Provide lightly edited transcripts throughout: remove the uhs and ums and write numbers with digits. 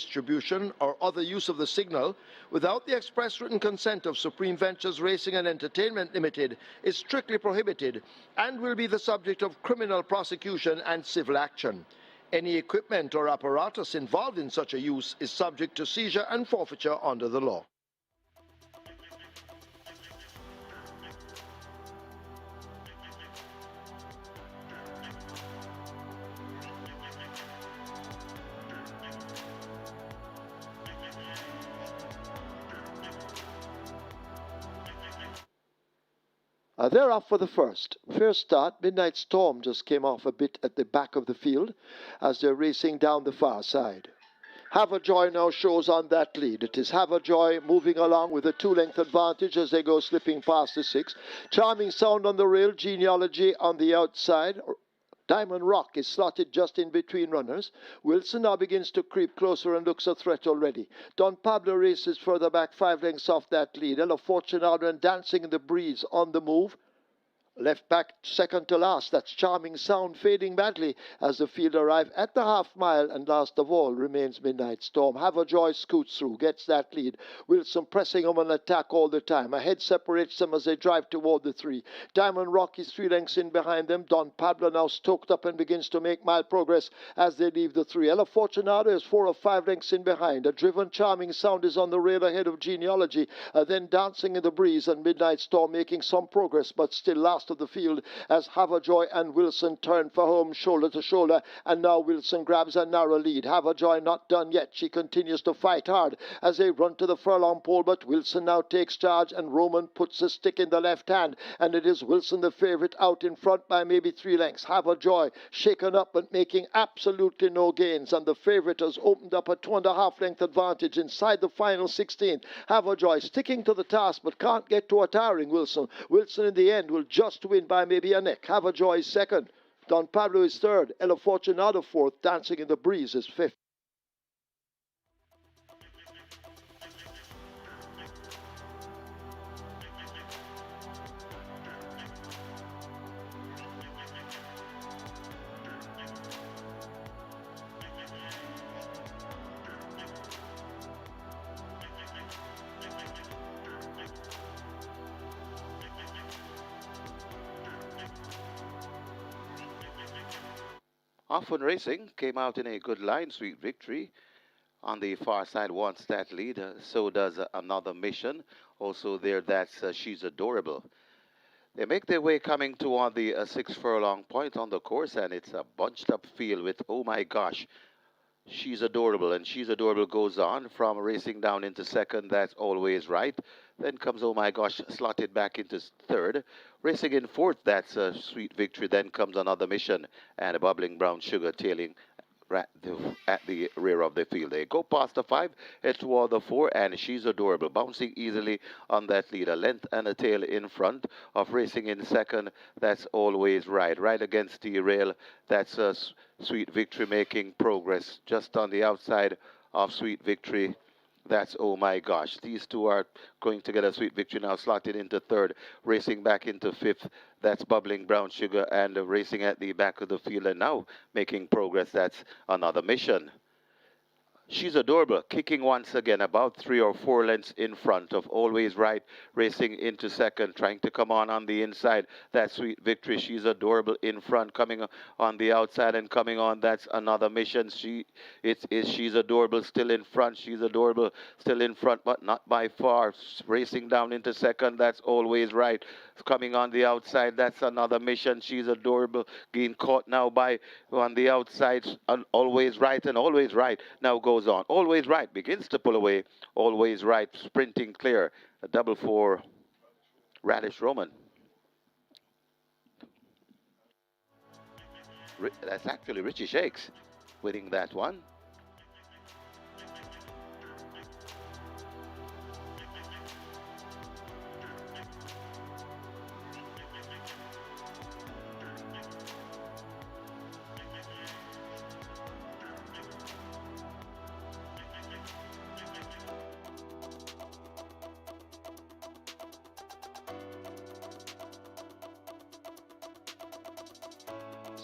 distribution or other use of the signal without the express written consent of Supreme Ventures Racing and Entertainment Limited is strictly prohibited and will be the subject of criminal prosecution and civil action. Any equipment or apparatus involved in such a use is subject to seizure and forfeiture under the law. They're off for the first. First start, Midnight Storm just came off a bit at the back of the field as they're racing down the far side. Have a Joy now shows on that lead. It is Have a Joy moving along with a 2-length advantage as they go slipping past the 6. Charming Sound on the rail, Genealogy on the outside. Diamond Rock is slotted just in between runners. Wilson now begins to creep closer and looks a threat already. Don Pablo races further back 5 lengths off that lead. Ella Fortunado and Dancing in the Breeze on the move. Left back second to last, that's Charming Sound fading badly as the field arrive at the half mile, and last of all remains Midnight Storm. Have a Joy scoots through, gets that lead. Wilson pressing on an attack all the time. Ahead separates them as they drive toward the 3. Diamond Rock is 3 lengths in behind them. Don Pablo now stoked up and begins to make mild progress as they leave the 3. Ella Fortunado is 4 or 5 lengths in behind. A driven Charming Sound is on the rail ahead of Genealogy. Then Dancing in the Breeze and Midnight Storm making some progress, but still last of the field as Have a Joy and Wilson turn for home shoulder to shoulder, and now Wilson grabs a narrow lead. Have a Joy not done yet. She continues to fight hard as they run to the furlong pole, but Wilson now takes charge and Roman puts a stick in the left hand, and it is Wilson the favourite out in front by maybe 3 lengths. Have a Joy shaken up but making absolutely no gains, and the favourite has opened up a 2.5 length advantage inside the final 16. Have a Joy sticking to the task but can't get to a tiring Wilson. Wilson in the end will just win by maybe a neck. Have a Joy is second. Don Pablo is third. Ella Fortunado fourth. Dancing in the Breeze is fifth. Often Racing came out in a good line, Sweet Victory. On the far side wants that lead. So does Another Mission. Also there, that's She's Adorable. They make their way coming toward the 6 furlong point on the course, and it's a bunched up field with, oh my gosh, She's Adorable. And She's Adorable goes on from racing down into second. That's Always Right. Then comes Oh My Gosh, slotted back into third. Racing in fourth, that's Sweet Victory. Then comes Another Mission and a Bubbling Brown Sugar tailing at the rear of the field. They go past the 5, head toward the 4, and She's Adorable, bouncing easily on that lead. A length and a tail in front of racing in second. That's Always Right. Right against the rail, that's Sweet Victory making progress. Just on the outside of Sweet Victory, that's Oh My Gosh. These two are going to get a Sweet Victory now, slotted into third, racing back into fifth. That's Bubbling Brown Sugar, and racing at the back of the field and now making progress. That's Another Mission. She's Adorable, kicking once again, about 3 or 4 lengths in front of Always Right, racing into second, trying to come on the inside. That's Sweet Victory. She's Adorable in front, coming on the outside and coming on. That's Another Mission. She's Adorable still in front. She's Adorable still in front, but not by far. Racing down into second. That's Always Right. Coming on the outside, that's Another Mission. She's Adorable, being caught now by on the outside. Always Right, and Always Right now goes on. Always Right begins to pull away. Always Right sprinting clear. A double for Radish Roman. That's actually Richie Shakes winning that one.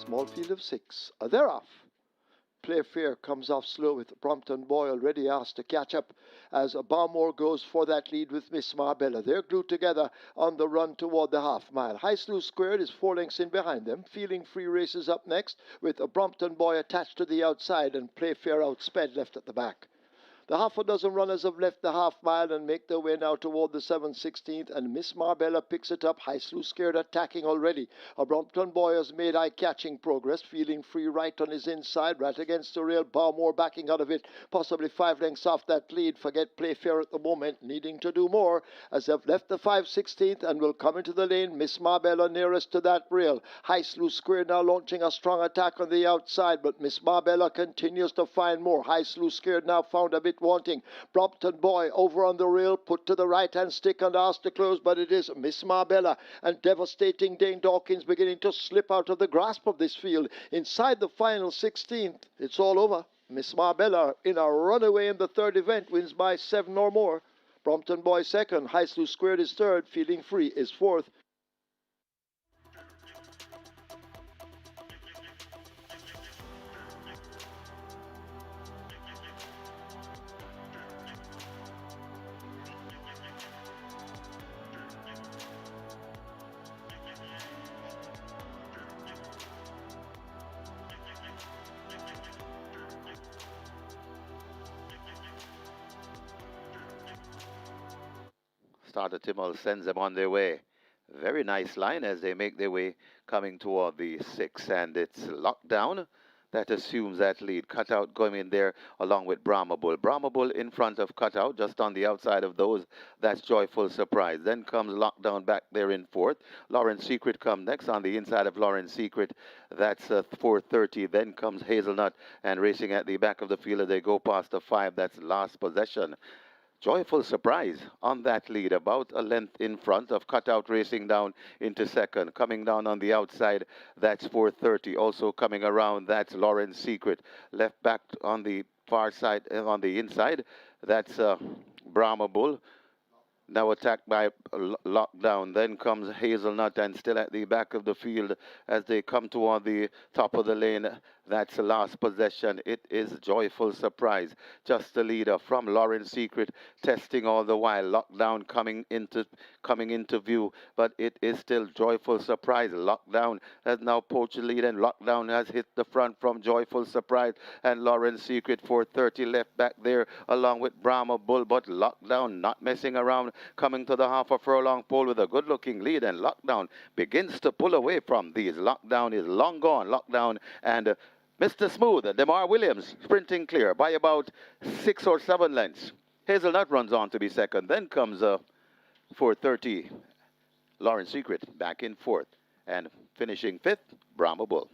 Small field of 6. They're off. Playfair comes off slow with Brompton Boy already asked to catch up as Barmore goes for that lead with Miss Marbella. They're glued together on the run toward the half mile. High Slew Squared is 4 lengths in behind them. Feeling Free races up next with a Brompton Boy attached to the outside and Playfair outsped left at the back. The half a dozen runners have left the half mile and make their way now toward the 7/16th, and Miss Marbella picks it up. High Slew Scared attacking already. A Brompton Boy has made eye-catching progress, Feeling Free right on his inside, right against the rail. Barmore backing out of it, possibly 5 lengths off that lead. Forget Playfair at the moment, needing to do more as they've left the 5/16th and will come into the lane. Miss Marbella nearest to that rail. High Slew Squared now launching a strong attack on the outside, but Miss Marbella continues to find more. High Slew Scared now found a bit wanting. Brompton Boy over on the rail, put to the right-hand stick and asked to close, but it is Miss Marbella and devastating Dane Dawkins beginning to slip out of the grasp of this field. Inside the final 16th, it's all over. Miss Marbella in a runaway in the third event wins by 7 or more. Brompton Boy second, High Slew Squared is third, Feeling Free is fourth. Starter Timmel sends them on their way. Very nice line as they make their way coming toward the 6, and it's locked down. That assumes that lead. Cutout going in there along with Brahma Bull. Brahma Bull in front of Cutout, just on the outside of those. That's Joyful Surprise. Then comes Lockdown back there in fourth. Lauren Secret come next on the inside of Lauren Secret. That's 4:30. Then comes Hazelnut, and racing at the back of the field as they go past the 5. That's Last Possession. Joyful Surprise on that lead, about a length in front of Cutout racing down into second. Coming down on the outside, that's 4:30. Also coming around, that's Lauren's Secret. Left back on the far side, on the inside, that's Brahma Bull. Now attacked by Lockdown. Then comes Hazelnut, and still at the back of the field as they come toward the top of the lane. That's the Last Possession. It is Joyful Surprise. Just the leader from Lauren's Secret, testing all the while. Lockdown coming into view, but it is still Joyful Surprise. Lockdown has now poached the lead, and Lockdown has hit the front from Joyful Surprise. And Lauren's Secret 4:30 left back there along with Brahma Bull, but Lockdown not messing around, coming to the half a furlong pole with a good-looking lead, and Lockdown begins to pull away from these. Lockdown is long gone. Lockdown and Mr. Smooth, DeMar Williams, sprinting clear by about 6 or 7 lengths. Hazelnut runs on to be second. Then comes 4:30. Lauren's Secret back in fourth. And finishing fifth, Brahma Bull.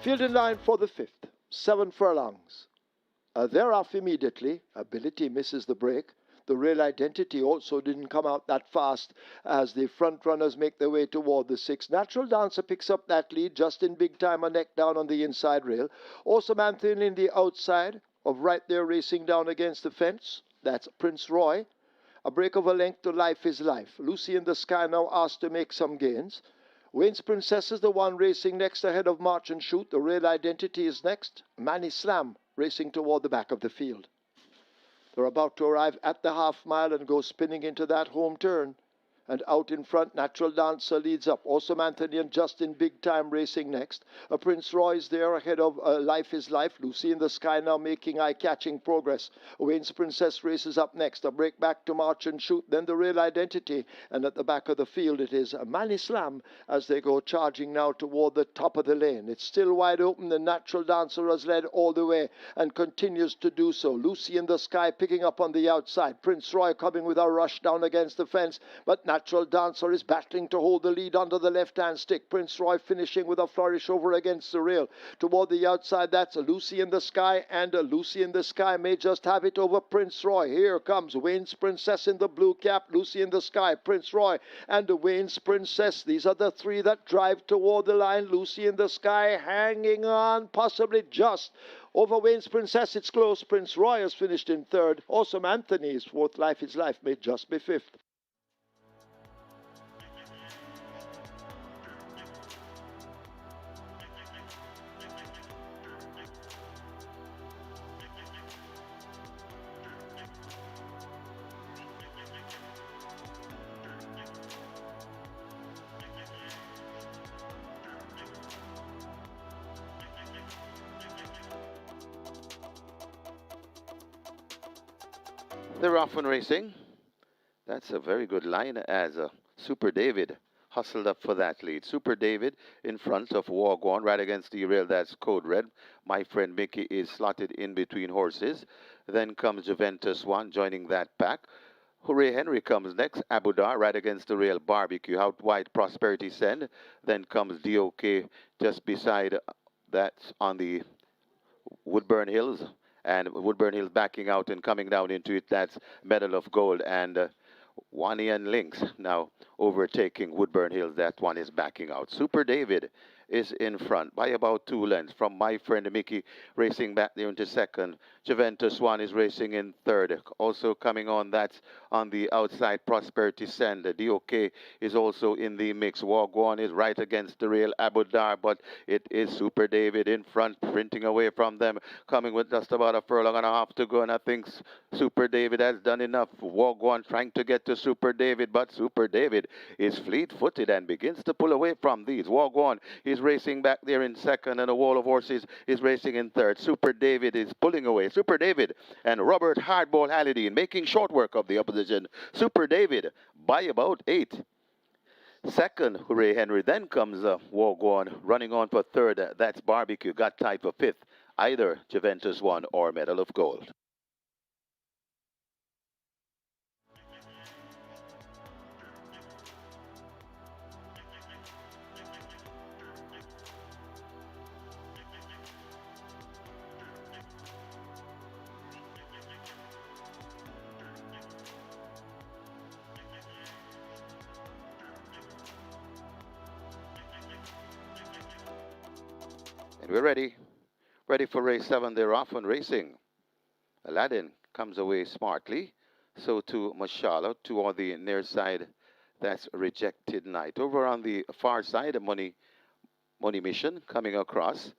Field in line for the 5th, 7 furlongs. Thereof immediately, Ability misses the break. The Real Identity also didn't come out that fast as the front runners make their way toward the 6th. Natural Dancer picks up that lead just in big time, a neck down on the inside rail. Awesome Anthony in the outside of right there racing down against the fence. That's Prince Roy. A break of a length to Life is Life. Lucy in the Sky now asked to make some gains. Wayne's Princess is the one racing next ahead of March and Shoot. The Real Identity is next. Manny Slam racing toward the back of the field. They're about to arrive at the half mile and go spinning into that home turn. And out in front, Natural Dancer leads up. Awesome Anthony and Justin Big Time racing next. Prince Roy's there ahead of Life is Life. Lucy in the Sky now making eye-catching progress. Wayne's Princess races up next. A break back to March and Shoot. Then the Real Identity. And at the back of the field, it is Manny Slam as they go charging now toward the top of the lane. It's still wide open. The Natural Dancer has led all the way and continues to do so. Lucy in the Sky picking up on the outside. Prince Roy coming with a rush down against the fence. But Natural Dancer is battling to hold the lead under the left-hand stick. Prince Roy finishing with a flourish over against the rail. Toward the outside, that's Lucy in the Sky, and Lucy in the Sky may just have it over Prince Roy. Here comes Wayne's Princess in the blue cap, Lucy in the Sky, Prince Roy, and Wayne's Princess. These are the three that drive toward the line. Lucy in the Sky hanging on, possibly just over Wayne's Princess. It's close. Prince Roy has finished in third. Awesome Anthony's fourth. Life is Life may just be fifth. They're off and racing. That's a very good line as Super David hustled up for that lead. Super David in front of Wargone right against the rail. That's Code Red. My friend Mickey is slotted in between horses. Then comes Juventus One joining that pack. Hooray Henry comes next. Abudar right against the rail. Barbecue out wide. Prosperity Send. Then comes DOK just beside that on the Woodburn Hills. And Woodburn Hills backing out and coming down into it. That's Medal of Gold. And Wanian Links now overtaking Woodburn Hills. That one is backing out. Super David is in front by about 2 lengths from my friend Mickey racing back there into second. Juventus One is racing in third. Also coming on, that's on the outside, Prosperity Send. DOK is also in the mix. Wagwan is right against the rail, Abudar, but it is Super David in front, printing away from them, coming with just about a furlong and a half to go, and I think Super David has done enough. Wagwan trying to get to Super David, but Super David is fleet-footed and begins to pull away from these. Wagwan is racing back there in second, and a wall of horses is racing in third. Super David is pulling away. Super David and Robert Hardball Halliday making short work of the opposition. Super David by about 8. Second, Hooray Henry. Then comes Wagwan running on for third. That's Barbecue. Got tied for fifth. Either Juventus One or Medal of Gold. And we're ready. Ready for race 7. They're off and racing. Aladdin comes away smartly. So to Mashallah, toward the near side, that's Rejected Knight. Over on the far side, Money Mission coming across.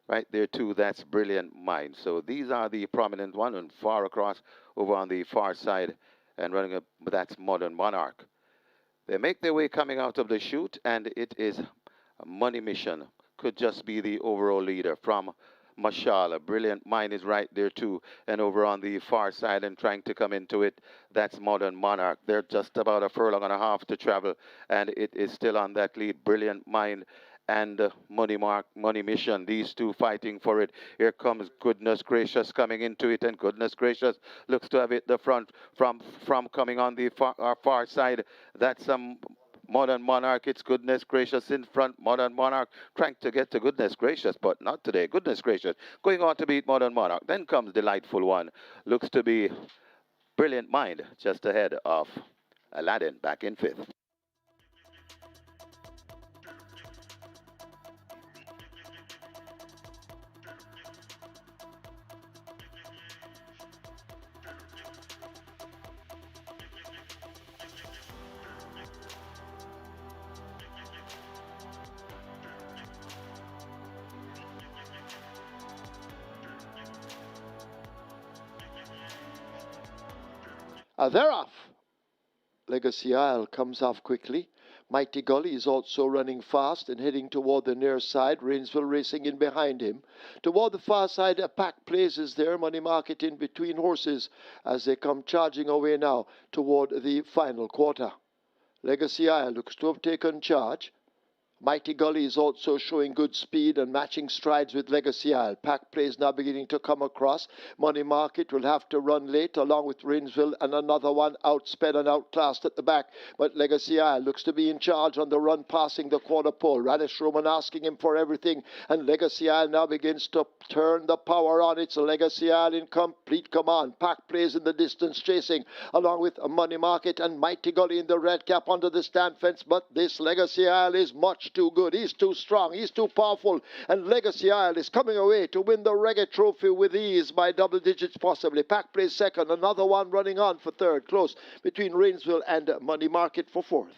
Right there too, that's Brilliant Mind. So these are the prominent one, and far across over on the far side and running up, that's Modern Monarch. They make their way coming out of the chute, and it is Money Mission. Could just be the overall leader from Mashallah. Brilliant Mind is right there too, and over on the far side and trying to come into it, that's Modern Monarch. They're just about a furlong and a half to travel, and it is still on that lead. Brilliant Mind and Money Mission, these two fighting for it. Here comes Goodness Gracious coming into it, and Goodness Gracious looks to have it the front from coming on the far side. That's Modern Monarch. It's Goodness Gracious in front. Modern Monarch trying to get to Goodness Gracious, but not today. Goodness Gracious going on to beat Modern Monarch. Then comes Delightful One. Looks to be Brilliant Mind just ahead of Aladdin back in fifth. They're off. Legacy Isle comes off quickly. Mighty Gully is also running fast and heading toward the near side. Rainsville racing in behind him. Toward the far side, a pack places there. Money Market in between horses as they come charging away now toward the final quarter. Legacy Isle looks to have taken charge. Mighty Gully is also showing good speed and matching strides with Legacy Isle. Pack plays now beginning to come across. Money Market will have to run late along with Rainsville and another one outsped and outclassed at the back. But Legacy Isle looks to be in charge on the run passing the quarter pole. Radish Roman asking him for everything, and Legacy Isle now begins to turn the power on. It's Legacy Isle in complete command. Pack plays in the distance chasing along with Money Market and Mighty Gully in the red cap under the stand fence. But this Legacy Isle is much too good. He's too strong. He's too powerful. And Legacy Isle is coming away to win the Reggae Trophy with ease by double digits possibly. Pack plays second. Another one running on for third. Close between Rainsville and Money Market for fourth.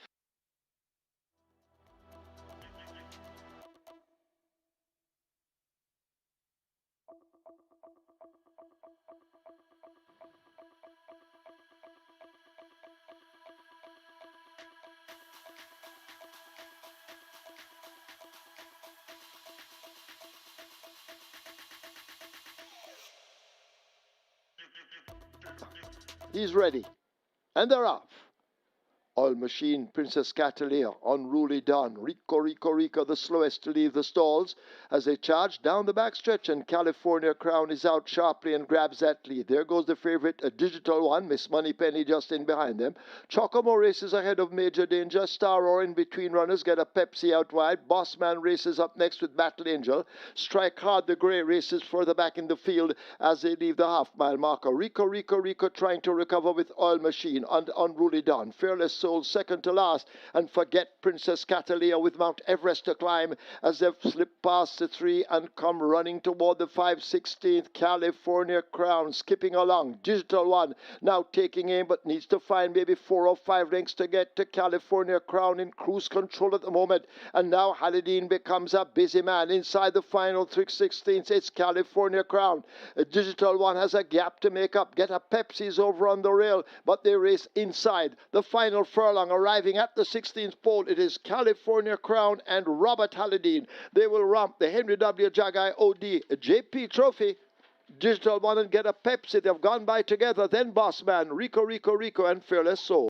He's ready. And they're off. Oil Machine, Princess Catalina, Unruly Don, Rico, the slowest to leave the stalls as they charge down the backstretch, and California Crown is out sharply and grabs that lead. There goes the favorite, a Digital One, Miss Moneypenny just in behind them. Chocomo races ahead of Major Danger, Star or in between runners get a Pepsi out wide. Bossman races up next with Battle Angel. Strike Hard the Grey races further back in the field as they leave the half-mile marker. Rico trying to recover with Oil Machine and Unruly Don. Fearless Soul second to last, and Forget Princess Catalina with Mount Everest to climb as they've slipped past the 3 and come running toward the 5/16th. California Crown skipping along. Digital One now taking aim but needs to find maybe 4 or 5 lengths to get to California Crown in cruise control at the moment. And now Haladine becomes a busy man inside the final 3/16. It's California Crown. A Digital One has a gap to make up. Get a Pepsi's over on the rail, but they race inside the final furlong. Arriving at the 16th pole, it is California Crown and Robert Haladine. They will romp the Henry W. Jagai OD JP Trophy. Digital One and Get a Pepsi. They've gone by together. Then Bossman, Rico, and Fearless Soul.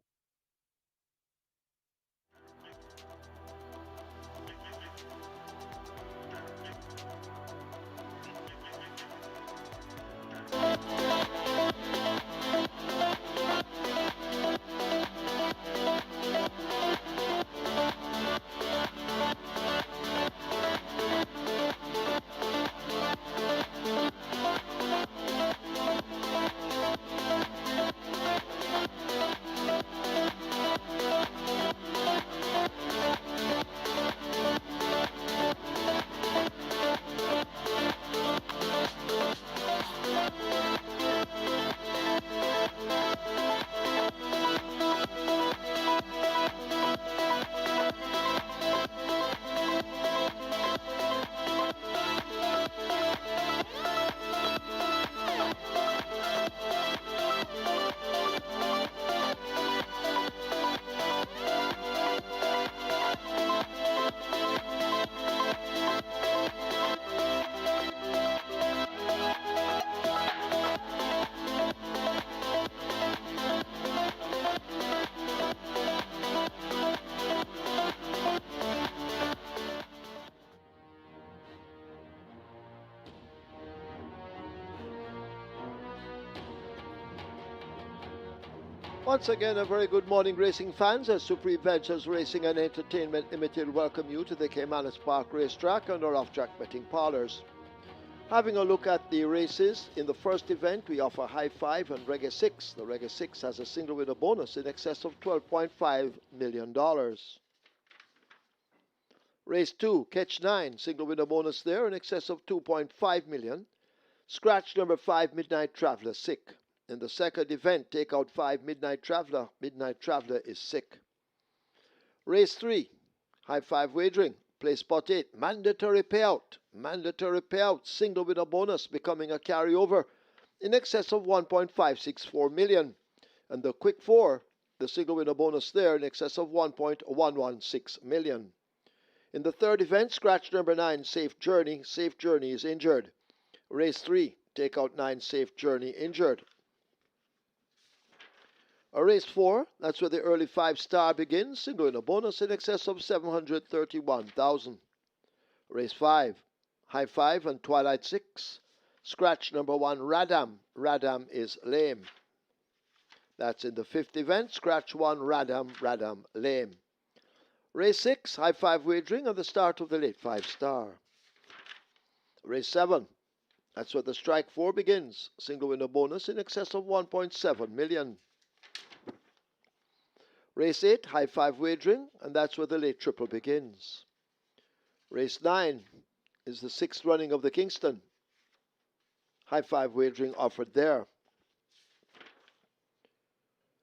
Once again, a very good morning, racing fans. As Supreme Ventures Racing and Entertainment Limited welcome you to the Caymanas Park Racetrack and our off-track betting parlors. Having a look at the races, in the first event, we offer High Five and Reggae 6. The Reggae 6 has a single winner bonus in excess of $12.5 million. Race 2, Catch 9, single winner bonus there in excess of $2.5 million. Scratch number 5, Midnight Traveler, sick. In the second event, take out 5, Midnight Traveler. Midnight Traveler is sick. Race 3, High Five Wagering. Play spot 8, mandatory payout. Mandatory payout, single winner bonus becoming a carryover in excess of $1.564 million. And the Quick 4, the single winner bonus there in excess of $1.116 million. In the third event, scratch number 9, Safe Journey. Safe Journey is injured. Race 3, take out 9, Safe Journey injured. Race 4, that's where the early 5-star begins, single in a bonus in excess of 731,000. Race 5, High 5 and Twilight 6. Scratch number 1, Radam. Radam is lame. That's in the 5th event. Scratch 1, Radam, Radam, lame. Race 6, High 5 wagering at the start of the late 5-star. Race 7, that's where the strike 4 begins. Single winner bonus in excess of 1.7 million. Race 8, High 5 wagering, and that's where the late triple begins. Race 9 is the 6th running of the Kingston. High 5 wagering offered there.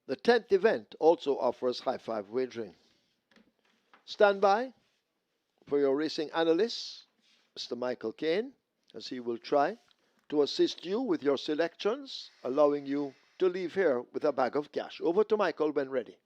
The 10th event also offers High 5 wagering. Stand by for your racing analyst, Mr. Michael Kane, as he will try to assist you with your selections, allowing you to leave here with a bag of cash. Over to Michael when ready.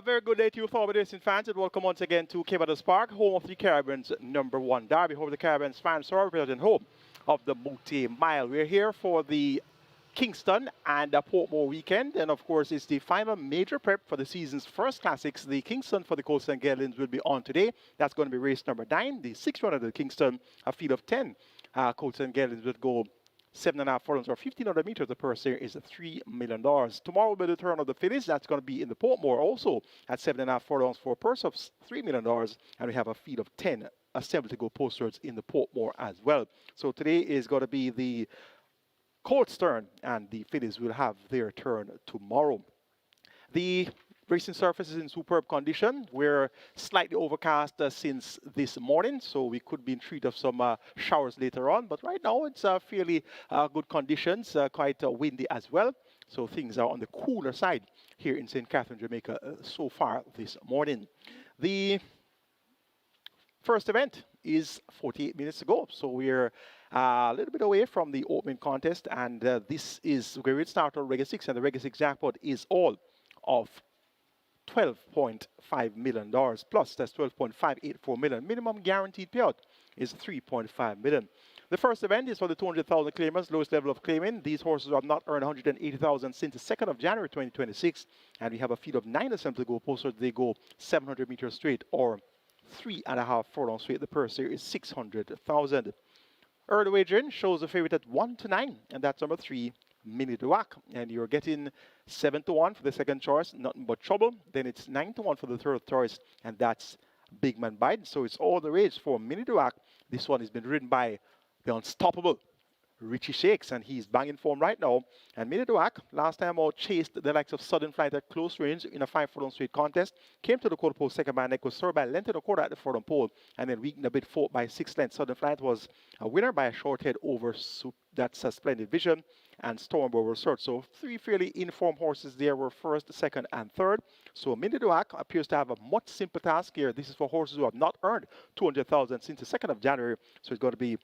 Very good day to you, forward racing fans, and welcome once again to Caymanas Park, home of the Caribbean's #1 derby, home of the Caribbean's fans are representing home of the multi-mile. We're here for the Kingston and Portmore weekend, and of course it's the final major prep for the season's first classics. The Kingston for the Colts and Gallons will be on today. That's going to be race number 9, the 6th run of the Kingston, a field of 10. Colts and Gallons will go 7.5 furlongs or 1,500 meters. The purse here is $3 million. Tomorrow will be the turn of the fillies. That's going to be in the Portmore also at 7.5 furlongs for a purse of $3 million. And we have a field of 10 assembled to go postwards in the Portmore as well. So today is going to be the Colts' turn, and the fillies will have their turn tomorrow. The racing surface is in superb condition. We're slightly overcast since this morning, so we could be in treat of some showers later on. But right now, it's fairly good conditions, quite windy as well. So things are on the cooler side here in St. Catherine, Jamaica so far this morning. The first event is 48 minutes ago, so we're a little bit away from the opening contest, and this is where it started on Reggae 6, and the Reggae 6 jackpot is all of $12.5 million plus. That's $12.584 million. Minimum guaranteed payout is $3.5 million. The first event is for the 200,000 claimers, lowest level of claiming. These horses have not earned 180,000 since the 2nd of January 2026, and we have a field of 9 assembled to go posters. They go 700 meters straight or 3.5 furlongs straight. The purse here is 600,000. Early wagering shows the favorite at 1 to 9, and that's number 3, Minute Whack, and you're getting 7 to 1 for the second choice, nothing but trouble. Then it's 9 to 1 for the third choice, and that's Big Man Biden. So it's all the rage for Minute Whack. This one has been ridden by the unstoppable Richie Shakes, and he's banging form right now. And Miniduak, last time out, chased the likes of Southern Flight at close range in a 5-furlong straight contest. Came to the quarter pole second by neck, was served by a length and a quarter at the furlong pole, and then weakened a bit fourth by 6 lengths. Southern Flight was a winner by a short head over that's a Splendid Vision, and Stormbow was third. So 3 fairly informed horses there were first, second, and third. So Miniduak appears to have a much simpler task here. This is for horses who have not earned 200,000 since the 2nd of January. So it's going to be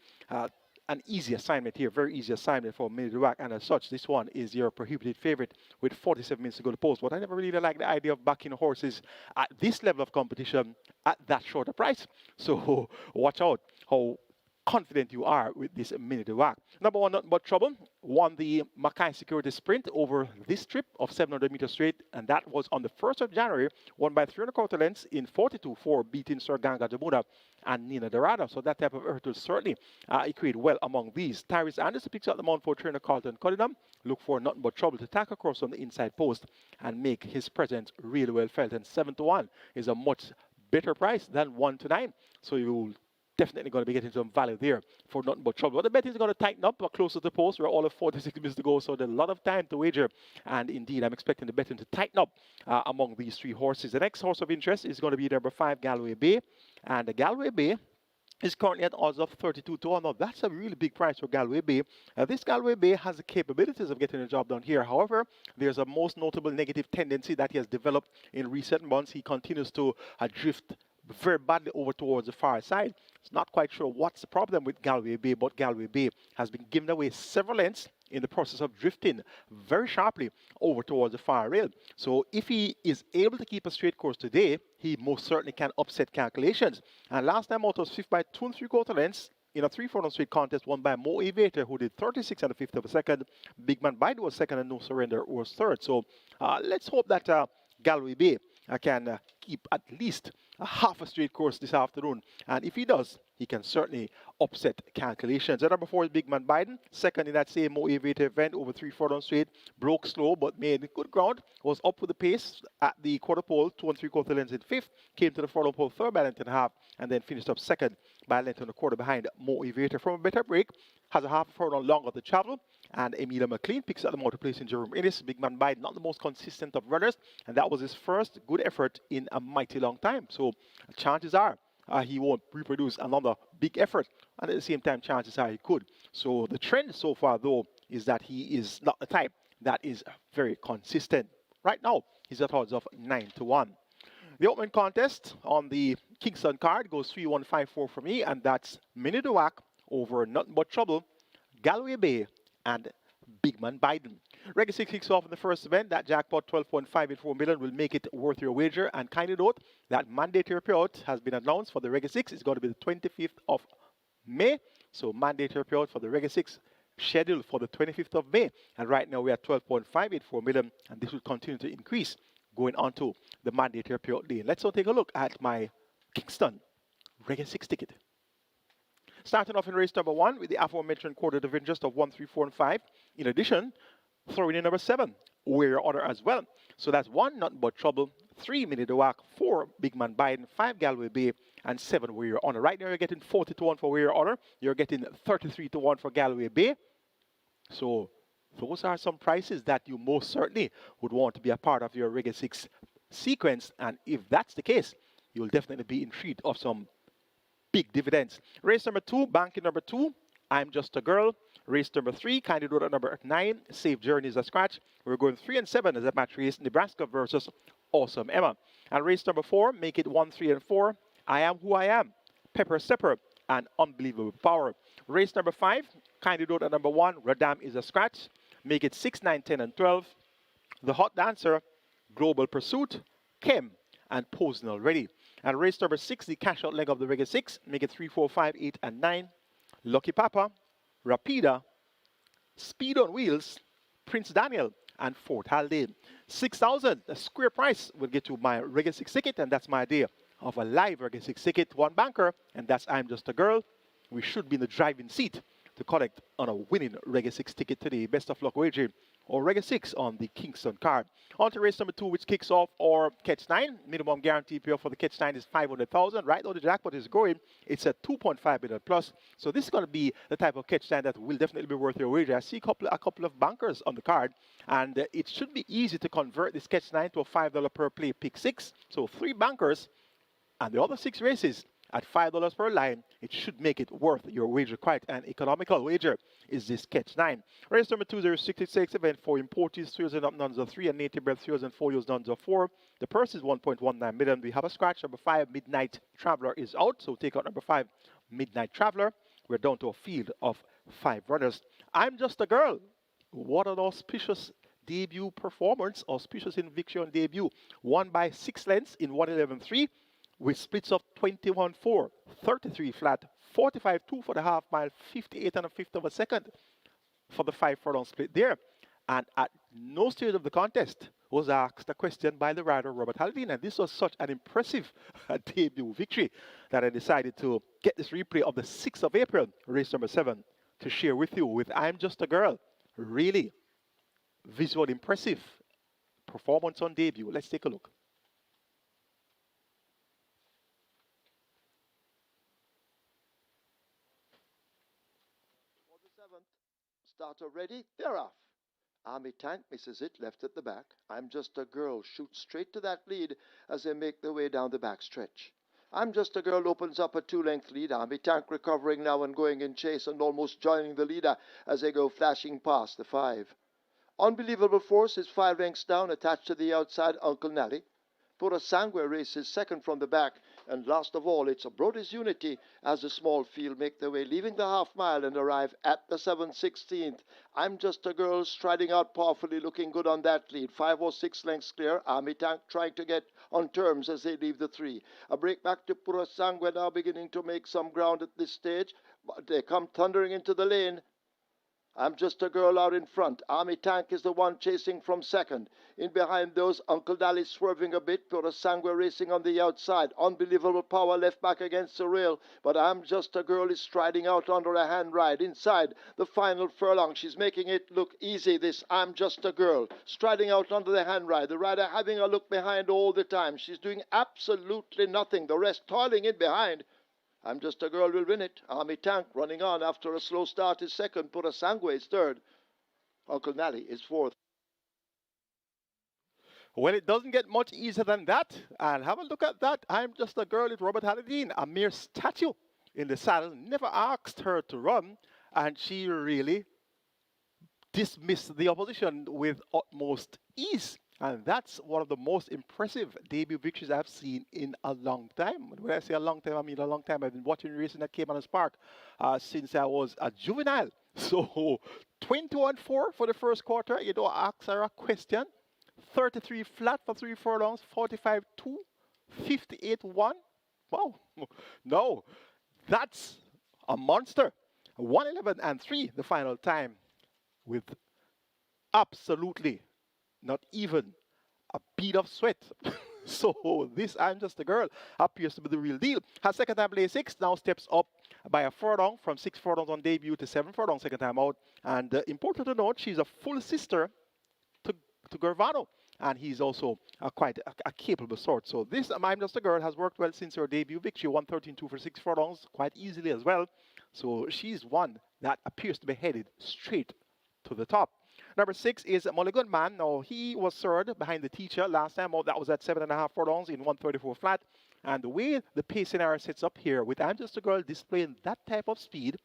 an easy assignment here, very easy assignment for Miniduak, and as such, this one is your prohibited favorite with 47 minutes to go to post. But I never really like the idea of backing horses at this level of competition at that short a price. So watch out how confident you are with this Miniduak. Number one, Nothing But Trouble, won the Mackay Security Sprint over this trip of 700 meters straight, and that was on the 1st of January, won by 3/4 lengths in 42-4, beating Sir Ganga Jamuna and Nina Dorada. So that type of effort will certainly equate well among these. Tyrese Anderson picks up the mount for trainer Carlton Cunningham. Look for Nothing But Trouble to tack across on the inside post and make his presence really well felt. And 7-1 is a much better price than 1-9. So you'll definitely going to be getting some value there for Nothing But Trouble. But the bet is going to tighten up closer to the post. We're all of 46 minutes to go, so there's a lot of time to wager. And indeed, I'm expecting the betting to tighten up among these 3 horses. The next horse of interest is going to be number 5, Galway Bay. And the Galway Bay is currently at odds of 32-1. Now, that's a really big price for Galway Bay. This Galway Bay has the capabilities of getting the job done here. However, there's a most notable negative tendency that he has developed in recent months. He continues to drift very badly over towards the far side. It's not quite sure what's the problem with Galway Bay, but Galway Bay has been given away several lengths in the process of drifting very sharply over towards the far rail. So if he is able to keep a straight course today, he most certainly can upset calculations. And last time out was 5th by 2 3/4 lengths in a 3-furlong straight contest won by Mo Aviator, who did 36 and a 5th of a second. Big Man Bide was second and No Surrender was third. So let's hope that Galway Bay can keep at least a half a straight course this afternoon. And if he does, he can certainly upset calculations. And number 4 is Big Man Biden, second in that same Mo Aviator event over 3 furlong straight. Broke slow but made good ground. Was up with the pace at the quarter pole, 2 3/4 lengths in 5th. Came to the furlong pole third by a length and a half, and then finished up second by a length and a quarter behind Mo Aviator. From a better break, has a half a furlong longer to travel. And Emilia McLean picks up the motor place in Jerome Ennis. Big Man Biden, not the most consistent of runners, and that was his first good effort in a mighty long time. So chances are he won't reproduce another big effort, and at the same time, chances are he could. So the trend so far, though, is that he is not the type that is very consistent. Right now, he's at odds of 9-1. The opening contest on the Kingston card goes 3-1-5-4 for me, and that's Miniduak over Nothing But Trouble, Galway Bay, and Big Man Biden. Reggae 6 kicks off in the first event. That jackpot 12.584 million will make it worth your wager. And kindly note that mandatory payout has been announced for the Reggae 6. It's going to be the 25th of May. So mandatory payout for the Reggae 6 scheduled for the 25th of May. And right now we are 12.584 million, and this will continue to increase going on to the mandatory payout day. Let's now take a look at my Kingston Reggae 6 ticket. Starting off in race number 1 with the aforementioned quarter of interest of 1, 3, 4, and 5. In addition, throwing in number 7, Warrior Order as well. So that's 1, Nothing But Trouble, 3, Miniduak, 4, Big Man Biden, 5, Galway Bay, and 7, Warrior Order. Right now you're getting 40-1 for Warrior Order. You're getting 33-1 for Galway Bay. So those are some prices that you most certainly would want to be a part of your Reggae 6 sequence. And if that's the case, you'll definitely be in treat of some big dividends. Race number 2, banking number 2, I'm Just a Girl. Race number 3, candidate at number 9, Safe Journey is a scratch. We're going 3 and 7 as a match race, Nebraska versus Awesome Emma. And race number 4, make it 1, 3, and 4, I Am Who I Am, Pepper Stepper, and Unbelievable Power. Race number 5, candidate at number 1, Radam is a scratch. Make it 6, 9, 10, and 12. The Hot Dancer, Global Pursuit, Kim, and Posing Already. And race number 6, the cash out leg of the Reggae 6, make it 3, 4, 5, 8, and 9. Lucky Papa, Rapida, Speed on Wheels, Prince Daniel, and Fort Haldane. 6,000, a square price will get you my Reggae 6 ticket, and that's my idea of a live Reggae 6 ticket. 1 banker, and that's I'm Just a Girl. We should be in the driving seat to collect on a winning Reggae 6 ticket today. Best of luck wagering or Reggae 6 on the Kingston card. On to race number 2, which kicks off our Catch 9. Minimum guarantee payout for the Catch 9 is 500,000. Right now the jackpot is going. It's at 2.5 million plus. So this is going to be the type of Catch 9 that will definitely be worth your wager. I see a couple of bankers on the card, and it should be easy to convert this Catch 9 to a $5 per play pick 6. So 3 bankers and the other 6 races at $5 per line, it should make it worth your wager. Quite an economical wager is this Catch 9. Race number 2066, event 4 importees, 3 and up nuns of 3, and native bred 3 and 4 years nuns of 4. The purse is 1.19 million. We have a scratch. Number 5, Midnight Traveler is out, so take out number 5, Midnight Traveler. We're down to a field of 5 runners. I'm Just a Girl. What an auspicious debut performance, auspicious in victory on debut. Won by 6 lengths in 1:11.3. with splits of 21-4, 33 flat, 45-2 for the half mile, 58 and a fifth of a second for the 5 furlong split there. And at no stage of the contest was asked a question by the rider, Robert Haldane. And this was such an impressive debut victory that I decided to get this replay of the 6th of April, race number 7, to share with you with I'm Just a Girl. Really visual impressive performance on debut. Let's take a look. Starter ready, they're off. Army Tank misses it, left at the back. I'm Just a Girl shoots straight to that lead as they make their way down the back stretch. I'm Just a Girl opens up a 2-length lead. Army Tank recovering now and going in chase and almost joining the leader as they go flashing past the 5. Unbelievable Force is 5 lengths down, attached to the outside, Uncle Nally. Pura Sangue races second from the back, and last of all, it's a Brody's Unity as the small field make their way, leaving the half mile and arrive at the 7/16th. I'm Just a Girl striding out powerfully, looking good on that lead. 5 or 6 lengths clear. Army Tank trying to get on terms as they leave the 3. A break back to Pura Sangue now beginning to make some ground at this stage, but they come thundering into the lane. I'm Just a Girl out in front. Army Tank is the one chasing from second. In behind those, Uncle Dally swerving a bit. Pura Sangue racing on the outside. Unbelievable Power left back against the rail. But I'm Just a Girl is striding out under a hand ride. Inside the final furlong, she's making it look easy, this I'm Just a Girl. Striding out under the hand ride. The rider having a look behind all the time. She's doing absolutely nothing. The rest toiling in behind. I'm Just a Girl will win it. Army Tank running on after a slow start is second. Pura Sangue is third. Uncle Nally is fourth. Well, it doesn't get much easier than that. And have a look at that. I'm Just a Girl with Robert Haldane, a mere statue in the saddle. Never asked her to run, and she really dismissed the opposition with utmost ease. And that's one of the most impressive debut victories I've seen in a long time. When I say a long time, I mean a long time. I've been watching racing at Caymanas Park since I was a juvenile. So 21-4 for the first quarter. You don't ask her a question. 33 flat for 3 furlongs, 45-2, 58-1. Wow. No, that's a monster. 1:11.3 the final time with absolutely not even a bead of sweat. So this I'm Just a Girl appears to be the real deal. Her second time play 6 now steps up by a furlong from 6 furlongs on debut to 7 furlongs second time out. And important to note, she's a full sister to Gervano. And he's also quite a capable sort. So this I'm Just a Girl has worked well since her debut victory. 1:13.2 for 6 furlongs quite easily as well. So she's one that appears to be headed straight to the top. Number 6 is Mulligan Man. Now, he was third behind the teacher last time out. That was at 7.5 furlongs in 1:34 flat. And the way the pace scenario sets up here, with I'm Just a Girl displaying that type of speed,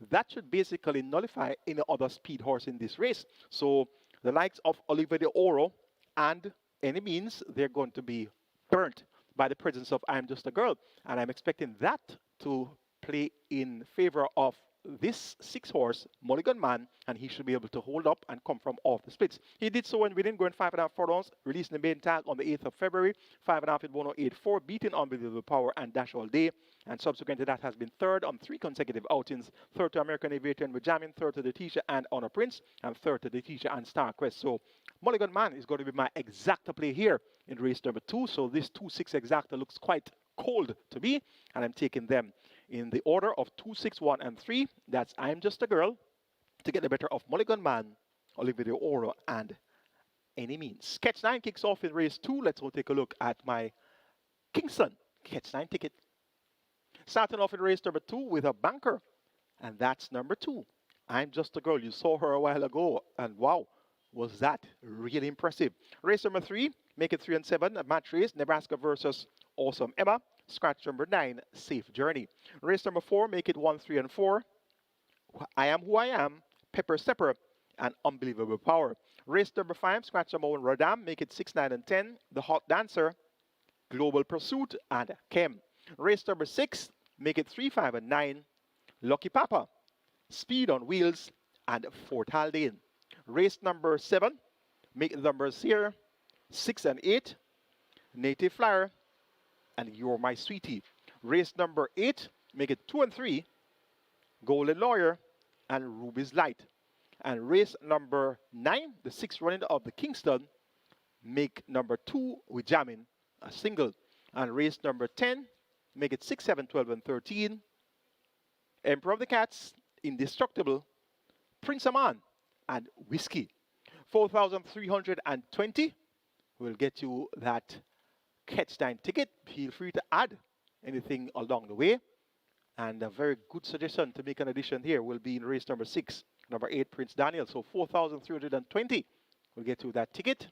that should basically nullify any other speed horse in this race. So the likes of Oliver de Oro and any means, they're going to be burnt by the presence of I'm Just a Girl. And I'm expecting that to play in favor of this 6 horse, Mulligan Man, and he should be able to hold up and come from off the splits. He did so when winning, going 5.5 furlongs, releasing the main tag on the 8th of February, 5.5 in 1:08.4, beating Unbelievable Power and Dash All Day, and subsequent to that has been third on 3 consecutive outings, third to American Aviator and Benjamin, third to the teacher and Honor Prince, and third to the teacher and Star Quest. So Mulligan Man is going to be my exacta play here in race number 2. So this 2-6 exacta looks quite cold to me, and I'm taking them in the order of 2, 6, 1, and 3. That's I'm Just a Girl to get the better of Mulligan Man Olivia Oro and Any Means. Sketch 9 kicks off in race 2. Let's go take a look at my Kingston Sketch 9 ticket. Starting off in race number 2 with a banker, and that's number 2. I'm Just a Girl. You saw her a while ago, and wow, was that really impressive. Race number 3, make it 3 and 7, a match race, Nebraska versus Awesome Emma. Scratch number 9, Safe Journey. Race number 4, make it 1, 3 and 4, I Am Who I Am, Pepper Stepper, and Unbelievable Power. Race number 5, scratch number 1, Radam, make it 6, 9 and 10, The Hot Dancer, Global Pursuit, and Kem. Race number 6, make it 3, 5 and 9, Lucky Papa, Speed on Wheels, and Fort Haldane. Race number 7, make the numbers here 6 and 8, Native Flyer, and You're My Sweetie. Race number 8, make it 2 and 3, Golden Lawyer, and Ruby's Light. And race number 9, the 6th running of the Kingston, make number 2 with Jamming, a single. And race number 10, make it 6, 7, 12, and 13, Emperor of the Cats, Indestructible, Prince Aman, and Whiskey. 4,320 will get you that Catch 9 ticket. Feel free to add anything along the way. And a very good suggestion to make an addition here will be in race number 6, number 8, Prince Daniel. So 4,320 will get you that ticket.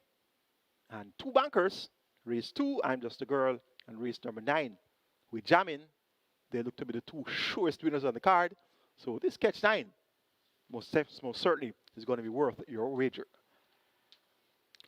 And 2 bankers, race 2, I'm Just a Girl, and race number 9, with Jamming. They look to be the 2 surest winners on the card. So this Catch 9, most certainly, is going to be worth your wager.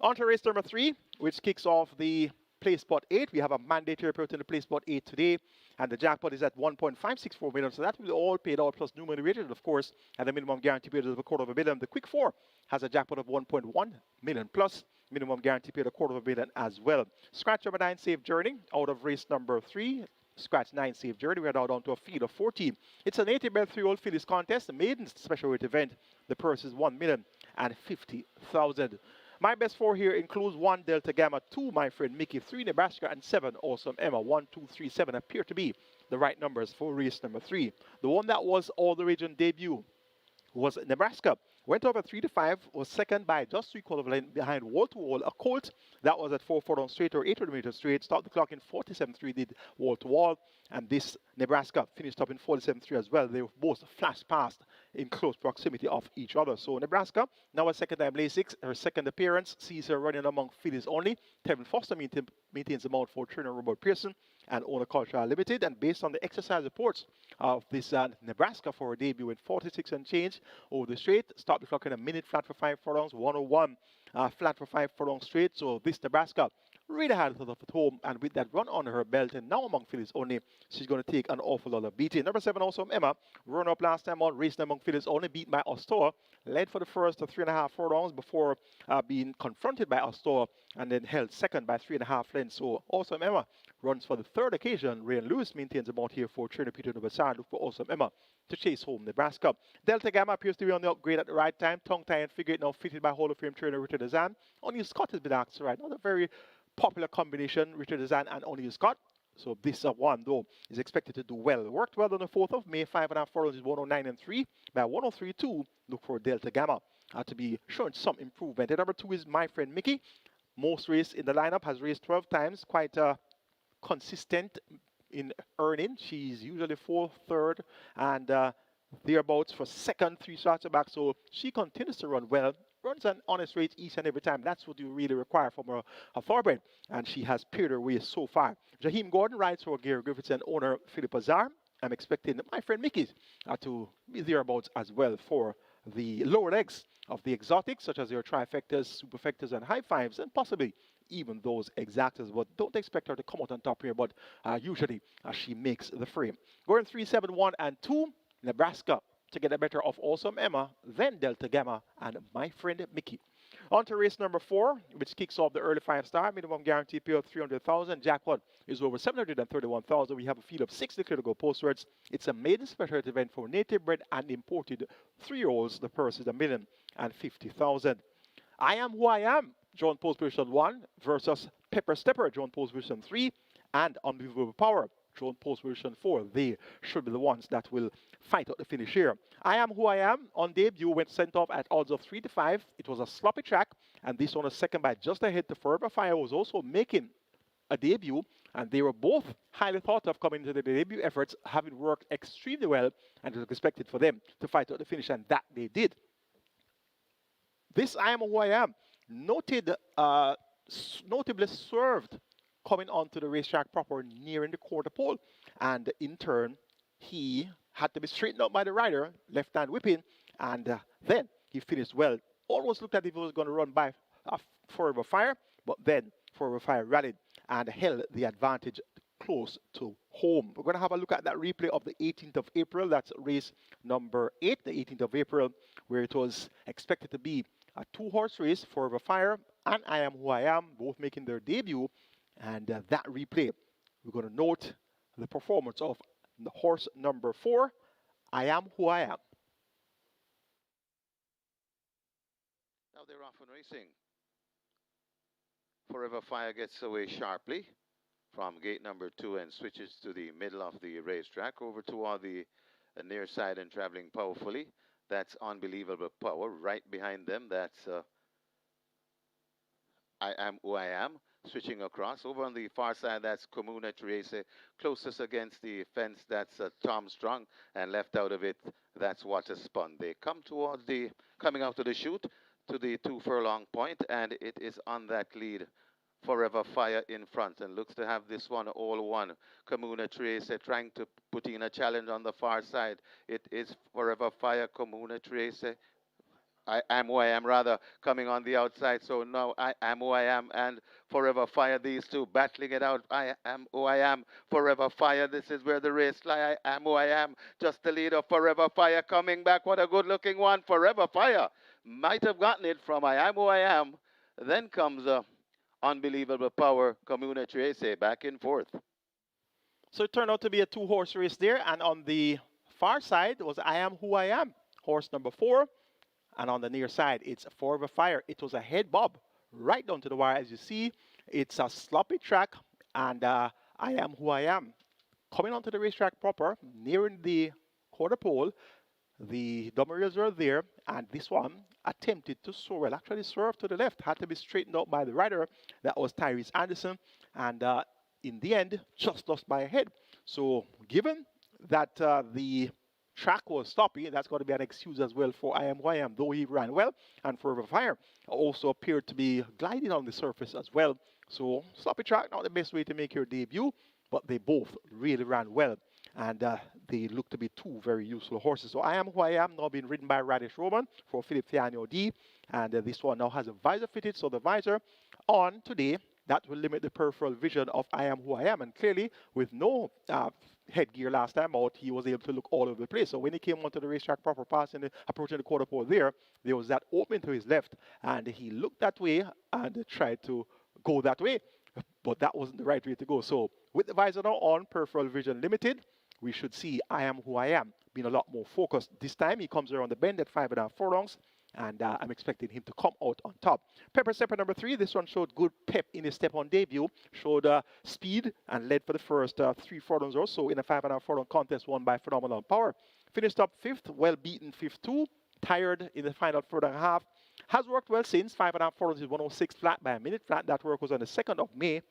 On to race number 3, which kicks off the Play Spot 8. We have a mandatory payout in the Play Spot 8 today, and the jackpot is at 1.564 million. So that will be all paid out plus new money rated, of course, and the minimum guarantee paid is a $250,000. The Quick 4 has a jackpot of 1.1 million plus minimum guarantee paid a $250,000 as well. Scratch number 9, Safe Journey, out of race number 3. Scratch 9, Safe Journey. We are now down to a field of 14. It's an 80-bell 3-year-old fillies contest, a maiden special weight event. The purse is $1,050,000. My best 4 here includes 1 Delta Gamma, 2 My Friend Mickey, 3 Nebraska, and 7 Awesome Emma. 1, 2, 3, 7 appear to be the right numbers for race number 3. The one that was all the region debut was Nebraska. Went over 3 to 5, was second by just 3 quarter of a length behind Wall to Wall, a Colt that was at 4 furlong straight or 800 meters straight. Stopped the clock in 47.3, did Wall to Wall, and this Nebraska finished up in 47.3 as well. They both flashed past in close proximity of each other. So Nebraska, now a second time Lasix, her second appearance, sees her running among fillies only. Tevin Foster maintains the mount for trainer Robert Pearson and Owner Cultural Limited. And based on the exercise reports of this Nebraska for her debut in 46 and change over the straight, start the clock in a minute flat for 5 furlongs, 101 flat for 5 furlongs straight. So this Nebraska really had it at home, and with that run on her belt and now among fillies only, she's going to take an awful lot of beating. Number 7, Awesome Emma, run up last time on, racing among fillies only, beat by Ostor, led for the first 3.5 furlongs before being confronted by Ostor, and then held second by 3.5 lengths. So Awesome Emma runs for the 3rd occasion. Ray Lewis maintains the mount here for trainer Peter Novasar. Look for Awesome Emma to chase home Nebraska. Delta Gamma appears to be on the upgrade at the right time. Tongue tie and figure eight now fitted by Hall of Fame trainer Richard Azan. Only Scott has been asked to ride. Not a very popular combination, Richard Azan and O'Neil Scott. So this one, though, is expected to do well. Worked well on the 4th of May. 5.5 furlongs is 109 and 3. By 103.2, look for Delta Gamma to be showing some improvement. And number 2 is My Friend Mickey. Most race in the lineup, has raced 12 times. Quite consistent in earning. She's usually 4th, 3rd, and thereabouts for 2nd, 3 starts back. So she continues to run well. Runs an honest race each and every time. That's what you really require from her thoroughbred. And she has paid her way so far. Jaheim Gordon rides for Gary Griffiths and owner Philip Azar. I'm expecting My Friend Mickey to be thereabouts as well for the lower legs of the exotics, such as your trifectas, superfectas, and high fives, and possibly even those exactas. But don't expect her to come out on top here, but usually she makes the frame. Going 3, 7, 1, and 2, Nebraska to get the better of Awesome Emma, then Delta Gamma, and My Friend Mickey. On to race number 4, which kicks off the early 5-star. Minimum guarantee payout 300,000. Jackpot is over 731,000. We have a field of 6 declared to go postwards. It's a maiden special event for native bred and imported 3-year-olds. The purse is $1,050,000. I Am Who I Am, joint post position 1 versus Pepper Stepper, joint post position 3, and Unbelievable Power, drawn post position 4. They should be the ones that will fight out the finish here. I Am Who I Am on debut went sent off at odds of 3 to 5. It was a sloppy track, and this one was second by just ahead. The Forever Fire was also making a debut, and they were both highly thought of coming into the debut efforts, having worked extremely well, and it was expected for them to fight out the finish, and that they did. This I Am Who I Am notably swerved coming onto the racetrack proper nearing the quarter pole, and in turn he had to be straightened out by the rider, left hand whipping, and then he finished well. Almost looked as if he was going to run by Forever Fire, but then Forever Fire rallied and held the advantage close to home. We're going to have a look at that replay of the 18th of April. That's race number 8, the 18th of April, where it was expected to be a 2-horse race. Forever Fire and I Am Who I Am both making their debut, and that replay, we're going to note the performance of the horse number 4, I Am Who I Am. Now they're off and racing. Forever Fire gets away sharply from gate number 2 and switches to the middle of the racetrack over toward the near side and traveling powerfully. That's Unbelievable Power. Right behind them, that's I Am Who I Am. Switching across. Over on the far side, that's Comuna Trace. Closest against the fence, that's Tom Strong. And left out of it, that's Water Spun. They come towards coming out of the chute to the 2 furlong point, and it is on that lead. Forever Fire in front and looks to have this one all won. Comuna Trace trying to put in a challenge on the far side. It is Forever Fire, Comuna Trace. I Am Who I Am, rather, coming on the outside. So now I Am Who I Am and Forever Fire, these two battling it out. I Am Who I Am, Forever Fire. This is where the race lie. I Am Who I Am, just the lead of Forever Fire coming back. What a good looking one. Forever Fire might have gotten it from I Am Who I Am. Then comes Unbelievable Power, Comuna Trace back and forth. So it turned out to be a 2-horse race there, and on the far side was I Am Who I Am, horse number 4. And on the near side, it's Forever Fire. It was a head bob right down to the wire. As you see, it's a sloppy track, and I Am Who I Am. Coming onto the racetrack proper, nearing the quarter pole, the double rails were there, and this one attempted to soar. Well, actually swerved to the left, had to be straightened out by the rider. That was Tyrese Anderson, and in the end, just lost by a head. So given that the track was sloppy, that's got to be an excuse as well for I Am Who I Am, though he ran well. And Forever Fire also appeared to be gliding on the surface as well. So sloppy track, not the best way to make your debut, but they both really ran well. And they look to be 2 very useful horses. So I Am Who I Am now being ridden by Radish Roman for Philip Thiano D. And this one now has a visor fitted, so the visor on today, that will limit the peripheral vision of I Am Who I Am. And clearly, with no headgear last time out, he was able to look all over the place. So when he came onto the racetrack proper, approaching the quarter pole there was that opening to his left, and he looked that way and tried to go that way, but that wasn't the right way to go. So with the visor now on, peripheral vision limited, we should see I Am Who I Am being a lot more focused. This time he comes around the bend at 5.5 furlongs, and I'm expecting him to come out on top. Pepper Stepper number 3, this one showed good pep in his step on debut, showed speed and led for the first 3 furlongs or so in a 5.5 furlong contest won by Phenomenal Power. Finished up 5th, well beaten 5th too, tired in the final furlong half. Has worked well since, 5.5 furlongs is 106 flat by a minute flat. That work was on the 2nd of May.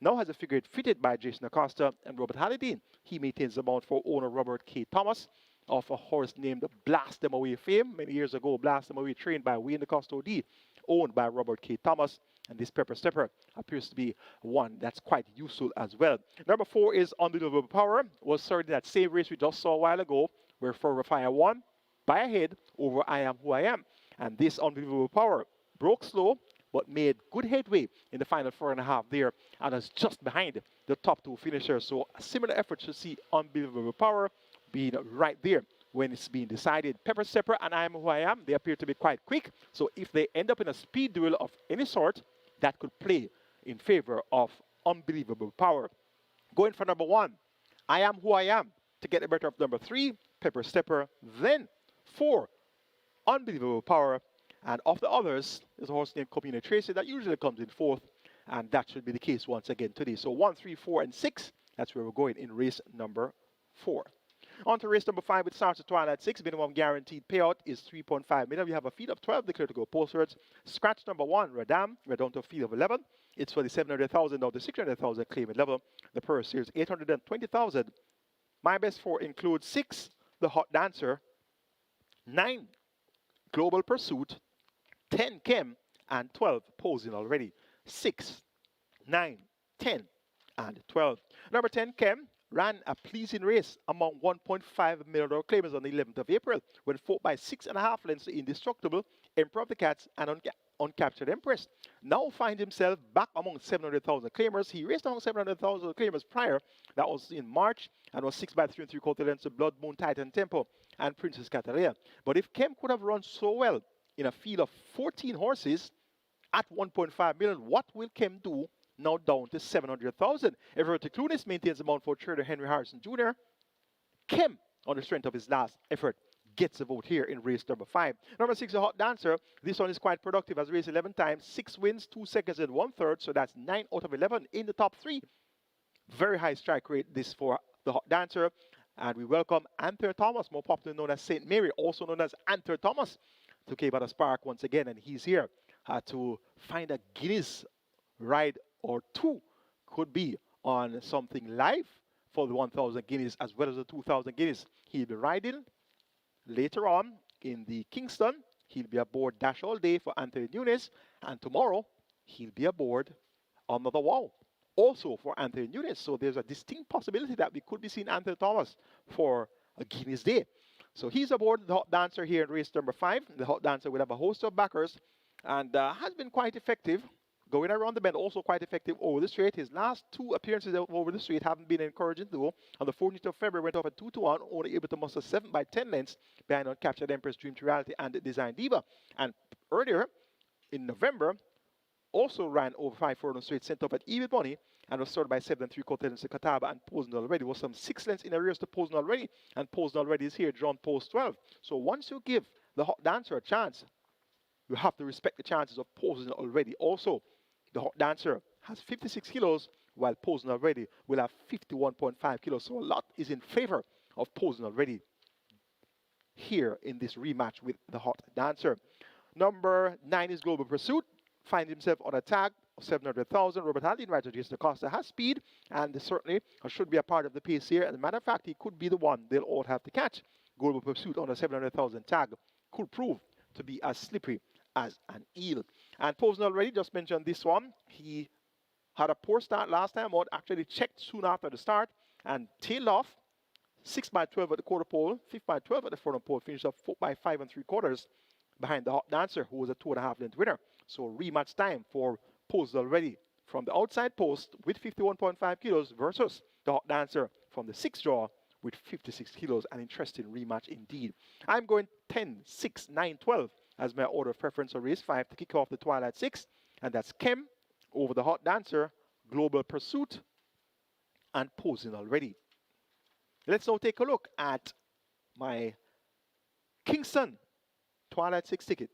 Now has a figure fitted by Jason Acosta and Robert Halliday. He maintains the mount for owner Robert K. Thomas of a horse named Blast Them Away fame. Many years ago, Blast Them Away trained by Wayne Acosta OD, owned by Robert K. Thomas. And this Pepper Stepper appears to be one that's quite useful as well. Number 4 is Unbelievable Power. Was certainly that same race we just saw a while ago, where Forever Fire won by a head over I Am Who I Am. And this Unbelievable Power broke slow, but made good headway in the final 4.5 there, and is just behind the top 2 finishers. So a similar effort to see Unbelievable Power being right there when it's being decided. Pepper Stepper and I Am Who I Am, they appear to be quite quick. So if they end up in a speed duel of any sort, that could play in favor of Unbelievable Power. Going for number 1, I Am Who I Am to get the better of number 3, Pepper Stepper, then 4, Unbelievable Power. And of the others, there's a horse named Comuna Tracy that usually comes in 4th, and that should be the case once again today. So 1, 3, 4, and 6 That's where we're going in race number 4. On to race number 5, which starts at Twilight 6. Minimum guaranteed payout is 3.5 million. We have a field of 12 declared to go postwards. Scratch number 1, Radam. We're down to a field of 11. It's for the 700,000 down to 600,000 claiming level. The purse here is 820,000. My best 4 includes 6, the Hot Dancer, 9, Global Pursuit, 10, Chem, and 12, Posing Already. 6, 9, 10, and 12. Number 10, Chem, ran a pleasing race among 1.5 million claimers on the 11th of April when fought by 6.5 lengths to Indestructible, Emperor of the Cats, and Uncaptured Empress. Now find himself back among 700,000 claimers. He raced among 700,000 claimers prior. That was in March and was 6 by 3 3/4 lengths to Blood Moon, Titan Tempo, and Princess Catalina. But if Chem could have run so well in a field of 14 horses at 1.5 million, what will Chem do now down to 700,000? Everett Clunis maintains the mount for trader Henry Harrison Jr. Chem, on the strength of his last effort, gets a vote here in race number 5. Number 6, the Hot Dancer. This one is quite productive. Has raced 11 times, 6 wins, 2 seconds, and 1/3. So that's 9 out of 11 in the top 3. Very high strike rate this for the Hot Dancer. And we welcome Anthony Thomas, more popularly known as St. Mary, also known as Anthony Thomas, to Caymanas Park once again. And he's here to find a Guinness ride or 2. Could be on something live for the 1,000 guineas as well as the 2,000 guineas. He'll be riding later on in the Kingston. He'll be aboard Dash All Day for Anthony Nunes. And tomorrow, he'll be aboard Another Wow, also for Anthony Nunes. So there's a distinct possibility that we could be seeing Anthony Thomas for a Guinness Day. So he's aboard the Hot Dancer here in race number 5. The Hot Dancer will have a host of backers and has been quite effective going around the bend, also quite effective over the straight. His last 2 appearances over the straight haven't been encouraging though. On the 14th of February, went off at 2-1, only able to muster 7 by 10 lengths behind Uncaptured Empress, Dream to Reality, and Design Diva. And earlier in November, also ran over 5 furlongs straight, sent off at Even Money, and was started by 7 3/4 lengths to Catawba and Posing Already. Was some 6 lengths in arrears to Posing Already, and Posing Already is here, drawn post 12. So once you give the Hot Dancer a chance, you have to respect the chances of Posing Already. Also, the Hot Dancer has 56 kilos, while Posing Already will have 51.5 kilos. So a lot is in favor of Posing Already here in this rematch with the Hot Dancer. Number 9 is Global Pursuit. Finds himself on a tag of 700,000. Robert Haldane rides Jason Acosta, has speed, and certainly should be a part of the pace here. As a matter of fact, he could be the one they'll all have to catch. Global Pursuit on a 700,000 tag could prove to be as slippery as an eel. And Posing Already, just mentioned this one. He had a poor start last time out, actually checked soon after the start and tailed off 6 by 12 at the quarter pole, 5 by 12 at the front pole, finished up 4 by 5 3/4 behind the Hot Dancer, who was a 2.5 length winner. So rematch time for Posing Already from the outside post with 51.5 kilos versus the Hot Dancer from the 6th draw with 56 kilos. An interesting rematch indeed. I'm going 10, 6, 9, 12 as my order of preference for race 5 to kick off the Twilight 6. And that's Chem over the Hot Dancer, Global Pursuit, and Posing Already. Let's now take a look at my Kingston Twilight 6 ticket.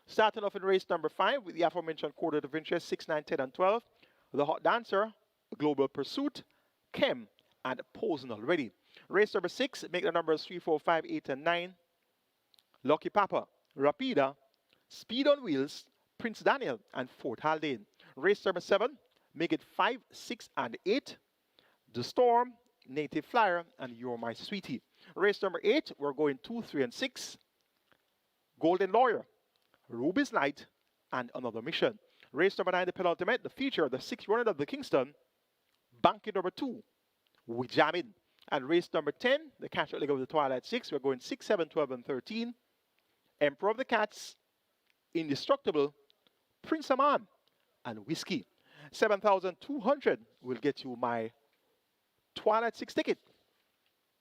Starting off in race number 5 with the aforementioned quarter of interest, 6, 9, 10, and 12. The Hot Dancer, Global Pursuit, Chem, and Posing Already. Race number 6, make the numbers 3, 4, 5, 8, and 9. Lucky Papa, Rapida, Speed on Wheels, Prince Daniel, and Fort Haldane. Race number 7, make it 5, 6, and 8. The Storm, Native Flyer, and You're My Sweetie. Race number 8, we're going 2, 3, and 6. Golden Lawyer, Ruby's Light, and Another Mission. Race number 9, the penultimate, the feature, the 6th runner of the Kingston, Banking number 2, We Jamming. And race number 10, the catch leg of the Twilight 6, we're going 6, 7, 12, and 13. Emperor of the Cats, Indestructible, Prince Aman, and Whiskey. 7,200 will get you my Twilight 6 ticket.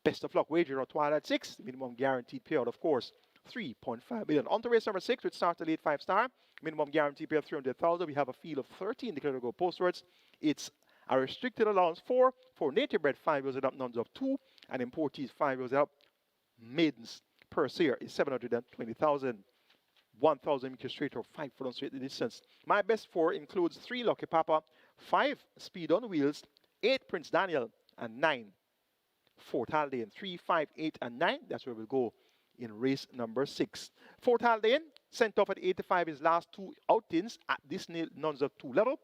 Best of luck wager on Twilight 6. Minimum guaranteed payout, of course, 3.5 million. On to race number 6, which starts at 8 5-star. Minimum guaranteed payout 300,000. We have a field of 13 declared to go postwards. It's a restricted allowance for native bred 5 years and up, nuns of 2, and importees 5 years and up. Maidens per year is 720,000. 1,000 meters straight or 5 furlongs straight the distance. My best 4 includes 3 Lucky Papa, 5 Speed on Wheels, 8 Prince Daniel, and 9 Fort Haldane. 3, 5, 8, and 9. That's where we'll go in race number 6. Fort Haldane sent off at 85 his last 2 outings at this nuns of 2 level.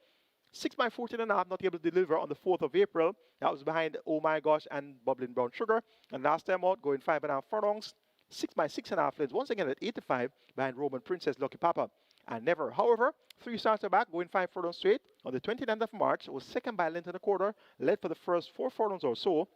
6 by 14.5, not able to deliver on the 4th of April. That was behind Oh My Gosh and Bubbling Brown Sugar. And last time out, going 5.5 furlongs. 6 by 6.5 lengths, once again at 85 behind Roman Princess, Lucky Papa, and Never. However, 3 starts are back, going 5 furlongs straight. On the 29th of March, was second by a length and a quarter, led for the first 4 furlongs or so,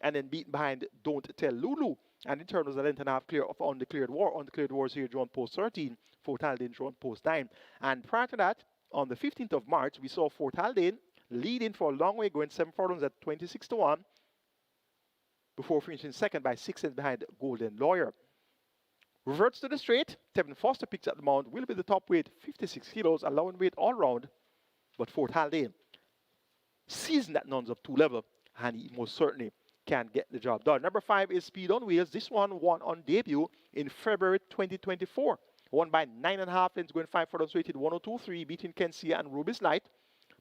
and then beaten behind Don't Tell Lulu. And in turn was a length and a half clear of Undeclared War. Undeclared War is here drawn post 13, Fort Haldane drawn post 9. And prior to that, on the 15th of March, we saw Fort Haldane leading for a long way, going 7 furlongs at 26-1, before finishing second by 6 cents behind Golden Lawyer. Reverts to the straight. Tevin Foster picks up the mount. Will be the top weight, 56 kilos, allowing weight all round. But Fort Haldane seasoned at nuns of 2 level, and he most certainly can get the job done. Number 5 is Speed on Wheels. This one won on debut in February 2024. Won by 9.5 lengths, going 5 furlongs rated 102.3, beating Kensia and Ruby's Light,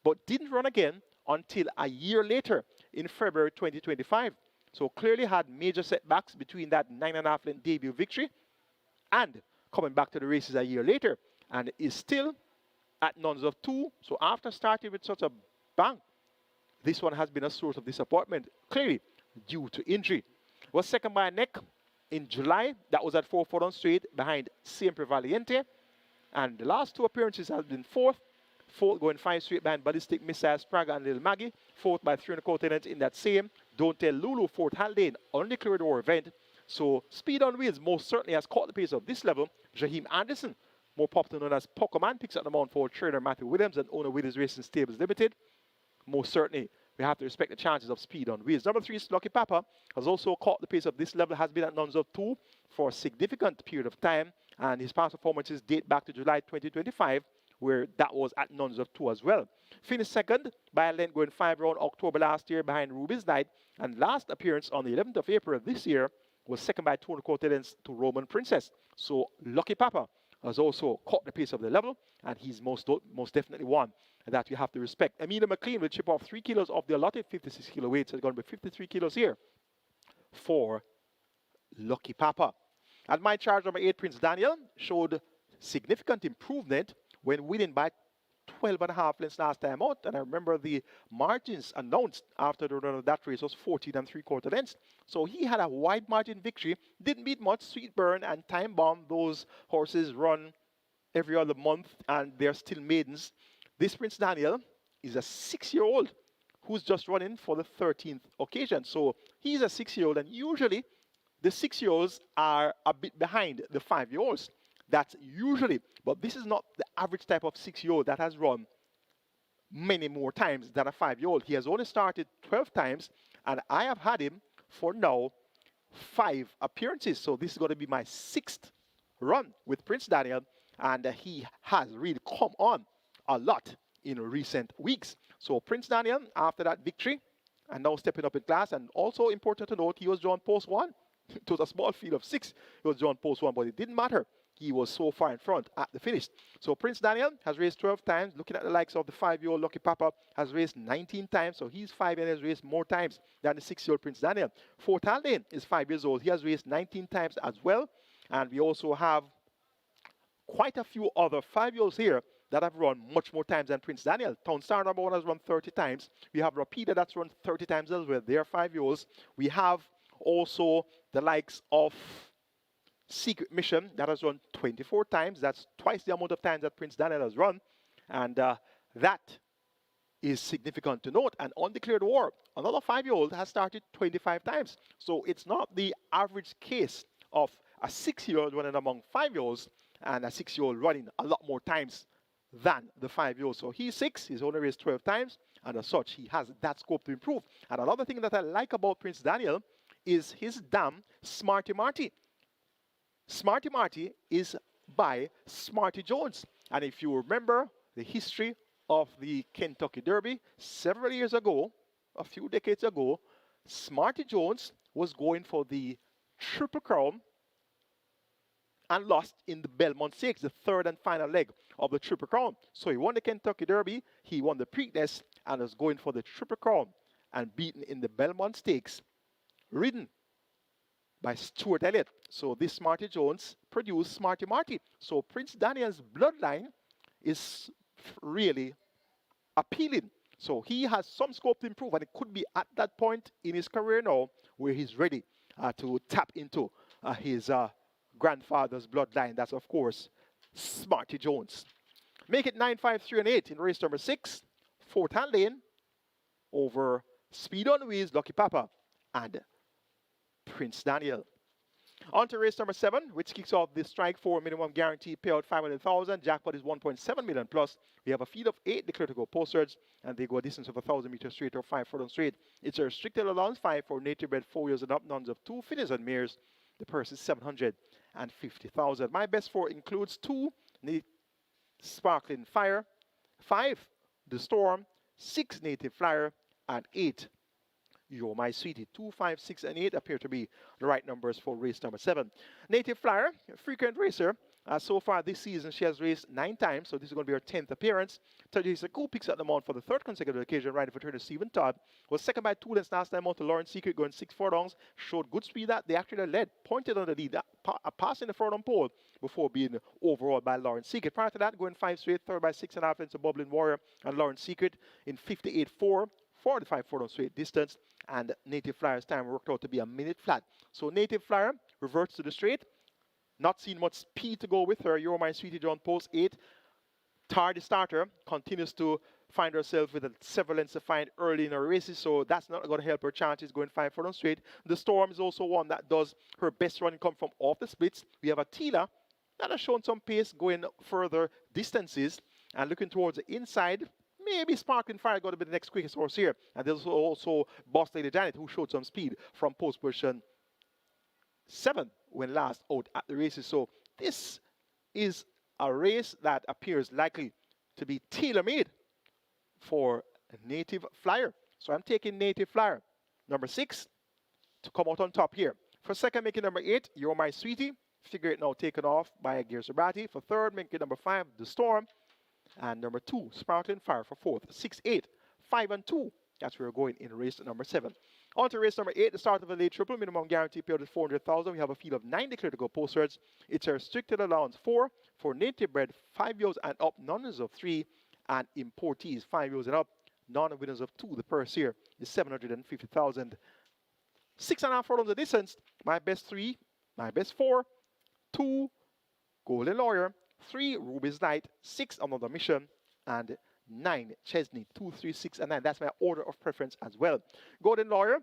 but didn't run again until a year later in February 2025. So clearly had major setbacks between that 9.5 length debut victory and coming back to the races a year later, and is still at nuns of 2. So after starting with such a bang, this one has been a source of disappointment, clearly due to injury. Was second by a neck in July. That was at 4 furlongs straight behind Siempre Valiente. And the last 2 appearances has been fourth. Fourth going 5 straight behind Ballistic Missile, Sprague and Little Maggie. Fourth by 3 1/4 lengths in that same Don't Tell Lulu, Fort Haldane, Undeclared War event. So Speed on Wheels most certainly has caught the pace of this level. Jaheim Anderson, more popular known as Pokemon, picks up the mount for trainer Matthew Williams and owner Williams Racing Stables Limited. Most certainly, we have to respect the chances of Speed on Wheels. Number 3 is Lucky Papa, has also caught the pace of this level, has been at nuns of 2 for a significant period of time, and his past performances date back to July 2025, where that was at nuns of 2 as well. Finished second by a length going 5 round October last year behind Ruby's Night, and last appearance on the 11th of April this year was second by 2 1/4 lengths to Roman Princess. So Lucky Papa has also caught the pace of the level, and he's most definitely one that you have to respect. Amina McLean will chip off 3 kilos of the allotted 56 kilo weight, so it's going to be 53 kilos here for Lucky Papa. And my charge number 8, Prince Daniel, showed significant improvement when winning by 12.5 lengths last time out. And I remember the margins announced after the run of that race was 14 3/4 lengths. So he had a wide margin victory. Didn't beat much. Sweet Burn and Time Bomb, those horses run every other month, and they're still maidens. This Prince Daniel is a 6-year-old who's just running for the 13th occasion. So he's a 6-year-old, and usually the 6-year-olds are a bit behind the 5-year-olds. That's usually, but this is not the average type of 6-year-old that has run many more times than a 5-year-old. He has only started 12 times, and I have had him for now 5 appearances. So this is going to be my 6th run with Prince Daniel, and he has really come on a lot in recent weeks. So Prince Daniel, after that victory, and now stepping up in class, and also important to note, he was drawn post 1. It was a small field of 6. He was drawn post 1, but it didn't matter. He was so far in front at the finish. So Prince Daniel has raced 12 times. Looking at the likes of the 5-year-old Lucky Papa, has raced 19 times. So he's 5 and has raced more times than the 6-year-old Prince Daniel. Fort Haldane is 5 years old. He has raced 19 times as well. And we also have quite a few other 5-year-olds here that have run much more times than Prince Daniel. Town Star number 1 has run 30 times. We have Rapida that's run 30 times as well. They're 5-year-olds. We have also the likes of Secret Mission that has run 24 times. That's twice the amount of times that Prince Daniel has run. And that is significant to note. And Undeclared War, another 5-year-old, has started 25 times. So it's not the average case of a 6-year-old running among 5-year-olds and a 6-year-old running a lot more times than the 5-year-old. So he's 6, he's only raced 12 times, and as such, he has that scope to improve. And another thing that I like about Prince Daniel is his dam, Smarty Marty. Smarty Marty is by Smarty Jones. And if you remember the history of the Kentucky Derby, several years ago, a few decades ago, Smarty Jones was going for the Triple Crown and lost in the Belmont Stakes, the 3rd and final leg of the Triple Crown. So he won the Kentucky Derby, he won the Preakness, and was going for the Triple Crown. and beaten in the Belmont Stakes, ridden by Stuart Elliott. So this Smarty Jones produced Smarty Marty. So Prince Daniel's bloodline is really appealing. So he has some scope to improve, and it could be at that point in his career now where he's ready to tap into his grandfather's bloodline. That's, of course, Smarty Jones. Make it 9, 5, 3, and 8 in race number 6. Fourth hand lane over Speed on Wheels, Lucky Papa, and Prince Daniel. On to race number 7, which kicks off the strike for minimum guarantee payout 500,000. Jackpot is 1.7 million plus. We have a field of 8 declared to go posters, and they go a distance of 1,000 meters straight or 5 furlong straight. It's a restricted allowance 5 for native bred 4 years and up, nuns of 2 fillies and mares. The purse is 750,000. My best 4 includes 2 Sparkling Fire, 5 The Storm, 6 Native Flyer, and 8 You're My Sweetie. 2, 5, 6, and 8 appear to be the right numbers for race number 7. Native Flyer, frequent racer. So far this season, she has raced 9 times, so this is going to be her 10th appearance. Teresa Koo picks up the mount for the 3rd consecutive occasion, riding for trainer Stephen Todd. Was second by 2 lengths last time out to Lauren Secret, going 6 furlongs. Showed good speed that they actually led, pointed on the lead, passing the furlong pole before being overawed by Lauren Secret. Prior to that, going 5 straight, 3rd by 6.5 lengths to Bubbling Warrior and Lauren Secret in 58.4. 45 furlong straight distance, and Native Flyer's time worked out to be a minute flat. So Native Flyer reverts to the straight. Not seeing much speed to go with her. You're My Sweetie John Post 8. Tardy starter continues to find herself with several lengths to find early in her races, so that's not going to help her chances going 5 furlong straight. The Storm is also one that does her best running come from off the splits. We have a Tila that has shown some pace going further distances, and looking towards the inside, maybe Sparkling Fire got to be the next quickest horse here. And there's also Boss Lady Janet, who showed some speed from post position 7 when last out at the races. So this is a race that appears likely to be tailor-made for a Native Flyer. So I'm taking Native Flyer, number 6, to come out on top here. For second, making number 8, You're My Sweetie. Figure it now taken off by Gear Sabati. For third, making number 5, The Storm. And number 2, Sparkling Fire for 4th. 6, 8, 5, and 2. That's where we're going in race number 7. On to race number 8, the start of a late triple. Minimum guarantee payout is 400,000. We have a field of 9 declared to go posters. It's a restricted allowance 4 for native bred 5 years and up, non-winners of 3, and importees 5 years and up, non-winners of 2. The purse here is 750,000. 6.5 furlongs the distance. My best 3, my best 4, 2, Golden Lawyer, 3, Ruby's Night, 6, Another Mission, and 9, Chesney. 2, 3, 6, and 9. That's my order of preference as well. Golden Lawyer,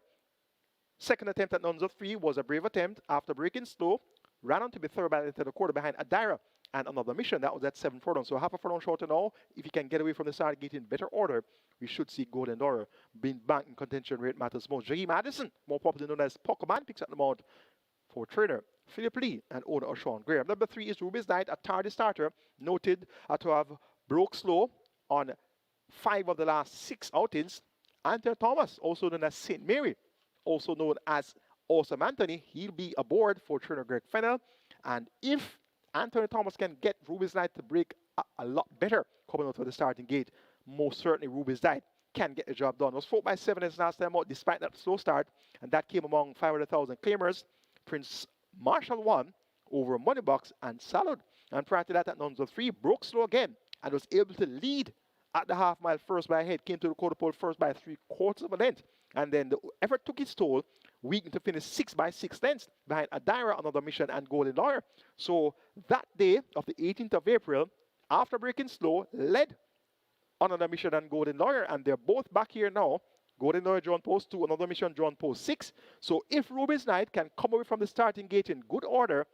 second attempt at nuns of 3 was a brave attempt. After breaking slow, ran on to be third by the quarter behind Adira and Another Mission. That was at 7 furlongs. So half a furlong shorter now. If you can get away from the start gate in better order, we should see Golden Lawyer being back in contention where it matters most. Jackie Madison, more popularly known as Pokemon, picks up the mount for trainer Philip Lee and owner of Sean Graham. Number 3 is Ruby's Night, a tardy starter, noted to have broke slow on 5 of the last 6 outings. Anthony Thomas, also known as St. Mary, also known as Awesome Anthony, he'll be aboard for trainer Greg Fennell. And if Anthony Thomas can get Ruby's Night to break a lot better coming out of the starting gate, most certainly Ruby's Night can get the job done. It was 4 by 7 as last time out, despite that slow start, and that came among 500,000 claimers. Prince Marshall won over Moneybox and Salad. And prior to that, at nuns of 3, broke slow again and was able to lead at the half mile first by a head, came to the quarter pole first by 3/4 of a length. And then the effort took its toll, weakened to finish 6 by 6 lengths behind Adira, Another Mission, and Golden Lawyer. So that day of the 18th of April, after breaking slow, led Another Mission and Golden Lawyer, and they're both back here now. Golden Lawyer drawn post 2, Another Mission drawn post 6. So if Ruby's Night can come away from the starting gate in good order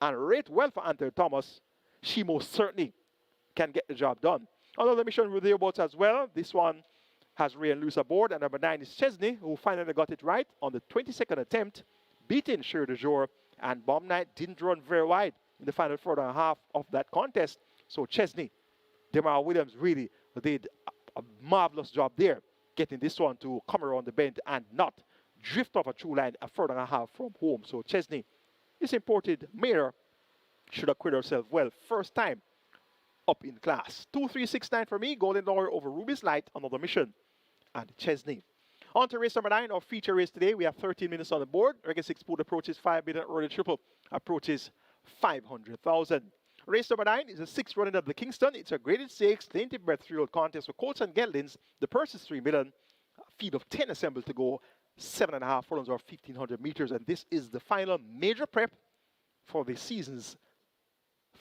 and rate well for Anthony Thomas, she most certainly can get the job done. Another Mission with thereabouts as well. This one has Ray and Luce aboard, and number 9 is Chesney, who finally got it right on the 22nd attempt, beating Sure de Jour, and Bomb Night didn't run very wide in the final 4.5 of that contest. So Chesney, Demar Williams really did a marvelous job there, getting this one to come around the bend and not drift off a true line a 4.5 from home. So Chesney, this imported mare, should acquit herself well. First time up in class. 2, 3, 6, 9 for me. Golden Lawyer over Ruby's Light, Another Mission, and Chesney. On to race number 9, our feature race today. We have 13 minutes on the board. Reggae 6 Pool approaches 5 million. Early Triple approaches 500,000. Race number 9 is a 6th running of the Kingston. It's a graded stakes, dainty breath three-year-old contest for colts and geldings. The purse is 3 million. Field of 10 assembled to go, 7.5 furlongs or 1,500 meters. And this is the final major prep for the season's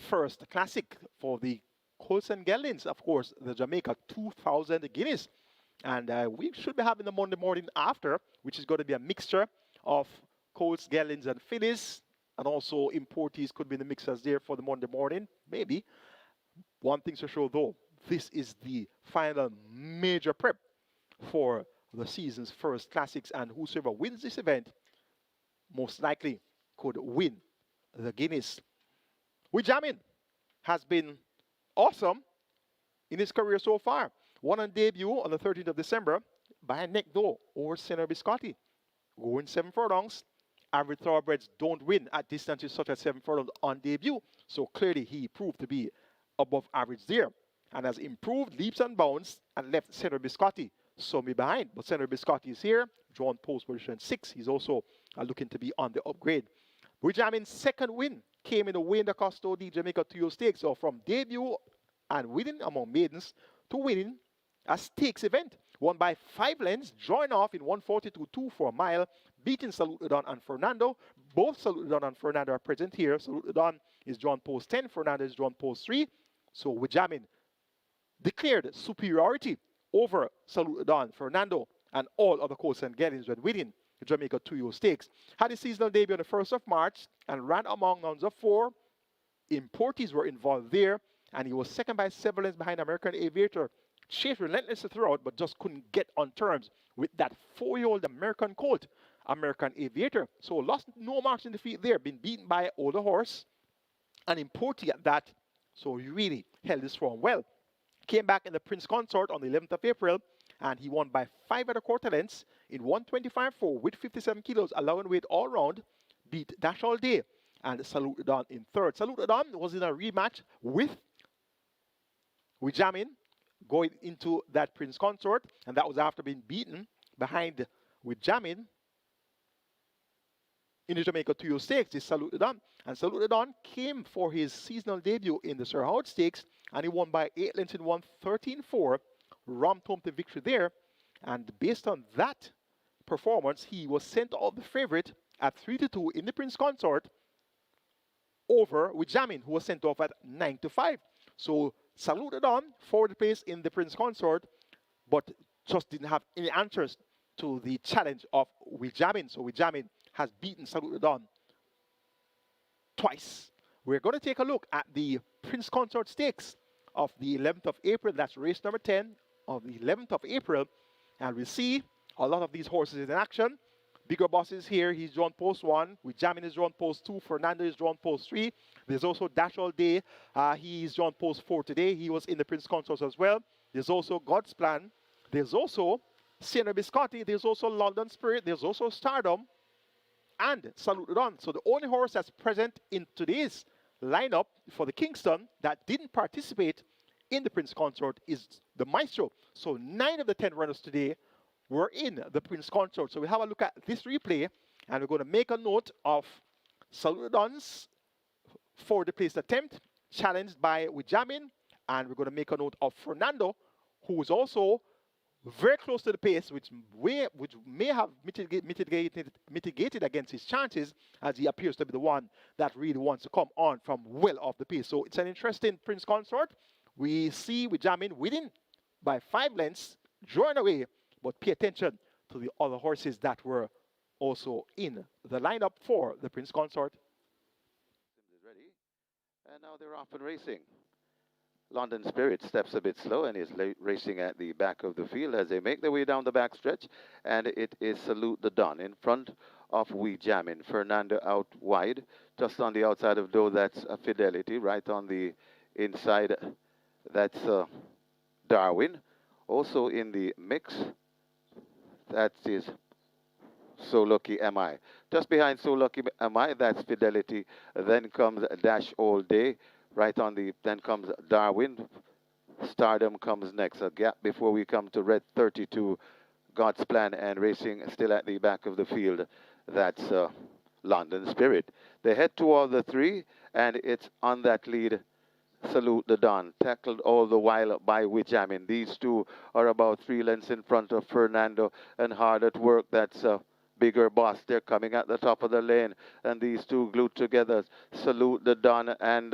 first classic for the colts and geldings. Of course, the Jamaica 2,000 guineas. And we should be having the Monday morning after, which is going to be a mixture of colts, geldings, and fillies. And also importees could be in the mixers there for the Monday morning, maybe. One thing's for sure, though, this is the final major prep for the season's first classics. And whosoever wins this event most likely could win the Guinness. Jamin has been awesome in his career so far. Won on debut on the 13th of December by a neck, though, over Senor Biscotti. Going 7 furlongs. Average thoroughbreds don't win at distances such as 7 furlongs on debut. So clearly he proved to be above average there. And has improved leaps and bounds and left Senor Biscotti some behind. But Senor Biscotti is here. Drawn post position 6. He's also looking to be on the upgrade. Jamin's second win came in the Wayne da Costo de Jamaica 2 Stakes. So from debut and winning among maidens to winning a stakes event. Won by 5 lengths, drawing off in 142.2 for a mile, beating Salutadon and Fernando. Both Salutadon and Fernando are present here. Salutadon is drawn post 10, Fernando is drawn post 3. So Jamin declared superiority over Salutadon, Fernando, and all other colts and geldings when winning the Jamaica 2 Stakes. Had his seasonal debut on the 1st of March and ran among numbers of 4. Importees were involved there, and he was second by 7 lengths behind American Aviator. Chased relentlessly throughout, but just couldn't get on terms with that 4-year-old American colt, American Aviator. So lost no marks in defeat there, been beaten by an older horse, an importee at that. So he really held his form well. Came back in the Prince Consort on the 11th of April, and he won by 5.25 lengths in 125.4 with 57 kilos, allowing weight all round, beat Dash All Day, and Salutadon in third. Salutadon was in a rematch with Jamin, going into that Prince Consort, and that was after being beaten behind Jamin in the Jamaica 2 Stakes. This Salutadon. And Salutadon came for his seasonal debut in the Sir Howard Stakes, and he won by 8 lengths in 113.4, romped home to victory there. And based on that performance, he was sent off the favorite at 3-2 in the Prince Consort over Jamin, who was sent off at 9-5. So Salutadon forward place in the Prince Consort, but just didn't have any answers to the challenge of Jamin. So Jamin has beaten Salutadon twice. We're going to take a look at the Prince Consort Stakes of the 11th of April. That's race number 10 of the 11th of April. And we'll see a lot of these horses in action. Bigger Boss is here. He's drawn post 1. Jamin is drawn post 2. Fernando is drawn post 3. There's also Dash All Day. He's drawn post 4 today. He was in the Prince Consort as well. There's also God's Plan. There's also Senor Biscotti. There's also London Spirit. There's also Stardom and Salutadon. So the only horse that's present in today's lineup for the Kingston that didn't participate in the Prince Consort is the Maestro. So 9 of the 10 runners today were in the Prince Consort. So we have a look at this replay, and we're going to make a note of Salutadon's forward place attempt, challenged by Jamin, and we're going to make a note of Fernando, who is also very close to the pace, which may have mitigated against his chances, as he appears to be the one that really wants to come on from well off the pace. So it's an interesting Prince Consort. We see Jamin winning by 5 lengths, drawing away, but pay attention to the other horses that were also in the lineup for the Prince Consort. Ready, and now they're off and racing. London Spirit steps a bit slow and is racing at the back of the field as they make their way down the back stretch, and it is Salute the Don in front of Jamin. Fernando out wide, just on the outside of door, that's a Fidelity. Right on the inside, that's Darwin. Also in the mix, that is So Lucky Am I. Just behind So Lucky Am I, that's Fidelity. Then comes Dash All Day. Right on the, then comes Darwin. Stardom comes next. A gap before we come to Red 32. God's Plan, and racing still at the back of the field. That's London Spirit. They head toward the 3, and it's on that lead. Salute the Don, tackled all the while by Wijamin. These two are about 3 lengths in front of Fernando, and hard at work. That's Bigger Boss. They're coming at the top of the lane, and these two glued together. Salute the Don and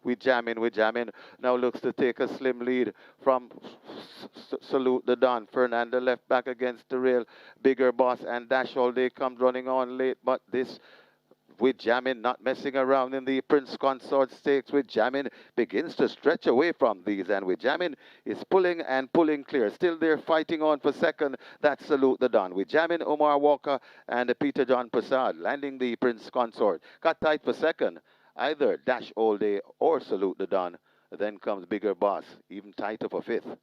Wijamin. Wijamin now looks to take a slim lead from Salute the Don. Fernando left back against the rail. Bigger Boss and Dash All Day comes running on late, but this Wijamin not messing around in the Prince Consort Stakes. Wijamin begins to stretch away from these, and Wijamin is pulling and pulling clear. Still they're fighting on for second. That's Salute the Don. Wijamin, Omar Walker, and Peter John Prasad landing the Prince Consort. Got tight for second. Either Dash All Day or Salute the Don. Then comes Bigger Boss, even tighter for 5th.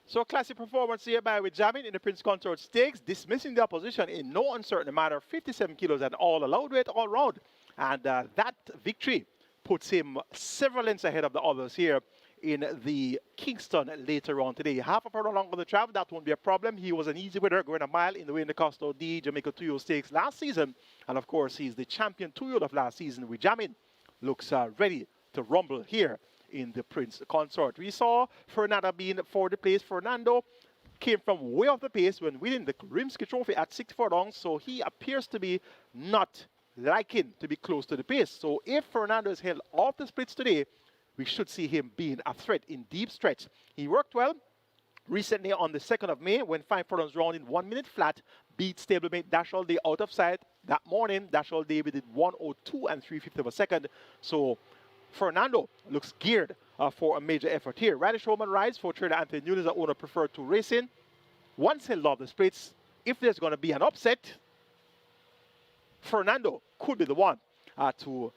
So classic performance here by Wijamin in the Prince Consort Stakes, dismissing the opposition in no uncertain manner, 57 kilos and all allowed weight all round. And that victory puts him several lengths ahead of the others here in the Kingston later on today. Half a furlong longer the travel, that won't be a problem. He was an easy winner, going a mile in the Win the Costo D Jamaica 2 Stakes last season. And of course, he's the champion 2 of last season. Wijamin looks ready to rumble here in the Prince Consort. We saw Fernando being for the place. Fernando came from way off the pace when winning the Rimsky Trophy at 6 furlongs, so he appears to be not liking to be close to the pace. So if Fernando is held off the splits today, we should see him being a threat in deep stretch. He worked well recently on the 2nd of May when 5 furlongs round in 1 minute flat, beat stablemate Dash All Day out of sight. That morning, Dash All Day did 1:02 and 3/5 of a second. So Fernando looks geared for a major effort here. Radish Roman rides for trainer Anthony Nunes, the owner preferred to racing. Once held off the splits, if there's going to be an upset, Fernando could be the one to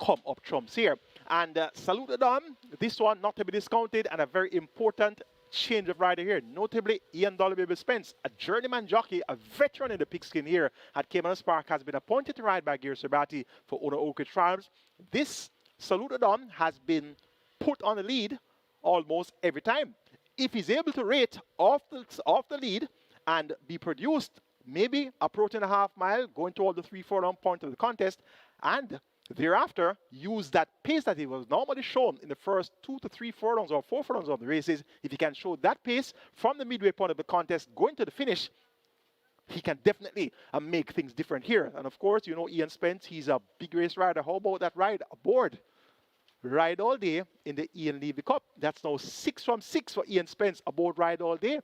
come up trumps here. And Salute the Don, this one not to be discounted, and a very important change of rider here. Notably, Ian Dolby Spence, a journeyman jockey, a veteran in the pigskin here at Caymanas Park, has been appointed to ride by GR.II for owner Oak Ridge Farms. This Salute the Don has been put on the lead almost every time. If he's able to rate off the lead and be produced maybe approaching a half mile, going toward the 3 furlong point of the contest, and thereafter use that pace that he was normally shown in the first 2 to 3 furlongs or 4 furlongs of the races, if he can show that pace from the midway point of the contest going to the finish, he can definitely make things different here. And of course, you know Ian Spence, he's a big race rider. How about that ride aboard Ride All Day in the Ian Levy Cup? That's now 6 from 6 for Ian Spence aboard Ride All Day.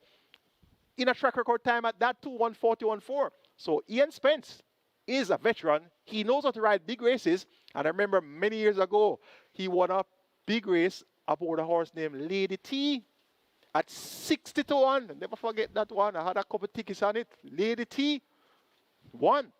In a track record time at that too, 1:40.14. So Ian Spence is a veteran. He knows how to ride big races. And I remember many years ago, he won a big race aboard a horse named Lady T at 60 to 1. Never forget that one. I had a couple tickets on it. Lady T won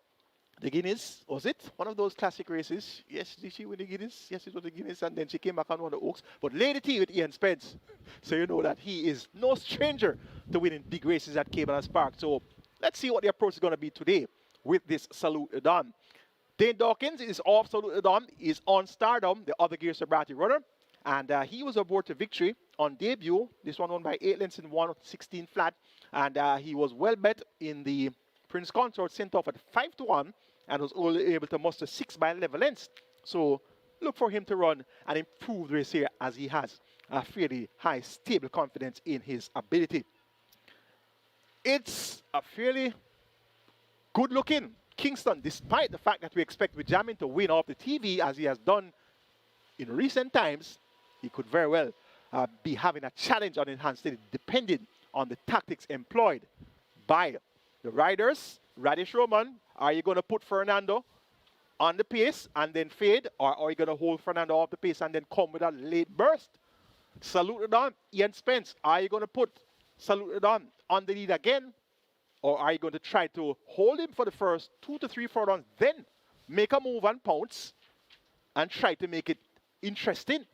the Guinness. Was it one of those classic races? Yes, did she win the Guinness? Yes, it was the Guinness, and then she came back on one of the Oaks. But Lady T with Ian Spence. So you know that he is no stranger to winning big races at Caymanas Park. So let's see what the approach is going to be today with this Salute the Don. Dane Dawkins is off Salute the Don, is on Stardom, the other GR.II runner. And he was aboard to victory on debut. This one won by 8 lengths in 1:16 flat. And he was well bet in the Prince Consort, sent off at 5 to 1 and was only able to muster 6 by 11 lengths. So look for him to run an improved race here, as he has a fairly high, stable confidence in his ability. It's a fairly good-looking Kingston, despite the fact that we expect Wijamin to win off the TV, as he has done in recent times. He could very well be having a challenge on enhanced steady, depending on the tactics employed by the riders. Radish Roman, are you going to put Fernando on the pace and then fade, or are you going to hold Fernando off the pace and then come with a late burst? Salute the Don, Ian Spence, are you going to put Salute the Don on the lead again, or are you going to try to hold him for the first 2 to 3 furlongs, then make a move and pounce and try to make it interesting?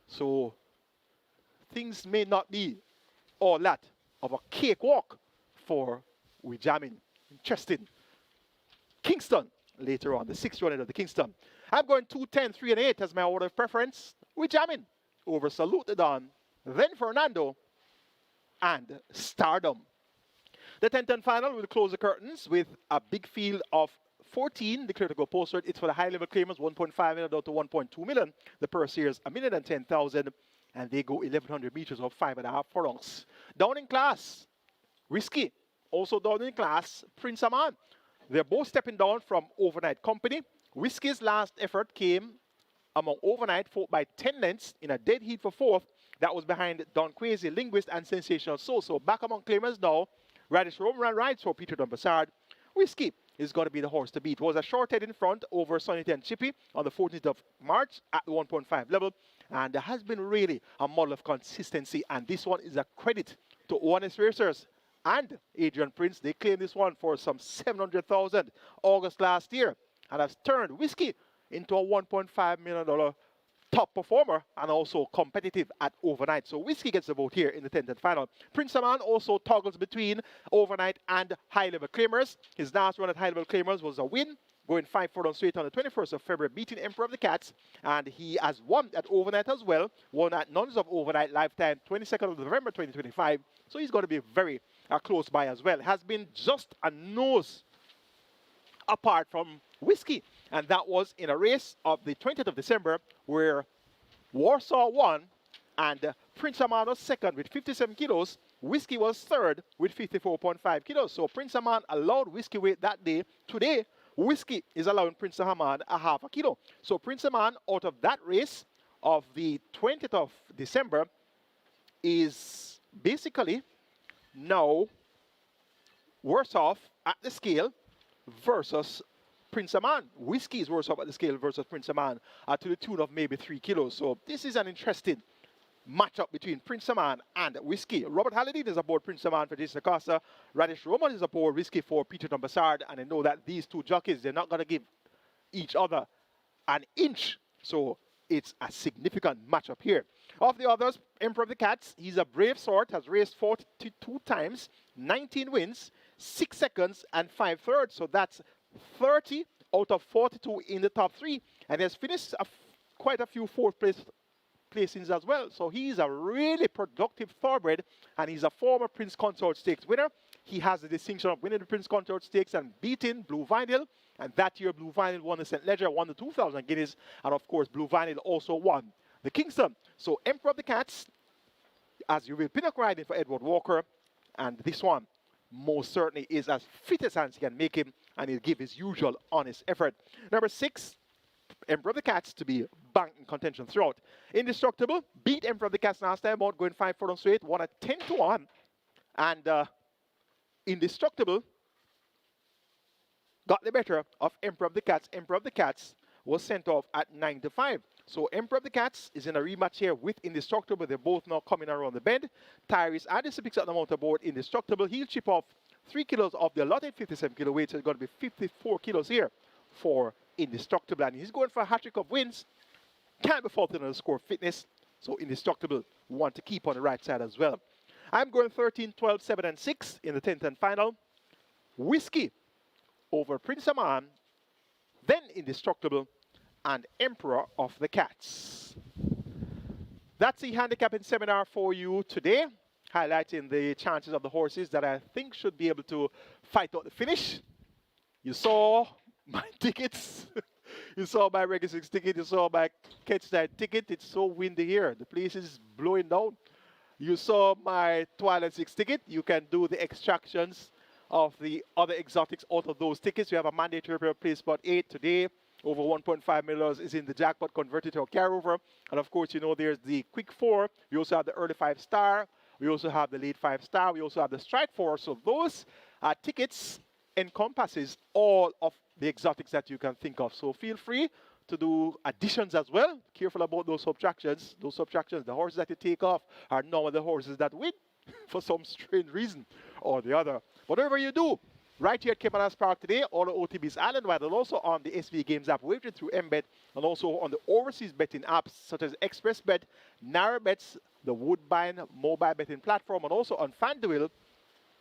So things may not be all that of a cakewalk for Wijamin. Interesting. Kingston later on, the 6th runner of the Kingston. I'm going 2, 10, 3, and 8 as my order of preference. Wijamin over Salute the Don, then Fernando, and Stardom. The 10-10 final will close the curtains with a big field of 14 declared to go posted. It's for the high-level claimers, 1.5 million down to 1.2 million. The purse here is 1,010,000, and they go 1,100 meters or 5.5 furlongs. Down in class, Whiskey. Also down in class, Prince Aman. They're both stepping down from Overnight Company. Whiskey's last effort came among Overnight, fought by 10 lengths in a dead heat for fourth. That was behind Don Quasi, Linguist, and Sensational Soul. So back among claimers now. Radish Roman rides for Peter Dunbassard. Whiskey is going to be the horse to beat. Was a short head in front over Sonny 10 Chippy on the 14th of March at the 1.5 level. And there has been really a model of consistency. And this one is a credit to honest racers and Adrian Prince. They claimed this one for some 700,000 August last year and has turned Whiskey into a $1.5 million top performer and also competitive at Overnight. So Whiskey gets the vote here in the 10th final. Prince Aman also toggles between Overnight and high-level claimers. His last run at high-level claimers was a win, going 5 furlongs straight on the 21st of February, beating Emperor of the Cats. And he has won at Overnight as well, won at Nuns of Overnight Lifetime, 22nd of November 2025. So he's going to be very close by as well. Has been just a nose apart from Whiskey, and that was in a race of the 20th of December where Warsaw won and Prince Aman was second with 57 kilos. Whiskey was third with 54.5 kilos. So Prince Aman allowed Whiskey weight that day. Today, Whiskey is allowing Prince Aman a half a kilo. So Prince Aman, out of that race of the 20th of December, is basically now worse off at the scale versus Prince Aman. Whiskey is worse off at the scale versus Prince Aman to the tune of maybe 3 kilos. So this is an interesting matchup between Prince Aman and Whiskey. Robert Halliday is aboard Prince Aman for Jason Acosta. Radish Roman is aboard Whiskey for Peter Dunbassard. And I know that these two jockeys, they're not going to give each other an inch. So it's a significant matchup here. Of the others, Emperor of the Cats, he's a brave sort, has raced 42 times, 19 wins, 6 seconds, and 5/3. So that's 30 out of 42 in the top 3. And has finished quite a few fourth place placings as well. So he's a really productive thoroughbred, and he's a former Prince Consort Stakes winner. He has the distinction of winning the Prince Consort Stakes and beating Blue Vinyl. And that year, Blue Vinyl won the St. Ledger, won the 2,000 guineas. And of course, Blue Vinyl also won the Kingston. So Emperor of the Cats, as you will, pinnock riding for Edward Walker. And this one most certainly is as fit as hands can make him, and he'll give his usual honest effort. Number 6, Emperor of the Cats to be banked in contention throughout. Indestructible beat Emperor of the Cats last time out, going 5 furlongs straight, won at 10-1. And Indestructible got the better of Emperor of the Cats. Emperor of the Cats was sent off at 9-5. So Emperor of the Cats is in a rematch here with Indestructible. They're both now coming around the bend. Tyrese Addison picks up the mount aboard Indestructible. He'll chip off 3 kilos of the allotted 57 kilo weight. So it's going to be 54 kilos here for Indestructible. And he's going for a hat-trick of wins. Can't be faulted on the score of fitness. So Indestructible want to keep on the right side as well. I'm going 13, 12, 7, and 6 in the 10th and final. Whiskey over Prince Aman, then Indestructible, and Emperor of the Cats. That's the handicapping seminar for you today, highlighting the chances of the horses that I think should be able to fight out the finish. You saw my tickets. You saw my Reggae 6 ticket. You saw my Catch-Tide ticket. It's so windy here. The place is blowing down. You saw my Twilight 6 ticket. You can do the extractions of the other exotics out of those tickets. We have a mandatory place spot 8 today. Over $1.5 million is in the jackpot converted to a carryover. And of course, you know, there's the quick 4. We also have the early 5-star. We also have the late 5-star. We also have the strike 4. So those tickets encompasses all of the exotics that you can think of. So feel free to do additions as well. Careful about those subtractions. Those subtractions, the horses that you take off are normally the horses that win for some strange reason or the other. Whatever you do, right here at Caymanas Park today, all the OTBs island-wide, and also on the SV Games app, wagering through MBet, and also on the overseas betting apps such as ExpressBet, NarrowBets, the Woodbine mobile betting platform, and also on FanDuel.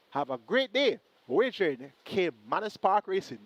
Have a great day wagering Caymanas Park Racing.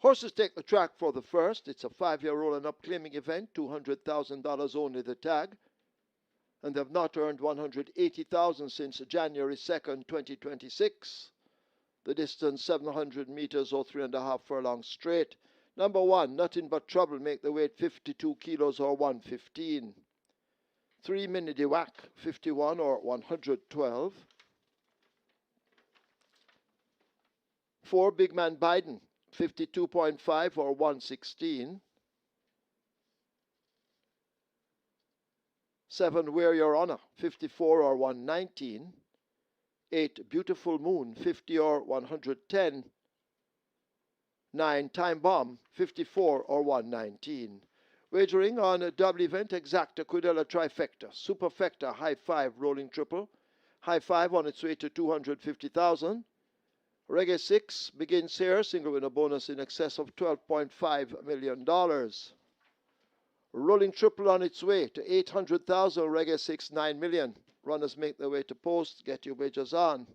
Horses take the track for the first. It's a 5-year rolling up claiming event, $200,000 only the tag. And they've not earned $180,000 since January 2nd, 2026. The distance 700 meters or 3.5 furlongs straight. Number 1, Nothing But Trouble, make the weight 52 kilos or 115. 3 Minute Whack, 51 or 112. 4 Big Man Biden, 52.5 or 116. 7 Wear Your Honor, 54 or 119. 8 Beautiful Moon, 50 or 110. 9 Time Bomb, 54 or 119. Wagering on a double event, Exacta, Quidella Trifecta, Superfecta, High 5 Rolling Triple, High 5 on its way to 250,000. Reggae 6 begins here, single winner bonus in excess of $12.5 million. Rolling Triple on its way to 800,000, Reggae 6, 9 million. Runners make their way to post, get your wagers on.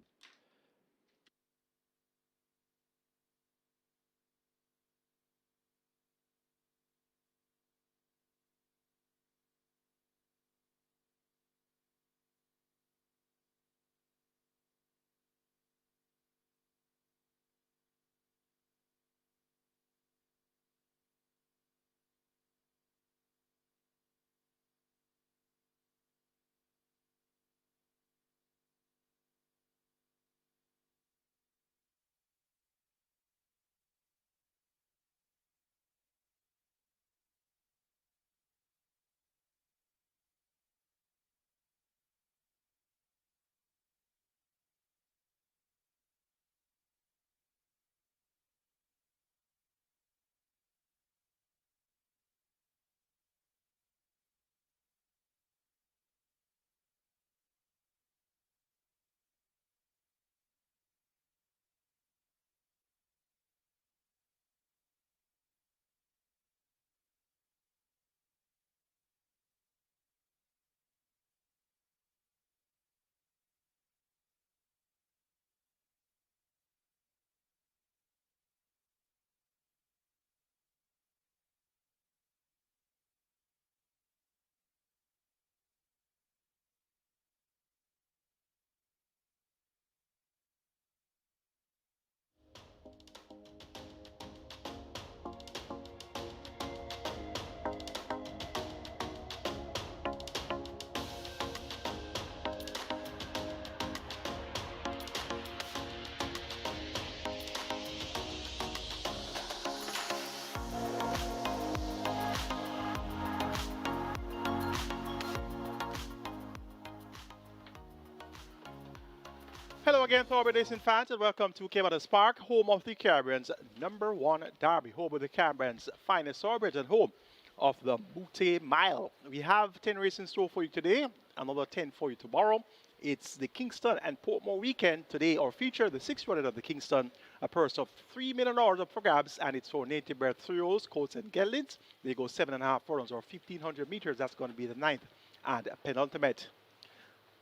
Hello again, Thorby Racing fans, and welcome to Caymanas Park, home of the Caribbean's #1 derby, home of the Caribbean's finest thoroughbreds, and home of the Boutte Mile. We have 10 races in store for you today, another 10 for you tomorrow. It's the Kingston and Portmore weekend today. Our feature, the 6th running of the Kingston, a purse of $3 million up for grabs, and it's for native bred 3-year-olds, colts and geldings. They go 7.5 furlongs or 1,500 meters. That's going to be the 9th and penultimate.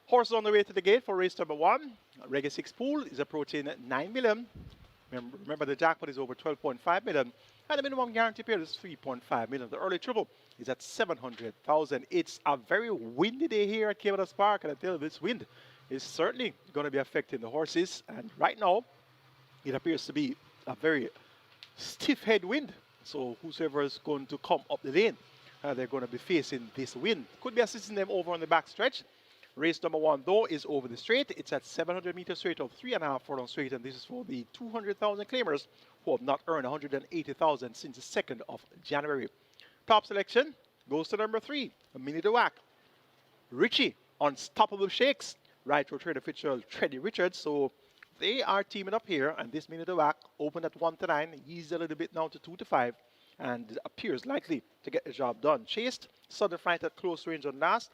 Horses on the way to the gate for race number 1. Reggae 6 pool is approaching 9 million. Remember the jackpot is over 12.5 million. And the minimum guarantee period is 3.5 million. The early triple is at 700,000. It's a very windy day here at Caymanas Park. And I tell you, this wind is certainly going to be affecting the horses. And right now, it appears to be a very stiff headwind. So whosoever is going to come up the lane, they're going to be facing this wind. Could be assisting them over on the back stretch. Race number 1, though, is over the straight. It's at 700 meters straight of 3.5 furlong straight, and this is for the 200,000 claimers who have not earned 180,000 since the 2nd of January. Top selection goes to number 3, a Minute to Whack. Richie, Unstoppable Shakes. Right row trader Fitzgerald, Treddy Richards. So they are teaming up here, and this Minute to Whack opened at 1 to 9, eased a little bit now to 2 to 5, and appears likely to get the job done. Chased Southern Flight at close range on last,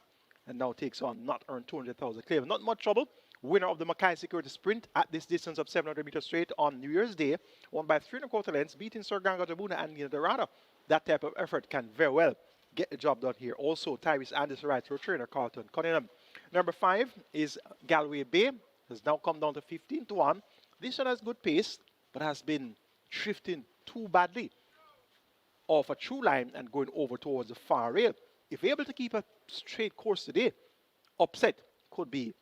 and now takes on not earned 200,000 claim. Not much trouble. Winner of the Mackay Security Sprint at this distance of 700 meters straight on New Year's Day, won by 3 1/4 lengths, beating Sir Ganga Jabuna and Nina Dorado. That type of effort can very well get the job done here. Also, Tyrese Anderson, right row trainer Carlton Cunningham. Number 5 is Galway Bay. Has now come down to 15 to 1. This one has good pace, but has been drifting too badly off a true line and going over towards the far rail. If able to keep a straight course today, upset could be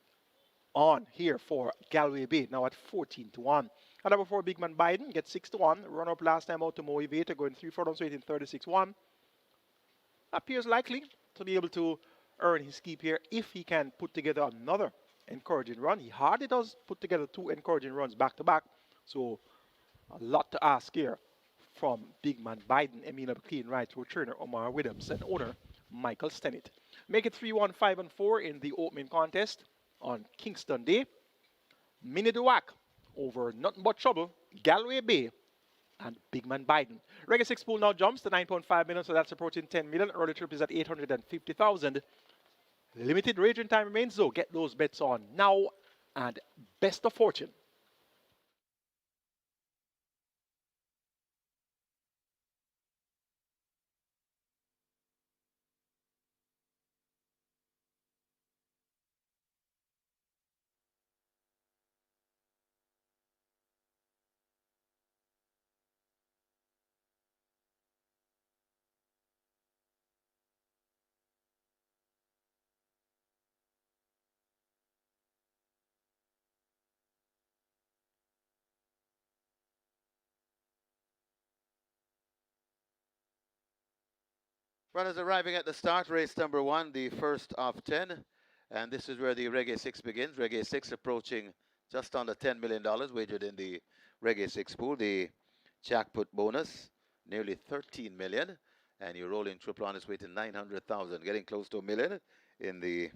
on here for Galway Bay, now at 14-1. And number 4, Big Man Biden gets 6-1. Run up last time out to Motivator, going 3 furlongs straight in 36-1. Appears likely to be able to earn his keep here if he can put together another encouraging run. He hardly does put together 2 encouraging runs back to back, so a lot to ask here from Big Man Biden, Emina clean right through trainer Omar Williams and owner Michael Stennett. Make it 3-1, 5-4 in the opening contest on Kingston Day. Minnie Duwack over Nothing But Trouble, Galway Bay, and Big Man Biden. Reggae 6 pool now jumps to 9.5 million, so that's approaching 10 million. Early trip is at 850,000. Limited raging time remains, though. Get those bets on now, and best of fortune. Runners arriving at the start, race number 1, the first of 10. And this is where the Reggae 6 begins. Reggae 6 approaching just under $10 million wagered in the Reggae 6 pool. The jackpot bonus, nearly 13 million. And your rolling triple on its way to 900,000, getting close to a million in the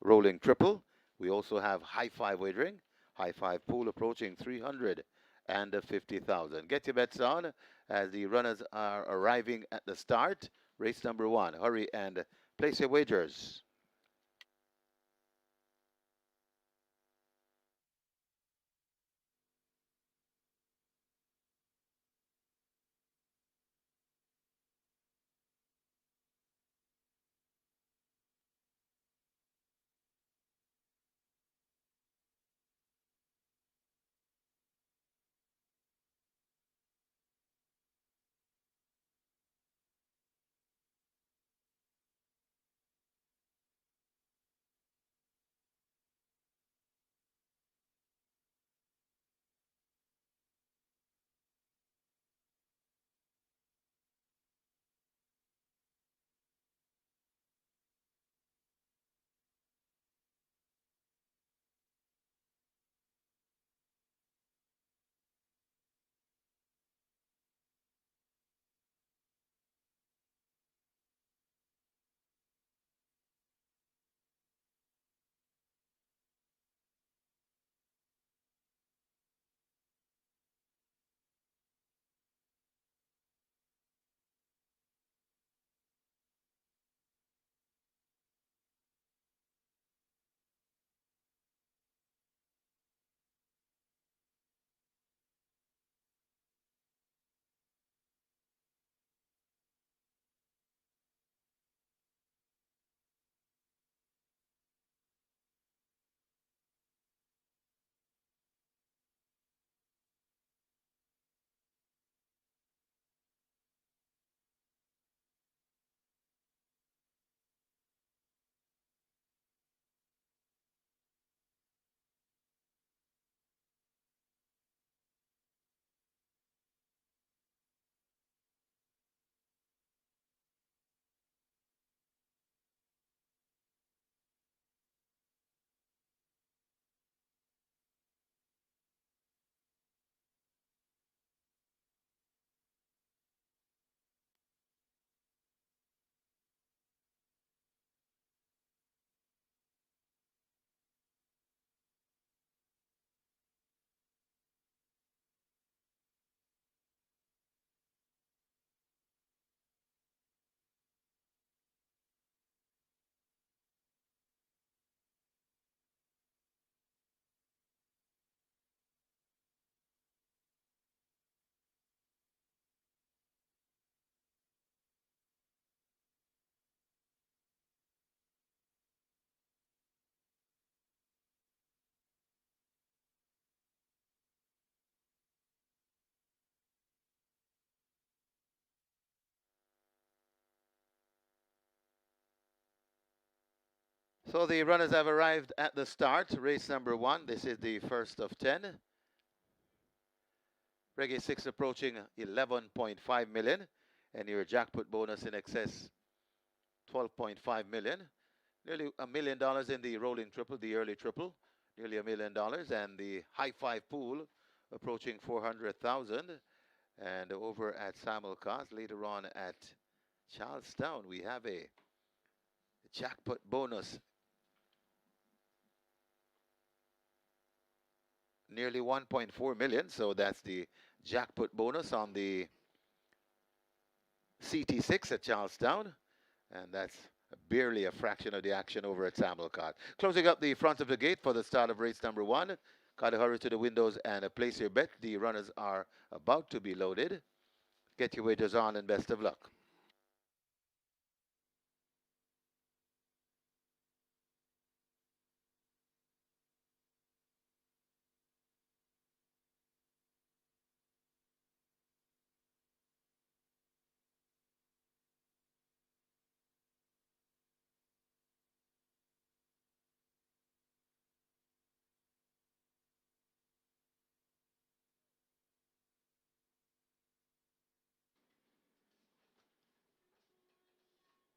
rolling triple. We also have high five wagering. High five pool approaching 350,000. Get your bets on as the runners are arriving at the start. Race number 1. Hurry and place your wagers. So the runners have arrived at the start. Race number 1. This is the first of 10. Reggae 6 approaching 11.5 million. And your jackpot bonus in excess 12.5 million. Nearly $1 million in the rolling triple, the early triple. Nearly $1 million. And the high five pool approaching 400,000. And over at Simulcast, later on at Charlestown, we have a jackpot bonus. Nearly 1.4 million. So that's the jackpot bonus on the CT6 at Charlestown. And that's barely a fraction of the action over at Simulcast. Closing up the front of the gate for the start of race number 1. Gotta hurry to the windows and place your bet. The runners are about to be loaded. Get your wagers on and best of luck.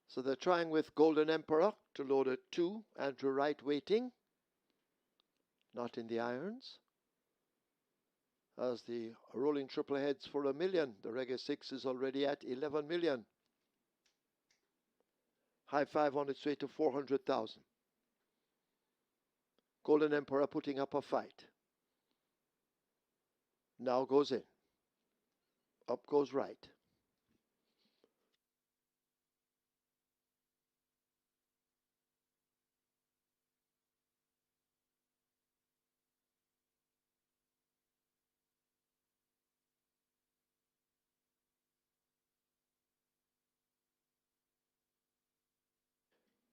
So they're trying with Golden Emperor to load at 2. Andrew Wright waiting. Not in the irons. As the rolling triple heads for $1 million. The Reggae 6 is already at 11 million. High five on its way to 400,000. Golden Emperor putting up a fight. Now goes in. Up goes Right.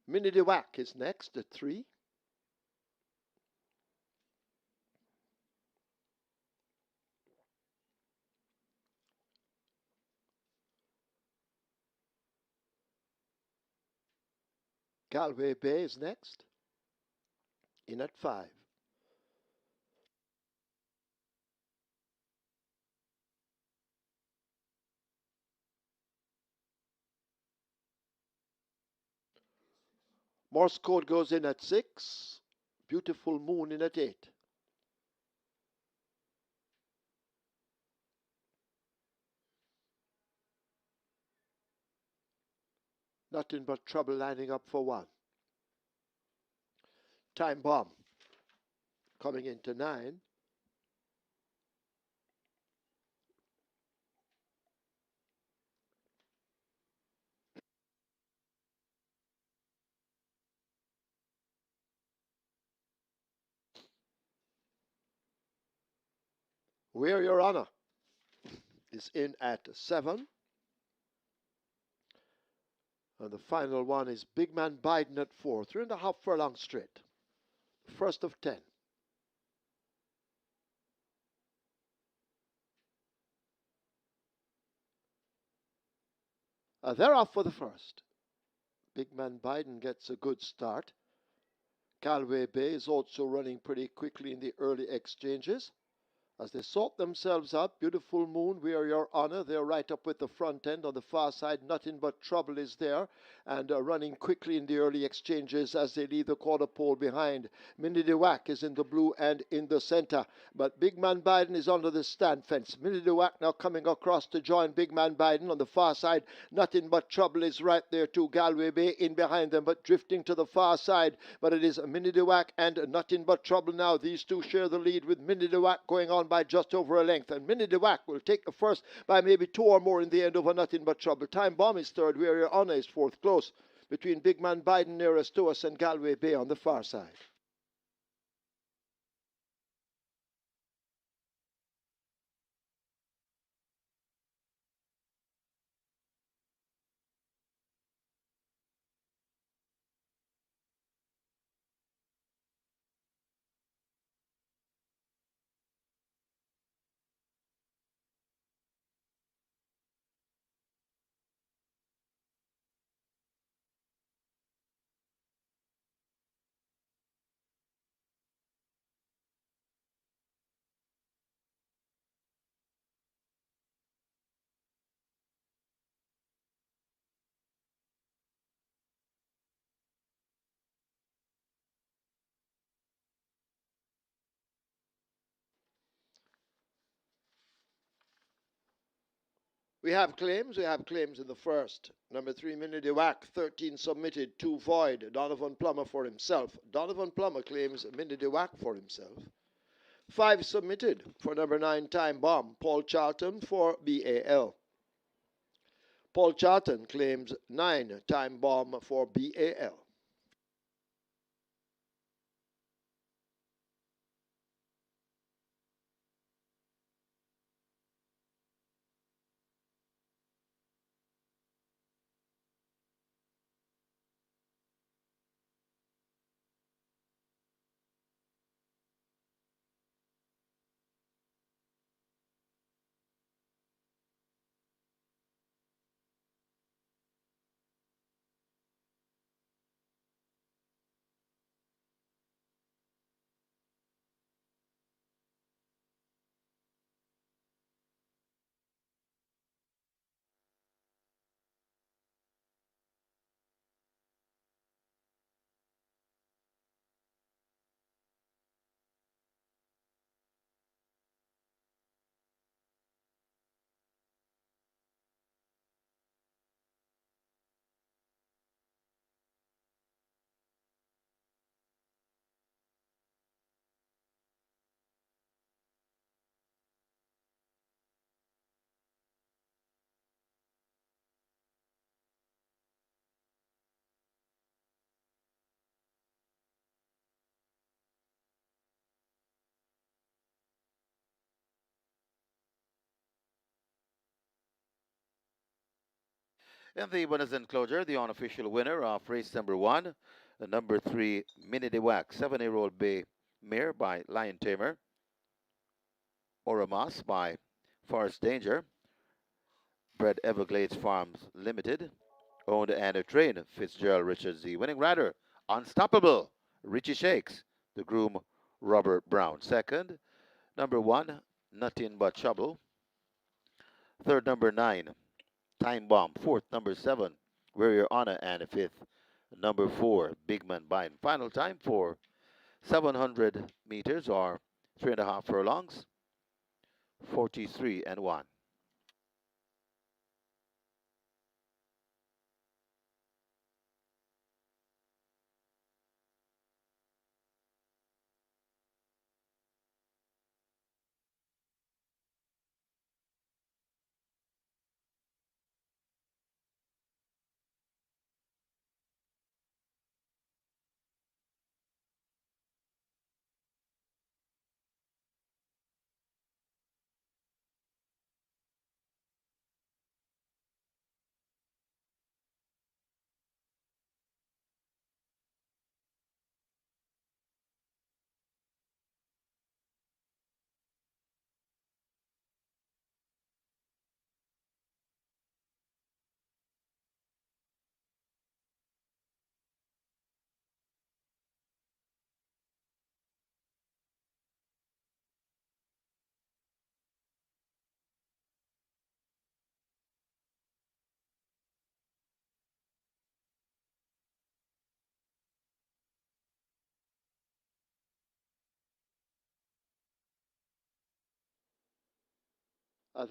Minnie de Wack is next at 3. Galway Bay is next. In at 5. Morse code goes in at 6. Beautiful Moon in at 8. Nothing but trouble lining up for 1. Time Bomb coming into 9. Where Your Honor is in at 7. And the final one is Big Man Biden at 4. 3.5 furlong straight. First of 10. They're off for the first. Big Man Biden gets a good start. Galway Bay is also running pretty quickly in the early exchanges. As they sort themselves out, Beautiful Moon, We Are Your Honor, they're right up with the front end. On the far side, Nothing But Trouble is there, and running quickly in the early exchanges as they leave the quarter pole behind. Minnie de Wack is in the blue and in the center, but Big Man Biden is under the stand fence. Minnie de Wack now coming across to join Big Man Biden. On the far side, Nothing But Trouble is right there too. Galway Bay in behind them, but drifting to the far side. But it is Minnie de Wack and Nothing But Trouble now. These two share the lead with Minnie de Wack going on by just over a length, and Minnie de Wack will take the first by maybe 2 or more in the end over Nothing But Trouble. Time Bomb is third, Where Your Honor is fourth, close between Big Man Biden nearest to us and Galway Bay on the far side. We have claims. We have claims in the first. Number 3, Minnie Wack, 13 submitted, 2 void. Donovan Plummer for himself. Donovan Plummer claims Minnie Wack for himself. 5 submitted for number 9, Time Bomb. Paul Charlton for BAL. Paul Charlton claims 9, Time Bomb for BAL. In the winners enclosure, the unofficial winner of race number 1, the number 3, Minnie Wack, 7-year-old bay mare by Lion Tamer. Oramas by Forest Danger. Bred Everglades Farms Limited. Owned and trained Fitzgerald Richards. The winning rider, Unstoppable, Richie Shakes. The groom, Robert Brown. Second, number 1, Nothing But Trouble. Third, number 9, Time Bomb. Fourth, number 7, Wear Your Honor. And fifth, number 4, Big Man Biden. Final time for 700 meters or 3.5 furlongs, 43 and 1.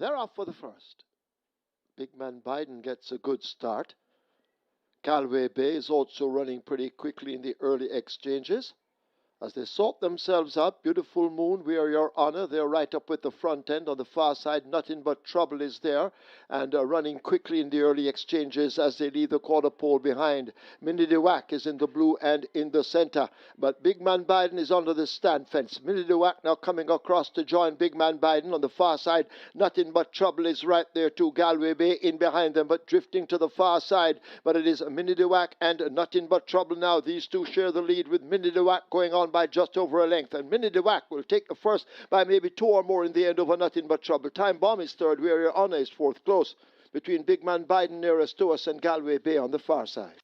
They're off for the first. Big Man Biden gets a good start. Galway Bay is also running pretty quickly in the early exchanges. As they sort themselves out, Beautiful Moon, Wear Your Honor, they're right up with the front end. On the far side, Nothing But Trouble is there, and running quickly in the early exchanges as they leave the quarter pole behind. Minnie Wack is in the blue and in the center, but Big Man Biden is under the stand fence. Minnie Wack now coming across to join Big Man Biden. On the far side, Nothing But Trouble is right there too. Galway Bay in behind them, but drifting to the far side. But it is Minnie Wack and Nothing But Trouble now. These two share the lead with Minnie Wack going on by just over a length, and Minnie Wack will take the first by maybe 2 or more in the end over Nothing But Trouble. Time Bomb is third, Wear Your Honor is fourth, close between Big Man Biden nearest to us and Galway Bay on the far side.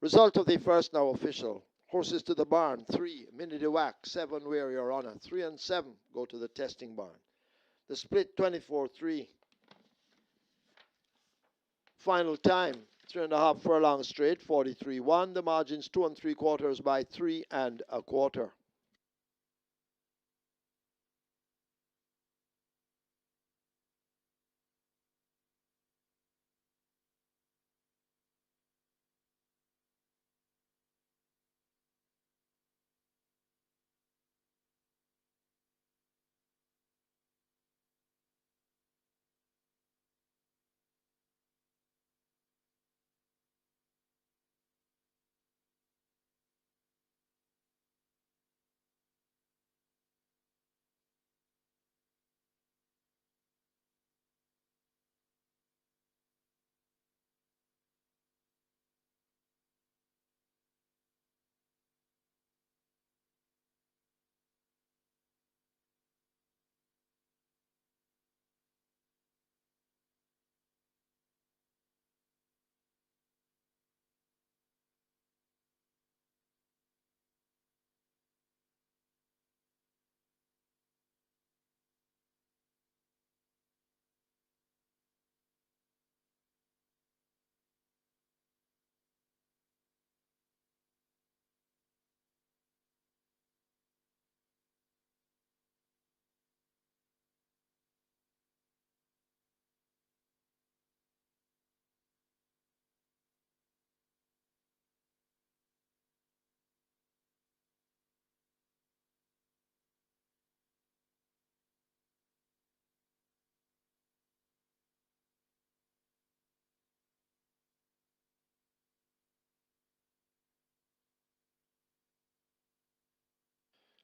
Result of the first now official. Horses to the barn, 3, Minnie Wack, 7, Wear Your Honor. 3 and 7 go to the testing barn. The split 24-3. Final time 3.5 furlong straight, 43-1. The margins 2 3/4 by 3 1/4.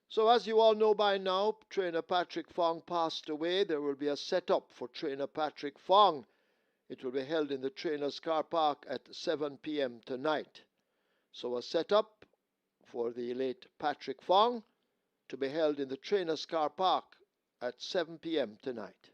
So as you all know by now, trainer Patrick Fong passed away. There will be a setup for trainer Patrick Fong. It will be held in the trainer's car park at 7 p.m. tonight. So a setup for the late Patrick Fong to be held in the trainer's car park at 7 p.m. tonight.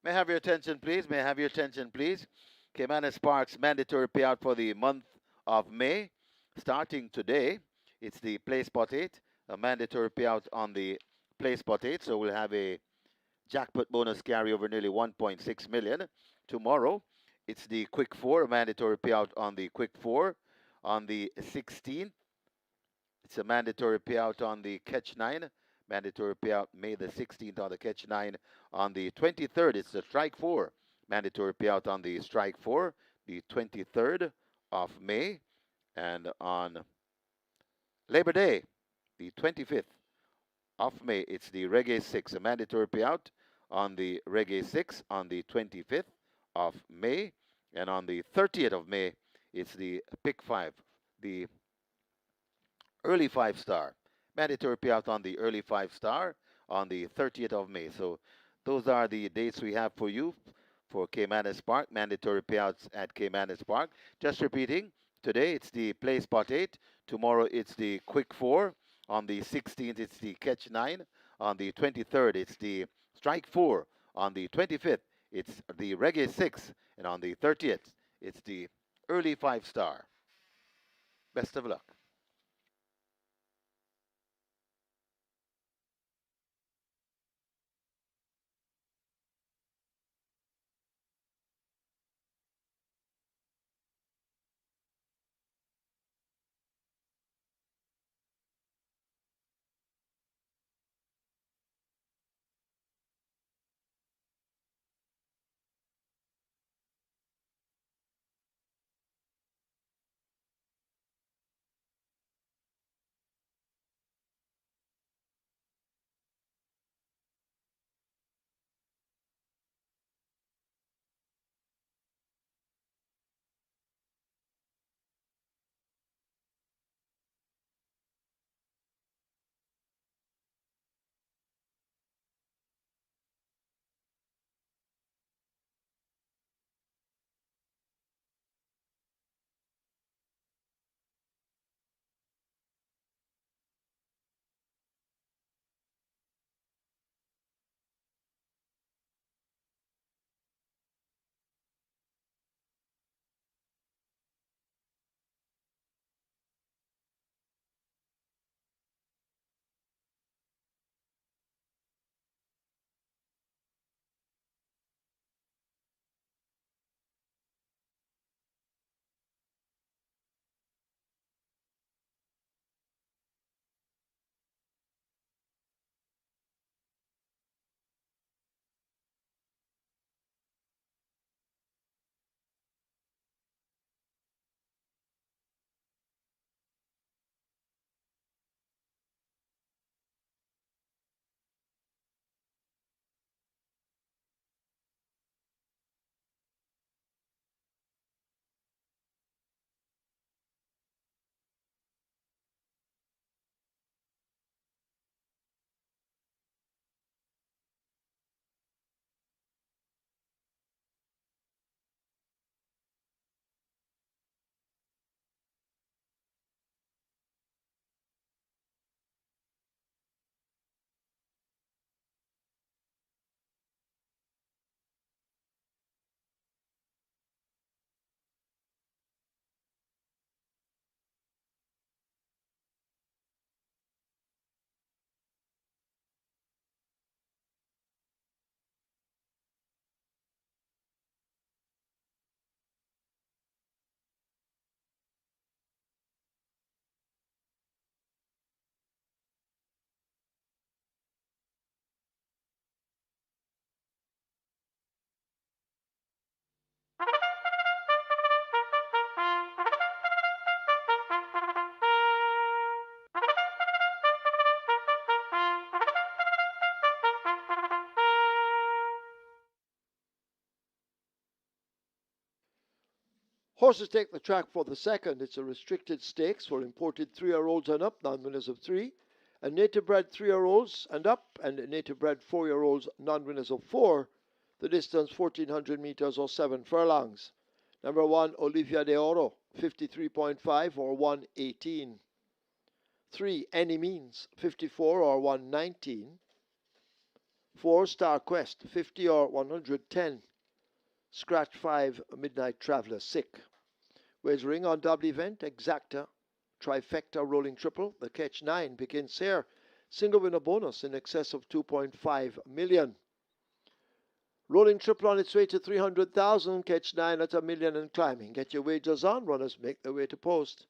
May I have your attention, please? May I have your attention, please? Caymanas Park's mandatory payout for the month of May, starting today. It's the Play Spot 8, a mandatory payout on the Play Spot 8. So we'll have a jackpot bonus carry over nearly 1.6 million. Tomorrow, it's the Quick 4, a mandatory payout on the Quick 4. On the 16th, it's a mandatory payout on the Catch 9. Mandatory payout May the 16th on the Catch 9. On the 23rd, it's the Strike 4. Mandatory payout on the Strike 4, the 23rd of May. And on Labor Day, the 25th of May, it's the Reggae 6, a mandatory payout on the Reggae 6 on the 25th of May. And on the 30th of May, it's the Pick 5, the early 5-star. Mandatory payout on the early 5-star on the 30th of May. So those are the dates we have for you for Caymanas Park. Mandatory payouts at Caymanas Park. Just repeating, today it's the Play Spot 8. Tomorrow it's the Quick 4. On the 16th it's the Catch 9. On the 23rd it's the Strike 4. On the 25th it's the Reggae 6. And on the 30th it's the early 5-star. Best of luck. Horses take the track for the second. It's a restricted stakes for imported 3-year-olds and up, non-winners of 3. And native bred 3-year-olds and up, and native bred 4-year-olds, non-winners of 4. The distance 1400 meters or 7 furlongs. Number 1, Olivia de Oro, 53.5 or 118. 3, Any Means, 54 or 119. 4, Star Quest, 50 or 110. Scratch 5, Midnight Traveller, sick. Wagering on double event, exacta, trifecta, rolling triple. The catch 9 begins here. Single winner bonus in excess of 2.5 million. Rolling triple on its way to 300,000. Catch 9 at $1 million and climbing. Get your wagers on. Runners make their way to post.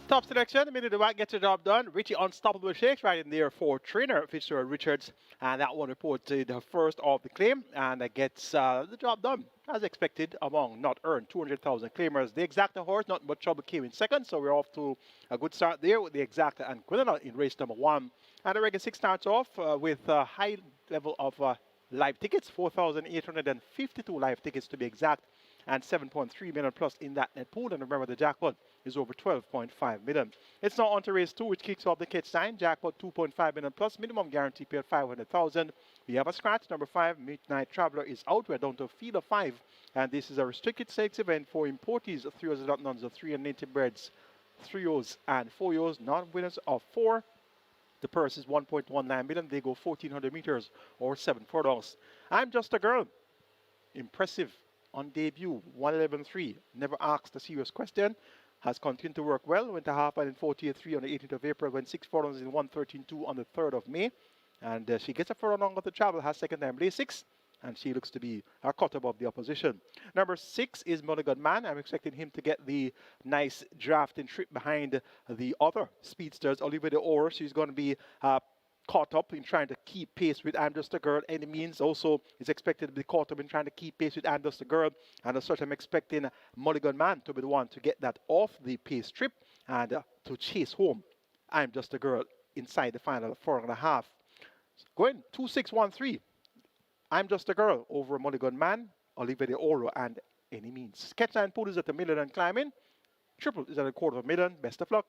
Top selection, the minute the white gets the job done. Richie Unstoppable Shakes right in there for trainer Fitzgerald Richards. And that one reported the first of the claim and gets the job done as expected among not earned 200,000 claimers. The Exacta horse, not much trouble, came in second. So we're off to a good start there with the Exacta and Quinella in race number 1. And the Regular 6 starts off with a high level of live tickets, 4,852 live tickets to be exact, and 7.3 million plus in that net pool. And remember, the jackpot is over 12.5 million. It's now on to race 2, which kicks off the catch 9. Jackpot 2.5 million plus, minimum guarantee paid 500,000. We have a scratch. Number 5, Midnight Traveller, is out. We're down to a field of 5. And this is a restricted stakes event for importees, 3-years and nuns of 3 and native breds, 3-years and 4-years, non-winners of 4. The purse is 1.19 million. They go 1,400 meters or 7 furlongs. I'm Just a Girl. Impressive on debut, 111.3. Never asked a serious question. Has continued to work well. Went a half mile in 48.3 on the 18th of April. Went 6 furlongs in 113.2 on the 3rd of May. And she gets a furlong of the travel. Has second time lay 6. And she looks to be a cut above the opposition. Number 6 is Mulligan Man. I'm expecting him to get the nice drafting trip behind the other speedsters. Olivia de Oro, she's going to be caught up in trying to keep pace with I'm Just a Girl. Any Means also is expected to be caught up in trying to keep pace with I'm Just a Girl. And as such, I'm expecting Mulligan Man to be the one to get that off the pace trip and to chase home I'm Just a Girl inside the final 4.5. Going 2-6-1-3. I'm Just a Girl over Mulligan Man, Olivia de Oro, and Any Means. Catch 9 pool is at $1 million and climbing. Triple is at $250,000. Best of luck.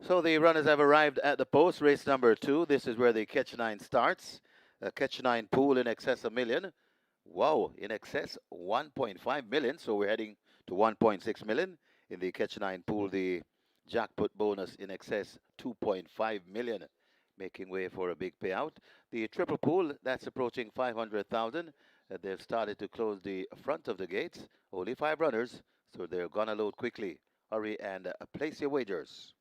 So the runners have arrived at the post, race number 2. This is where the catch 9 starts. A catch 9 pool in excess of million. Wow, in excess 1.5 million. So we're heading to 1.6 million. In the catch 9 pool, the jackpot bonus in excess 2.5 million, making way for a big payout. The triple pool, that's approaching 500,000. They've started to close the front of the gates. Only 5 runners, so they're gonna load quickly. Hurry and place your wagers.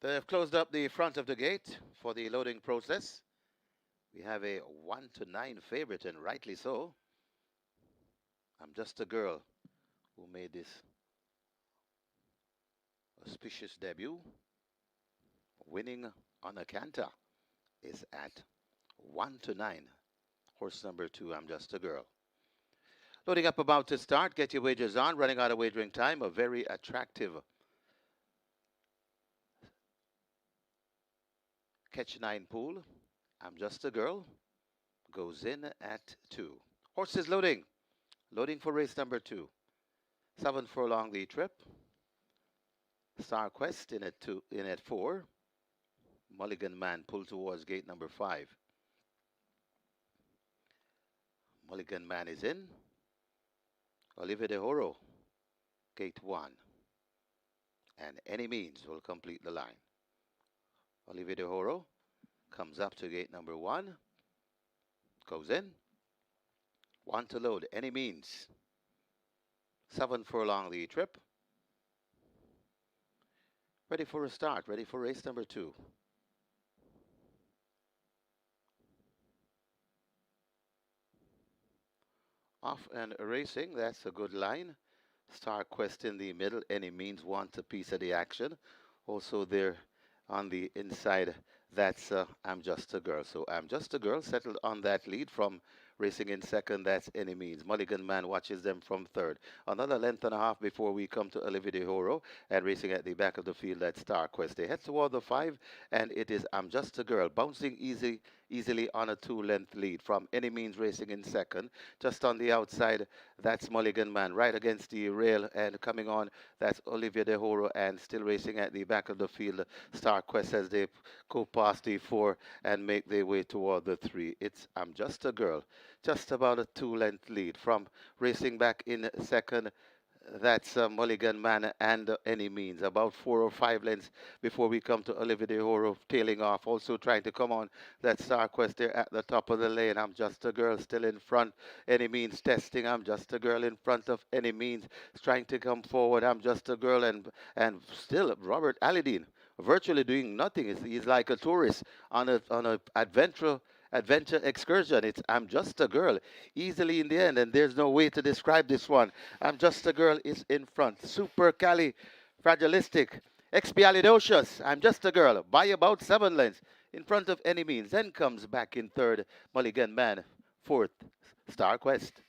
They have closed up the front of the gate for the loading process. We have a 1-9 favorite, and rightly so. I'm Just a Girl, who made this auspicious debut, winning on a canter, is at 1-9. Horse number 2, I'm Just a Girl. Loading up, about to start. Get your wagers on. Running out of wagering time. A very attractive catch 9 pool. I'm Just a Girl goes in at 2. Horses loading. Loading for race number 2. 7 furlong the trip. Star Quest in at 4. Mulligan Man pulled towards gate number 5. Mulligan Man is in. Oliver de Horo, gate 1. And Any Means will complete the line. Oliver de Horo comes up to gate number 1. Goes in. 1 to load. Any Means. 7 furlong the trip. Ready for a start. Ready for race number 2. Off and racing. That's a good line. Star Quest in the middle. Any Means wants a piece of the action. Also there on the inside, that's I'm Just a Girl. So I'm Just a Girl settled on that lead from racing in second. That's Any Means. Mulligan Man watches them from third. Another length and a half before we come to Olivier de Horo, and racing at the back of the field, that's Star Quest. They head toward the 5, and it is I'm Just a Girl bouncing easily on a 2-length lead from Any Means racing in second. Just on the outside, that's Mulligan Man right against the rail, and coming on, that's Olivier de Horo, and still racing at the back of the field, Star Quest, as they go past the 4 and make their way toward the 3. It's I'm Just a Girl, just about a 2-length lead from racing back in second. That's Mulligan Man and Any Means. About 4 or 5 lengths before we come to Olivier de Horo tailing off. Also trying to come on that Star Quest there at the top of the lane. I'm Just a Girl still in front. Any Means testing. I'm Just a Girl in front of Any Means. Trying to come forward. I'm Just a Girl, and still Robert Alidine virtually doing nothing. He's like a tourist on a adventure excursion. It's I'm Just a Girl easily in the end, and there's no way to describe this one. I'm Just a Girl is in front. Super fragilistic, expialidocious. I'm Just a Girl by about 7 lengths in front of Any Means. Then comes back in third, Mulligan Man. Fourth, Star Quest.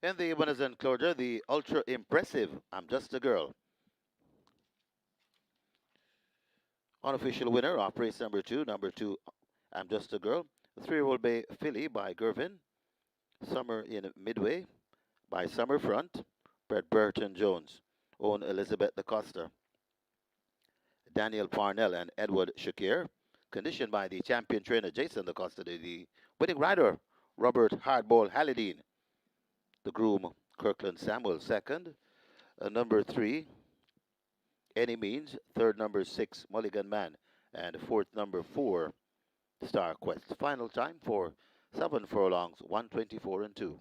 In the winners enclosure, the ultra impressive I'm Just a Girl. Unofficial winner of race number two, I'm Just a Girl. 3-year-old Bay filly by Gervin. Summer in Midway by Summer Front. Bred Burton Jones. Own Elizabeth DaCosta. Daniel Parnell and Edward Shakir. Conditioned by the champion trainer Jason DaCosta. The winning rider, Robert Hardball Halidine. The groom, Kirkland Samuel, second. Number 3, Any Means. Third, number 6, Mulligan Man. And fourth, number 4, Star Quest. Final time for 7 furlongs, 124 and 2.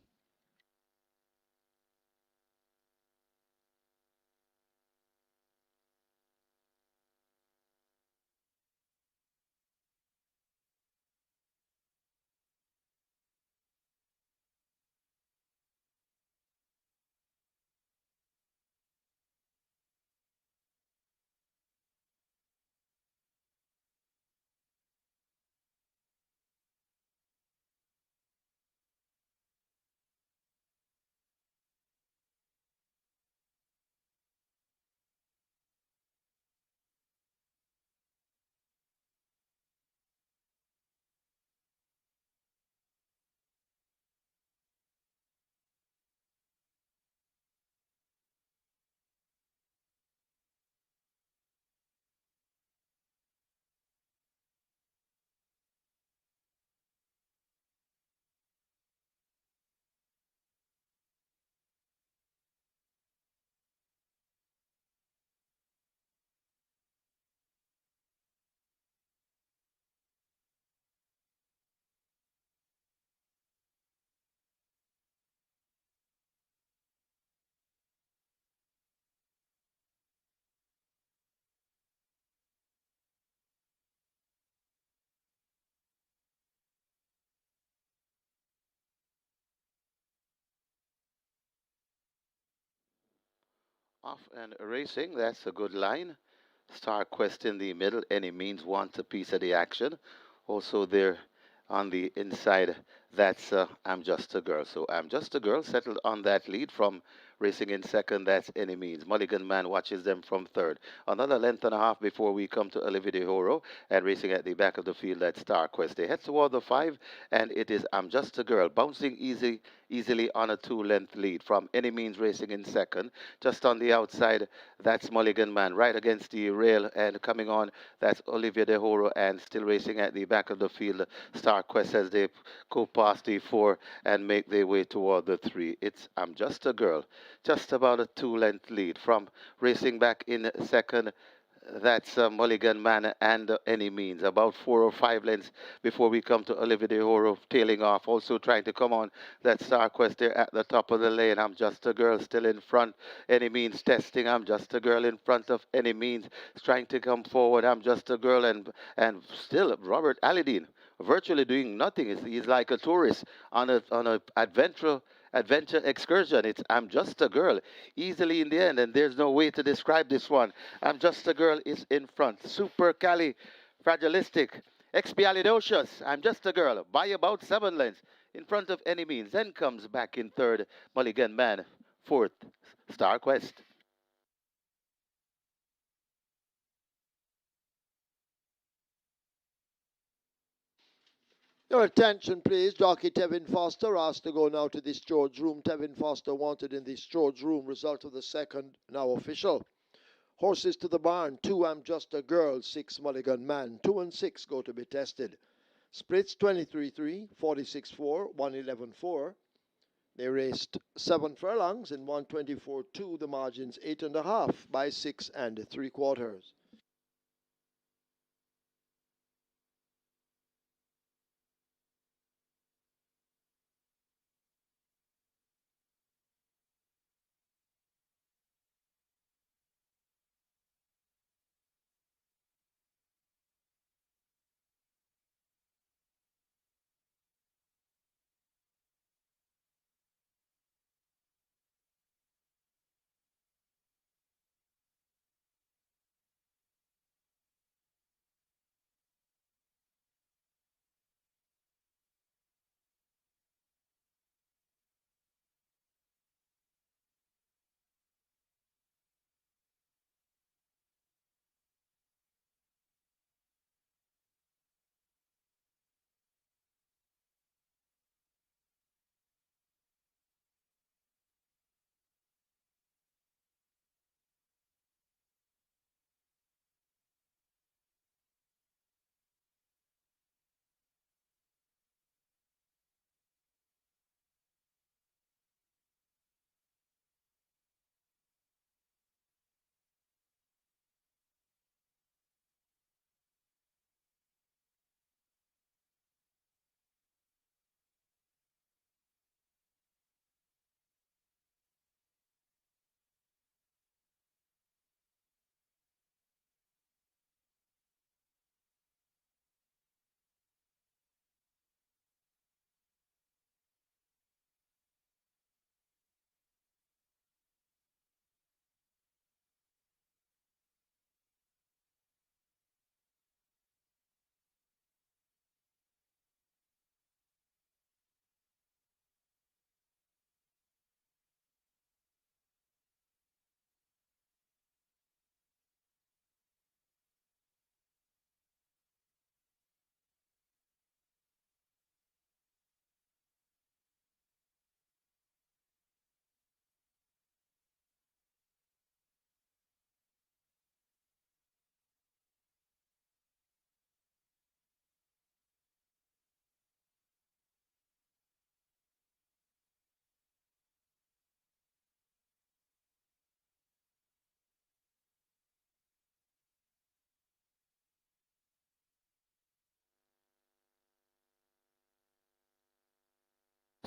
Off and racing, that's a good line. Star Quest in the middle, Any Means wants a piece of the action. Also there on the inside, that's I'm Just a Girl. So I'm Just a Girl settled on that lead from racing in second, that's Any Means. Mulligan Man watches them from third. Another length and a half before we come to Olivia de Horo, and racing at the back of the field, that's Star Quest. They head toward the 5, and it is I'm Just a Girl, bouncing easily on a 2-length lead from Any Means racing in second. Just on the outside, that's Mulligan Man right against the rail and coming on, that's Olivia de Horo, and still racing at the back of the field, Star Quest, as they go past the 4 and make their way toward the 3. It's I'm Just a Girl, just about a 2-length lead from racing back in second. That's Mulligan Man and Any Means. About 4 or 5 lengths before we come to Olivia de Horo tailing off. Also trying to come on that Star Quest there at the top of the lane. I'm Just a Girl still in front. Any Means testing. I'm Just a Girl in front of Any Means. Trying to come forward. I'm Just a Girl, and still Robert Alidine virtually doing nothing. He's like a tourist on a adventure excursion. It's I'm Just a Girl easily in the end, and there's no way to describe this one. I'm Just a Girl is in front. Super Cali, fragilistic, expialidocious. I'm Just a Girl by about 7 lengths in front of Any Means. Then comes back in third, Mulligan Man. Fourth, Star Quest. Your attention, please. Jockey Tevin Foster asked to go now to this George room. Tevin Foster wanted in this George room. Result of the second, now official. Horses to the barn. 2, I'm Just a Girl. 6, Mulligan Man. 2 and 6 go to be tested. Splits 23-3, 46-4, 111-4. They raced 7 furlongs in 124-2. The margins 8.5 by 6 3/4.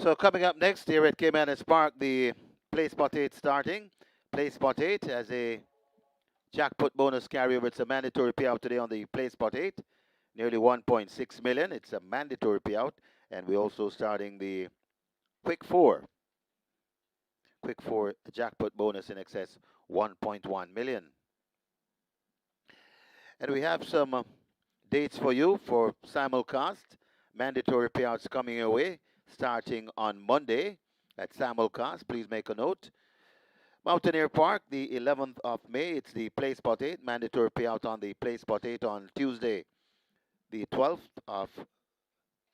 So coming up next here at Caymanas Park, the Play Spot 8 starting. Play Spot 8 as a jackpot bonus carryover. It's a mandatory payout today on the Play Spot 8. Nearly 1.6 million. It's a mandatory payout. And we're also starting the Quick 4. Quick 4 jackpot bonus in excess 1.1 million. And we have some dates for you for simulcast. Mandatory payouts coming your way starting on Monday at simulcast. Please make a note. Mountaineer Park, the 11th of May. It's the Play Spot 8. Mandatory payout on the Play Spot 8 on Tuesday, the 12th of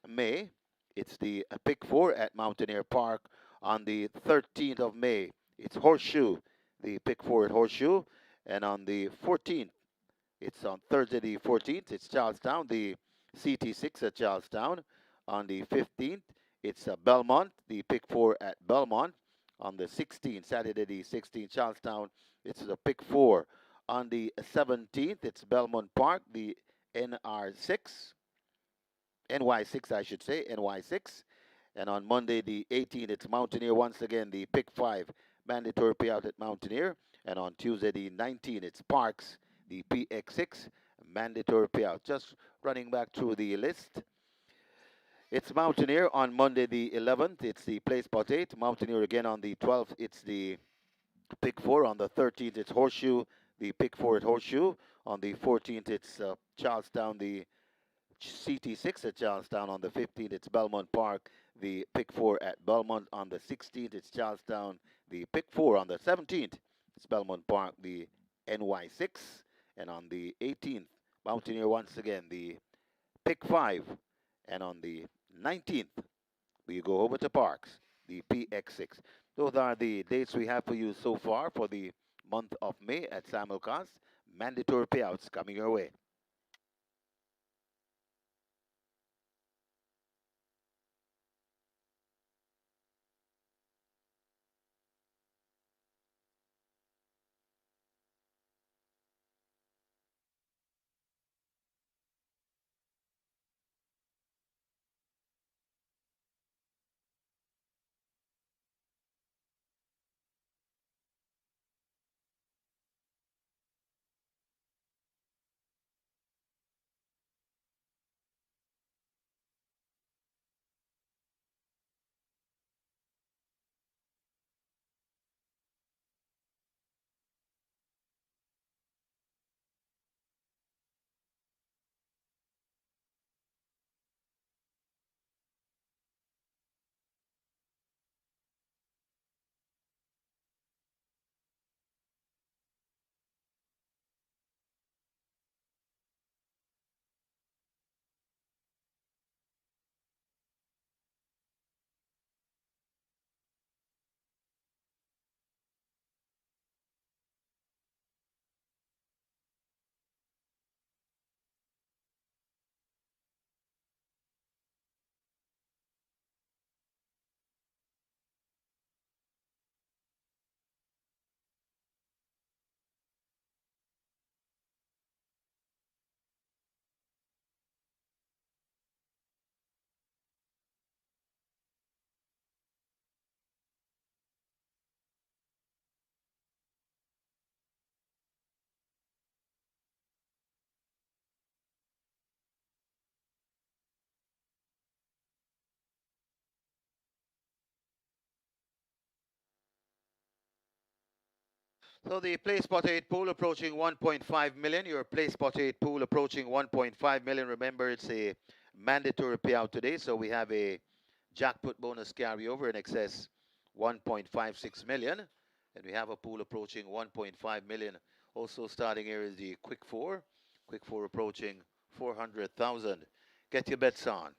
May. It's the Pick 4 at Mountaineer Park on the 13th of May. It's Horseshoe, the Pick 4 at Horseshoe. And on the 14th, it's on Thursday the 14th, it's Charlestown, the CT6 at Charlestown. On the 15th, it's Belmont, the Pick 4 at Belmont. On the 16th, Saturday the 16th, Charlestown, it's the Pick 4. On the 17th, it's Belmont Park, the NR6, NY6 I should say, NY6. And on Monday the 18th, it's Mountaineer once again, the Pick 5 mandatory payout at Mountaineer. And on Tuesday the 19th, it's Parks, the PX6 mandatory payout. Just running back through the list. It's Mountaineer on Monday the 11th. It's the Play Spot 8. Mountaineer again on the 12th. It's the Pick 4. On the 13th, it's Horseshoe, the Pick 4 at Horseshoe. On the 14th, it's Charlestown, the CT6 at Charlestown. On the 15th, it's Belmont Park, the Pick 4 at Belmont. On the 16th, it's Charlestown, the Pick 4. On the 17th, it's Belmont Park, the NY6. And on the 18th, Mountaineer once again, the Pick 5. And on the 19th, we go over to Parks, the PX6. Those are the dates we have for you so far for the month of May at simulcast. Mandatory payouts coming your way. So the Play Spot 8 pool approaching 1.5 million. Your Play Spot 8 pool approaching 1.5 million. Remember, it's a mandatory payout today, so we have a jackpot bonus carryover in excess 1.56 million. And we have a pool approaching 1.5 million. Also starting here is the Quick 4. Quick 4 approaching 400,000. Get your bets on.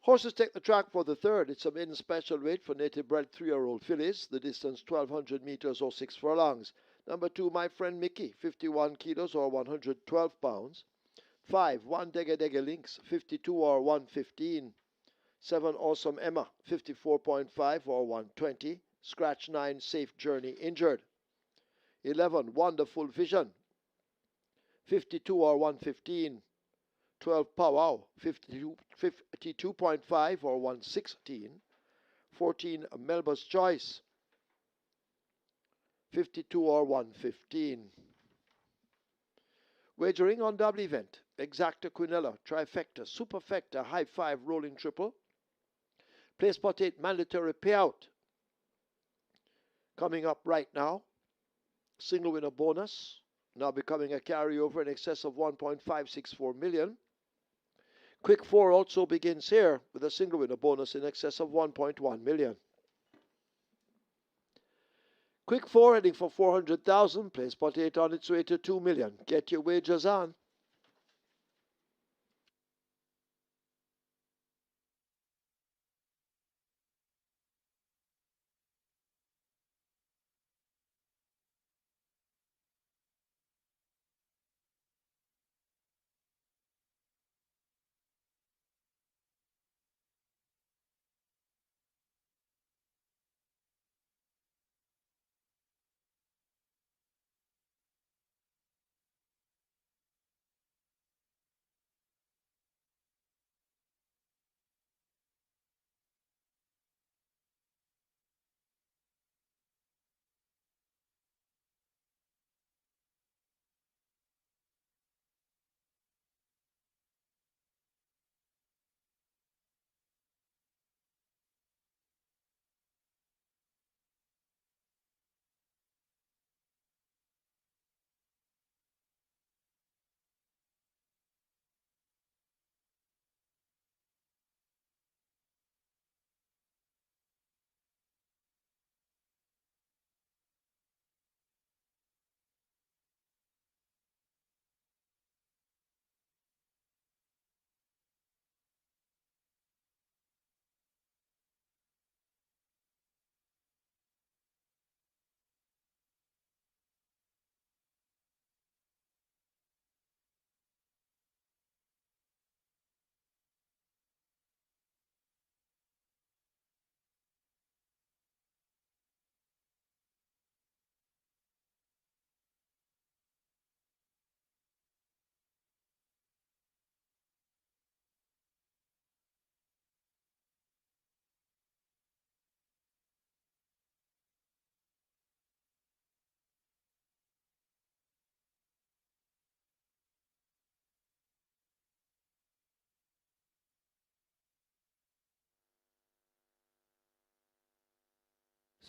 Horses take the track for the third. It's a maiden special weight for native bred 3-year-old fillies. The distance 1200 meters or 6 furlongs. Number 2, My Friend Mickey, 51 kilos or 112 pounds. 5, One Dega Dega Links, 52 or 115. 7, Awesome Emma, 54.5 or 120. Scratch 9, Safe Journey Injured. 11, Wonderful Vision, 52 or 115. 12, Powwow, 52.5 or 116. 14, Melba's Choice, 52 or 115. Wagering on double event. Exacta Quinella, Trifecta, Superfecta, High 5 Rolling Triple. Play spot 8 mandatory payout. Coming up right now. Single winner bonus. Now becoming a carryover in excess of 1.564 million. Quick 4 also begins here with a single winner bonus in excess of 1.1 million. Quick 4 heading for 400,000. Play spot 8 on its way to 2 million. Get your wagers on.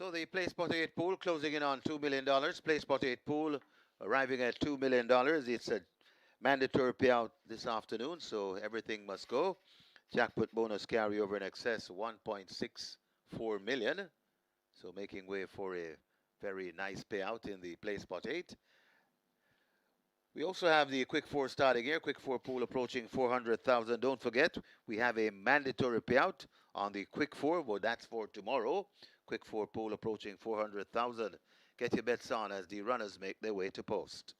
So the Play Spot 8 pool closing in on $2 million. Play Spot 8 pool arriving at $2 million. It's a mandatory payout this afternoon, so everything must go. Jackpot bonus carryover in excess 1.64 million. So making way for a very nice payout in the Play Spot 8. We also have the Quick 4 starting here. Quick 4 pool approaching 400,000. Don't forget, we have a mandatory payout on the Quick 4. Well, that's for tomorrow. Quick 4 pool approaching 400,000. Get your bets on as the runners make their way to post.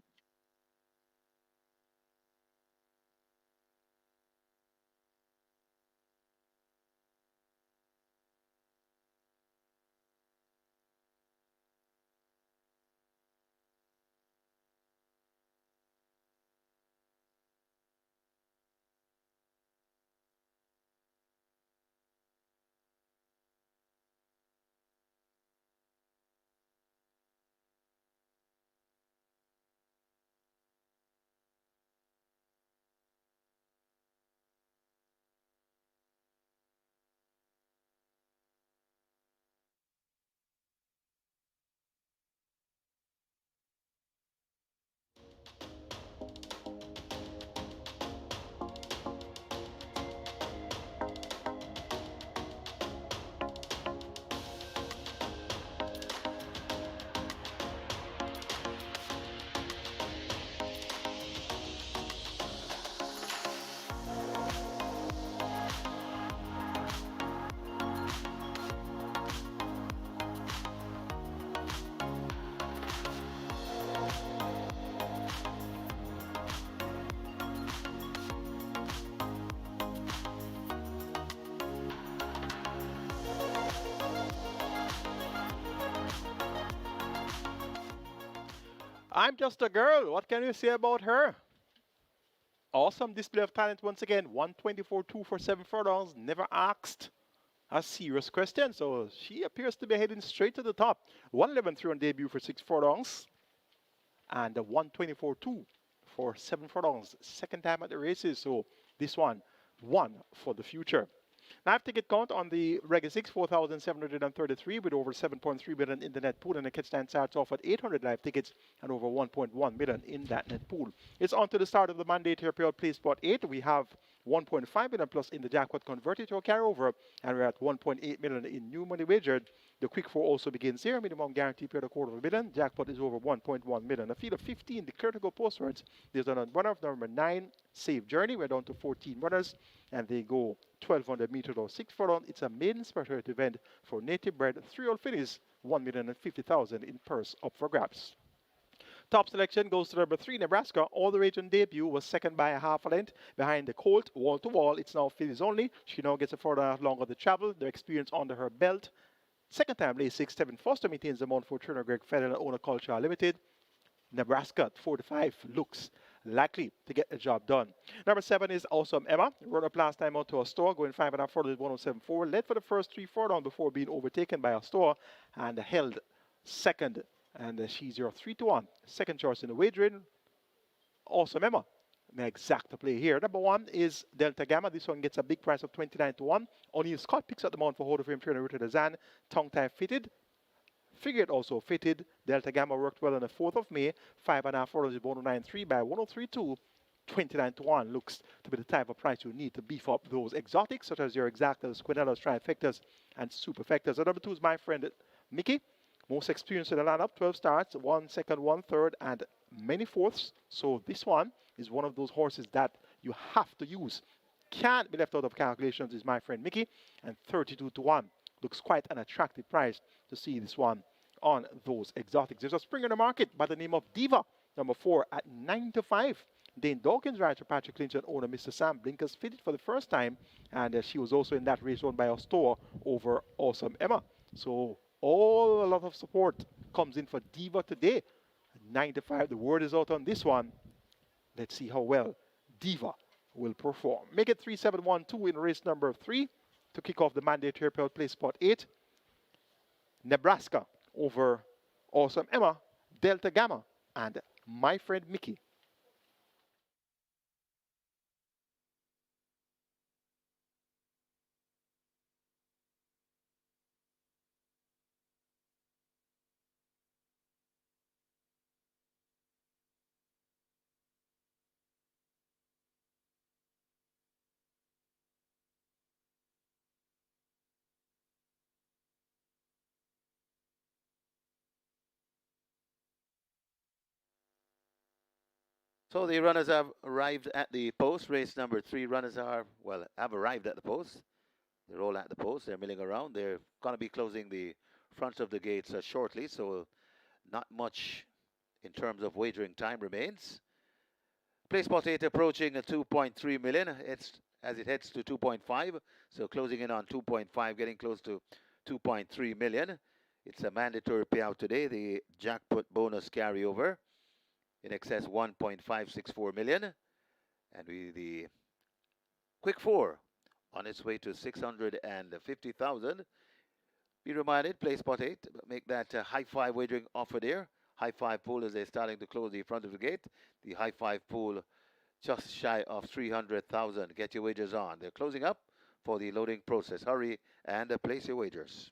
I'm just a girl. What can you say about her? Awesome display of talent once again. 124.2 for 7 furlongs. Never asked a serious question. So she appears to be heading straight to the top. 111.3 on debut for 6 furlongs. And a 124.2 for 7 furlongs. Second time at the races. So this one for the future. Live ticket count on the Reg 6, 4,733 with over 7.3 million in the net pool, and the catch stand starts off at 800 live tickets and over 1.1 million in that net pool. It's on to the start of the mandate here, play spot 8. We have 1.5 million plus in the jackpot converted to a carryover, and we're at 1.8 million in new money wagered. The quick four also begins here. Minimum guarantee paid $250,000. Jackpot is over 1.1 million. A field of 15 declared to go postwards. There's a runner of number 9, Safe Journey. We're down to 14 runners, and they go 1,200 meters or 6 furlong. It's a maiden spirited event for native bred 3-year-old fillies. 1,050,000 in purse up for grabs. Top selection goes to number 3, Nebraska. All the region debut was second by a half a length behind the Colt, wall to wall. It's now fillies only. She now gets a further longer to travel. The experience under her belt. Second time, lay 6, 7. Foster maintains the mount for Turner Greg Federal Owner Culture Limited. Nebraska at 4-5 looks likely to get the job done. Number 7 is Awesome Emma. Run up last time out to a store, going 5.5 furlongs, 107.4. Led for the first 3 furlongs before being overtaken by a store and held second. And she's your 3-1. Second choice in the wagering. Awesome Emma. The exact play here. Number 1 is Delta Gamma. This one gets a big price of 29-1. O'Neill Scott picks up the mount for Hall of Fame trainer Richard Azan. Tongue tie fitted. Figured also fitted. Delta Gamma worked well on the 4th of May. 5.5 furlongs is 109.3 by 103.2. 29-1 looks to be the type of price you need to beef up those exotics, such as your exactas, quinellas, trifectas, and superfectas. And number 2 is my friend Mickey. Most experienced in the lineup, 12 starts, 1 second, 1 third, and many fourths. So this one is one of those horses that you have to use. Can't be left out of calculations, is my friend Mickey. And 32-1 looks quite an attractive price to see this one on those exotics. There's a spring in the market by the name of Diva, number 4 at 9-5. Dane Dawkins rides for Patrick Lynch and owner Mr. Sam Blinkers fitted for the first time, and she was also in that race won by our store over Awesome Emma. So a lot of support comes in for Diva today. 9-5, the word is out on this one. Let's see how well Diva will perform. Make it 3-7-1-2 in race number 3 to kick off the mandate here, play spot 8. Nebraska over Awesome Emma, Delta Gamma, and my friend Mickey. So the runners have arrived at the post. Race number 3 runners have arrived at the post. They're all at the post. They're milling around. They're going to be closing the front of the gates shortly, so not much in terms of wagering time remains. Play spot 8 approaching 2.3 million. It's as it heads to 2.5, so closing in on 2.5, getting close to 2.3 million. It's a mandatory payout today. The jackpot bonus carryover in excess 1.564 million, and the quick four on its way to 650,000. Be reminded, play spot 8, make that high five wagering offer there. High five pool as they're starting to close the front of the gate. The high five pool just shy of 300,000. Get your wagers on. They're closing up for the loading process. Hurry and place your wagers.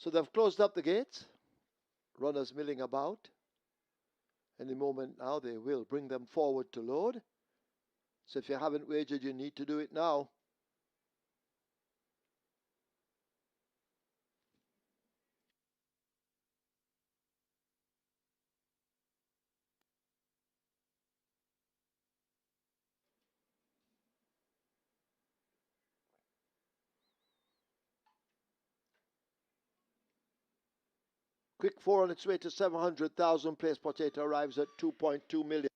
So they've closed up the gates. Runners milling about. Any moment now they will bring them forward to load. So if you haven't wagered, you need to do it now. Quick 4 on its way to 700,000. Place Potato arrives at 2.2 million.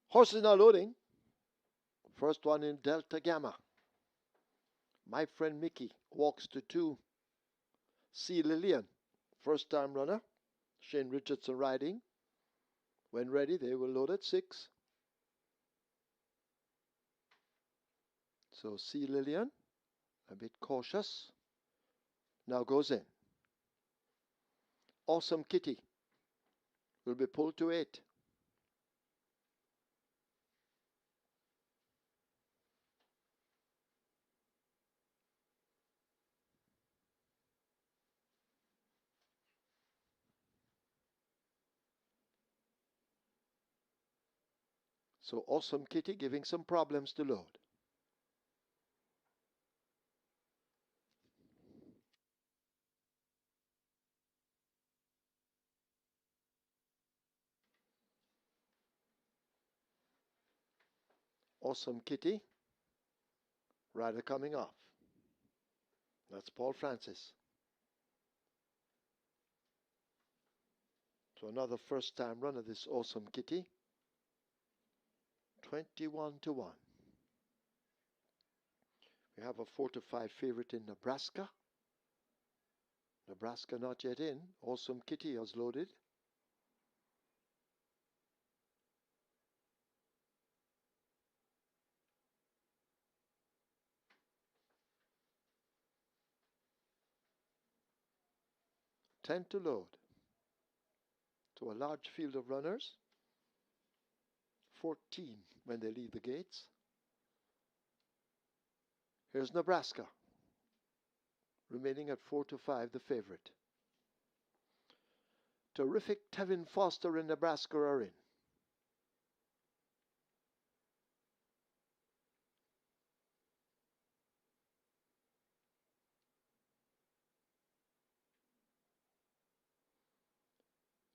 Horses now loading. First one in Delta Gamma. My Friend Mickey walks to 2. C. Lillian, first time runner. Shane Richardson riding. When ready, they will load at 6. So C. Lillian, a bit cautious. Now goes in. Awesome Kitty will be pulled to 8. So Awesome Kitty giving some problems to load. Awesome Kitty, rider coming off. That's Paul Francis. So another first time runner, this Awesome Kitty. 21 to 1. We have a 4 to 5 favorite in Nebraska. Nebraska not yet in. Awesome Kitty has loaded. Ten to load. To a large field of runners. 14 when they leave the gates. Here's Nebraska. Remaining at 4 to 5, the favorite. Terrific Tevin Foster and Nebraska are in.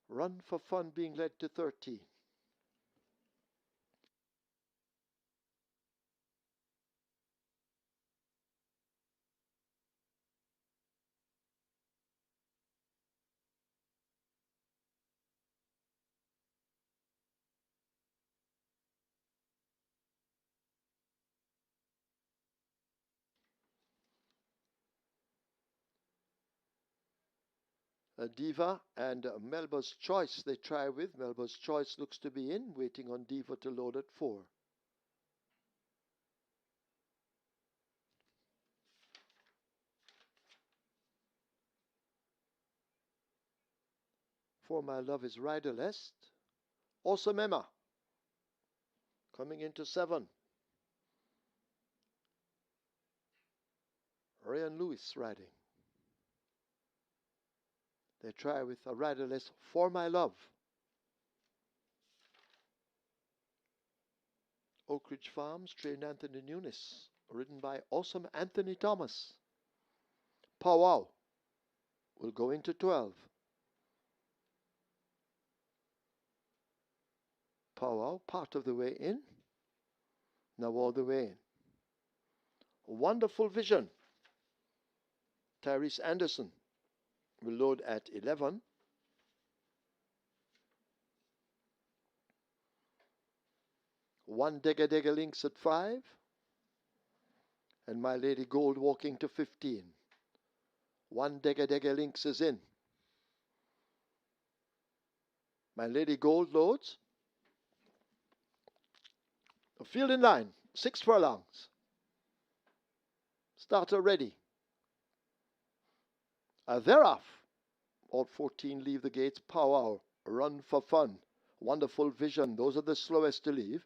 Run for Fun being led to 13. Diva and Melba's Choice they try with. Melba's Choice looks to be in, waiting on Diva to load at 4. For My Love is riderless. Awesome Emma coming into 7. Ryan Lewis riding. They try with a riderless For My Love. Oak Ridge Farms trained Anthony Nunes, ridden by Awesome Anthony Thomas. Powwow will go into 12. Powwow part of the way in. Now all the way in. Wonderful Vision Tyrese Anderson will load at 11. One Dega Dega Links at 5. And My Lady Gold walking to 15. One Dega Dega Links is in. My Lady Gold loads. A field in line, 6 furlongs. Starter ready. They're off. All 14 leave the gates. Powwow. Run for fun. Wonderful Vision. Those are the slowest to leave.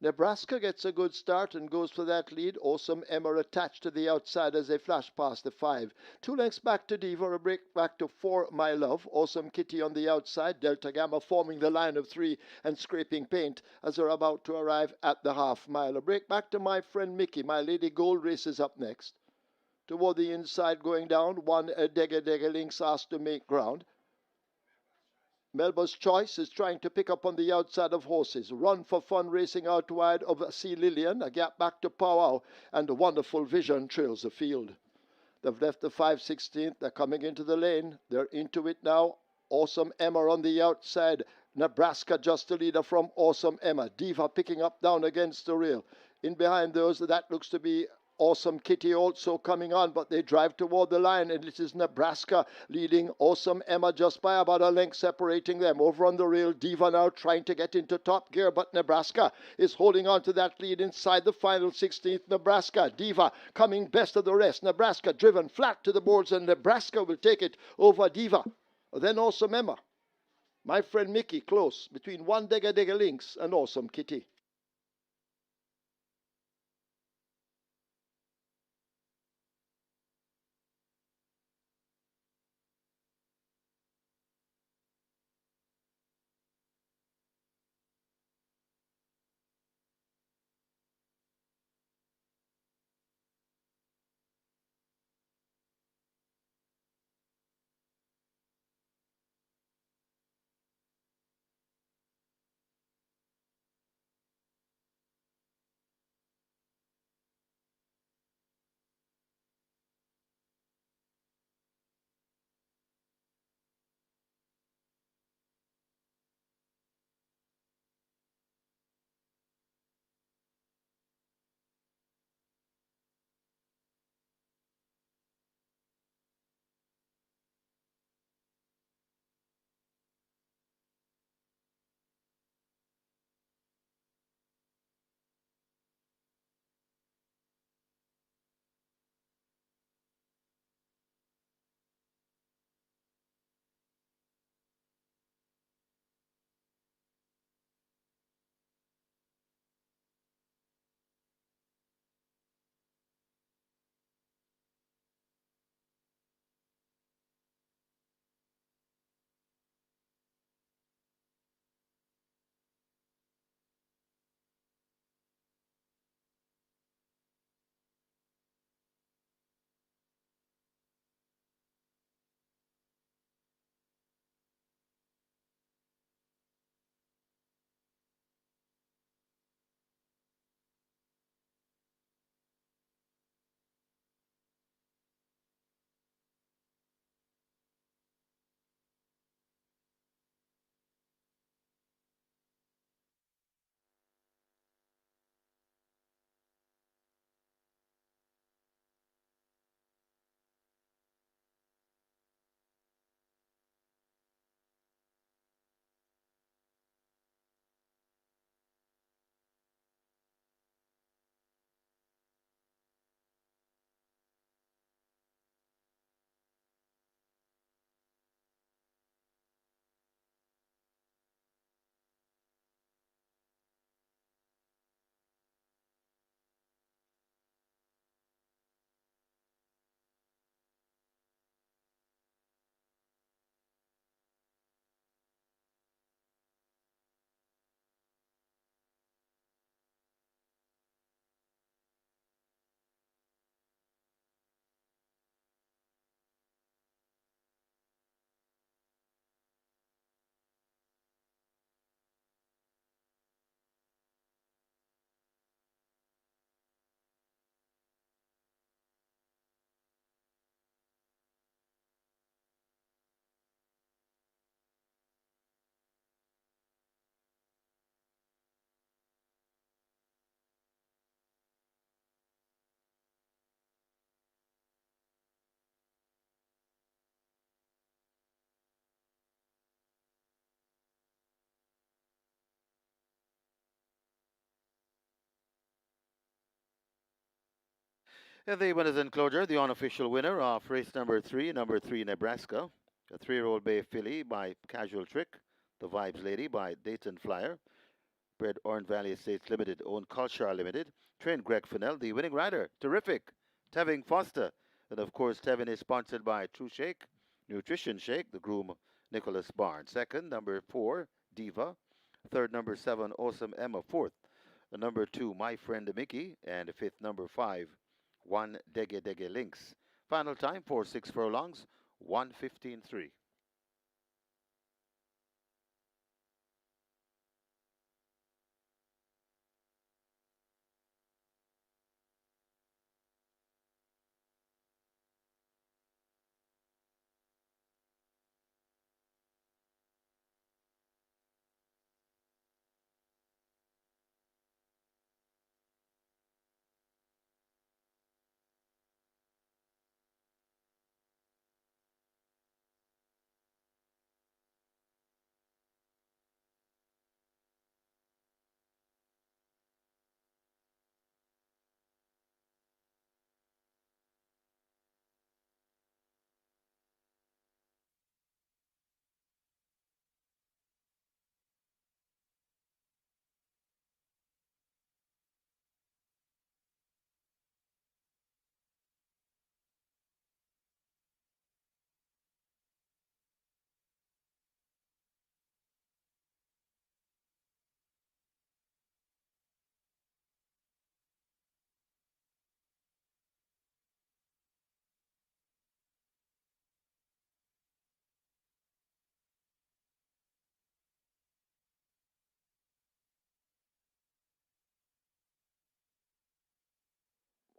Nebraska gets a good start and goes for that lead. Awesome Emma attached to the outside as they flash past the 5. 2 lengths back to Diva, a break back to 4, My Love. Awesome Kitty on the outside. Delta Gamma forming the line of 3 and scraping paint as they're about to arrive at the half mile. A break back to My Friend Mickey. My Lady Gold races up next. Toward the inside going down. One Dega Dega Links asked to make ground. Melba's Choice is trying to pick up on the outside of Horses. Run for Fun racing out wide of Sea Lillian. A gap back to Powwow. And a Wonderful Vision trails the field. They've left the 5/16. They're coming into the lane. They're into it now. Awesome Emma on the outside. Nebraska just a leader from Awesome Emma. Diva picking up down against the rail. In behind those, that looks to be Awesome Kitty also coming on, but they drive toward the line, and it is Nebraska leading Awesome Emma just by about a length separating them. Over on the rail, Diva now trying to get into top gear, but Nebraska is holding on to that lead inside the final 16th. Nebraska, Diva coming best of the rest. Nebraska driven flat to the boards, and Nebraska will take it over Diva. Then Awesome Emma. My Friend Mickey close between One Dega Dega Links and Awesome Kitty. In the winners enclosure, the unofficial winner of race number three, Nebraska, a 3-year-old bay filly by Casual Trick, the Vibes Lady by Dayton Flyer, bred Orange Valley Estates Limited, owned Culture Limited, trained Greg Fennell, the winning rider, terrific, Tevin Foster. And of course, Tevin is sponsored by True Shake, Nutrition Shake, the groom Nicholas Barnes. Second, number 4, Diva. Third, number 7, Awesome Emma. Fourth, number 2, My Friend Mickey. And fifth, number 5, One Dege Dege Links. Final time for 6 furlongs, 1:15.3.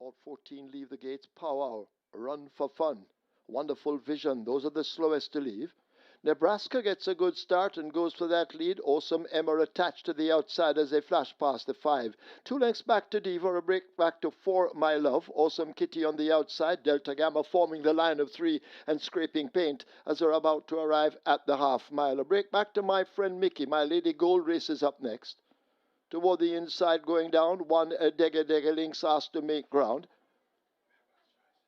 All 14 leave the gates. Powwow. Run for fun. Wonderful vision. Those are the slowest to leave. Nebraska gets a good start and goes for that lead. Awesome Emma attached to the outside as they flash past the 5. 2 lengths back to Diva, a break back to 4, My Love. Awesome Kitty on the outside. Delta Gamma forming the line of 3 and scraping paint as they're about to arrive at the half mile. A break back to My Friend Mickey. My Lady Gold races up next. Toward the inside going down, one Dega Dega Links asked to make ground.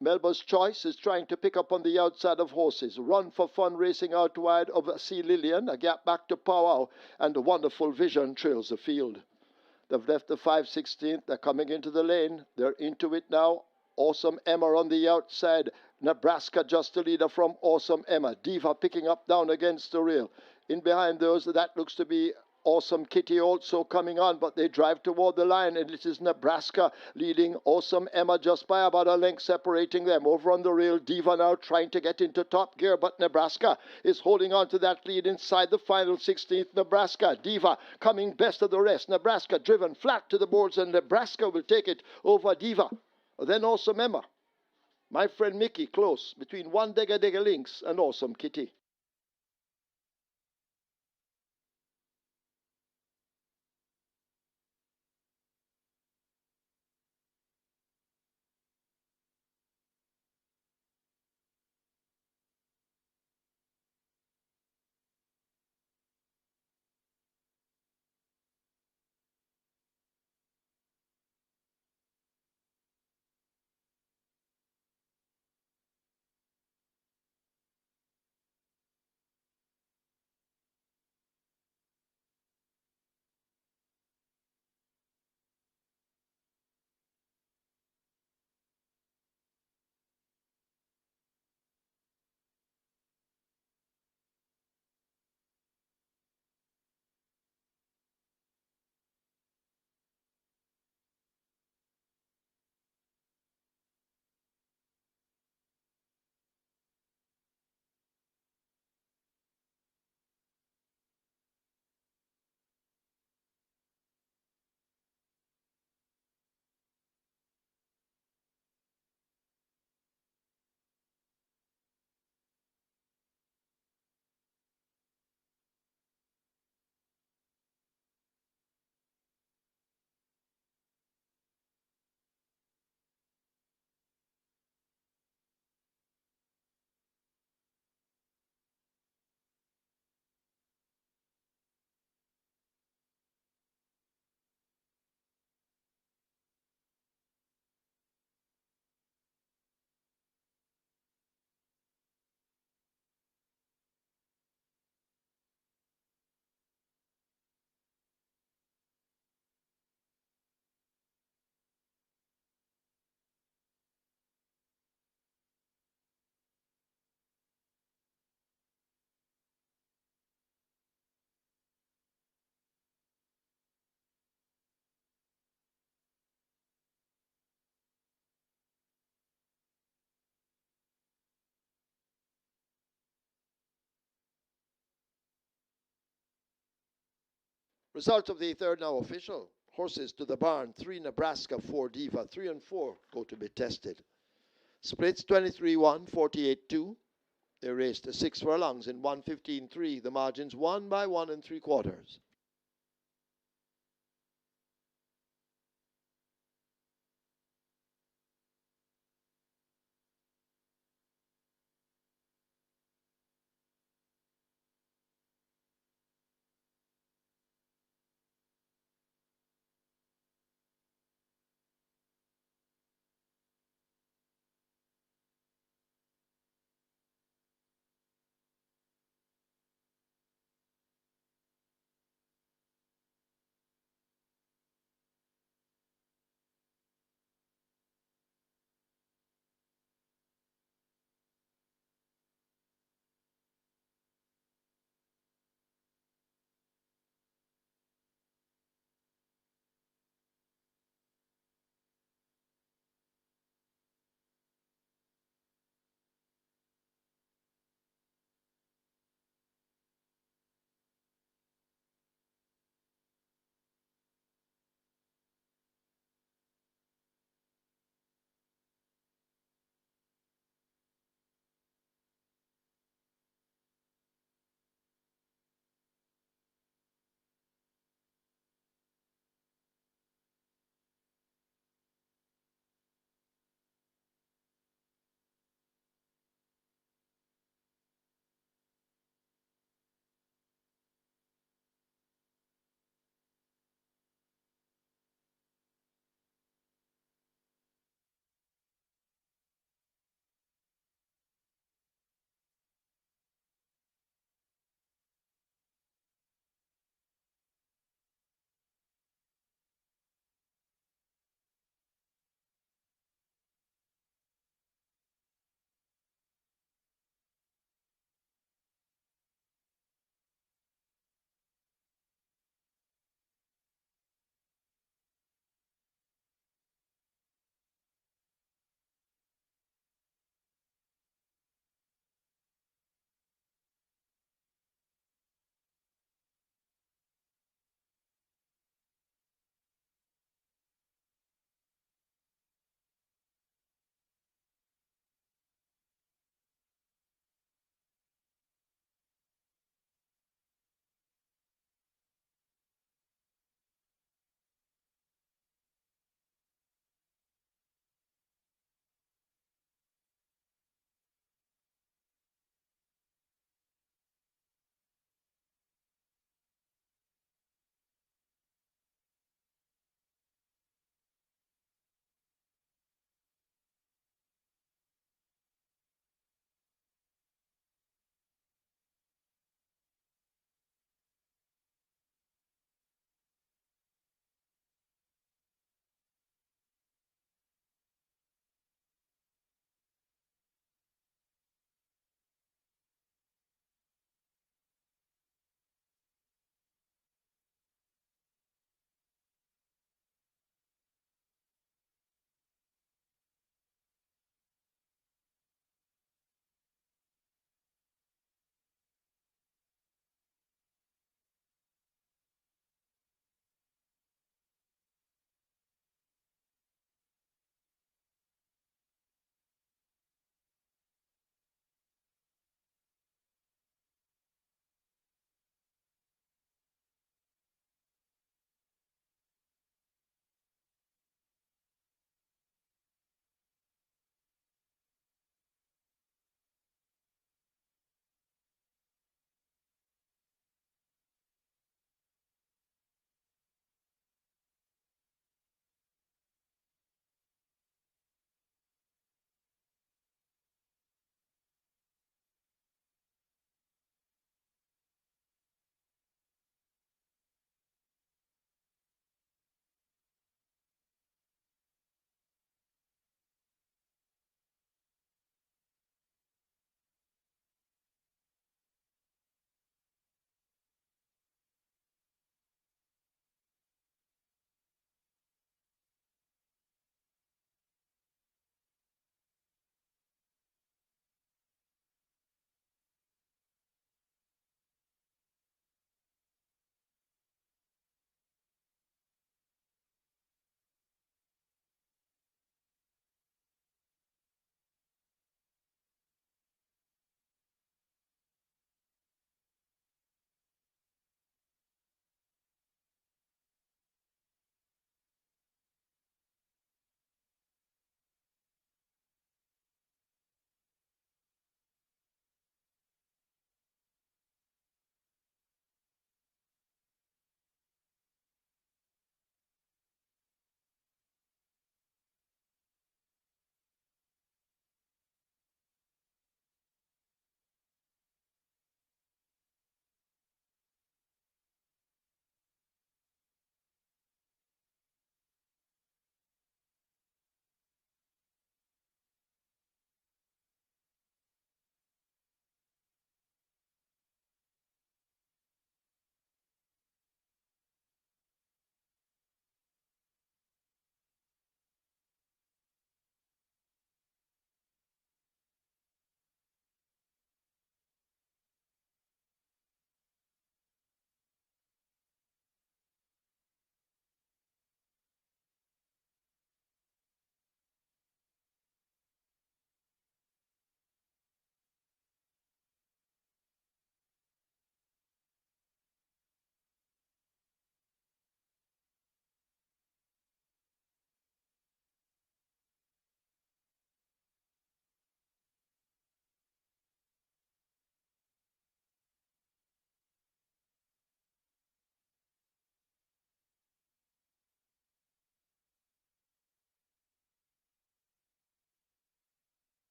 Melba's Choice is trying to pick up on the outside of Horses. Run for Fun racing out wide of Sea Lillian. A gap back to Powwow. And a Wonderful Vision trails the field. They've left the 5/16th. They're coming into the lane. They're into it now. Awesome Emma on the outside. Nebraska just a leader from Awesome Emma. Diva picking up down against the rail. In behind those, that looks to be Awesome Kitty also coming on, but they drive toward the line, and it is Nebraska leading Awesome Emma just by about a length separating them. Over on the rail, Diva now trying to get into top gear, but Nebraska is holding on to that lead inside the final 16th. Nebraska, Diva coming best of the rest. Nebraska driven flat to the boards, and Nebraska will take it over Diva. Then Awesome Emma. My Friend Mickey close between One Dega Dega Links and Awesome Kitty. Result of the third now official. Horses to the barn, 3 Nebraska, 4 Diva, 3 and 4 go to be tested. Splits 23-1, 48-2. They raced 6 furlongs in 1:15.3. The margins 1 by 1 3/4.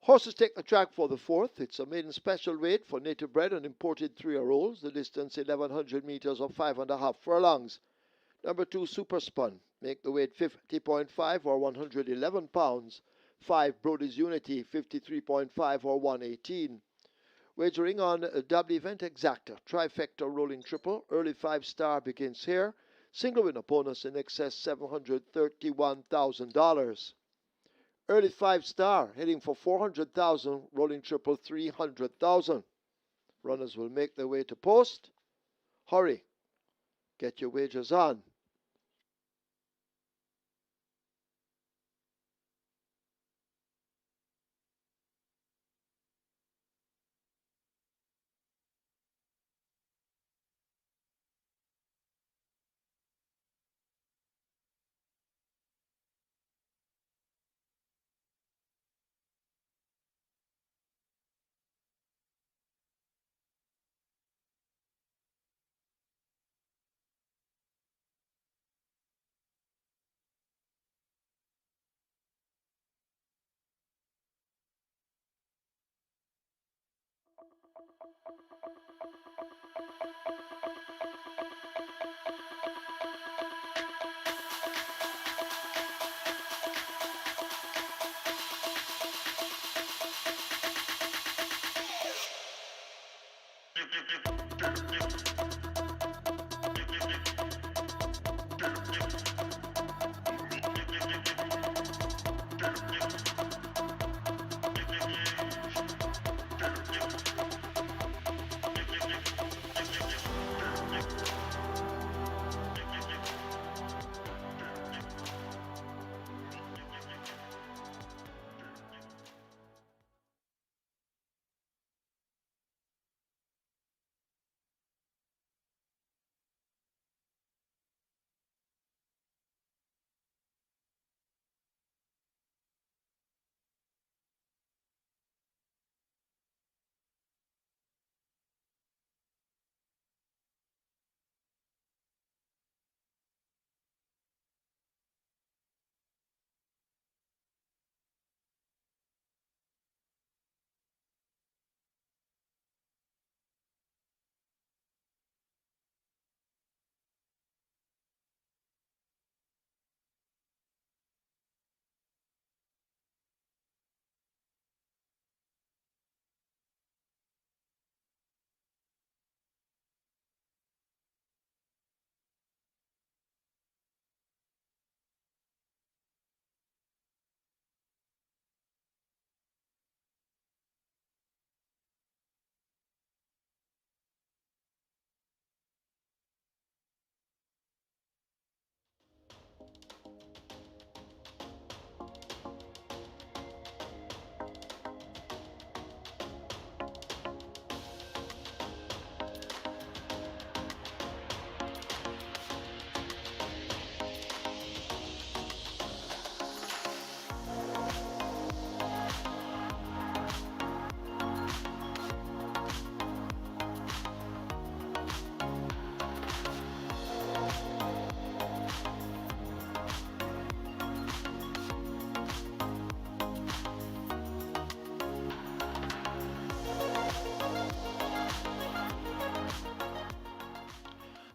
Horses take the track for the fourth. It's a maiden special weight for native bred and imported 3-year-olds. The distance 1100 meters or 5.5 furlongs. Number 2, Super Spun. Make the weight 50.5 or 111 pounds. 5, Brody's Unity, 53.5 or 118. Wagering on a double event exacta. Trifecta rolling triple. Early 5-star begins here. Single win bonus in excess $731,000. Early 5-star heading for 400,000. Rolling triple 300,000. Runners will make their way to post. Hurry. Get your wagers on.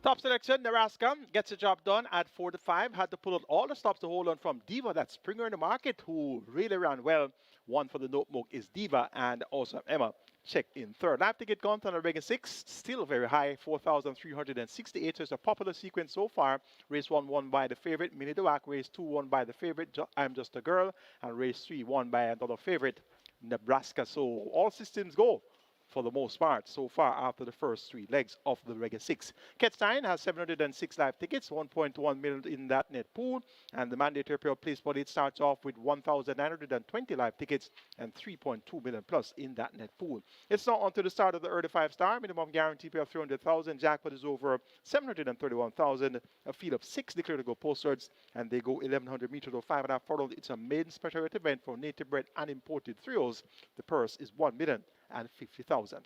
Top selection, Nebraska gets the job done at 4-5. Had to pull out all the stops to hold on from Diva. That's Springer in the market, who really ran well. One for the notebook is Diva, and also Emma checked in third. Lap ticket count on a regular 6, still very high, 4,368. So it's a popular sequence so far. Race 1 won by the favorite, Minnie Dewak. Race 2 won by the favorite, I'm Just a Girl. And race 3 won by another favorite, Nebraska. So all systems go for the most part so far after the first 3 legs of the regular 6. Ketstein has 706 live tickets, 1.1 million in that net pool, and the mandatory payout place body it starts off with 1,920 live tickets and 3.2 million plus in that net pool. It's now on to the start of the early 5-star. Minimum guarantee pay of 300,000. Jackpot is over 731,000. A field of 6 declared to go postwards, and they go 1,100 meters or 5.5 furlongs. It's a maiden special weight event for native bred and imported thrills. The purse is 1,050,000.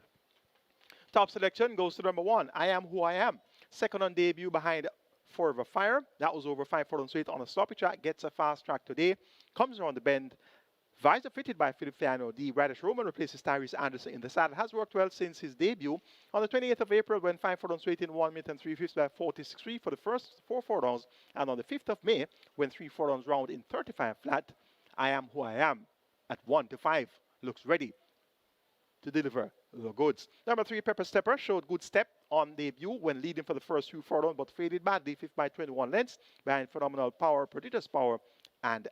Top selection goes to number 1, I Am Who I Am. Second on debut behind Forever Fire. That was over 5 furlongs straight on a sloppy track. Gets a fast track today. Comes around the bend. Visor fitted by Filippiano. The Radish Roman replaces Tyrese Anderson in the saddle. Has worked well since his debut. On the 28th of April, when 5 furlongs straight in 1 minute and 3/5 by 46.3 for the first 4 furlongs. And on the 5th of May, when 3 furlongs round in 35 flat, I Am Who I Am at 1 to 5 looks ready to deliver the goods. Number 3, Pepper Stepper, showed good step on debut when leading for the first few furlongs, but faded badly, 5th by 21 lengths, behind Phenomenal Power, Prodigious Power, and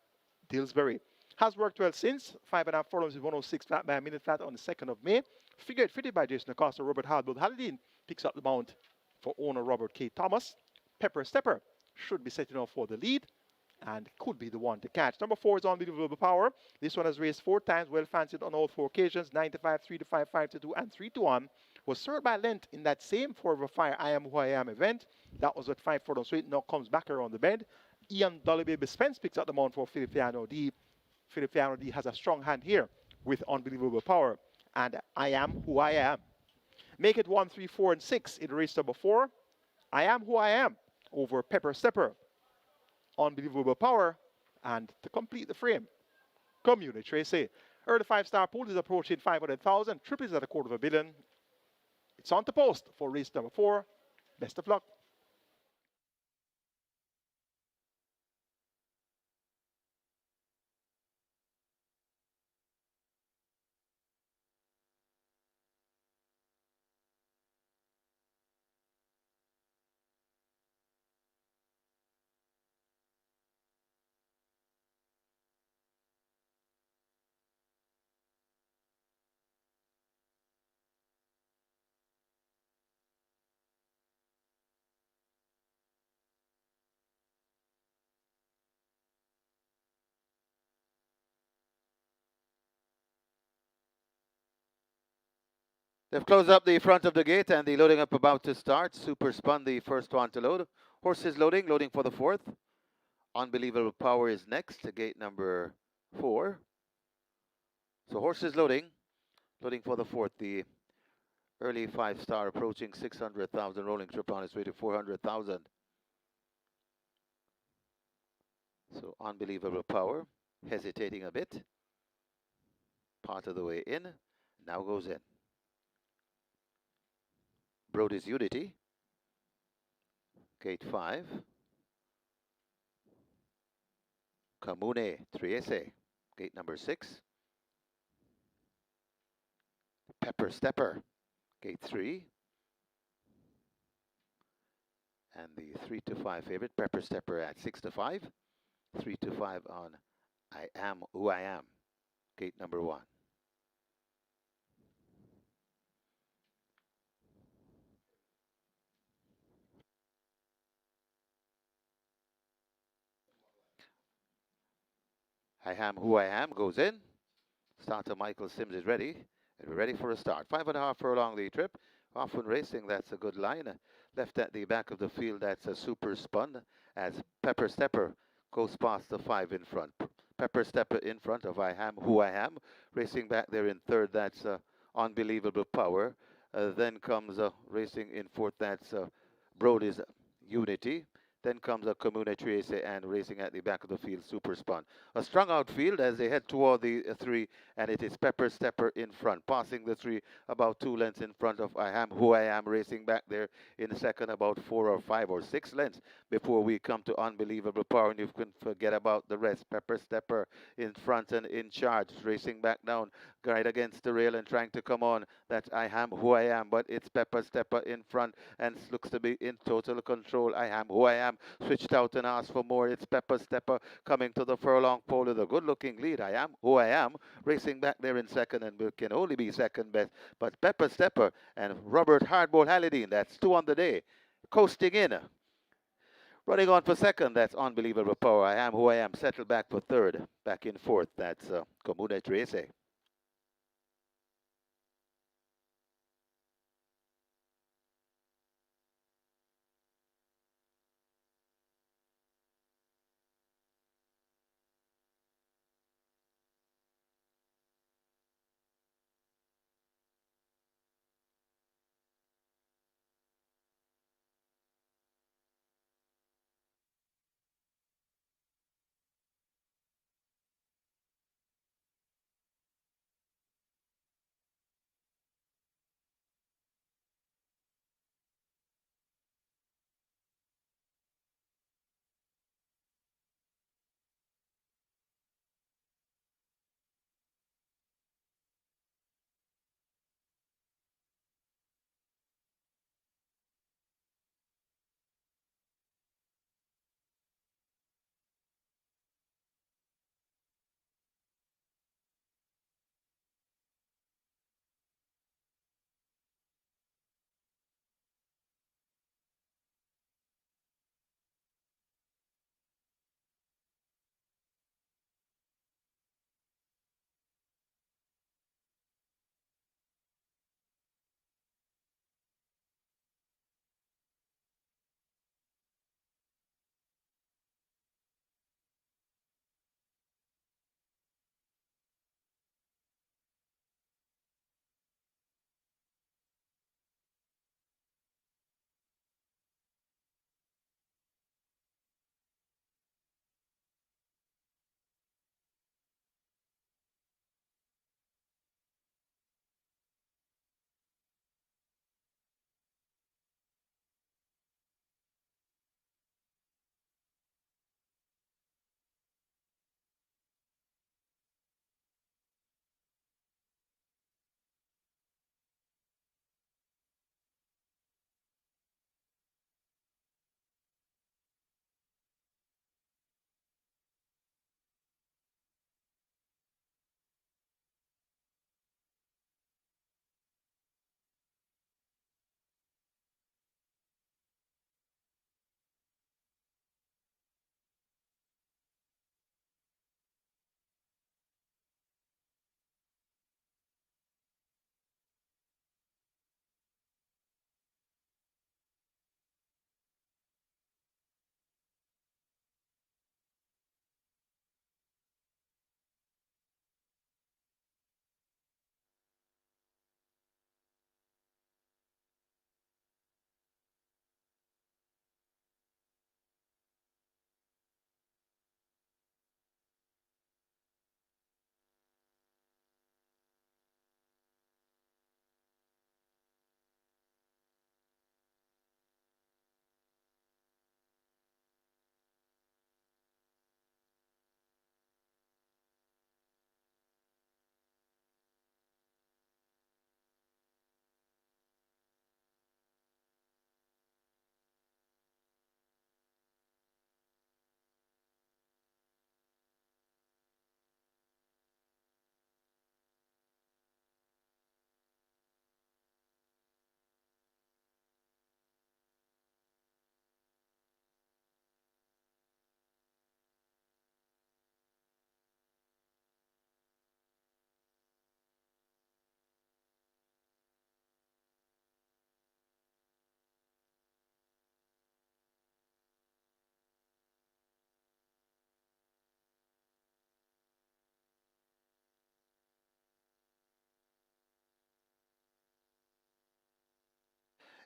Dillsbury. Has worked well since. 5.5 furlongs is 106 flat by a minute flat on the 2nd of May. Figured fitted by Jason Acosta, Robert Hardwood. Hallidine picks up the mount for owner Robert K. Thomas. Pepper Stepper should be setting off for the lead and could be the one to catch. Number 4 is Unbelievable Power. This one has raced 4 times, well fancied on all 4 occasions, 9 to 5, 3 to 5, 5 to 2, and 3 to 1. Was served by length in that same Forever Fire I Am Who I Am event. That was at 5 furlongs straight, now comes back around the bend. Ian Dollybaby Spence picks up the mount for Filippiano D. Filippiano D has a strong hand here with Unbelievable Power and I Am Who I Am. Make it 1, 3, 4, and 6 in race number 4. I Am Who I Am over Pepper Stepper, Unbelievable Power, and to complete the frame, Community Tracy. Early 5-star pool is approaching 500,000. Triple is at $250 million. It's on to post for race number 4. Best of luck. They've closed up the front of the gate and the loading up about to start. Super Spun, the first one to load. Horses loading for the 4th. Unbelievable Power is next, gate number 4. So horses loading for the 4th. The early 5-star approaching 600,000, rolling trip on its way to 400,000. So Unbelievable Power, hesitating a bit. Part of the way in, now goes in. Brody's Unity, gate 5. Comune Trieste, gate number 6. Pepper Stepper, gate 3. And the 3 to 5 favorite, Pepper Stepper at 6 to 5. 3 to 5 on I Am Who I Am, gate number 1. I Am Who I Am goes in. Starter Michael Sims is ready. And we're ready for a start. 5.5 furlong the trip. Often racing, that's a good line. Left at the back of the field, that's a Super Spun as Pepper Stepper goes past the 5 in front. Pepper Stepper in front of I Am Who I Am. Racing back there in 3rd, that's Unbelievable Power. Then comes racing in 4th, that's Brody's Unity. Then comes a Comune Trieste and racing at the back of the field, Super Spun. A strung out field as they head toward the 3, and it is Pepper Stepper in front, passing the 3 about 2 lengths in front of I Am Who I Am, racing back there in 2nd about 4 or 5 or 6 lengths before we come to Unbelievable Power, and you can forget about the rest. Pepper Stepper in front and in charge, racing back down, right against the rail and trying to come on. That's I Am Who I Am, but it's Pepper Stepper in front and looks to be in total control. I Am Who I Am switched out and asked for more. It's Pepper Stepper coming to the furlong pole with a good-looking lead. I Am Who I Am racing back there in 2nd and can only be 2nd best. But Pepper Stepper and Robert Hardball Hallidine, that's 2 on the day, coasting in. Running on for 2nd, that's Unbelievable Power. I Am Who I Am settled back for 3rd. Back in 4th, that's Comune Trieste.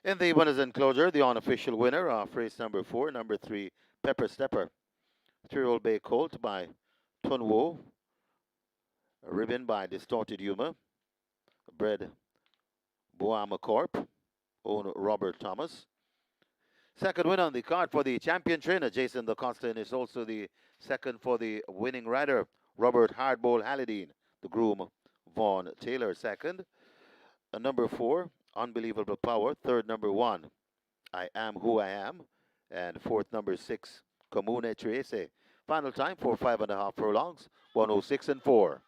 In the winners enclosure, the unofficial winner of race number 4, number 3, Pepper Stepper. 3-year-old Bay Colt by Tunwo, ribbon by Distorted Humor, bred Boama Corp, own Robert Thomas. Second win on the card for the champion trainer, Jason DaCosta, and is also the second for the winning rider, Robert Hardball Halidine. The groom, Vaughn Taylor, second. Number 4, Unbelievable Power. Third, number 1, I Am Who I Am. And fourth, number 6, Comune Trece. Final time for 5.5 furlongs, 106 and 4.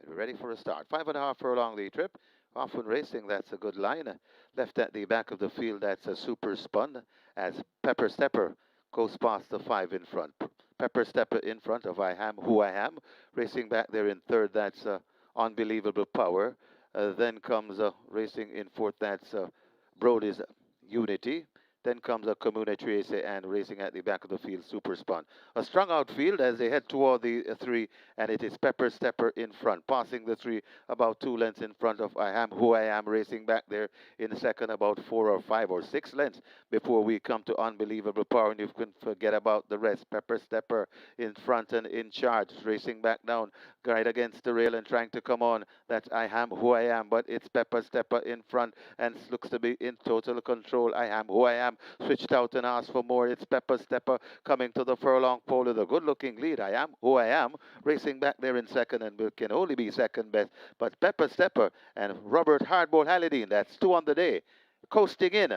And we're ready for a start. 5.5 furlong the trip. Often racing, that's a good line. Left at the back of the field, that's a super spun as Pepper Stepper goes past the 5 in front. Pepper Stepper in front of I Am Who I Am. Racing back there in third, that's Unbelievable Power. Then comes racing in fourth, that's Brody's Unity. Then comes a Comune Trace and racing at the back of the field, Super Spun. A strung out field as they head toward the 3, and it is Pepper Stepper in front, passing the 3 about 2 lengths in front of I Am Who I Am, racing back there in second about 4 or 5 or 6 lengths before we come to Unbelievable Power, and you can forget about the rest. Pepper Stepper in front and in charge, racing back down, right against the rail and trying to come on. That's I Am Who I Am, but it's Pepper Stepper in front and looks to be in total control. I Am Who I Am switched out and asked for more. It's Pepper Stepper coming to the furlong pole with a good-looking lead. I Am Who I Am racing back there in second and can only be second best. But Pepper Stepper and Robert Hardball Halidine, that's 2 on the day, coasting in.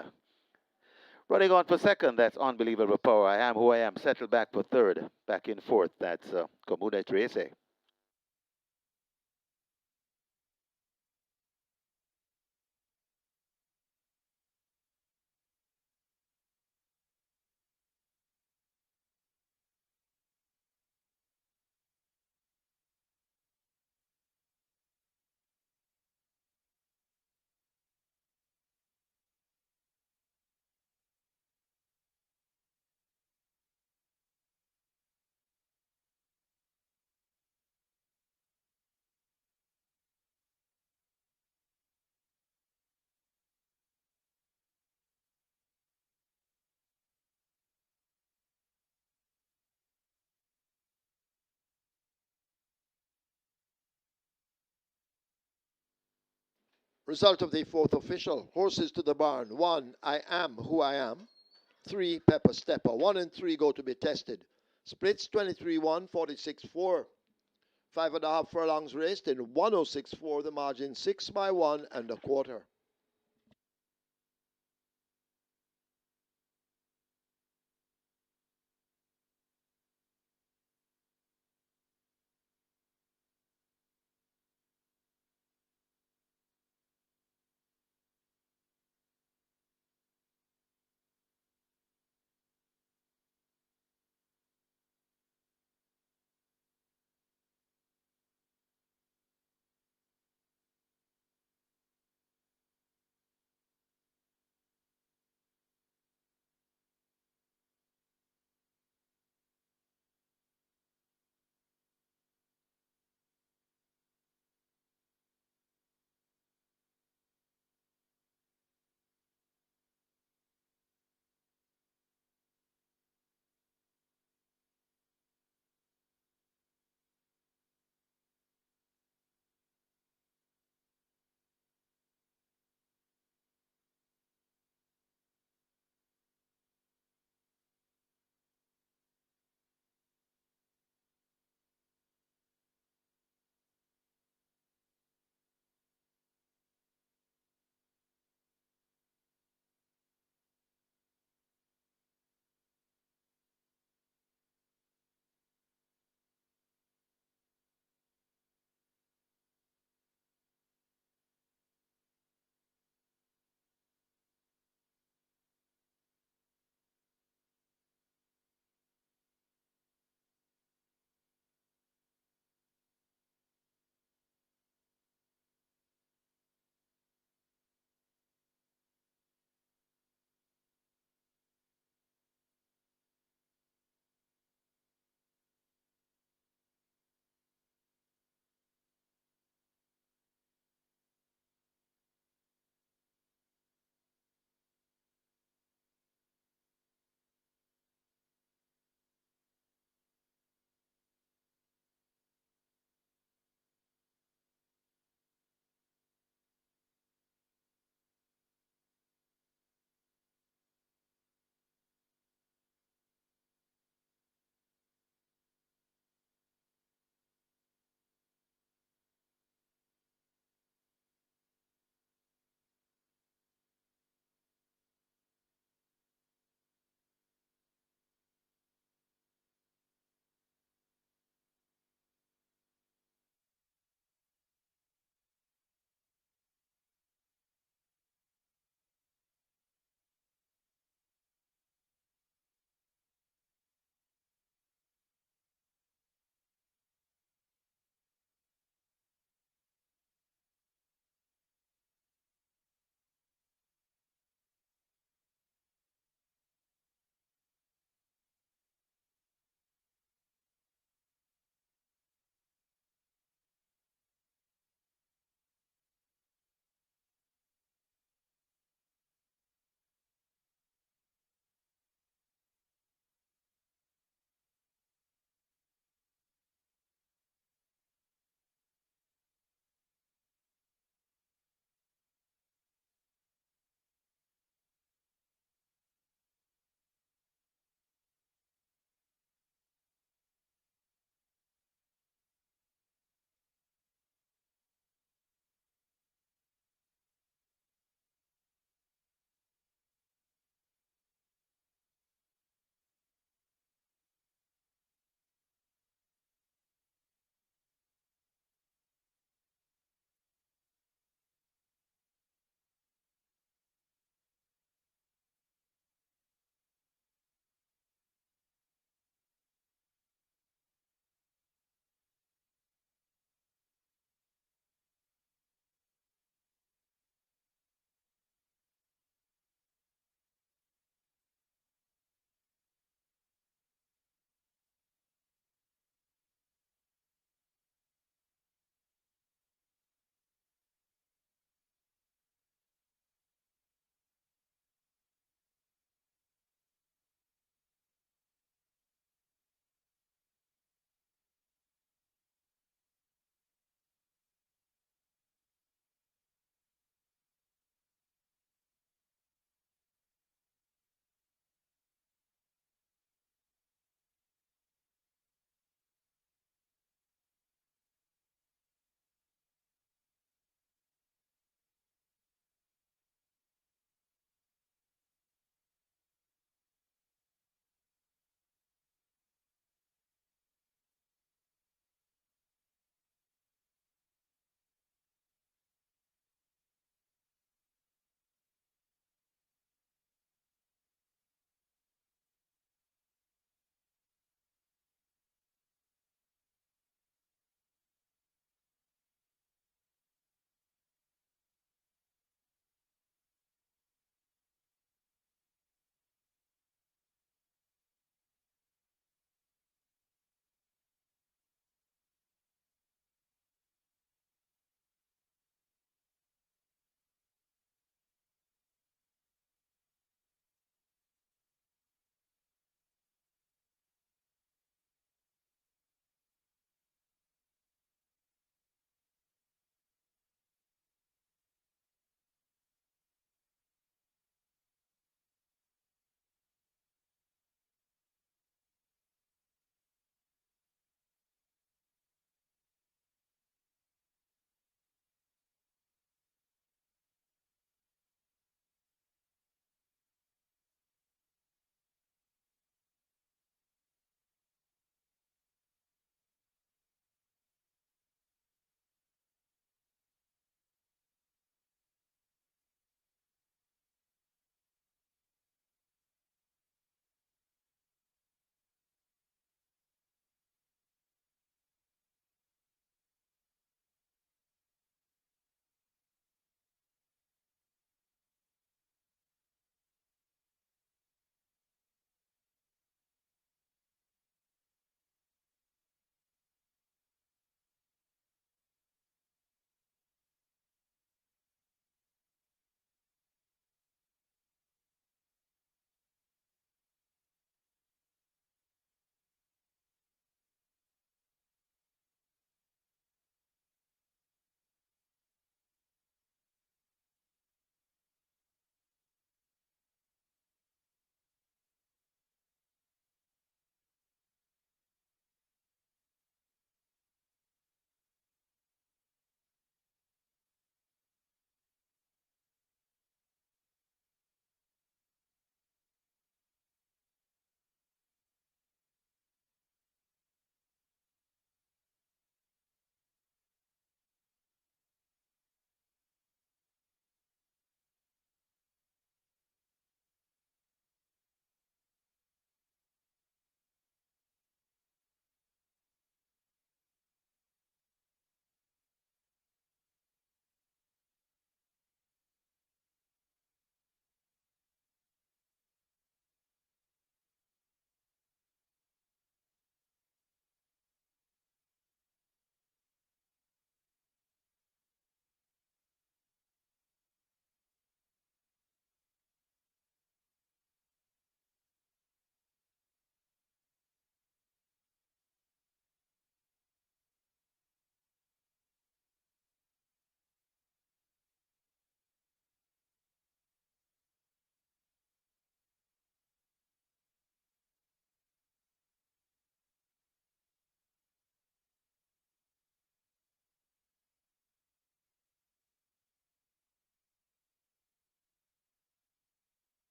Running on for second, that's Unbelievable Power. I Am Who I Am settled back for third. Back in fourth, that's Comune Trace. Result of the fourth official. Horses to the barn. 1, I Am Who I Am. 3, Pepper Stepper. 1 and 3 go to be tested. Splits 23-1, 46-4. 5.5 furlongs raced in 106.4. The margin 6 by 1 and a quarter.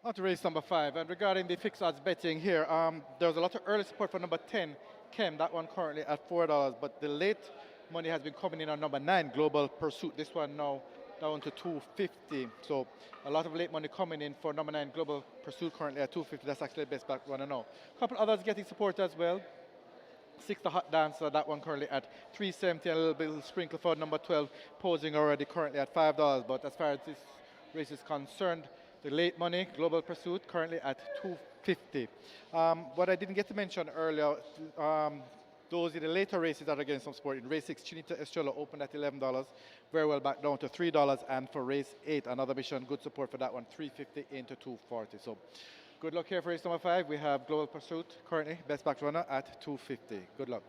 On to race number 5, and regarding the fixed odds betting here, there's a lot of early support for number 10, Kem, that one currently at $4, but the late money has been coming in on number 9, Global Pursuit. This one now down to 250. So a lot of late money coming in for number 9, Global Pursuit, currently at 250. That's actually the best back one I know. A couple others getting support as well. 6, the Hot Dancer, that one currently at 370, a little bit of sprinkle for number 12, posing already currently at $5. But as far as this race is concerned, the late money, Global Pursuit, currently at 250. What I didn't get to mention earlier, Those in the later races that are getting some support. In race 6, Chinita Estrella opened at $11, very well back down to $3. And for race 8, another mission, good support for that one, $3.50 into $2.40. So good luck here for race number 5. We have Global Pursuit currently, best back runner at $2.50. Good luck.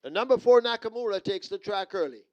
And number 4, Nakamura, takes the track early.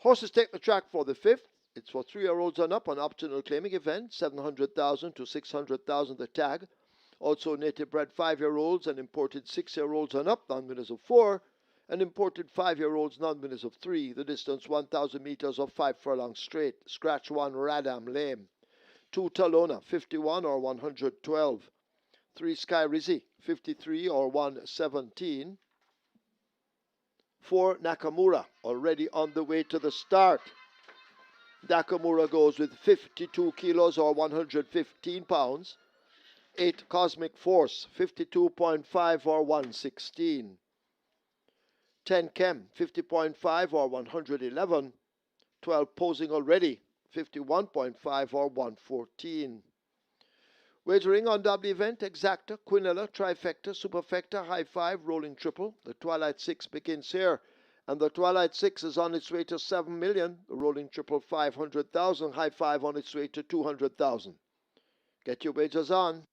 Horses take the track for the 5th. It's for 3-year-olds and up on optional claiming event, 700,000 to 600,000 the tag. Also native bred 5-year-olds and imported 6-year-olds and up, non-winners of 4, and imported 5-year-olds, non-winners of 3. The distance 1,000 meters of 5 furlongs straight. Scratch 1, Radam, lame. 2, Talona, 51 or 112. 3, Sky Rizzi, 53 or 117. 4, Nakamura, already on the way to the start. Nakamura goes with 52 kilos or 115 pounds. 8 Cosmic Force, 52.5 or 116. 10 Chem, 50.5 or 111. 12 Posing Already, 51.5 or 114. Wagering on double event, exacta, quinella, trifecta, superfecta, high five, rolling triple. The Twilight 6 begins here, and the Twilight 6 is on its way to 7 million. The rolling triple 500,000, high five on its way to 200,000. Get your wagers on.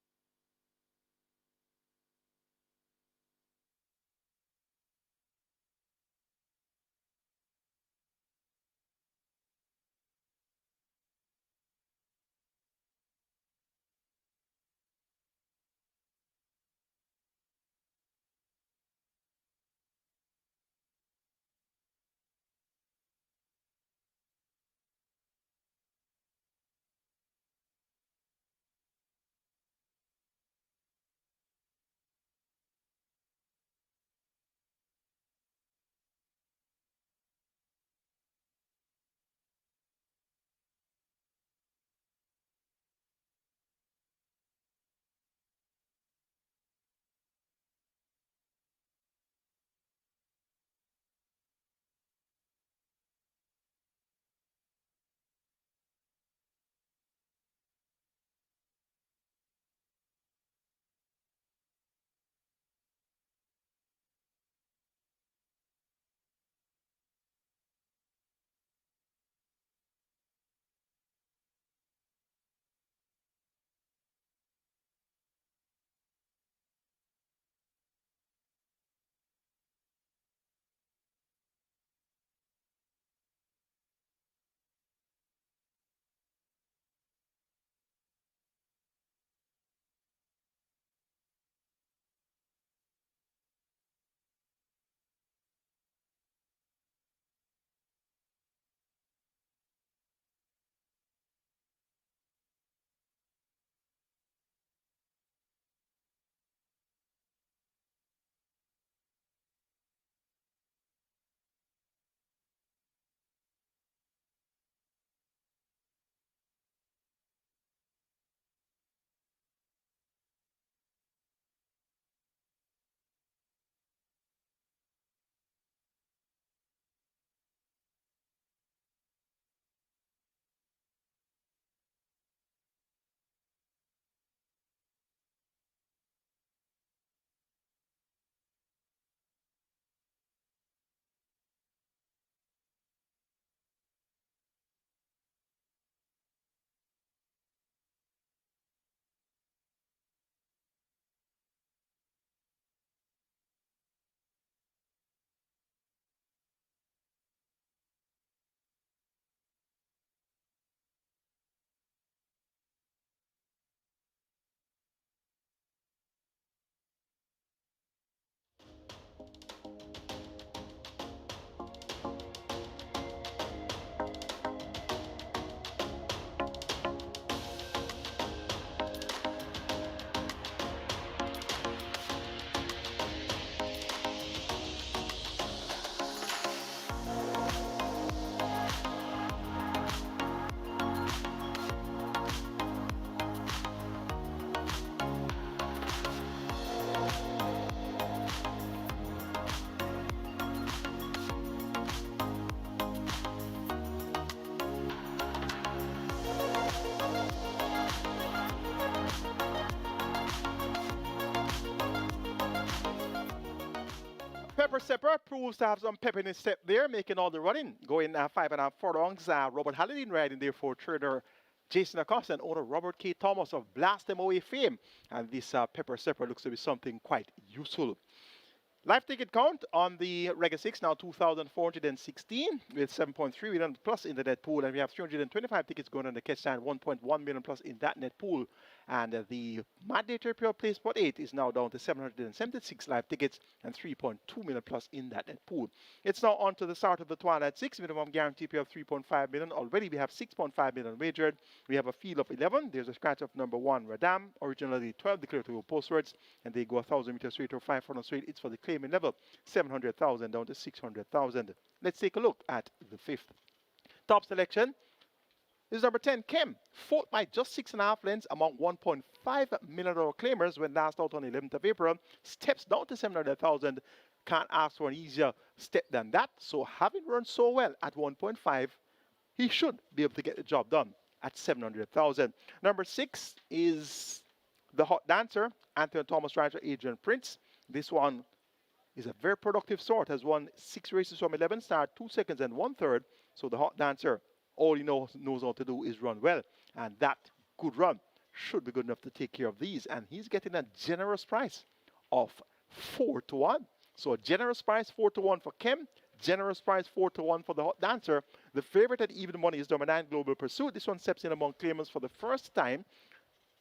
Pepper Sepper proves to have some pep in his step there, making all the running. Going 5.5 furlongs. Robert Halliday riding there for trader Jason Acosta and owner Robert K. Thomas of Blast Them Away fame. And this Pepper Sepper looks to be something quite useful. Live ticket count on the Regular 6 now 2,416 with 7.3 million plus in the net pool, and we have 325 tickets going on the catch stand, 1.1 million plus in that net pool. And the mandatory pure play spot 8 is now down to 776 live tickets and 3.2 million plus in that net pool. It's now on to the start of the Twilight 6, minimum guarantee pay of 3.5 million. Already we have 6.5 million wagered. We have a field of 11. There's a scratch of number 1, Radam, originally 12 declared to go postwards, and they go 1,000 meters straight or 500 straight. It's for the claiming level, 700,000 down to 600,000. Let's take a look at the fifth. Top selection, is number 10, Kim. Fourth by just 6.5 lengths among $1.5 million claimers when last out on 11th of April. Steps down to 700,000. Can't ask for an easier step than that. So having run so well at 1.5, he should be able to get the job done at 700,000. Number 6 is the Hot Dancer, Anthony Thomas Rancher, Adrian Prince. This one is a very productive sort. Has won 6 races from 11 start, 2 seconds and 1/3. So the Hot Dancer, all he knows how to do is run well. And that good run should be good enough to take care of these. And he's getting a generous price of 4-1. So a generous price 4-1 for Kim. Generous price 4-1 for the Hot Dancer. The favorite at even money is number 9, Global Pursuit. This one steps in among claimants for the first time.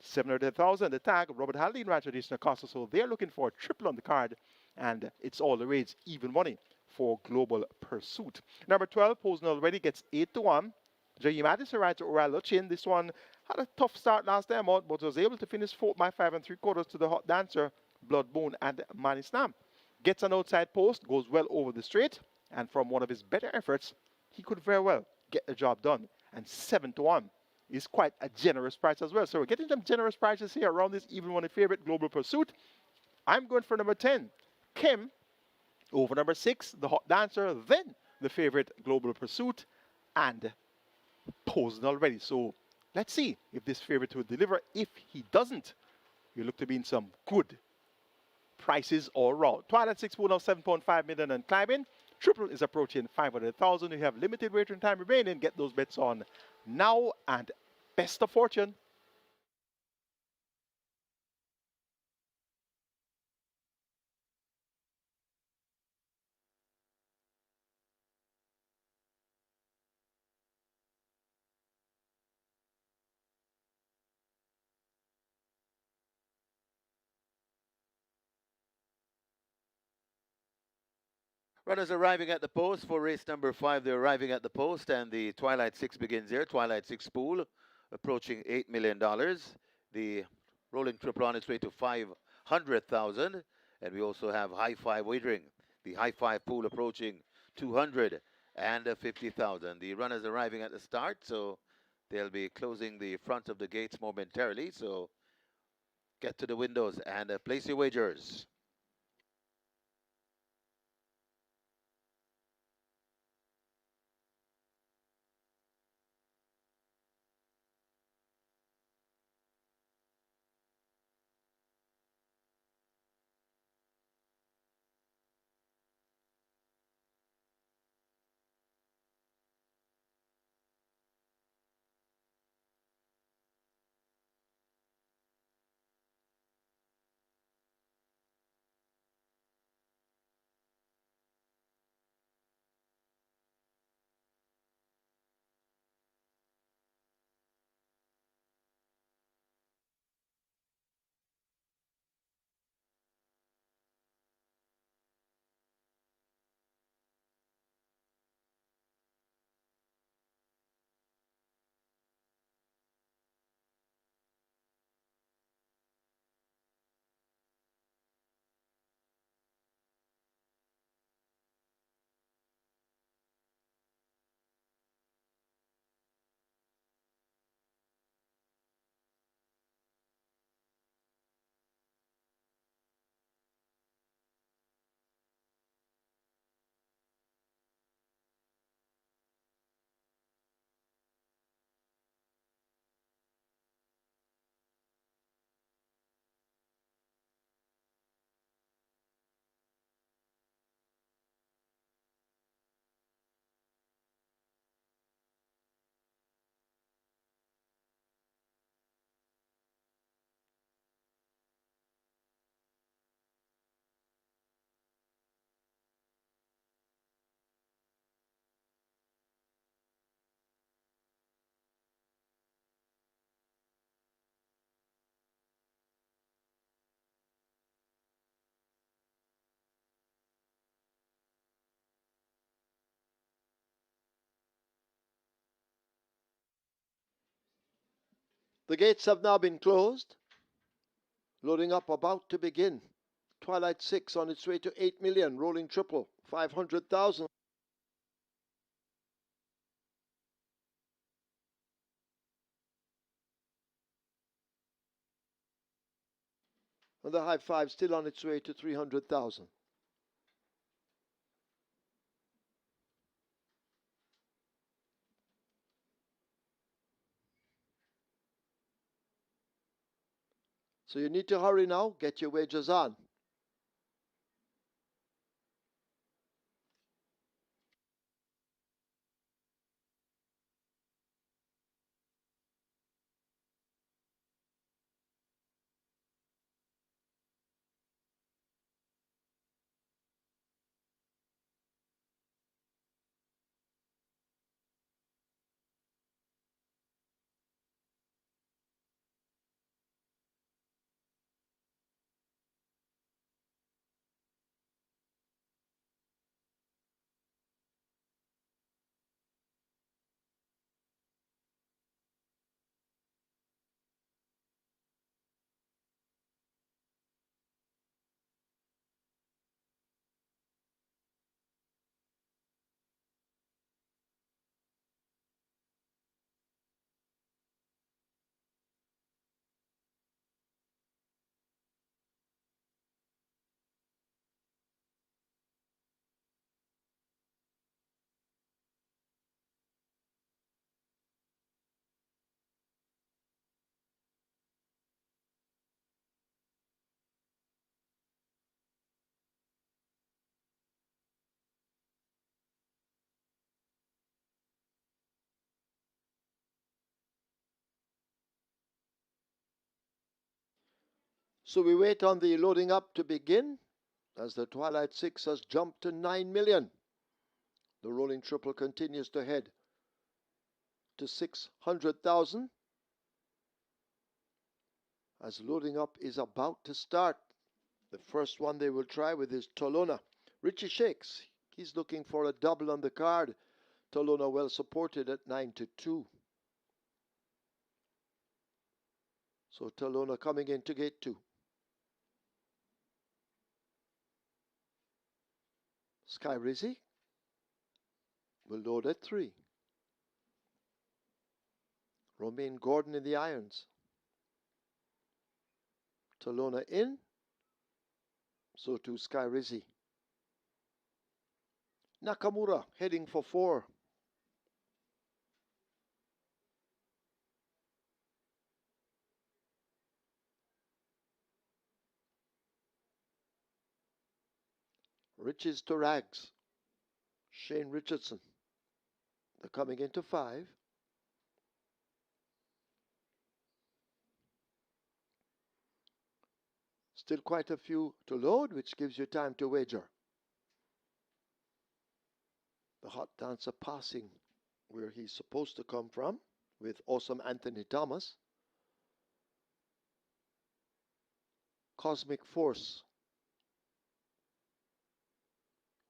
700,000. The tag, Robert Haldane, Ranch Additional Costa. So they're looking for a triple on the card. And it's all the rage, even money for Global Pursuit. Number 12, Posing Already, gets 8-1. J.E. Madison rides Oral Luchin. This one had a tough start last time out, but was able to finish 4th by 5 3/4 to the Hot Dancer, Blood Moon, and Manny Snam. Gets an outside post, goes well over the straight, and from one of his better efforts, he could very well get the job done. And 7-1 is quite a generous price as well. So we're getting some generous prices here around this even money favorite, Global Pursuit. I'm going for number 10, Kim, over number 6, the Hot Dancer, then the favorite, Global Pursuit, and Posing Already. So let's see if this favorite will deliver. If he doesn't, you look to be in some good prices all around. Twilight 6 pool of 7.5 million and climbing. Triple is approaching 500,000. You have limited waiting time remaining. Get those bets on now, and best of fortune. Runners arriving at the post for race number 5. They're arriving at the post, and the Twilight 6 begins here. Twilight 6 pool approaching $8 million. The rolling triple on its way to 500,000. And we also have High Five wagering. The High Five pool approaching 250,000. The runners arriving at the start, so they'll be closing the front of the gates momentarily. So get to the windows and place your wagers. The gates have now been closed. Loading up about to begin. Twilight 6 on its way to 8 million. Rolling triple, 500,000. And the high five still on its way to 300,000. So you need to hurry now, get your wagers on. So we wait on the loading up to begin as the Twilight Six has jumped to 9 million. The rolling triple continues to head to 600,000 as loading up is about to start. The first one they will try with is Tolona. Richie shakes. He's looking for a double on the card. Tolona well supported at 9-2. So Tolona coming into gate 2. Sky Rizzy will load at 3. Romaine Gordon in the irons. Tolona in. So too Sky Rizzy. Nakamura heading for 4. Riches to rags. Shane Richardson. They're coming into 5. Still quite a few to load, which gives you time to wager. The hot dancer passing where he's supposed to come from with awesome Anthony Thomas. Cosmic Force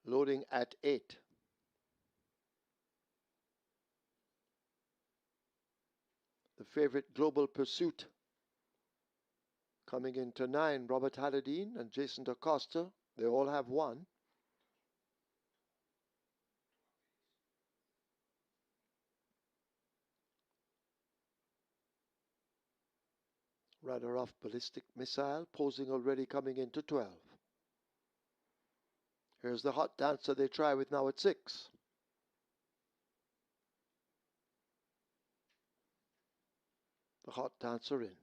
loading at 8. The favorite Global Pursuit coming into 9. Robert Halladine and Jason DaCosta. They all have 1. Rather off Ballistic Missile posing already coming into 12. Here's the hot dancer they try with now at 6. The hot dancer in.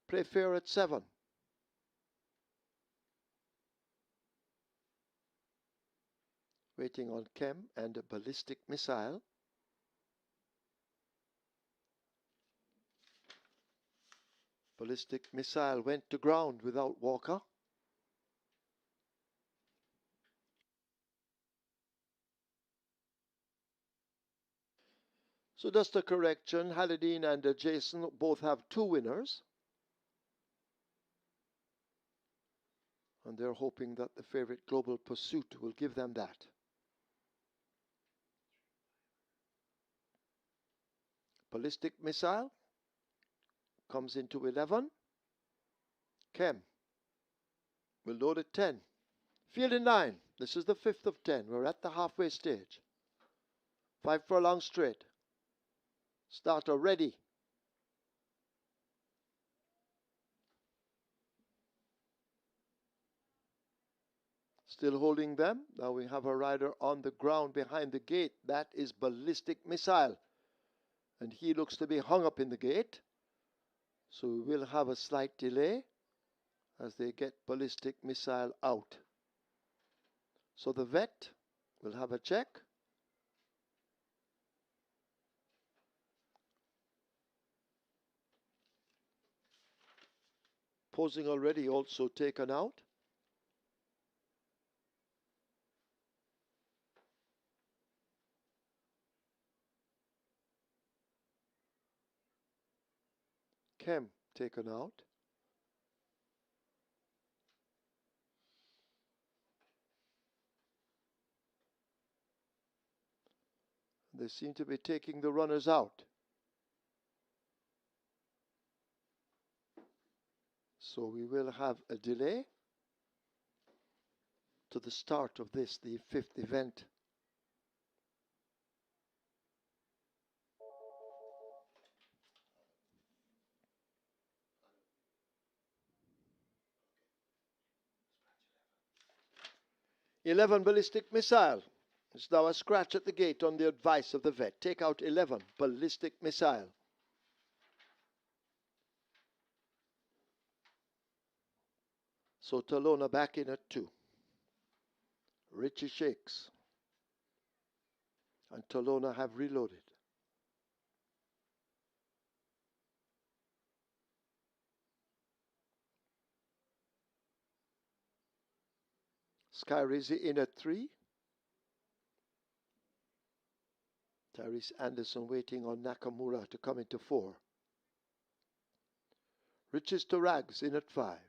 Play fair at 7. Waiting on Kem and a Ballistic Missile. Ballistic Missile went to ground without Walker. So just a correction, Halladine and Jason both have 2 winners. And they're hoping that the favorite Global Pursuit will give them that. Ballistic Missile comes into 11. Kem will load at 10. Field in 9. This is the 5th of 10. We're at the halfway stage. 5 furlongs straight. Starter ready. Still holding them. Now we have a rider on the ground behind the gate. That is Ballistic Missile. And he looks to be hung up in the gate. So we will have a slight delay as they get Ballistic Missile out. So the vet will have a check. Posing already also taken out. Chem taken out. They seem to be taking the runners out. So we will have a delay to the start of this, the fifth event. "11 Ballistic Missile. It's now a scratch at the gate on the advice of the vet. Take out 11 Ballistic Missile. So Talona back in at 2. Richie shakes. And Talona have reloaded. Skyrizi in at 3. Tyrese Anderson waiting on Nakamura to come into 4. Riches to Rags in at 5.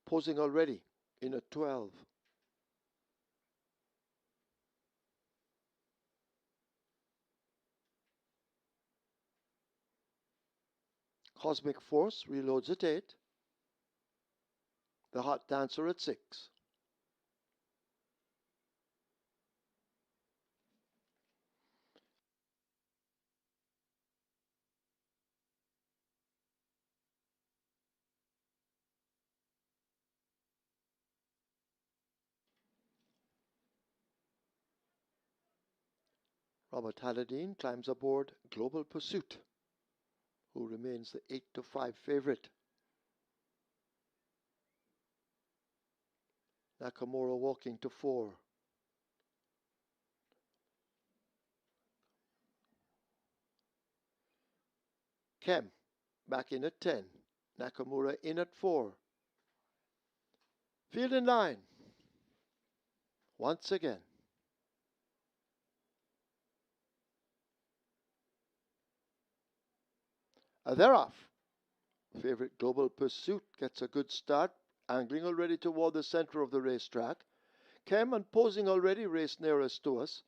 Posing already in at 12. Cosmic Force reloads at 8. The Hot Dancer at 6. Robert Halladine climbs aboard Global Pursuit, who remains the 8-5 favorite. Nakamura walking to 4. Kem back in at 10. Nakamura in at 4. Field in line. Once again. They're off. Favorite Global Pursuit gets a good start, angling already toward the center of the racetrack. Kem and posing already race nearest to us.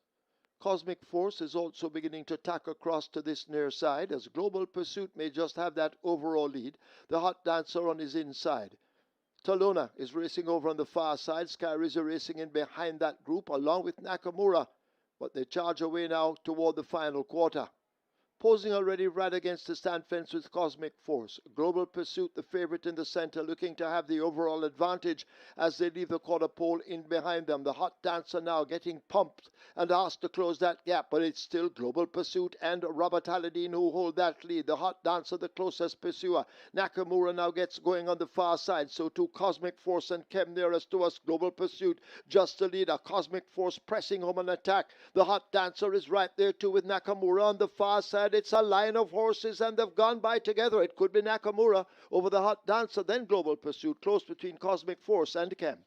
Cosmic Force is also beginning to tack across to this near side, as Global Pursuit may just have that overall lead. The Hot Dancer on his inside. Talona is racing over on the far side. Skyriz are racing in behind that group along with Nakamura, but they charge away now toward the final quarter. Posing already right against the stand fence with Cosmic Force. Global Pursuit, the favorite in the center, looking to have the overall advantage as they leave the quarter pole in behind them. The Hot Dancer now getting pumped and asked to close that gap, but it's still Global Pursuit and Robert Halladine who hold that lead. The Hot Dancer, the closest pursuer. Nakamura now gets going on the far side, so too Cosmic Force and Kem nearest to us. Global Pursuit just the leader. Cosmic Force pressing home an attack. The Hot Dancer is right there too with Nakamura on the far side. It's a line of horses and they've gone by together. It could be Nakamura over the Hot Dancer, then Global Pursuit, close between Cosmic Force and Kem.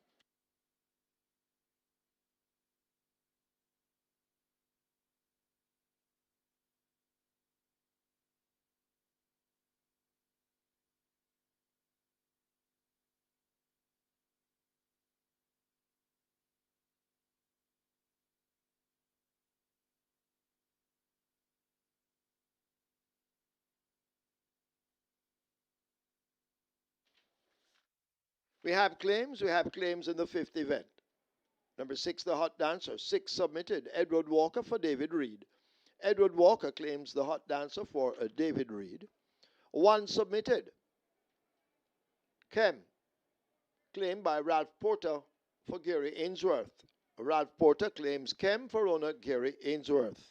We have claims in the fifth event. Number 6, the Hot Dancer. 6 submitted. Edward Walker for David Reed. Edward Walker claims the Hot Dancer for David Reed. 1 submitted. Kem, claimed by Ralph Porter for Gary Ainsworth. Ralph Porter claims Kem for owner Gary Ainsworth.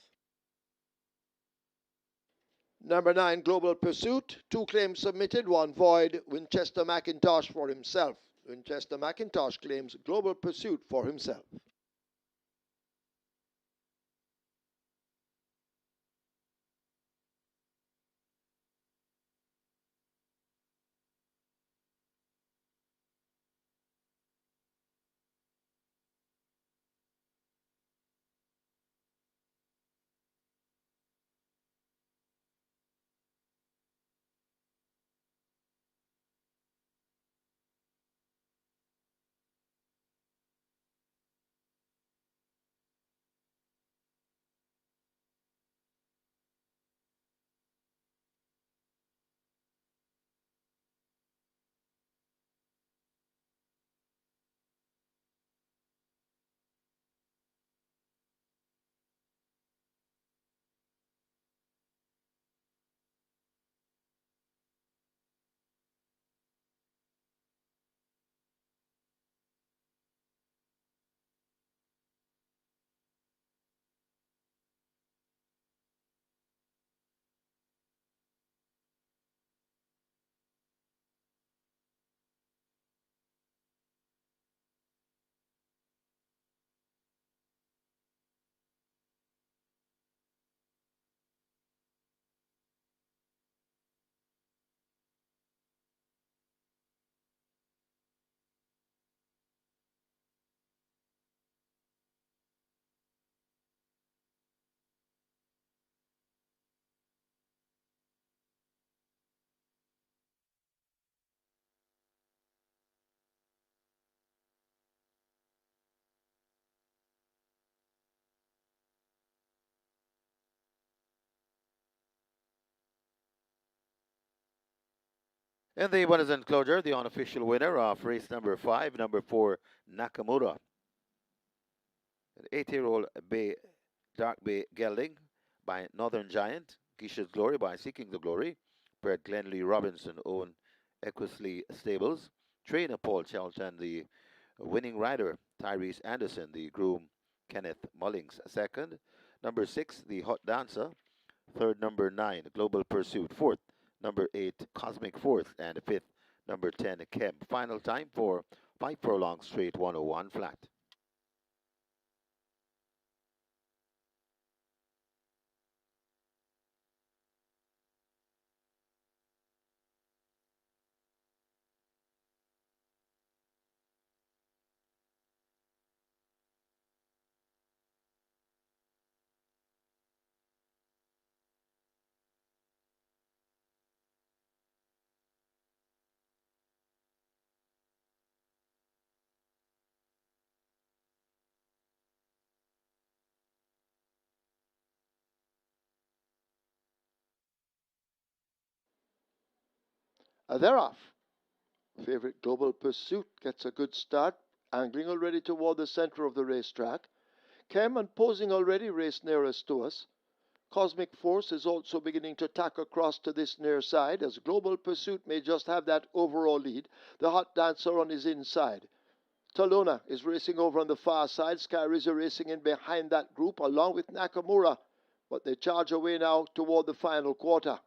Number 9, Global Pursuit. 2 claims submitted, 1 void. Winchester McIntosh for himself. Winchester McIntosh claims Global Pursuit for himself. In the winners enclosure, the unofficial winner of race number 5, number 4, Nakamura. An 8-year-old Bay, Dark Bay Gelding by Northern Giant, Gisha's Glory by Seeking the Glory, bred Glenlee Robinson, owned Equesley Stables, trainer Paul Charlton, the winning rider Tyrese Anderson, the groom Kenneth Mullings, second. Number 6, the Hot Dancer. Third, number 9, Global Pursuit. Fourth, number 8, Cosmic Fourth. And fifth, number 10, Kemp. Final time for 5 furlong straight, 101 flat. They're off. Favorite Global Pursuit gets a good start, angling already toward the center of the racetrack. Kem and posing already race nearest to us. Cosmic Force is also beginning to tack across to this near side, as Global Pursuit may just have that overall lead. The Hot Dancer on his inside. Talona is racing over on the far side. Skyries are racing in behind that group along with Nakamura, but they charge away now toward the final quarter.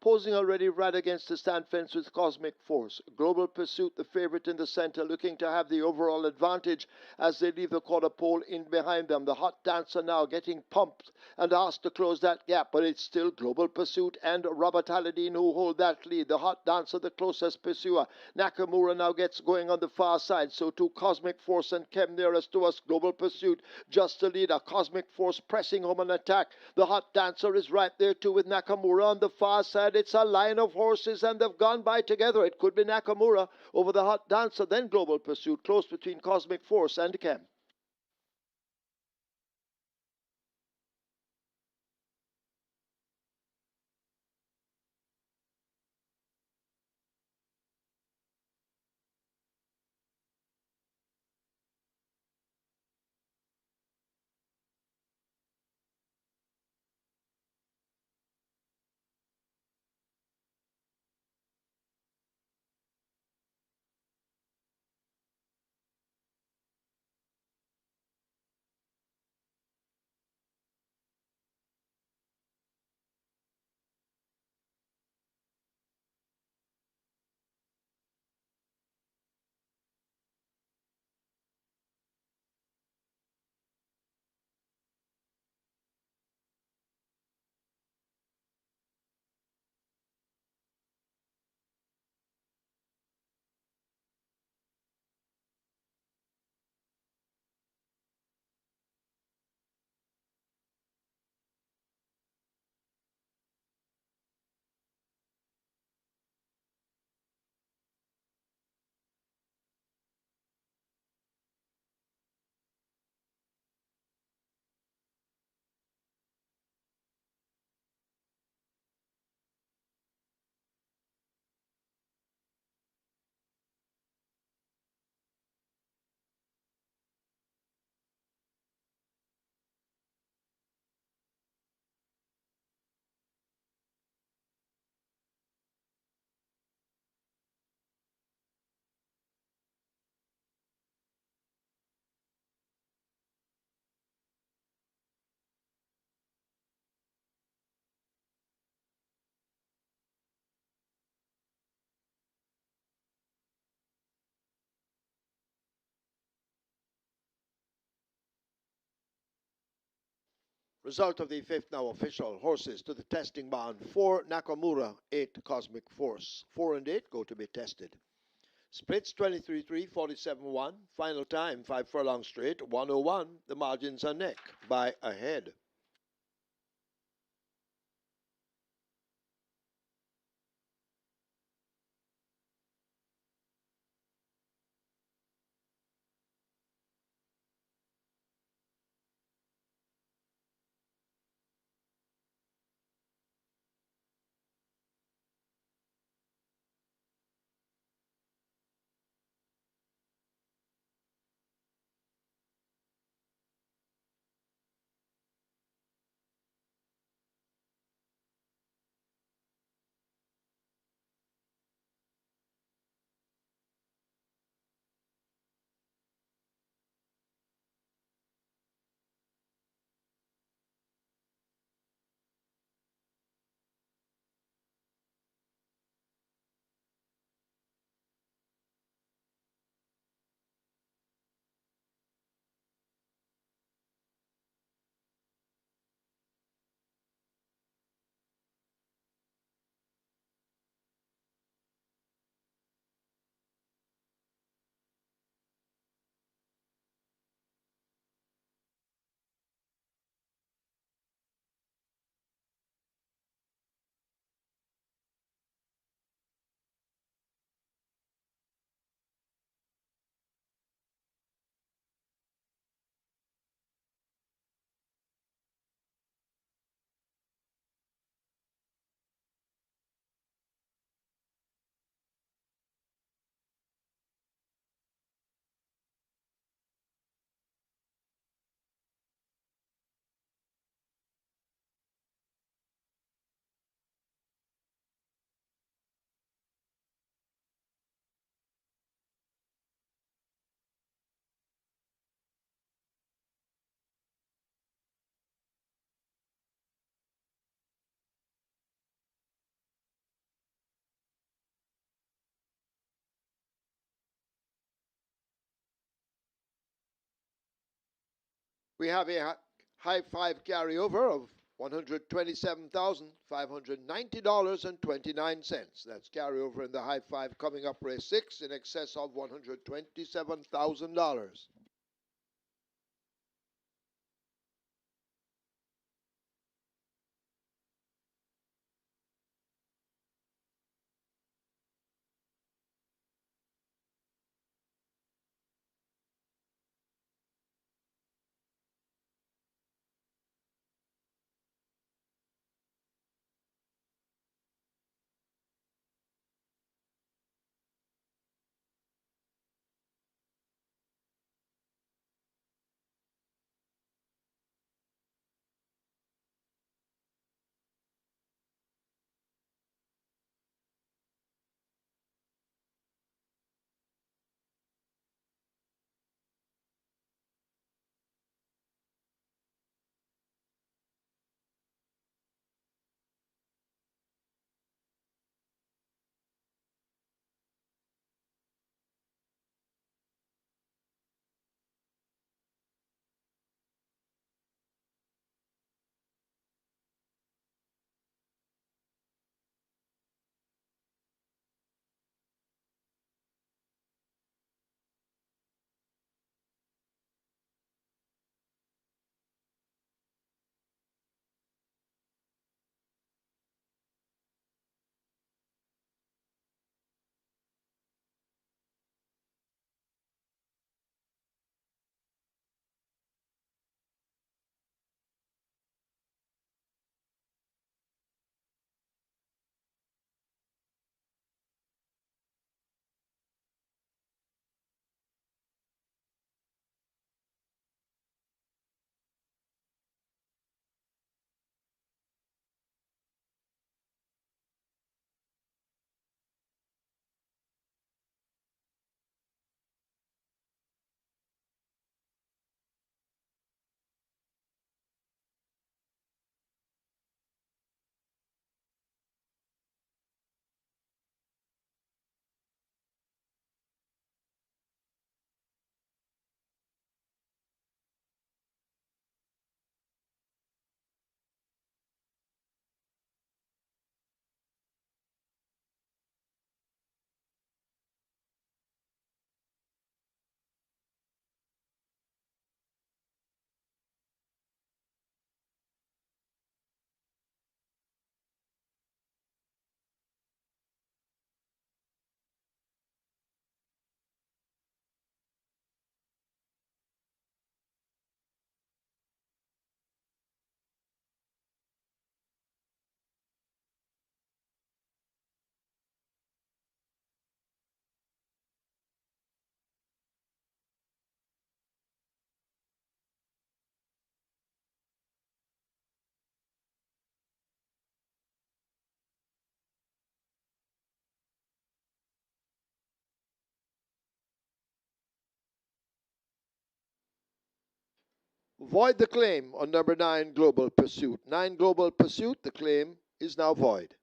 Posing already right against the stand fence with Cosmic Force. Global Pursuit, the favorite in the center, looking to have the overall advantage as they leave the quarter pole in behind them. The Hot Dancer now getting pumped and asked to close that gap, but it's still Global Pursuit and Robert Halladine who hold that lead. The Hot Dancer, the closest pursuer. Nakamura now gets going on the far side, so too Cosmic Force and Kem nearest to us. Global Pursuit just the leader. Cosmic Force pressing home an attack. The Hot Dancer is right there too with Nakamura on the far side. It's a line of horses and they've gone by together. It could be Nakamura over the Hot Dancer, then Global Pursuit, close between Cosmic Force and Kem. Result of the fifth now official. Horses to the testing barn. 4 Nakamura, 8 Cosmic Force. 4 and 8 go to be tested. Splits 23-3, 47-1. Final time 5 furlong straight, 101. The margins are neck by a head. We have a high five carryover of $127,590.29. That's carryover in the high five coming up race 6 in excess of $127,000. Void the claim on number 9 Global Pursuit. 9 Global Pursuit, the claim is now void.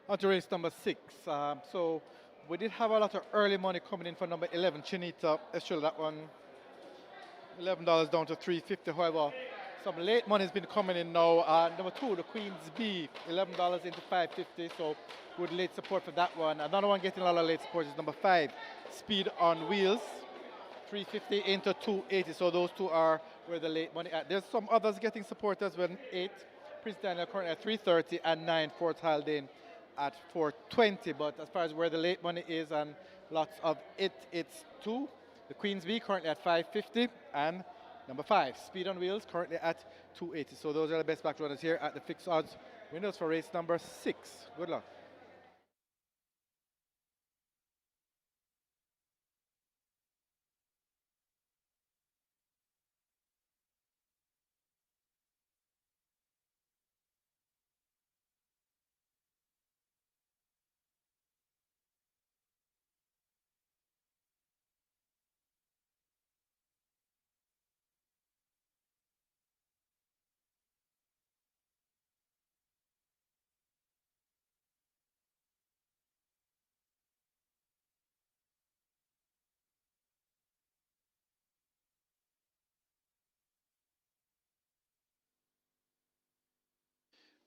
On to race number 6. So we did have a lot of early money coming in for number 11, Chinita. Actually, that one, $11 down to 350. However, some late money has been coming in now. Number 2, the Queen's B, $11 into 550. So good late support for that one. Another one getting a lot of late support is number 5, Speed on Wheels, 350 into 280. So those two are where the late money at. There's some others getting support as well. 8, Prince Daniel currently at 330, and 9, Fort Haldane at 420. But as far as where the late money is and lots of it, it's 2. The Queen's B currently at 550, and number 5, Speed on Wheels, currently at 280. So those are the best back runners here at the fixed odds windows for race number 6. Good luck.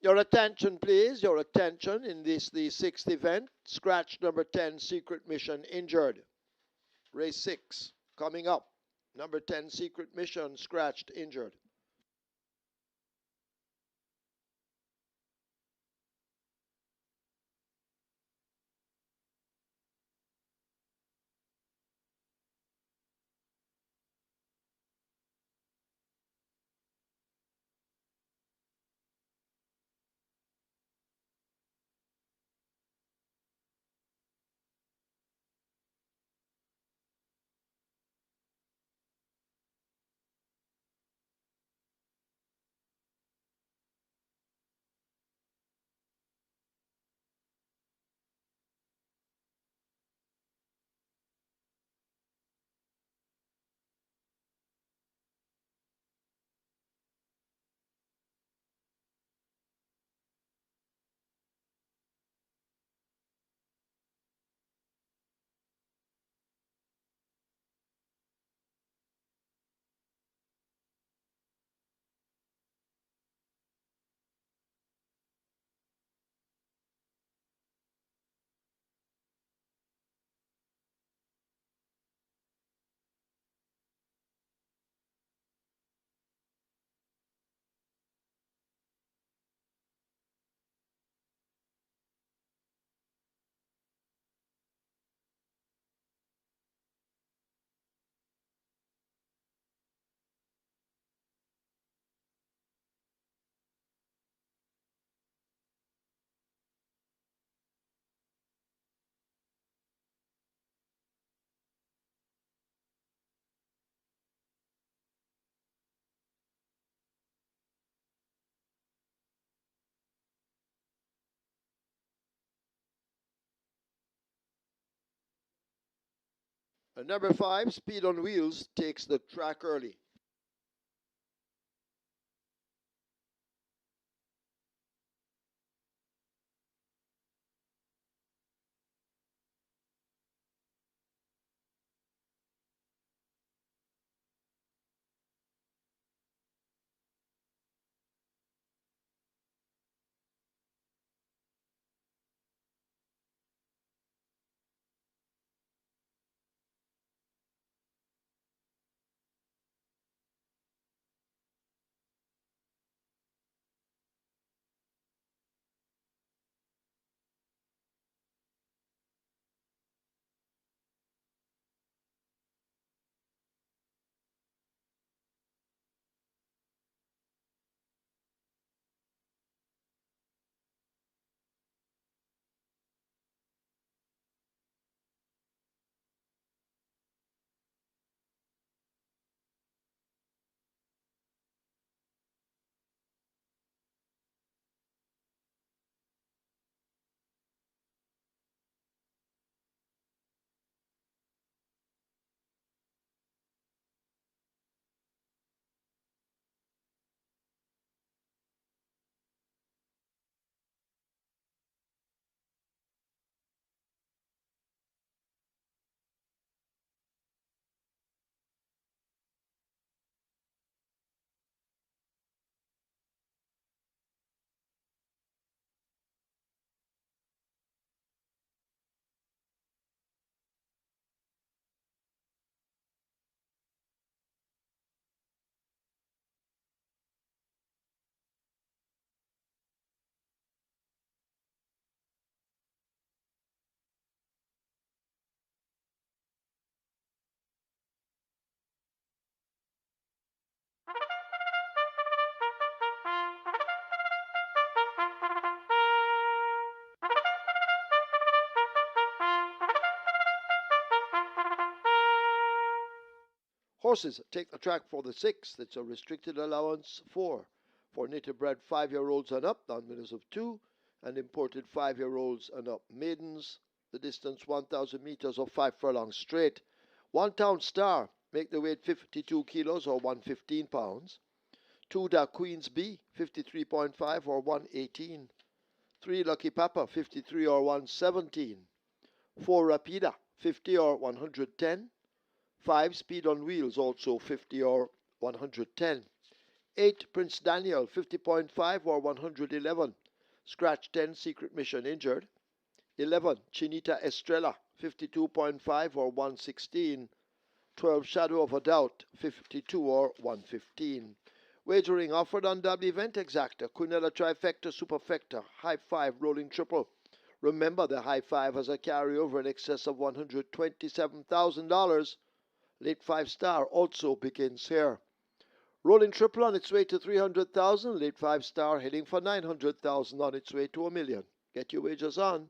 Your attention, please. Your attention in this, the sixth event. Scratch number 10, Secret Mission, injured. Race 6, coming up. Number 10, Secret Mission, scratched, injured. Number 5, Speed on Wheels, takes the track early. Horses, take the track for the 6th. It's a restricted allowance 4 for native bred 5-year-olds and up, non-winners of 2, and imported 5-year-olds and up. Maidens, the distance 1,000 meters or 5 furlongs straight. 1 Town Star, make the weight 52 kilos or 115 pounds. 2 Da Queen's B, 53.5 or 118. 3 Lucky Papa, 53 or 117. 4 Rapida, 50 or 110. 5 Speed on Wheels, also 50 or 110. 8, Prince Daniel, 50.5 or 111. Scratch 10, Secret Mission injured. 11, Chinita Estrella, 52.5 or 116. 12, Shadow of a Doubt, 52 or 115. Wagering offered on W Event Exacta, Quinella Trifecta Superfecta, High 5 Rolling Triple. Remember, the High 5 has a carryover in excess of $127,000. Late 5 star also begins here. Rolling Triple on its way to 300,000. Late 5 star heading for 900,000 on its way to a million. Get your wagers on.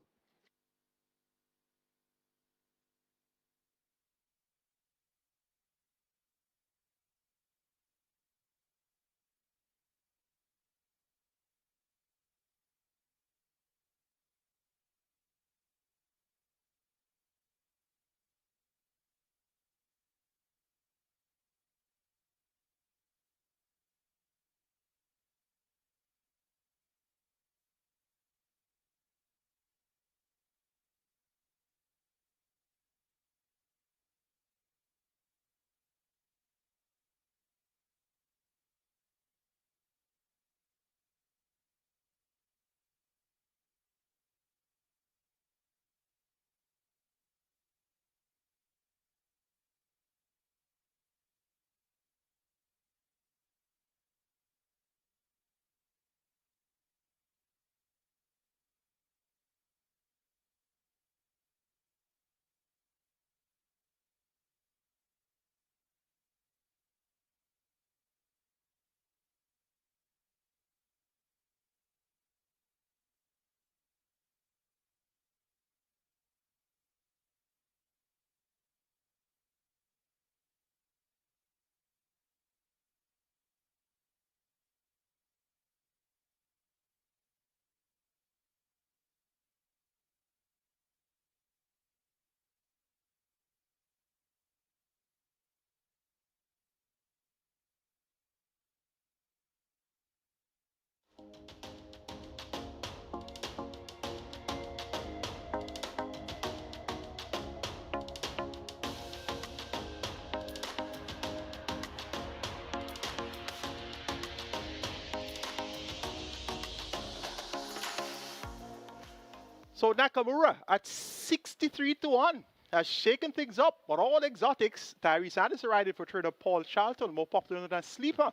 So Nakamura at 63 to 1 has shaken things up, but all exotics. Tyrese Anderson riding for trainer Paul Charlton, more popular than Sleeper.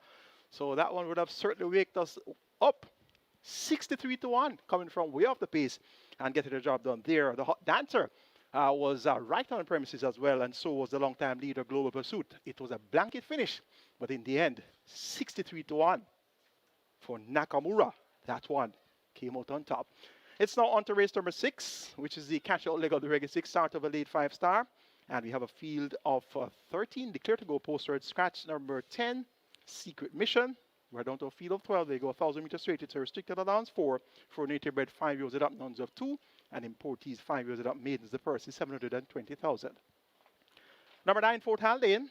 So that one would have certainly waked us up. 63 to 1 coming from way off the pace and getting the job done there. The hot dancer was right on the premises as well, and so was the long-time leader Global Pursuit. It was a blanket finish, but in the end, 63 to 1 for Nakamura. That one came out on top. It's now on to race number 6, which is the catch-out leg of the regular 6, start of a late 5 star. And we have a field of 13 declared to go posted. Scratch number 10, Secret Mission. We're down to a field of 12. They go 1,000 meters straight. It's a restricted allowance for native bred 5 years it up, nuns of 2, and importees 5 years it up, maidens. The purse is 720,000. Number 9, Fort Haldane,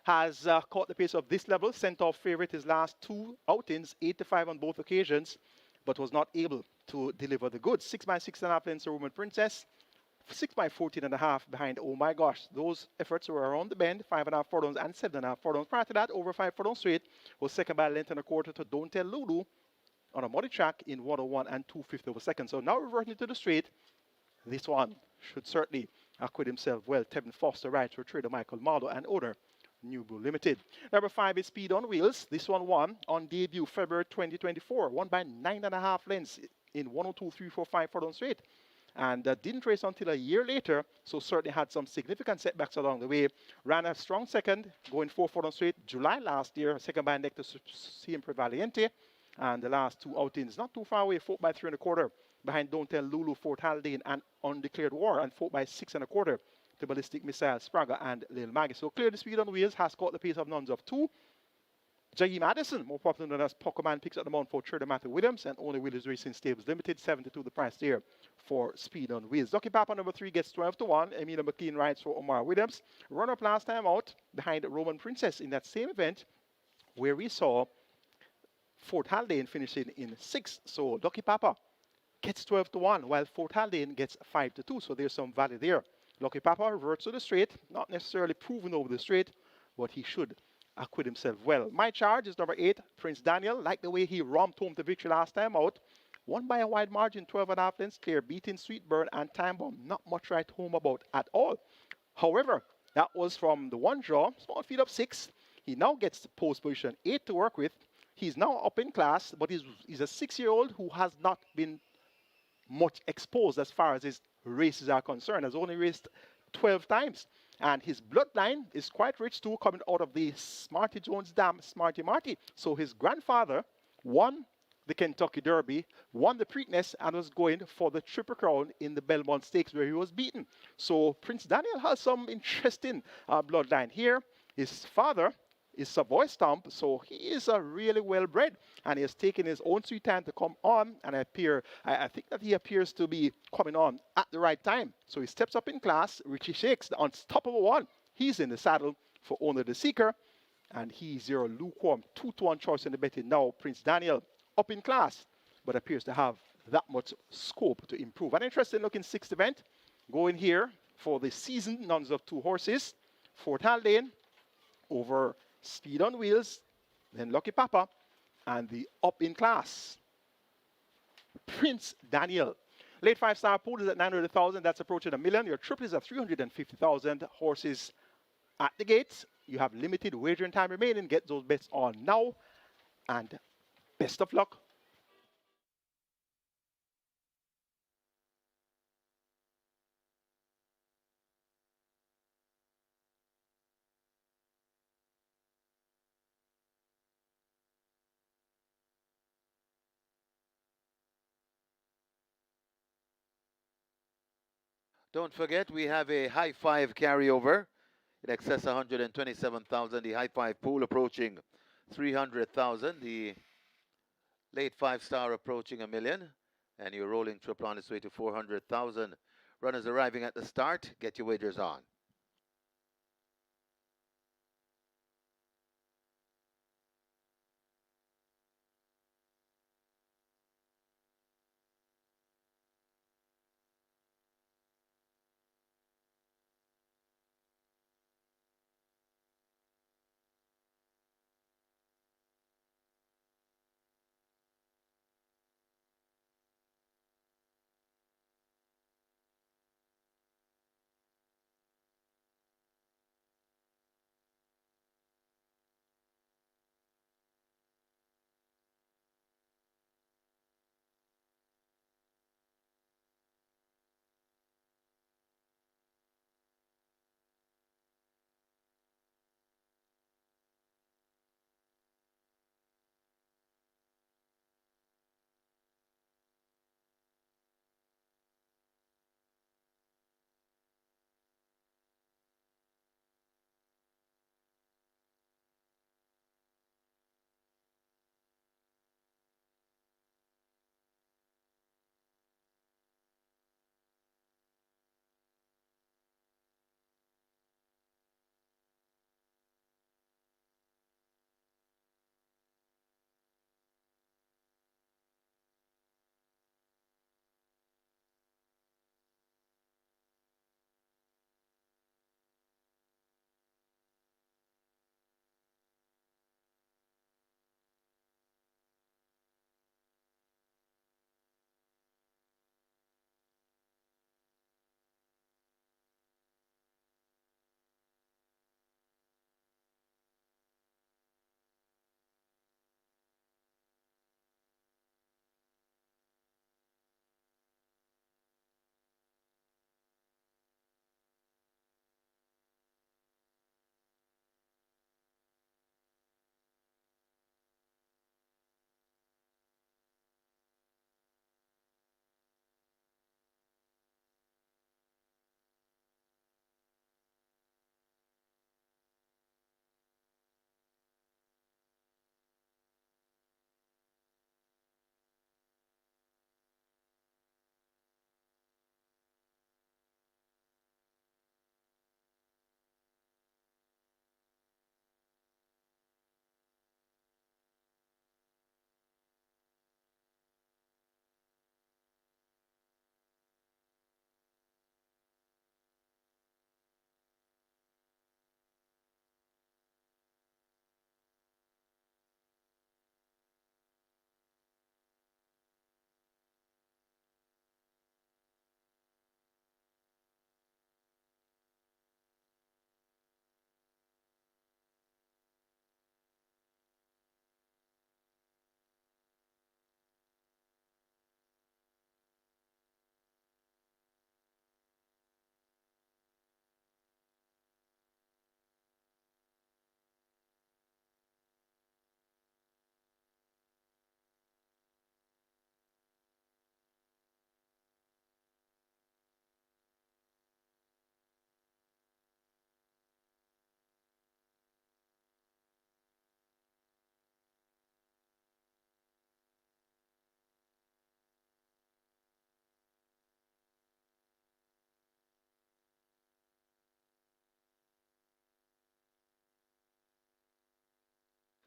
has caught the pace of this level. Sent off favorite his last 2 outings, 8 to 5 on both occasions, but was not able to deliver the goods. 6 by 6.5 lengths, the Roman Princess. 6 by 14.5 behind Oh My Gosh. Those efforts were around the bend, 5.5 furlongs and 7.5 furlongs. Prior to that, over 5 furlongs straight was second by a length and a quarter to Don't Tell Lulu on a muddy track in 101 and 250 of a second. So now reverting to the straight, this one should certainly acquit himself well. Tevin Foster rides for trader Michael Marlowe and owner New Bull Limited. Number 5 is Speed on Wheels. This one won on debut February 2024. Won by 9.5 lengths in 102, 3, 4, 5 furlongs straight. And didn't race until a year later, so certainly had some significant setbacks along the way. Ran a strong second, going 4 furlongs straight July last year, second by neck to Siempre Valiente. And the last 2 outings, not too far away, 4 by 3 1/4 behind Don't Tell Lulu, Fort Haldane, and Undeclared War, and 4 by 6 1/4 to Ballistic Missile, Sprague, and Lil Maggie. So clear the Speed on Wheels has caught the pace of nuns of 2. J.E. Madison, more popular known as Pokemon, picks up the mount for trader Matthew Williams, and Only Williams Racing Stables Limited, 72 the price there for Speed on Wheels. Lucky Papa number 3 gets 12 to 1. Emina McLean rides for Omar Williams. Run-up last time out behind Roman Princess in that same event where we saw Fort Haldane finishing in 6th. So Lucky Papa gets 12 to 1, while Fort Haldane gets 5 to 2. So there's some value there. Lucky Papa reverts to the straight, not necessarily proven over the straight, but he should acquit himself well. My charge is number 8, Prince Daniel. Like the way he romped home the victory last time out. Won by a wide margin, 12.5 lengths clear, beating Sweetburn and Time Bomb. Not much right home about at all. However, that was from the one draw, small field of 6. He now gets the post position 8 to work with. He's now up in class, but he's a 6-year-old who has not been much exposed as far as his races are concerned. Has only raced 12 times. And his bloodline is quite rich too, coming out of the Smarty Jones Dam, Smarty Marty. So his grandfather won the Kentucky Derby, won the Preakness, and was going for the Triple Crown in the Belmont Stakes where he was beaten. So Prince Daniel has some interesting bloodline here. His father is Savoy Stomp, so he is a really well-bred, and he has taken his own sweet time to come on, and I think that he appears to be coming on at the right time. So he steps up in class. Richie Shakes, the unstoppable one, he's in the saddle for Owner the Seeker, and he's your lukewarm 2-to-1 choice in the betting now. Prince Daniel up in class, but appears to have that much scope to improve. An interesting looking 6th event going here for the seasoned nuns of 2 horses. Fort Haldane over Speed on Wheels, then Lucky Papa, and the up in class Prince Daniel. Late 5-star pool is at 900,000. That's approaching $1 million. Your triple is at 350,000. Horses at the gates. You have limited wagering time remaining. Get those bets on now, and best of luck. Don't forget, we have a high five carryover in excess of 127,000. The high five pool approaching 300,000. The late 5-star approaching $1 million. And you're rolling triple on its way to 400,000. Runners arriving at the start. Get your wagers on.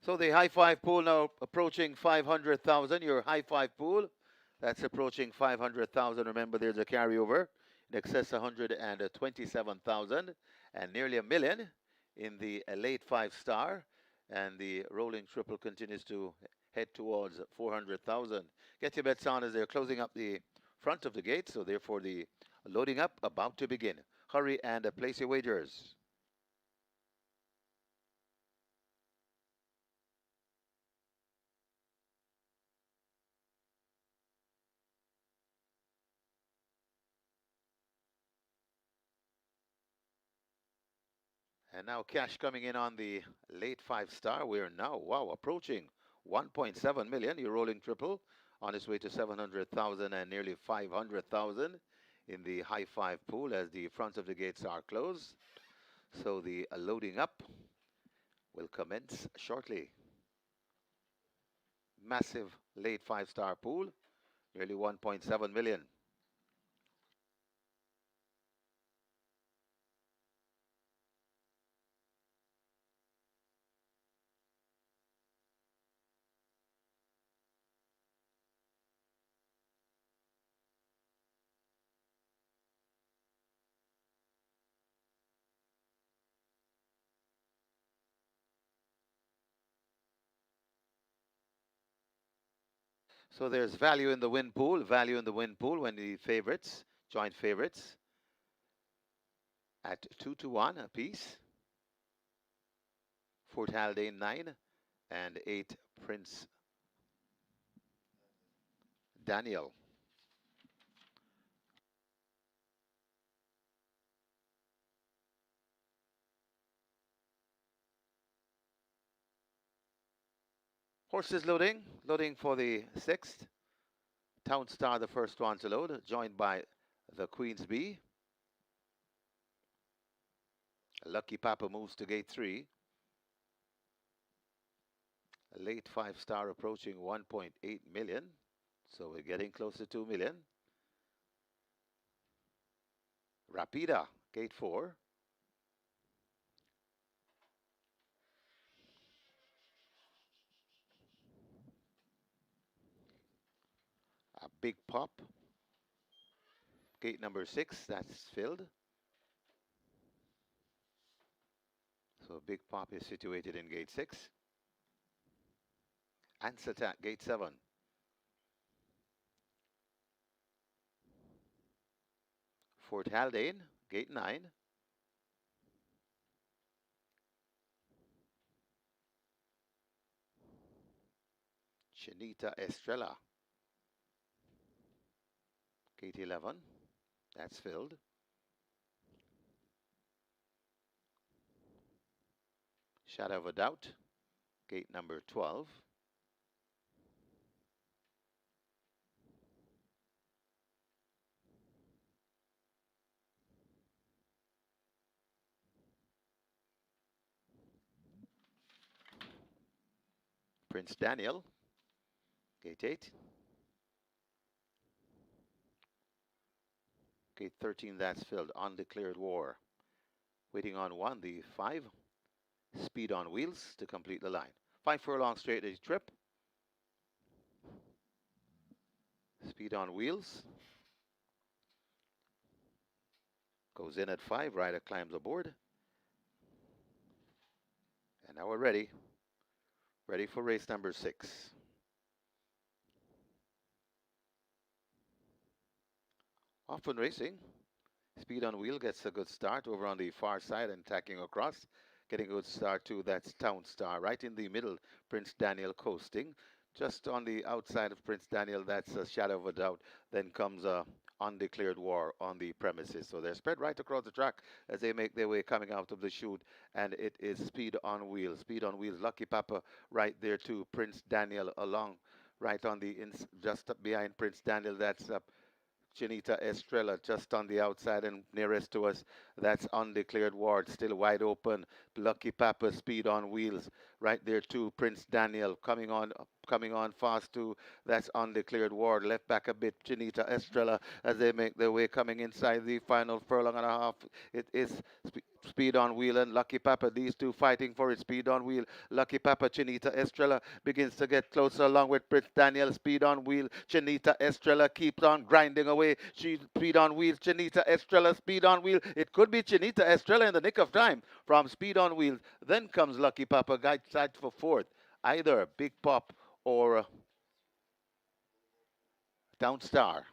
So the high five pool now approaching 500,000. Your high five pool, that's approaching 500,000. Remember, there's a carryover in excess of 127,000 and nearly a million in the late 5-star. And the rolling triple continues to head towards 400,000. Get your bets on as they're closing up the front of the gate. So therefore, the loading up about to begin. Hurry and place your wagers. And now cash coming in on the late 5-star. We're now, wow, approaching 1.7 million. You're rolling triple on its way to 700,000 and nearly 500,000 in the high five pool as the front of the gates are closed. So the loading up will commence shortly. Massive late 5-star pool, nearly 1.7 million. So there's value in the win pool, value in the win pool when the favorites, joint favorites, at 2-1 apiece. Fort Haldane 9 and 8 Prince Daniel. Horses loading, loading for the 6th. Town Star, the first one to load, joined by the Queen's Bee. Lucky Papa moves to gate 3. A late 5-star approaching 1.8 million. So we're getting close to 2 million. Rapida, gate 4. A big pop. Gate number 6, that's filled. So Big Pop is situated in gate 6. Ansatat, gate 7. Fort Haldane, gate 9. Chinita Estrella, gate 11. That's filled. Shadow of a Doubt, gate number 12. Prince Daniel, gate 8. Gate 13, that's filled. Undeclared War. Waiting on 1, the 5. Speed on Wheels to complete the line. 5 furlong straight edge trip. Speed on Wheels. Goes in at 5. Rider climbs aboard. And now we're ready. Ready for race number 6. Often racing. Speed on Wheel gets a good start over on the far side and tacking across. Getting a good start too, that's Town Star. Right in the middle, Prince Daniel coasting. Just on the outside of Prince Daniel, that's a Shadow of a Doubt. Then comes a Undeclared War on the premises. So they're spread right across the track as they make their way coming out of the chute. And it is Speed on Wheels. Speed on Wheels. Lucky Papa right there too. Prince Daniel along right on the just up behind Prince Daniel. That's Chinita Estrella just on the outside and nearest to us. That's Undeclared Ward, still wide open. Lucky Papa, Speed on Wheels, right there too. Prince Daniel coming on fast too. That's Undeclared Ward. Left back a bit, Chinita Estrella as they make their way coming inside the final furlong and a half. It is Speed on Wheel and Lucky Papa. These two fighting for it. Speed on Wheel. Lucky Papa. Chinita Estrella begins to get closer along with Prince Daniel. Speed on Wheel. Chinita Estrella keeps on grinding away. She Speed on Wheel. Chinita Estrella. Speed on Wheel. It could be Chinita Estrella in the nick of time from Speed on Wheel. Then comes Lucky Papa. Guide side for fourth. Either Big Pop or Town Star.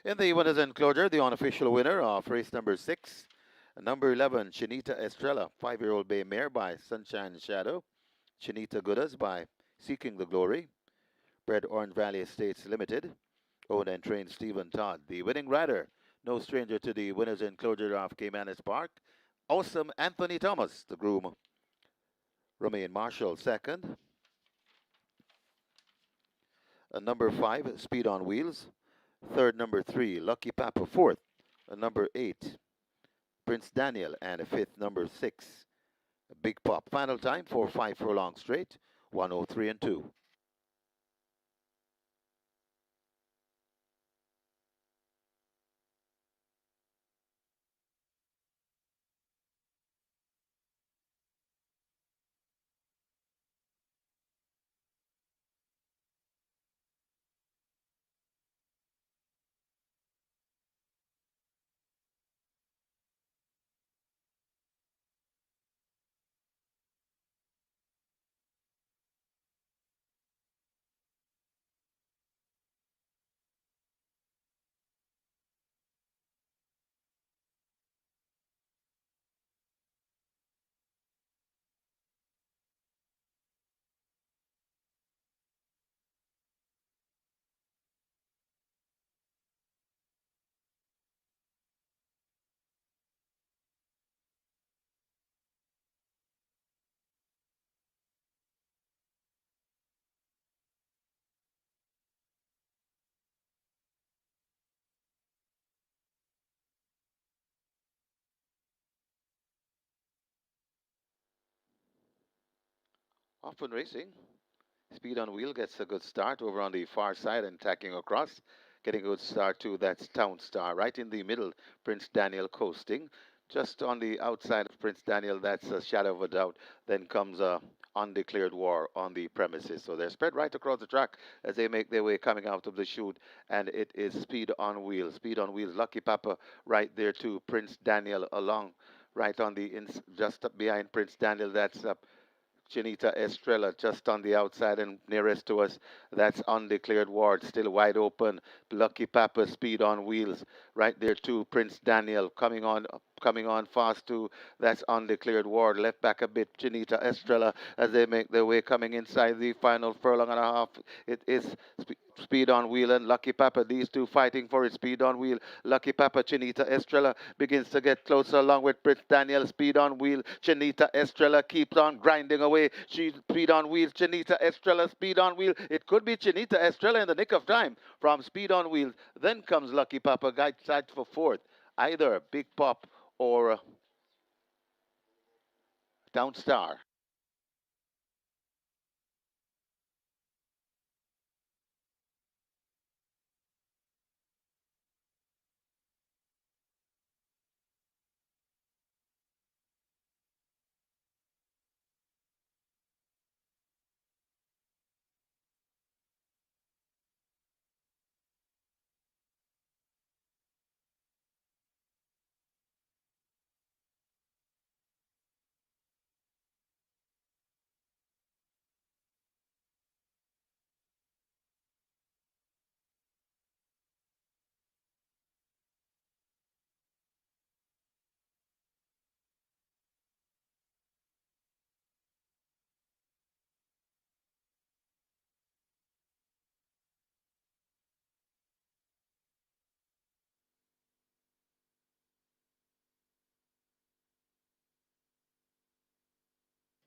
In the winners enclosure, the unofficial winner of race number 6, number 11, Chinita Estrella, 5-year-old bay mare by Sunshine Shadow. Chinita Goodas by Seeking the Glory. Bred Orange Valley Estates Limited. Owned and trained Stephen Todd. The winning rider, no stranger to the winners enclosure of Caymanas Park. Awesome Anthony Thomas, the groom. Romaine Marshall, second. Number 5, Speed on Wheels. Third, number 3, Lucky Papa. Fourth, number 8, Prince Daniel. And fifth, number 6, Big Pop. Final time for 5 furlong straight, 103 and 2. Often Racing. Speed on Wheel gets a good start over on the far side and tacking across. Getting a good start too, that's Town Star. Right in the middle, Prince Daniel coasting. Just on the outside of Prince Daniel, that's a shadow of a doubt. Then comes a undeclared war on the premises. So they're spread right across the track as they make their way coming out of the chute. And it is Speed on Wheels. Speed on Wheels. Lucky Papa right there too. Prince Daniel along right on the just up behind Prince Daniel. That's Chinita Estrella just on the outside and nearest to us. That's undeclared ward, still wide open. Lucky Papa, Speed on Wheels, right there too. Prince Daniel coming on fast too. That's undeclared ward. Left back a bit. Chinita Estrella as they make their way coming inside the final furlong and a half. It is Speed on Wheel and Lucky Papa. These two fighting for it. Speed on Wheel. Lucky Papa, Chinita Estrella begins to get closer along with Prince Daniel. Speed on Wheel. Chinita Estrella keeps on grinding away. She's Speed on Wheel. Chinita Estrella, Speed on Wheel. It could be Chinita Estrella in the nick of time from Speed on Wheel. Then comes Lucky Papa, guide side for fourth. Either Big Pop or Town Star.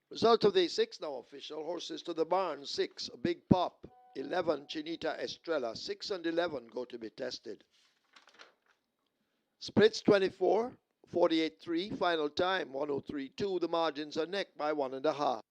Result of the six now official. Horses to the barn. 6, Big Pop. 11, Chinita Estrella. 6 and 11 go to be tested. Splits 24, 48.3. Final time 103.2. The margins are neck by 1.5.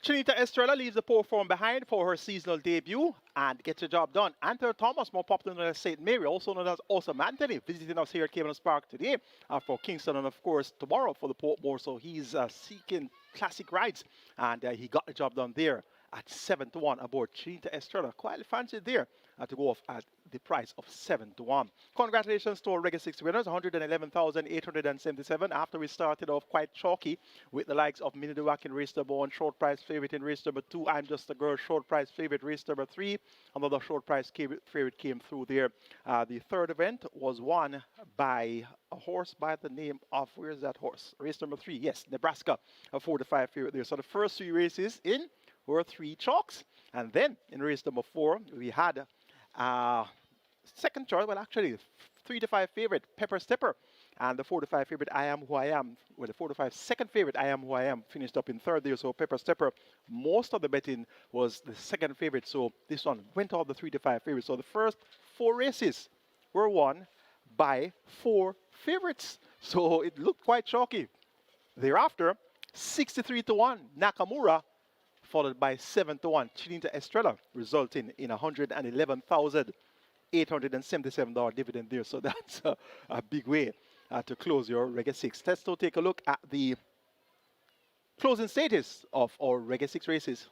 Chinita Estrella leaves the poor form behind for her seasonal debut and gets the job done. Anthony Thomas, more popular known as St. Mary, also known as Awesome Anthony, visiting us here at Caymanas Park today for Kingston and, of course, tomorrow for the Portmore. So he's seeking classic rides, and he got the job done there at 7-1 aboard Chinita Estrella. Quite fancied there to go off at the price of 7-1. Congratulations to our Reggae 6 winners, 111,877. After we started off quite chalky with the likes of Minnie Duwack in race number 1, short price favorite in race number 2, I'm Just a Girl, short price favorite race number 3. Another short price favorite came through there. The third event was won by a horse by the name of, where's that horse? Race number 3, yes, Nebraska, a 4-5 favorite there. So the first 3 races in were 3 chalks. And then in race number 4, we had second choice, well, actually 3-5 favorite, Pepper Stepper, and the 4-5 favorite, I Am Who I Am. Well, the 4-5 second favorite, I Am Who I Am, finished up in third there. So Pepper Stepper, most of the betting was the second favorite. So this one went off the 3-5 favorites. So the first 4 races were won by 4 favorites. So it looked quite chalky. Thereafter, 63-1 Nakamura, followed by 7-1 Chinita Estrella, resulting in $111,877 dividend there. So that's a big way to close your Reggae 6. Let's now take a look at the closing status of our Reggae 6 races.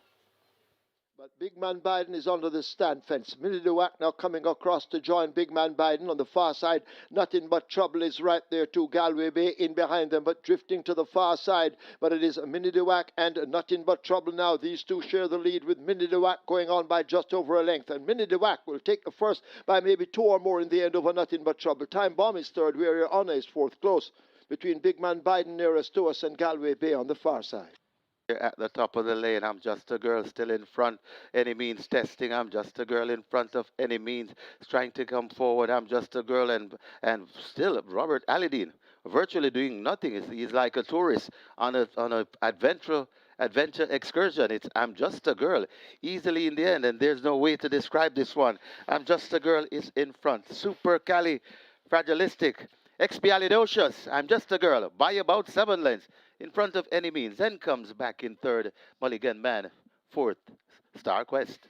But Big Man Biden is under the stand fence. Minnie Duwack now coming across to join Big Man Biden on the far side. Nothing But Trouble is right there too. Galway Bay in behind them, but drifting to the far side. But it is Minnie Duwack and Nothing But Trouble now. These two share the lead with Minnie Duwack going on by just over a length. And Minnie Duwack will take the first by maybe 2 or more in the end over Nothing But Trouble. Time Bomb is third, where Your Honor is fourth. Close between Big Man Biden nearest to us and Galway Bay on the far side. At the top of the lane, I'm Just a Girl still in front, any means testing. I'm Just a Girl in front of any means trying to come forward. I'm Just a Girl, and still Robert Alidine virtually doing nothing. He's like a tourist on a adventure excursion. It's I'm Just a Girl easily in the end, and there's no way to describe this one. I'm Just a Girl is in front. Super Cali fragilistic expialidocious. I'm Just a Girl by about 7 lengths in front of any means. Then comes back in third, Mulligan Man, fourth, Star Quest.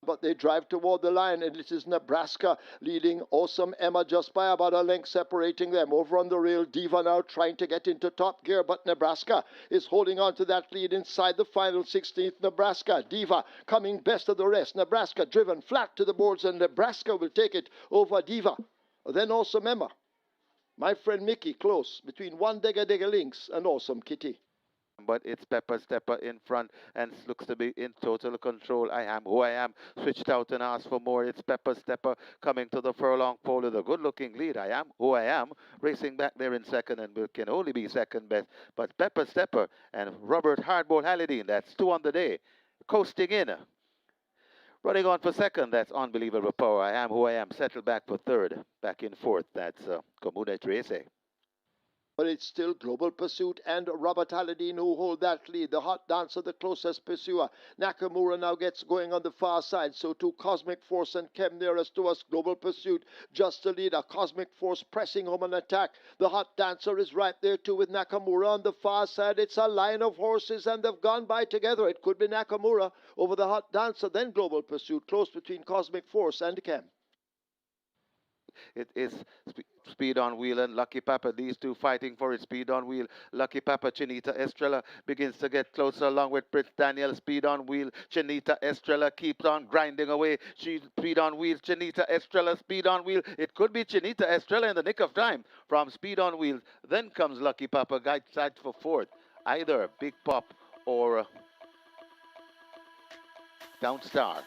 But they drive toward the line, and it is Nebraska leading Awesome Emma just by about a length separating them. Over on the rail, Diva now trying to get into top gear, but Nebraska is holding on to that lead inside the final 16th. Nebraska, Diva coming best of the rest. Nebraska driven flat to the boards, and Nebraska will take it over Diva. Then Awesome Emma. My friend Mickey close between One Dega Dega Links and Awesome Kitty. But it's Pepper Stepper in front and looks to be in total control. I Am Who I Am switched out and asked for more. It's Pepper Stepper coming to the furlong pole with a good-looking lead. I Am Who I Am racing back there in second and can only be second best. But Pepper Stepper and Robert Hardball Hallidine, that's 2 on the day, coasting in. Running on for second, that's Unbelievable Power. I Am Who I Am settled back for third. Back in fourth, that's Comune Trace. But it's still Global Pursuit and Robert Hallidine who hold that lead. The Hot Dancer, the closest pursuer. Nakamura now gets going on the far side. So too Cosmic Force and Kem nearest to us. Global Pursuit just the leader. Cosmic Force pressing home an attack. The Hot Dancer is right there too with Nakamura on the far side. It's a line of horses and they've gone by together. It could be Nakamura over the Hot Dancer, then Global Pursuit, close between Cosmic Force and Kem. It is Speed on Wheel and Lucky Papa. These two fighting for it. Speed on Wheel. Lucky Papa. Chinita Estrella begins to get closer along with Prince Daniel. Speed on Wheel. Chinita Estrella keeps on grinding away. Speed on Wheel. Chinita Estrella. Speed on Wheel. It could be Chinita Estrella in the nick of time from Speed on Wheel. Then comes Lucky Papa. Guide side for fourth. Either Big Pop or Down Star.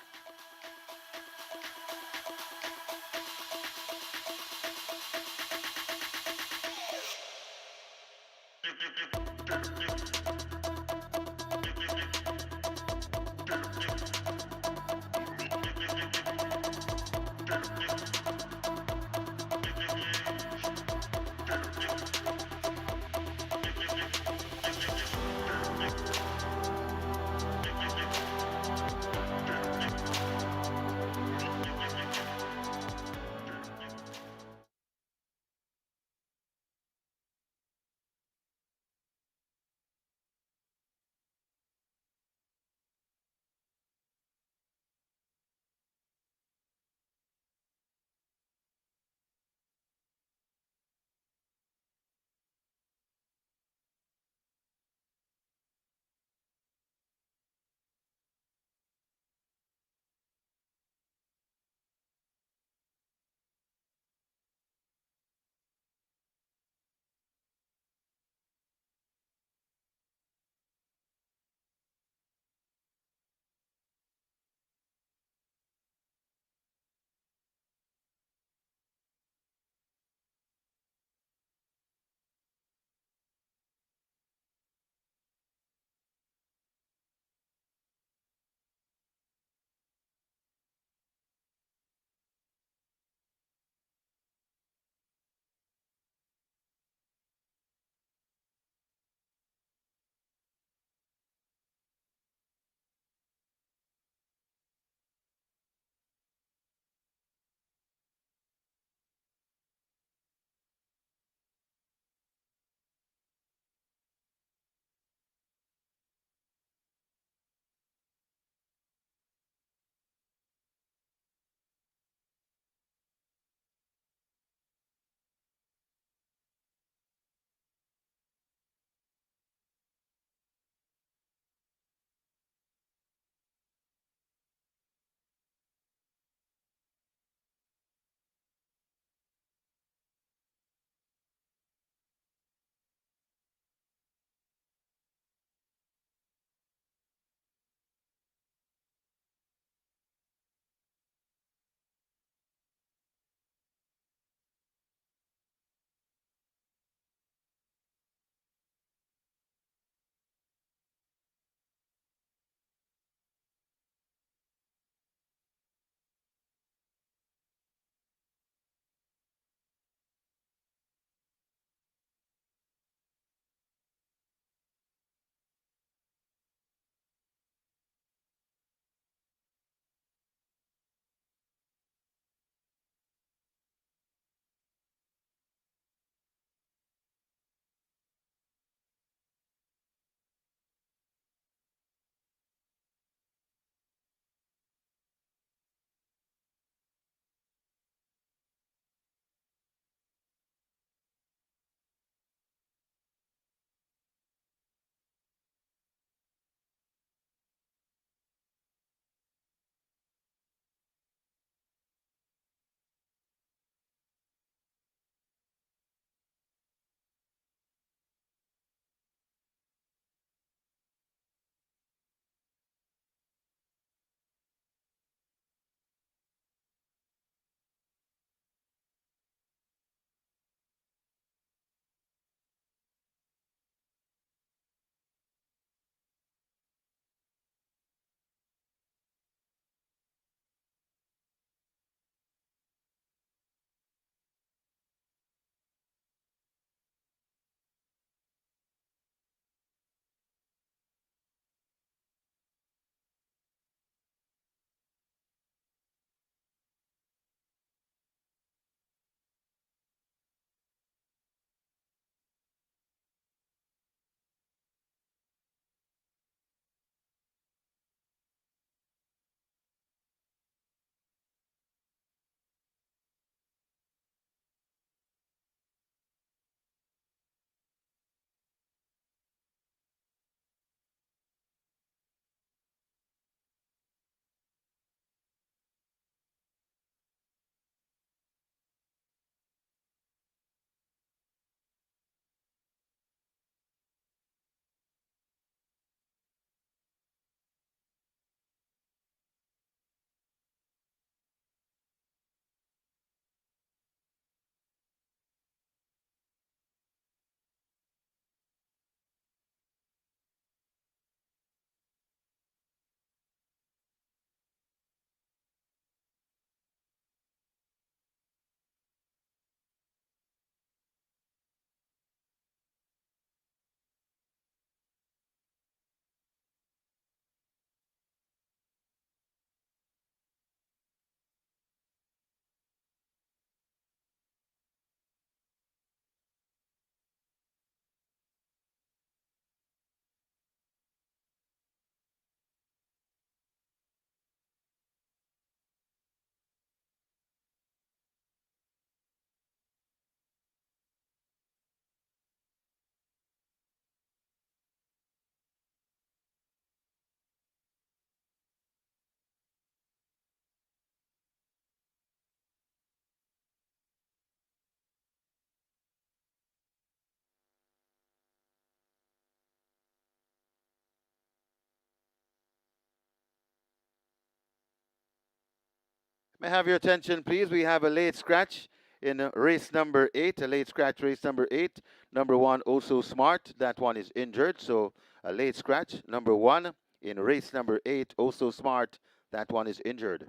May I have your attention, please? We have a late scratch in race number 8, a late scratch race number 8. Number 1, Also Smart. That one is injured, so a late scratch. Number 1 in race number 8, Also Smart. That one is injured.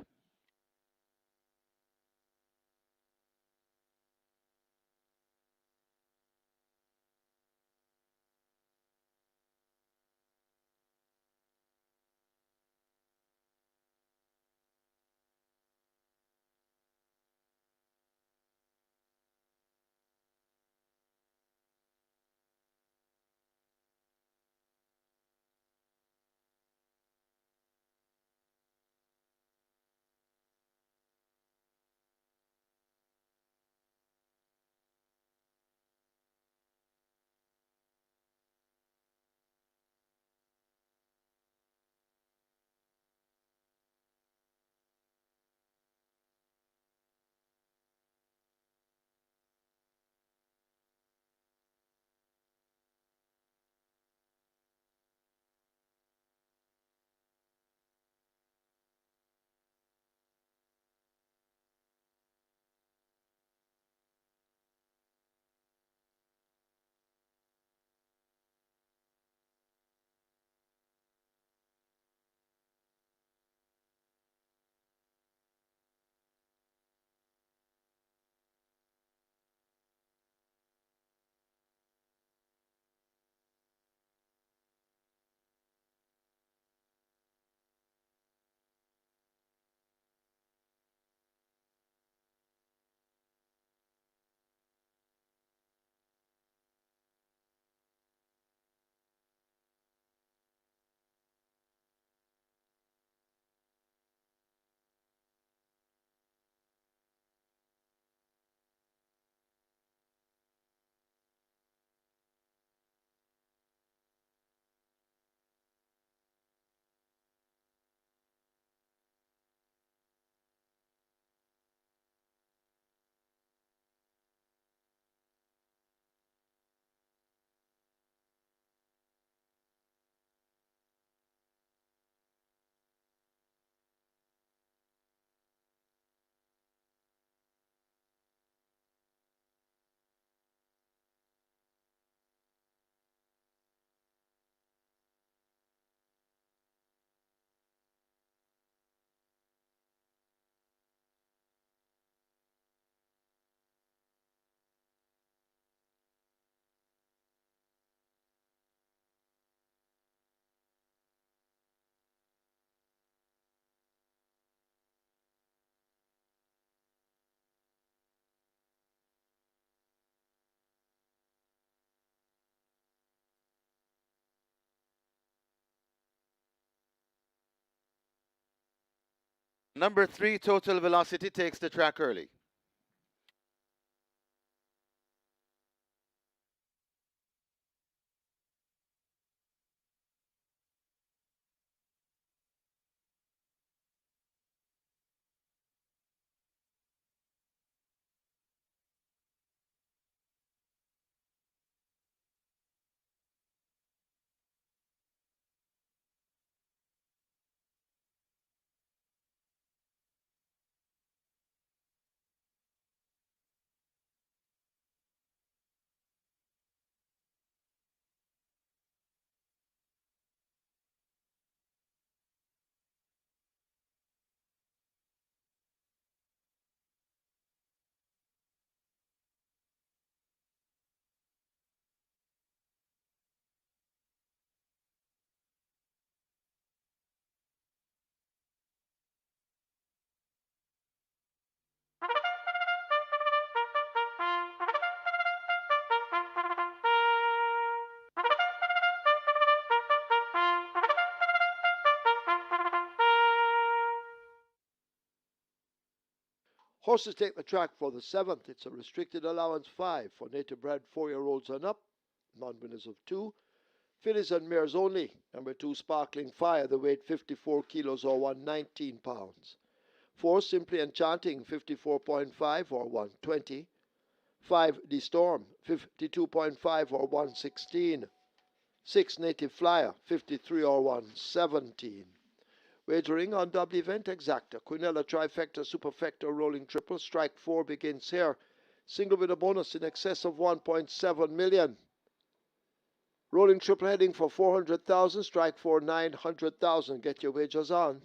Number 3, Total Velocity, takes the track early. Horses take the track for the 7th. It's a restricted allowance 5 for native bred 4-year-olds and up. Non-winners of 2. Fillies and mares only. Number 2, Sparkling Fire, the weight 54 kilos or 119 pounds. 4, Simply Enchanting, 54.5 or 120. 5, The Storm, 52.5 or 116. 6, Native Flyer, 53 or 117. Wagering on double event exacta. Quinella trifecta, superfecta, rolling triple. Strike 4 begins here. Single with a bonus in excess of 1.7 million. Rolling triple heading for 400,000. Strike 4, 900,000. Get your wagers on.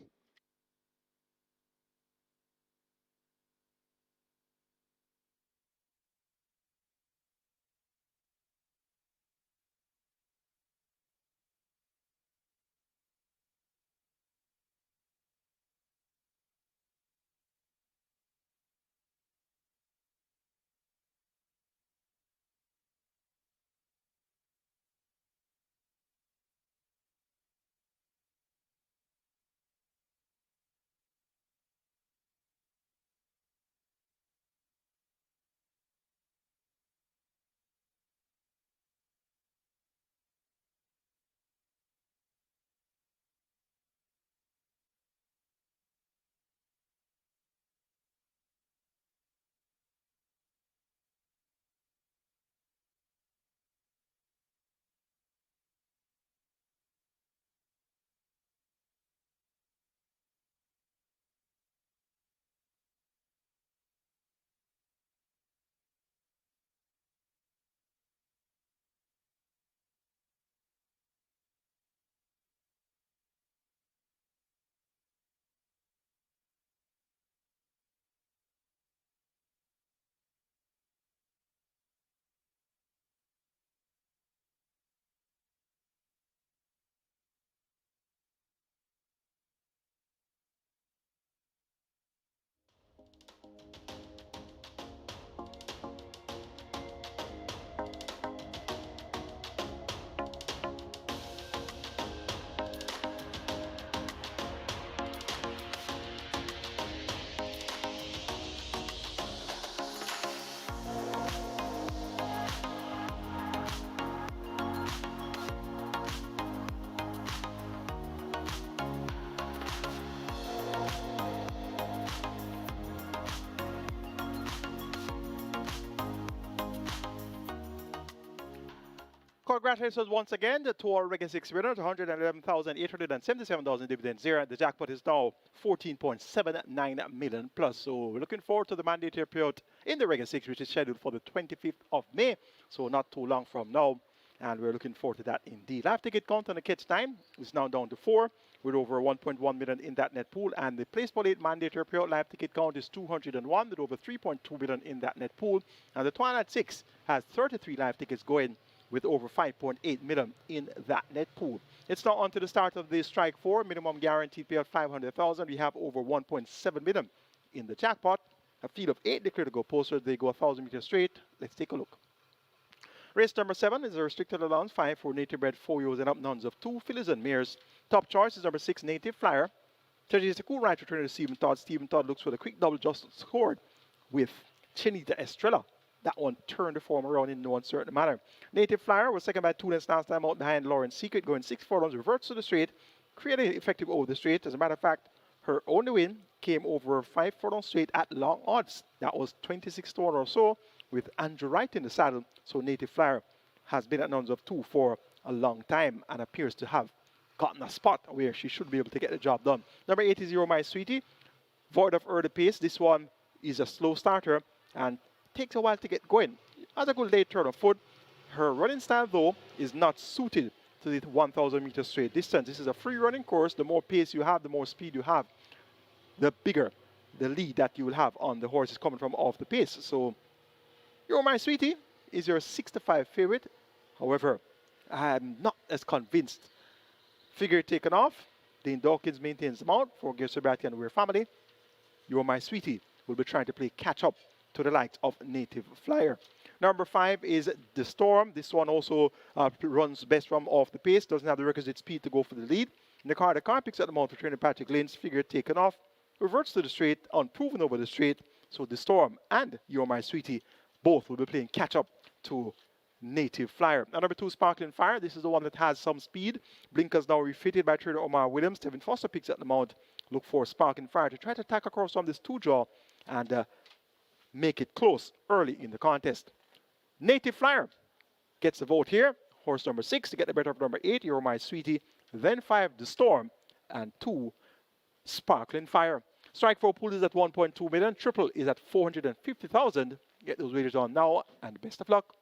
Congratulations once again to our Regular 6 winners, $111,877 dividends there. The jackpot is now 14.79 million plus. So we're looking forward to the mandatory period in the Regular 6, which is scheduled for the 25th of May. So not too long from now. And we're looking forward to that indeed. Live ticket count on the kids' time is now down to 4, with over 1.1 million in that net pool. And the place ball 8 mandatory period live ticket count is 201, with over 3.2 million in that net pool. And the Twilight 6 has 33 live tickets going, with over 5.8 million in that net pool. It's now on to the start of the strike 4, minimum guaranteed payout 500,000. We have over 1.7 million in the jackpot. A field of 8 declared to go posters. They go 1,000 meters straight. Let's take a look. Race number 7 is a restricted allowance, 5 for native bred 4-year-olds and up, nuns of 2 fillies and mares. Top choice is number 6, Native Flyer. Treasure is a cool right return to Stephen Todd. Stephen Todd looks for the quick double just scored with Chinita Estrella. That one turned the form around in no uncertain manner. Native Flyer was second by 2 lengths last time out behind Lauren's Secret, going 6 furlongs, reverts to the straight, created effective over the straight. As a matter of fact, her only win came over 5 furlongs straight at long odds. That was 26 to 1 or so, with Andrew Wright in the saddle. So Native Flyer has been at nuns of 2 for a long time and appears to have gotten a spot where she should be able to get the job done. Number 8 is Zero My Sweetie. Void of early pace. This one is a slow starter and takes a while to get going. Has a good late turn of foot. Her running style, though, is not suited to the 1,000 meter straight distance. This is a free running course. The more pace you have, the more speed you have, the bigger the lead that you will have on the horses coming from off the pace. So, You're My Sweetie is your 6-5 favorite. However, I'm not as convinced. Figure taken off. Dane Dawkins maintains the mount for Gear Sabrati and Weir family. You're My Sweetie will be trying to play catch up to the likes of Native Flyer. Number 5 is The Storm. This one also runs best from off the pace, doesn't have the requisite speed to go for the lead. In the car picks at the mount for trainer Patrick Lane's figure taken off, reverts to the straight, unproven over the straight. So The Storm and You're My Sweetie both will be playing catch up to Native Flyer. Now, number 2, Sparkling Fire. This is the one that has some speed. Blinkers now refitted by trainer Omar Williams. Stephen Foster picks at the mount. Look for Sparkling Fire to try to attack across from this 2-jaw and make it close early in the contest. Native Flyer gets the vote here. Horse number 6 to get the better of number 8, You're My Sweetie. Then 5, The Storm. And 2, sparkling fire. Strike 4 pool is at 1.2 million. Triple is at 450,000. Get those wagers on now, and best of luck.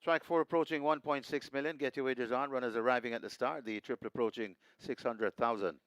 Strike 4 approaching 1.6 million. Get your wagers on. Runners arriving at the start. The triple approaching 600,000.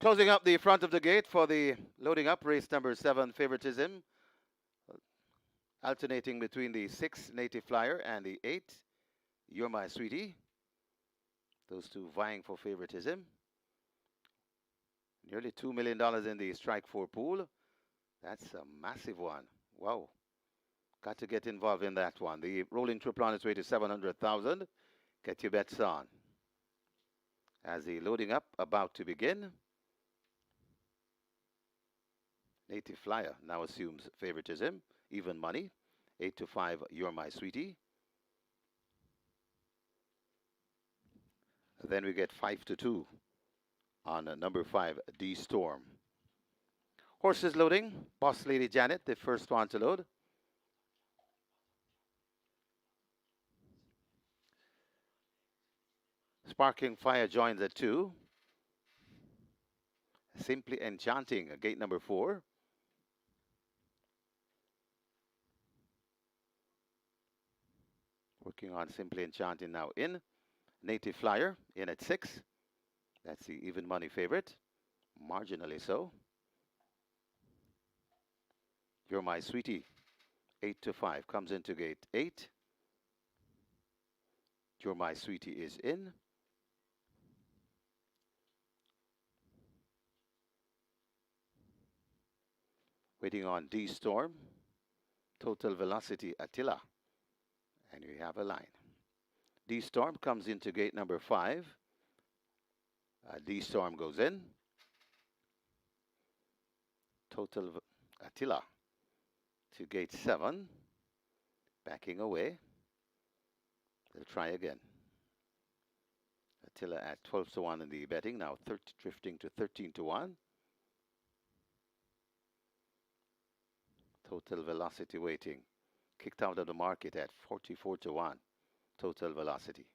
Closing up the front of the gate for the loading up race number 7 favoritism. Alternating between the 6 Native Flyer and the 8 You're My Sweetie. Those two vying for favoritism. Nearly $2 million in the Strike 4 pool. That's a massive one. Wow. Got to get involved in that one. The rolling triple on its way to 700,000. Get your bets on. As the loading up about to begin. Native Flyer now assumes favoritism. Even money. 8 to 5, You're My Sweetie. Then we get 5 to 2 on number 5, D Storm. Horses loading. Boss Lady Janet, the first one to load. Sparkling Fire joins at 2. Simply Enchanting, gate number 4. Working on Simply Enchanting now in. Native Flyer in at 6. That's the even money favorite. Marginally so. You're My Sweetie. 8 to 5 comes into gate 8. You're My Sweetie is in. Waiting on D Storm. Total Velocity Attila. And we have a line. D Storm comes into gate number 5. D Storm goes in. Total Attila to gate 7. Backing away. They'll try again. Attila at 12 to 1 in the betting. Now drifting to 13 to 1. Total Velocity waiting. Kicked out of the market at 44 to 1. Total Velocity.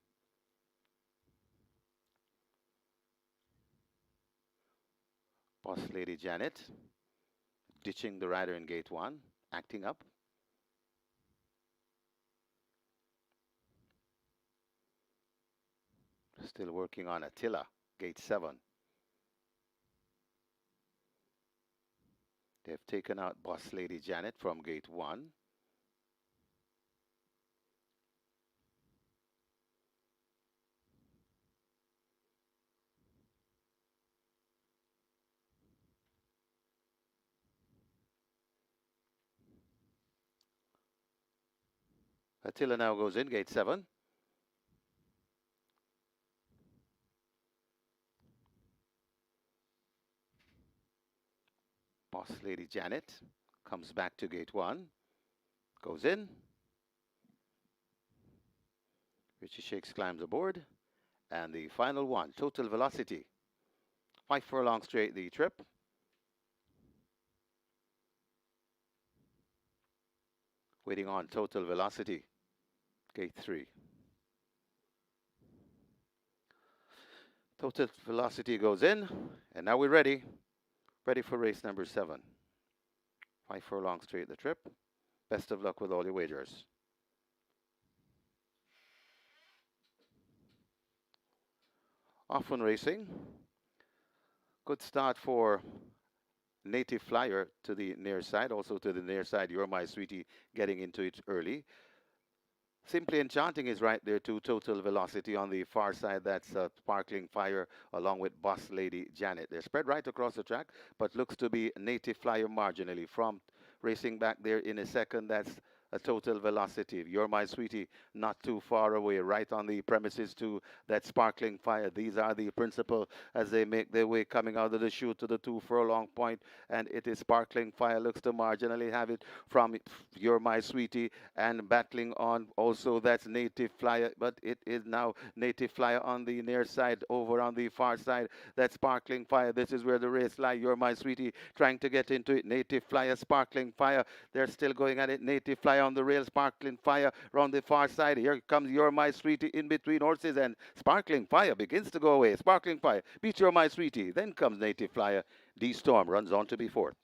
Boss Lady Janet ditching the rider in gate 1. Acting up. Still working on Attila, gate 7. They've taken out Boss Lady Janet from gate 1. Attila now goes in, gate 7. Boss Lady Janet comes back to gate 1. Goes in. Richie Shakes climbs aboard. And the final one, Total Velocity. 5 furlong straight the trip. Waiting on Total Velocity, gate 3. Total Velocity goes in, and now we're ready. Ready for race number 7. 5 furlong straight the trip. Best of luck with all your wagers. Off on racing. Good start for Native Flyer to the near side. Also to the near side, You're My Sweetie getting into it early. Simply Enchanting is right there too. Total Velocity on the far side. That's Sparkling Fire along with Boss Lady Janet. They're spread right across the track, but looks to be Native Flyer marginally. From racing back there in a second, that's a Total Velocity. You're My Sweetie, not too far away, right on the premises to that Sparkling Fire. These are the principal as they make their way coming out of the chute to the 2 furlong point, and it is Sparkling Fire looks to marginally have it from You're My Sweetie, and battling on also that's Native Flyer, but it is now Native Flyer on the near side. Over on the far side, that's Sparkling Fire. This is where the race lies. You're My Sweetie trying to get into it. Native Flyer, Sparkling Fire, they're still going at it. Native Flyer on the rail, Sparkling Fire around the far side. Here comes You're My Sweetie in between horses, and Sparkling Fire begins to go away. Sparkling Fire beats You're My Sweetie. Then comes Native Flyer. D Storm runs on to be 4th.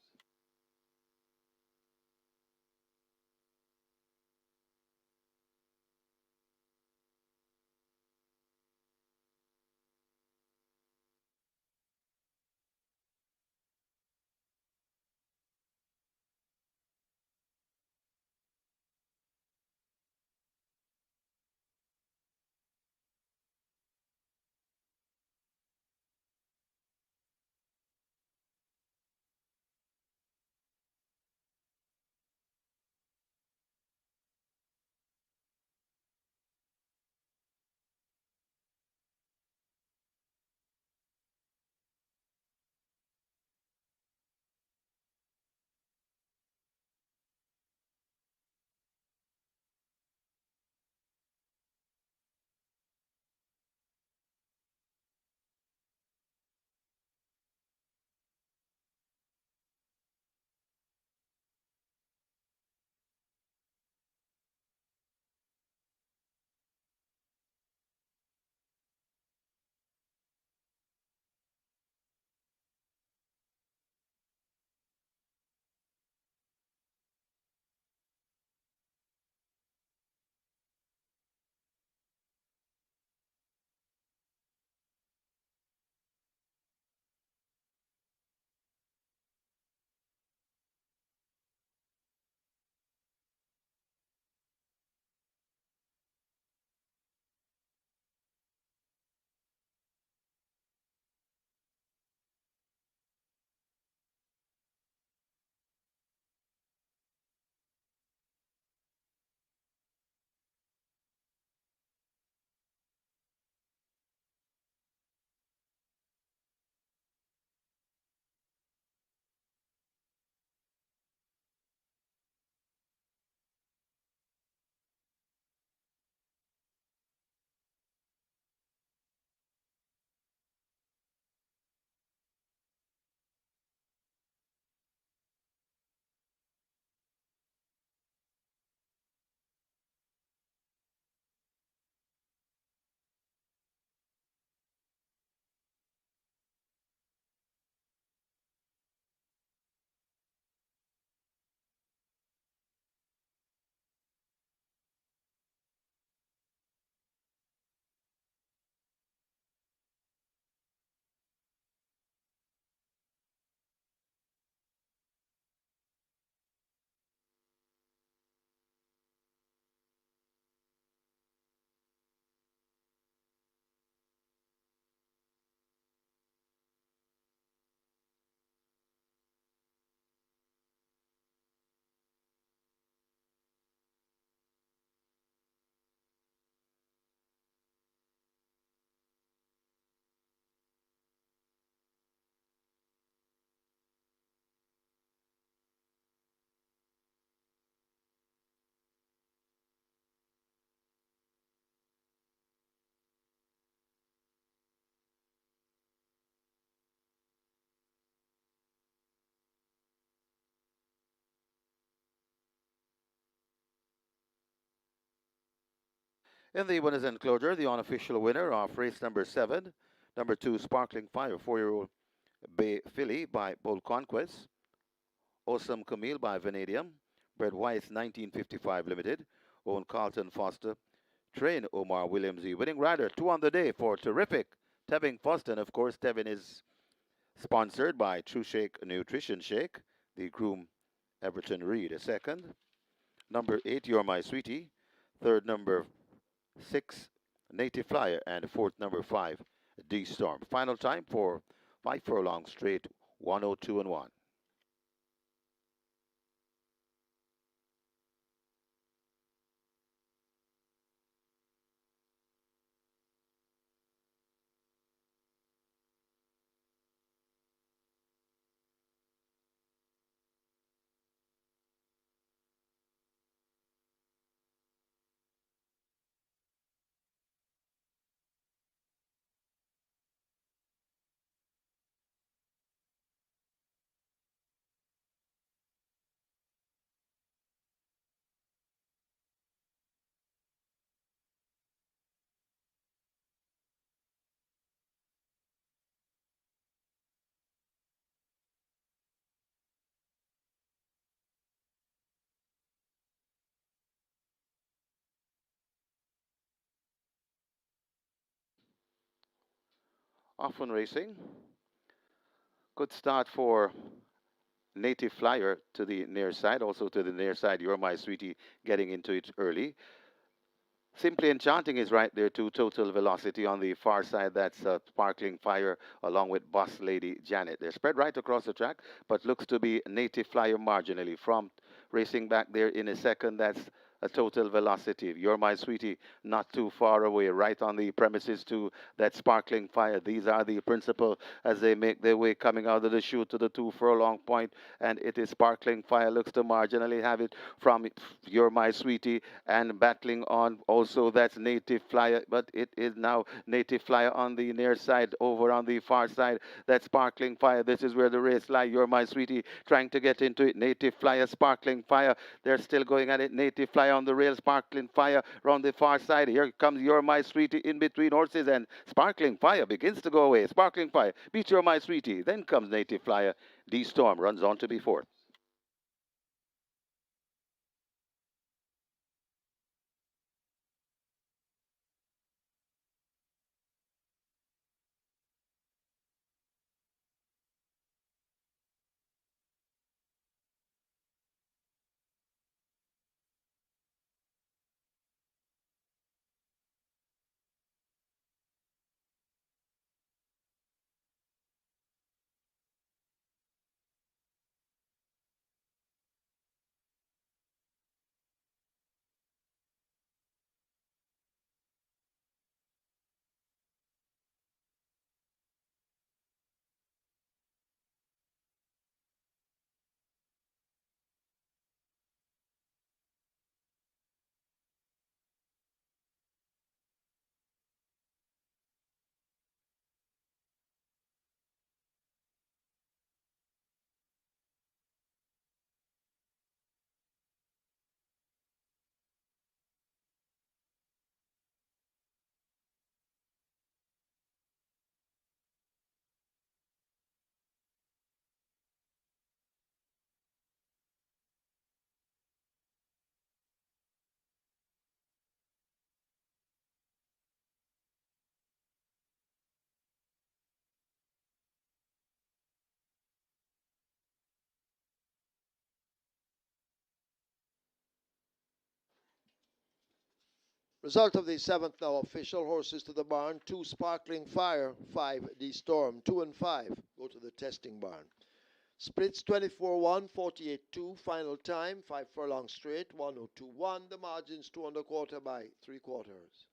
In the winners enclosure, the unofficial winner of race number 7, number 2, Sparkling Fire, 4-year-old Bay Filly by Bull Conquest, Awesome Camille by Vanadium, Bred Weiss 1955 Limited, own Carlton Foster, train Omar Williams, the winning rider, 2 on the day for terrific Tevin Foster. And of course, Tevin is sponsored by True Shake Nutrition Shake, the groom Everton Reed, a second. Number 8, You're My Sweetie. Third, number 6, Native Flyer. And fourth, number 5, D Storm. Final time for 5 furlong straight, 102 and 1. Often racing. Good start for Native Flyer to the near side, also to the near side. You're My Sweetie getting into it early. Simply Enchanting is right there too. Total Velocity on the far side. That's Sparkling Fire along with Boss Lady Janet. They're spread right across the track, but looks to be Native Flyer marginally. From racing back there in a second, that's a Total Velocity. You're My Sweetie, not too far away, right on the premises to that Sparkling Fire. These are the principal as they make their way coming out of the chute to the 2 furlong point, and it is Sparkling Fire. Looks to marginally have it from You're My Sweetie, and battling on also that's Native Flyer, but it is now Native Flyer on the near side. Over on the far side, that Sparkling Fire. This is where the race lies. You're My Sweetie trying to get into it. Native Flyer, Sparkling Fire, they're still going at it. Native Flyer on the rail, Sparkling Fire around the far side. Here comes You're My Sweetie in between horses, and Sparkling Fire begins to go away. Sparkling Fire beats You're My Sweetie. Then comes Native Flyer. D Storm runs on to be fourth. Result of the seventh now official. Horses to the barn. 2 Sparkling Fire, 5 D Storm. 2 and 5 go to the testing barn. Splits 24-1, 48-2. Final time 5 furlong straight, 102-1. The margins 2 and a quarter by 3 quarters.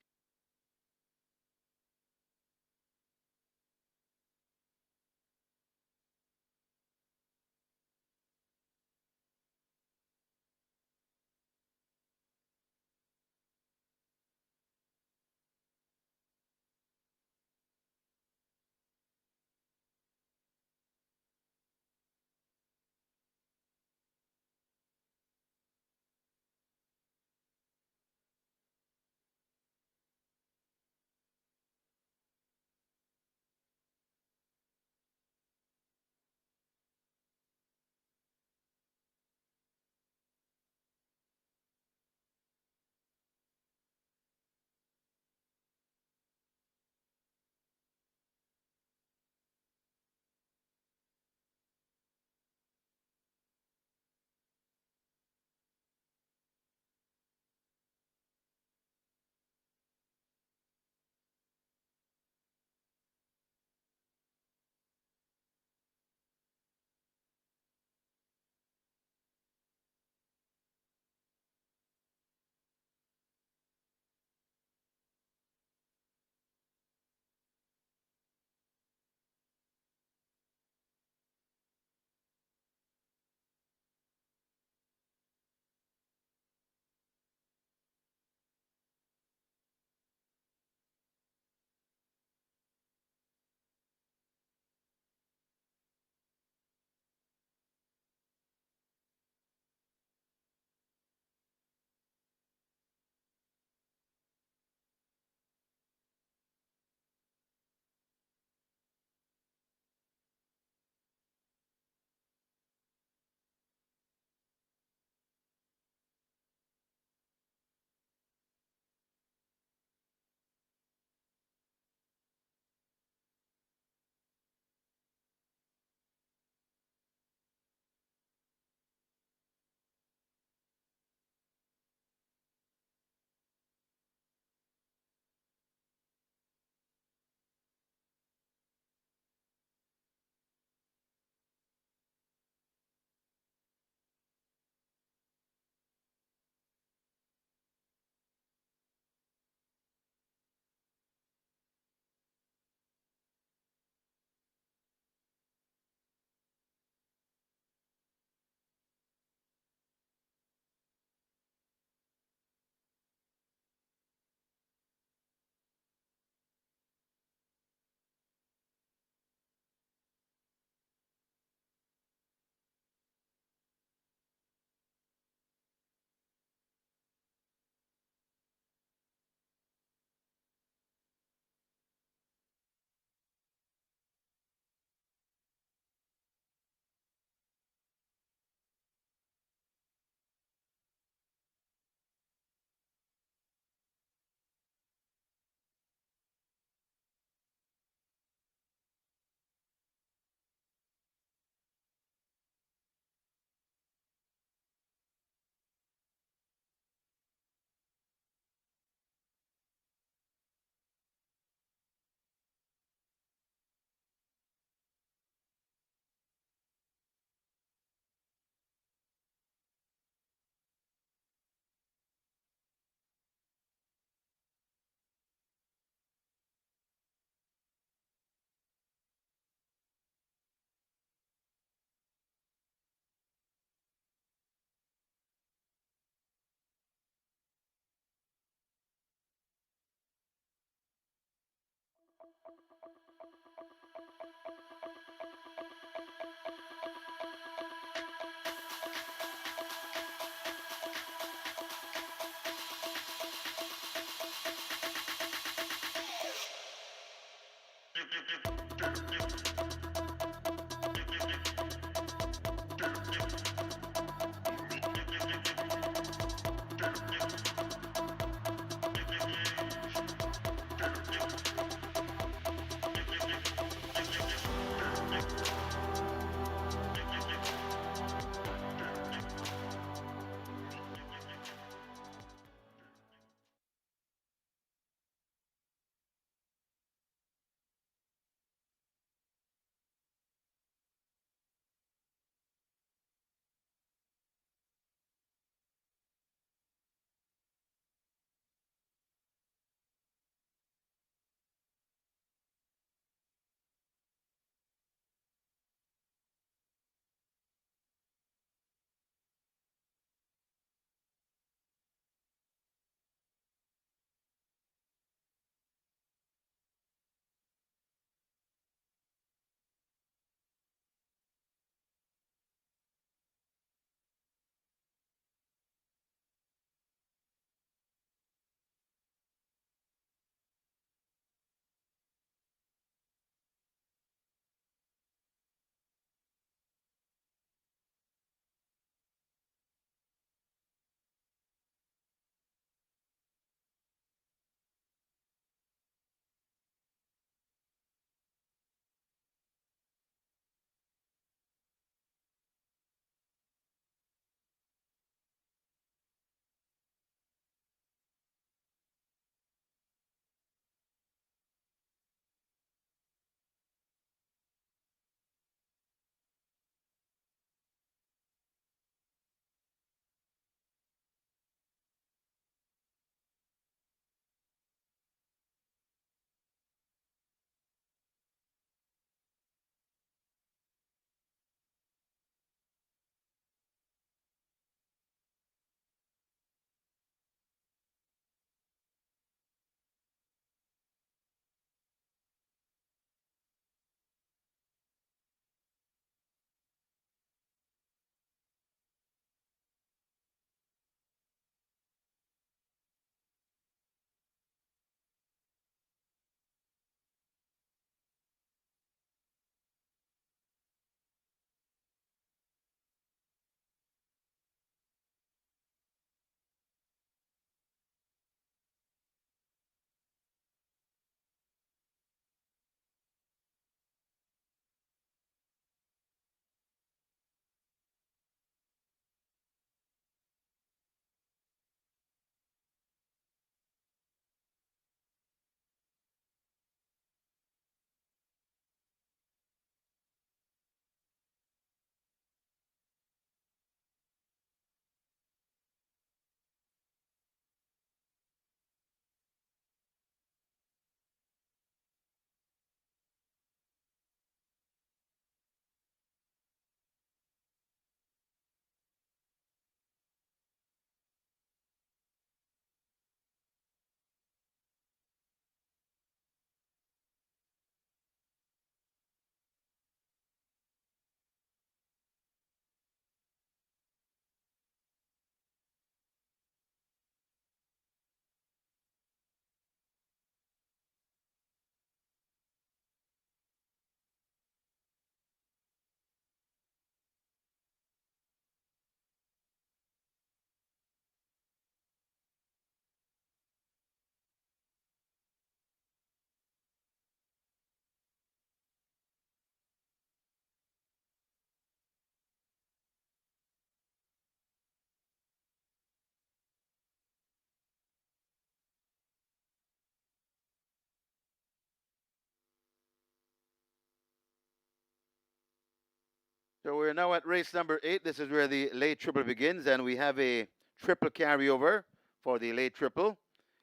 So we're now at race number 8. This is where the late triple begins, and we have a triple carryover for the late triple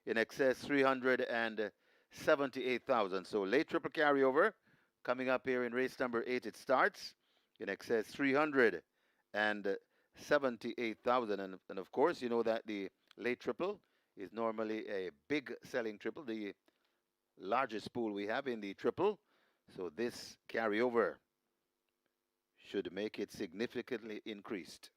in excess 378,000. So late triple carryover coming up here in race number 8. It starts in excess 378,000, and of course you know that the late triple is normally a big selling triple, the largest pool we have in the triple. So this carryover should make it significantly increased.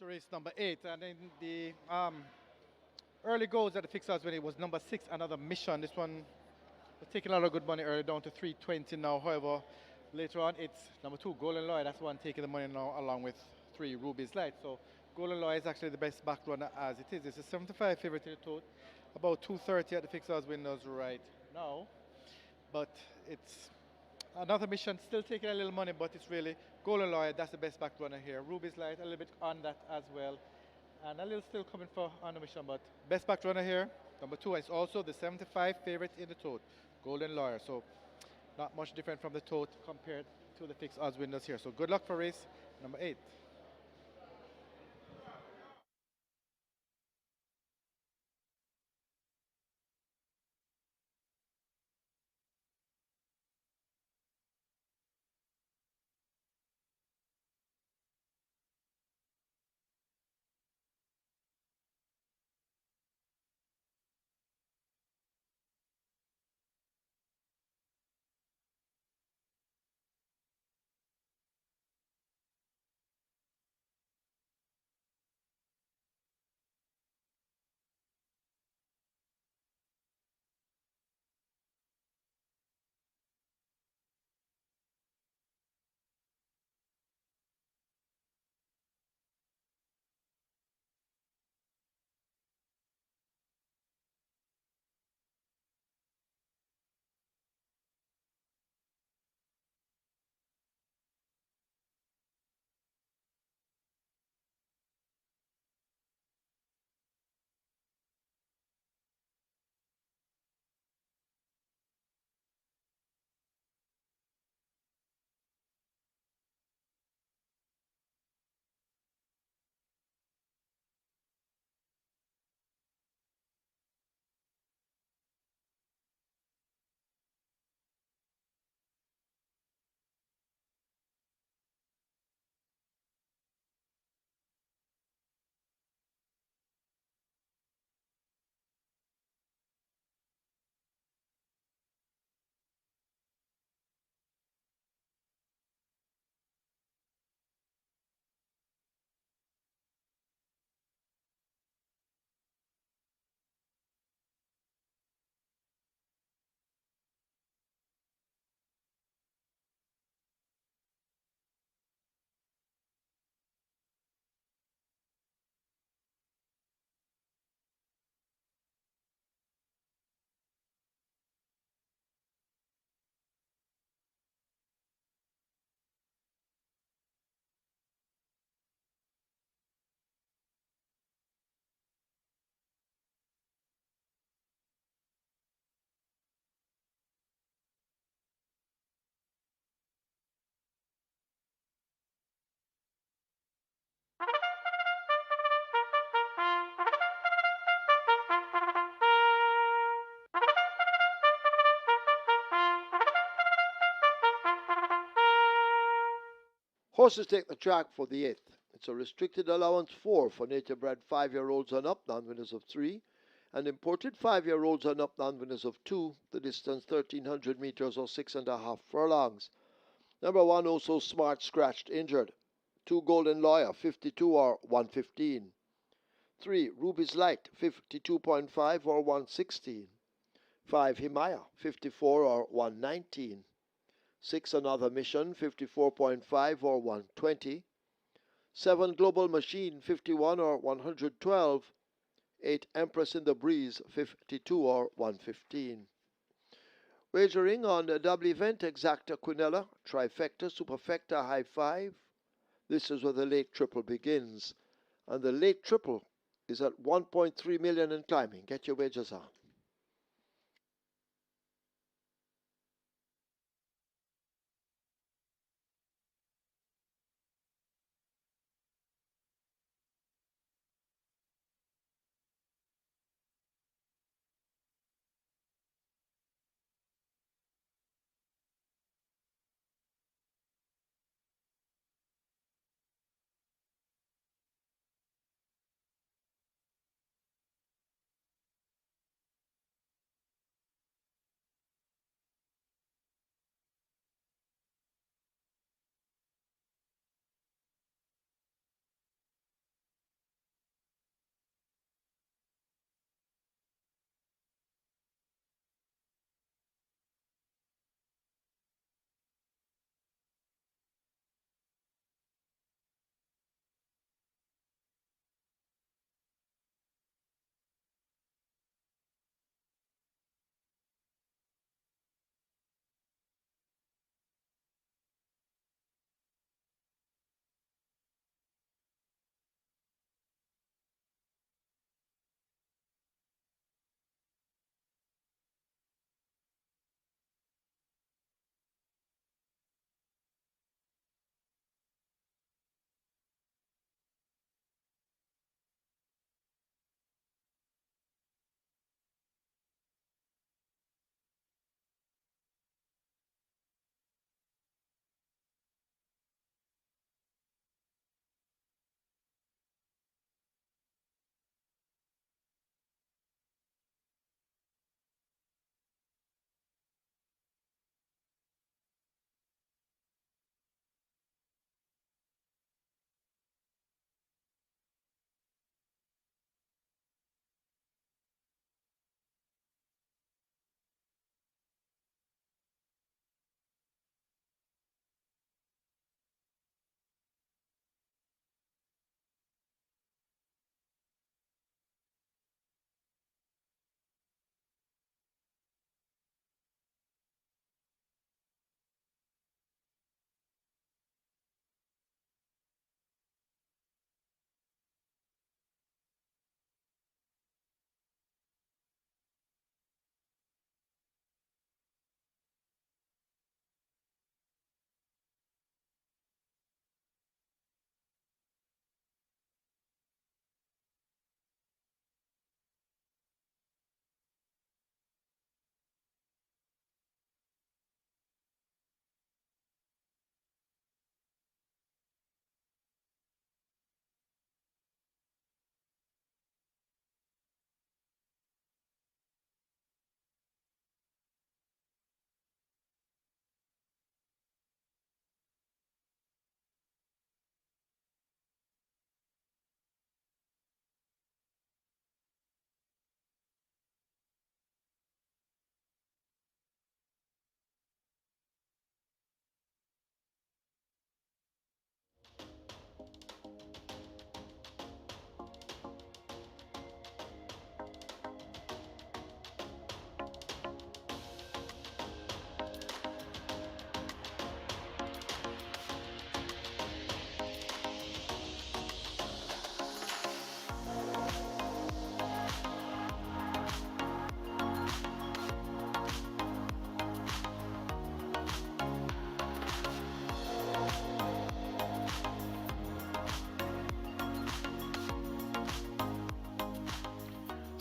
To race number 8, and in the early goals at the fixers when it was number 6, another mission. This one was taking a lot of good money early, down to 320 now. However, later on it's number 2, Golden Lloyd. That's the one taking the money now, along with 3, Ruby's Light. So Golden Lloyd is actually the best back runner as it is. It's a 75 favorite in the tote, about 230 at the fixers windows right now. But it's another mission, still taking a little money, but it's really Golden Lloyd. That's the best back runner here. Ruby's Light a little bit on that as well, and a little still coming for on the mission, but best back runner here, number 2, is also the 75 favorite in the tote, Golden Lawyer. So not much different from the tote compared to the fixed odds winners here. So good luck for race number 8. Horses take the track for the 8th. It's a restricted allowance 4 for native bred 5-year-olds and up, non-winners of 3, and imported 5-year-olds and up, non-winners of 2, the distance 1300 meters or 6.5 furlongs. Number 1, also Smart Scratched Injured. 2, Golden Lawyer, 52 or 115. 3, Ruby's Light, 52.5 or 116. 5, Himaya, 54 or 119. 6, Another Mission, 54.5 or 120. 7, Global Machine, 51 or 112. 8, Empress in the Breeze, 52 or 115. Wagering on the double event, Exacta Quinella, Trifecta, Superfecta, High 5. This is where the late triple begins. And the late triple is at 1.3 million and climbing. Get your wagers on.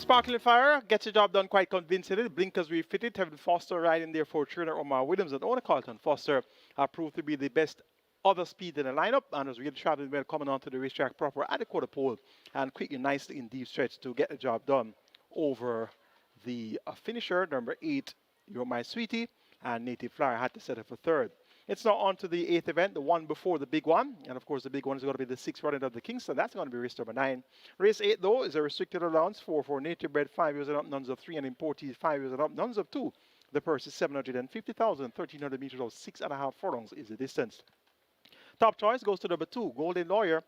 Sparkling Fire gets the job done quite convincingly. Blinkers refitted. Tevin Foster riding there for trainer Omar Williams and owner Carlton Foster proved to be the best other speed in the lineup and was really traveling well coming onto the racetrack proper at the quarter pole and quickly nicely in deep stretch to get the job done over the finisher, number 8, You're My Sweetie, and Native Flyer had to settle for third. It's now on to the 8th event, the one before the big one. And of course, the big one is going to be the 6th running of the Kingston. That's going to be race number 9. Race 8, though, is a restricted allowance for native bred 5 years and up, nuns of 3, and imported 5 years and up, nuns of 2. The purse is 750,000, 1,300 meters of 6.5 furlongs is the distance. Top choice goes to number 2, Golden Lawyer.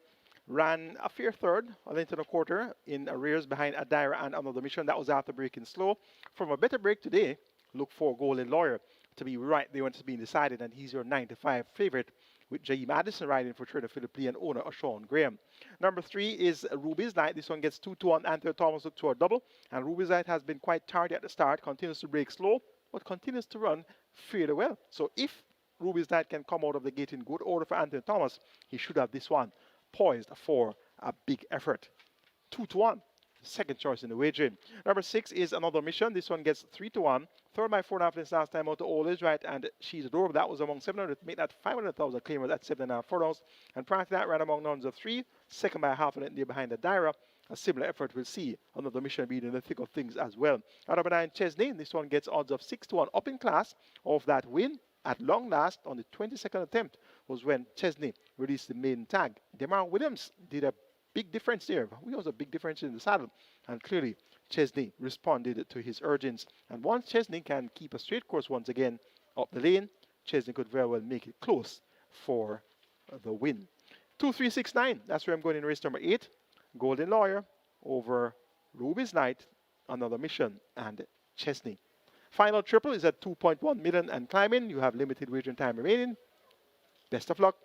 Ran a fair third, a length and a quarter in arrears behind Adira and Another Mission. That was after breaking slow. From a better break today, look for Golden Lawyer to be right there when it's being decided, and he's your 9-5 favorite with J. Madison riding for trader Philip Lee and owner Sean Graham. Number 3 is Ruby's Light. This one gets 2-1. Anthony Thomas look to a double, and Ruby's Light has been quite tardy at the start, continues to break slow, but continues to run fairly well. So if Ruby's Light can come out of the gate in good order for Anthony Thomas, he should have this one poised for a big effort. 2-1. Second choice in the wagering. Number 6 is Another Mission. This one gets 3-1. Third by 4.5 lengths last time out to All Is Right, and She's Adorable. That was among 700 to make that 500,000 claimers at 7.5 furlongs. And prior to that, ran among nuns of 3. Second by half a length there behind the Dyra. A similar effort we'll see Another Mission being in the thick of things as well. Number 9, Chesney. This one gets odds of 6-1 up in class of that win. At long last, on the 22nd attempt, was when Chesney released the maiden tag. Demar Williams did a big difference there. We was a big difference in the saddle, and clearly Chesney responded to his urgings. And once Chesney can keep a straight course once again up the lane, Chesney could very well make it close for the win. 2-3-6-9. That's where I'm going in race number 8. Golden Lawyer over Ruby's Night, Another Mission, and Chesney. Final triple is at 2.1 million and climbing. You have limited wagering time remaining. Best of luck.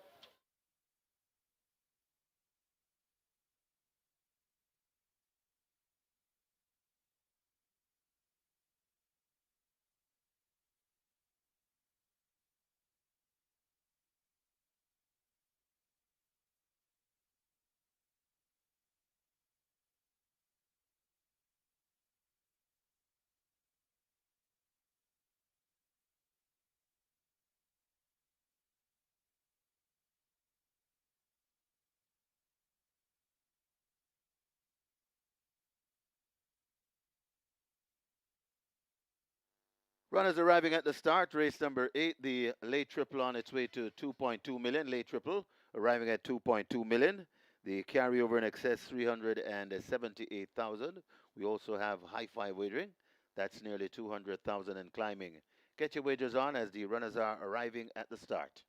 Runners arriving at the start, race number 8, the late triple on its way to 2.2 million. Late triple arriving at 2.2 million. The carryover in excess 378,000. We also have high five wagering. That's nearly 200,000 and climbing. Get your wagers on as the runners are arriving at the start.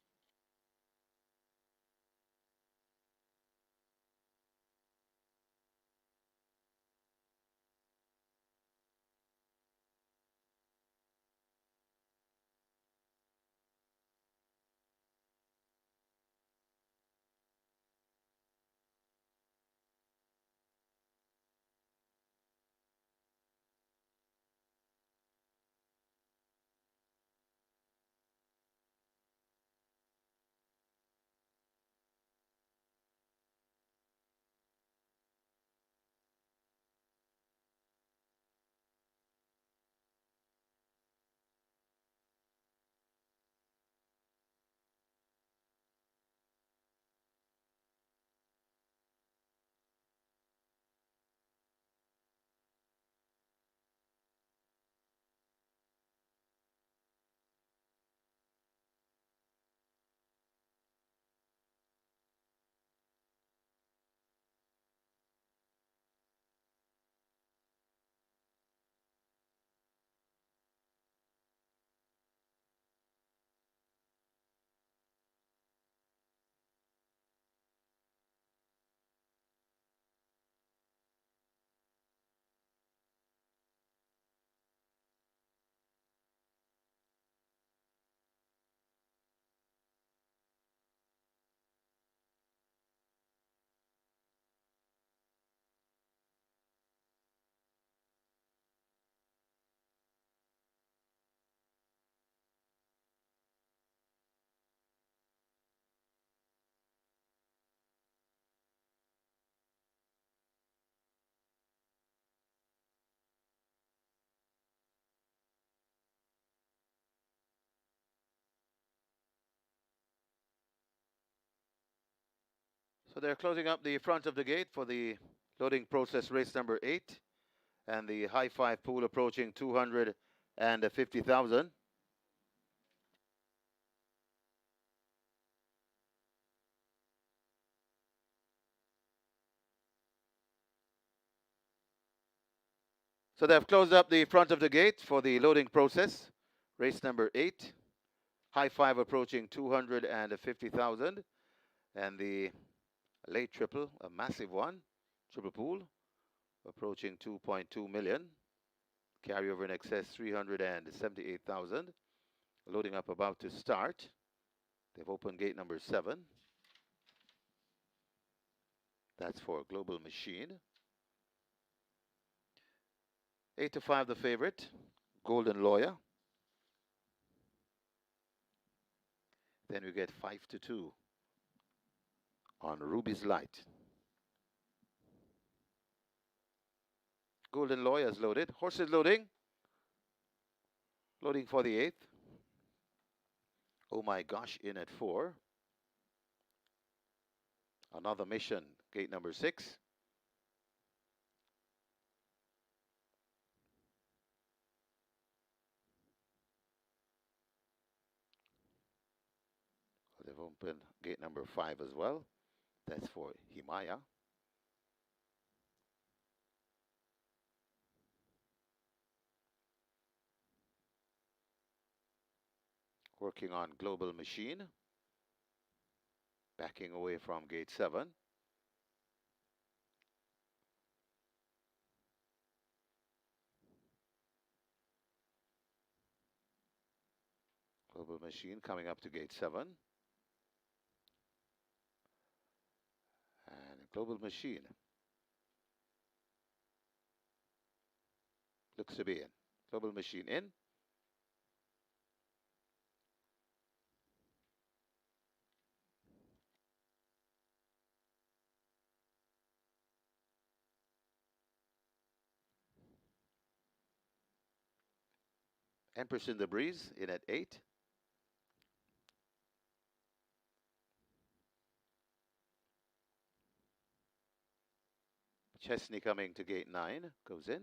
So they're closing up the front of the gate for the loading process race number 8. And the high five pool approaching 250,000. So they've closed up the front of the gate for the loading process. Race number 8. High five approaching 250,000. And the late triple, a massive one, triple pool, approaching 2.2 million. Carryover in excess 378,000. Loading up about to start. They've opened gate number 7. That's for Global Machine. 8-5 the favorite, Golden Lawyer. Then we get 5-2 on Ruby's Light. Golden Lawyer is loaded. Horses loading. Loading for the 8th. Oh my gosh, in at 4. Another mission, gate number 6. They've opened gate number 5 as well. That's for Himaya. Working on Global Machine. Backing away from gate 7. Global Machine coming up to gate 7. And Global Machine looks to be in. Global Machine in. Empress in the Breeze in at 8. Chesney coming to gate 9, goes in.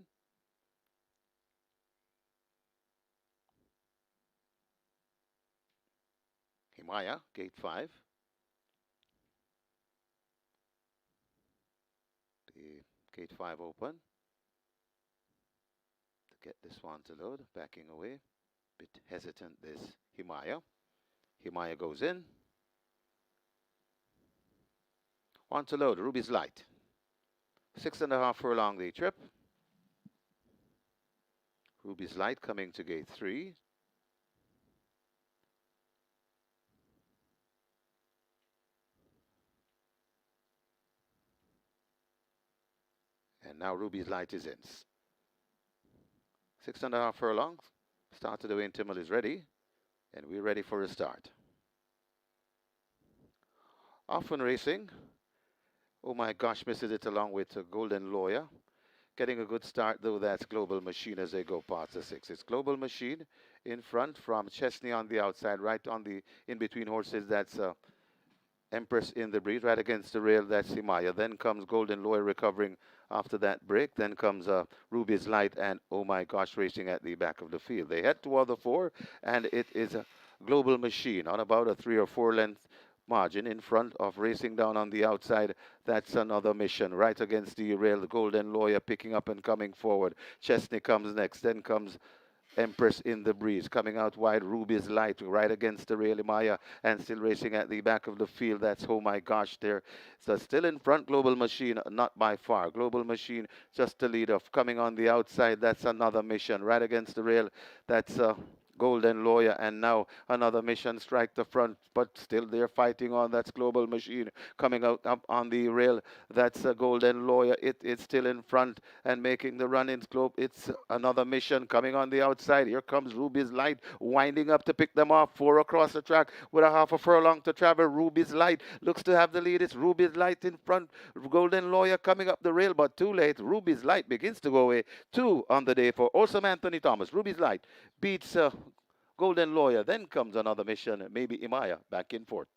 Himaya, gate 5. The gate 5 open. To get this one to load, backing away. Bit hesitant, this Himaya. Himaya goes in. One to load, Ruby's Light. 6.5 furlong the trip. Ruby's Light coming to gate 3. And now Ruby's Light is in. 6.5 furlongs. Start of the windmill is ready. And we're ready for a start. Often Racing. Oh my gosh, misses it along with Golden Lawyer. Getting a good start though, that's Global Machine as they go past the 6. It's Global Machine in front from Chesney on the outside, right on the in-between horses, that's Empress in the Breeze, right against the rail, that's Himaya. Then comes Golden Lawyer recovering after that break. Then comes Ruby's Light and oh my gosh, racing at the back of the field. They head toward the 4 and it is a Global Machine on about a 3 or 4 length margin in front of racing down on the outside. That's Another Mission right against the rail. The Golden Lawyer picking up and coming forward. Chesney comes next. Then comes Empress in the Breeze coming out wide. Ruby's Light right against the rail. Maya and still racing at the back of the field. That's oh my gosh there. So still in front, Global Machine, not by far. Global Machine just the lead off. Coming on the outside, that's Another Mission right against the rail. That's Golden Lawyer, and now Another Mission strike the front, but still they're fighting on. That's Global Machine coming out up on the rail. That's a Golden Lawyer. It's still in front and making the run in Globe. It's Another Mission coming on the outside. Here comes Ruby's Light winding up to pick them off. 4 across the track with a half a furlong to travel. Ruby's Light looks to have the lead. It's Ruby's Light in front. Golden Lawyer coming up the rail, but too late. Ruby's Light begins to go away. 2 on the day for Awesome Anthony Thomas. Ruby's Light beats Golden Lawyer. Then comes Another Mission, maybe Imaya back in fourth.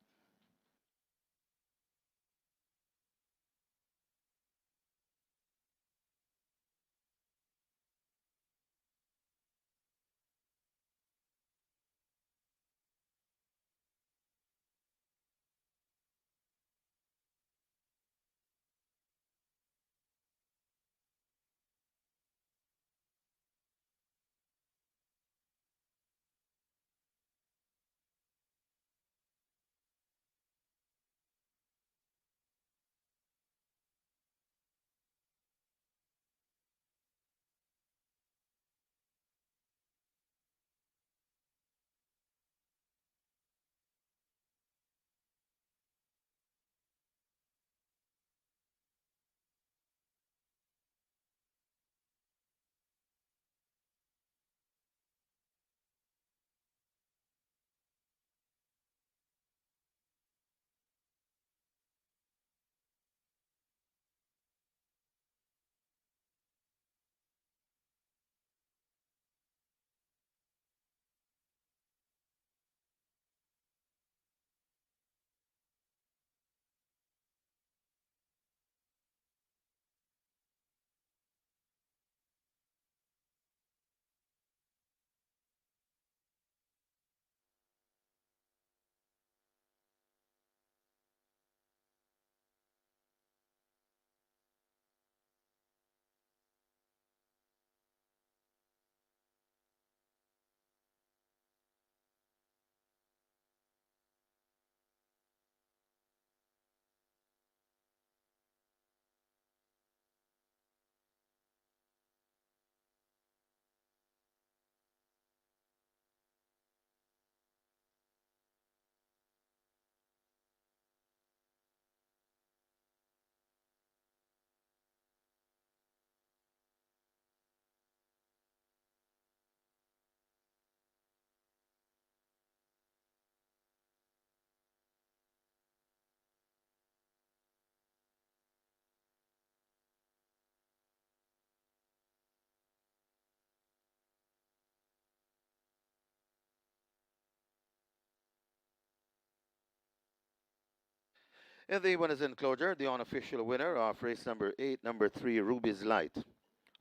In the winners enclosure, the unofficial winner of race number 8, number 3, Ruby's Light.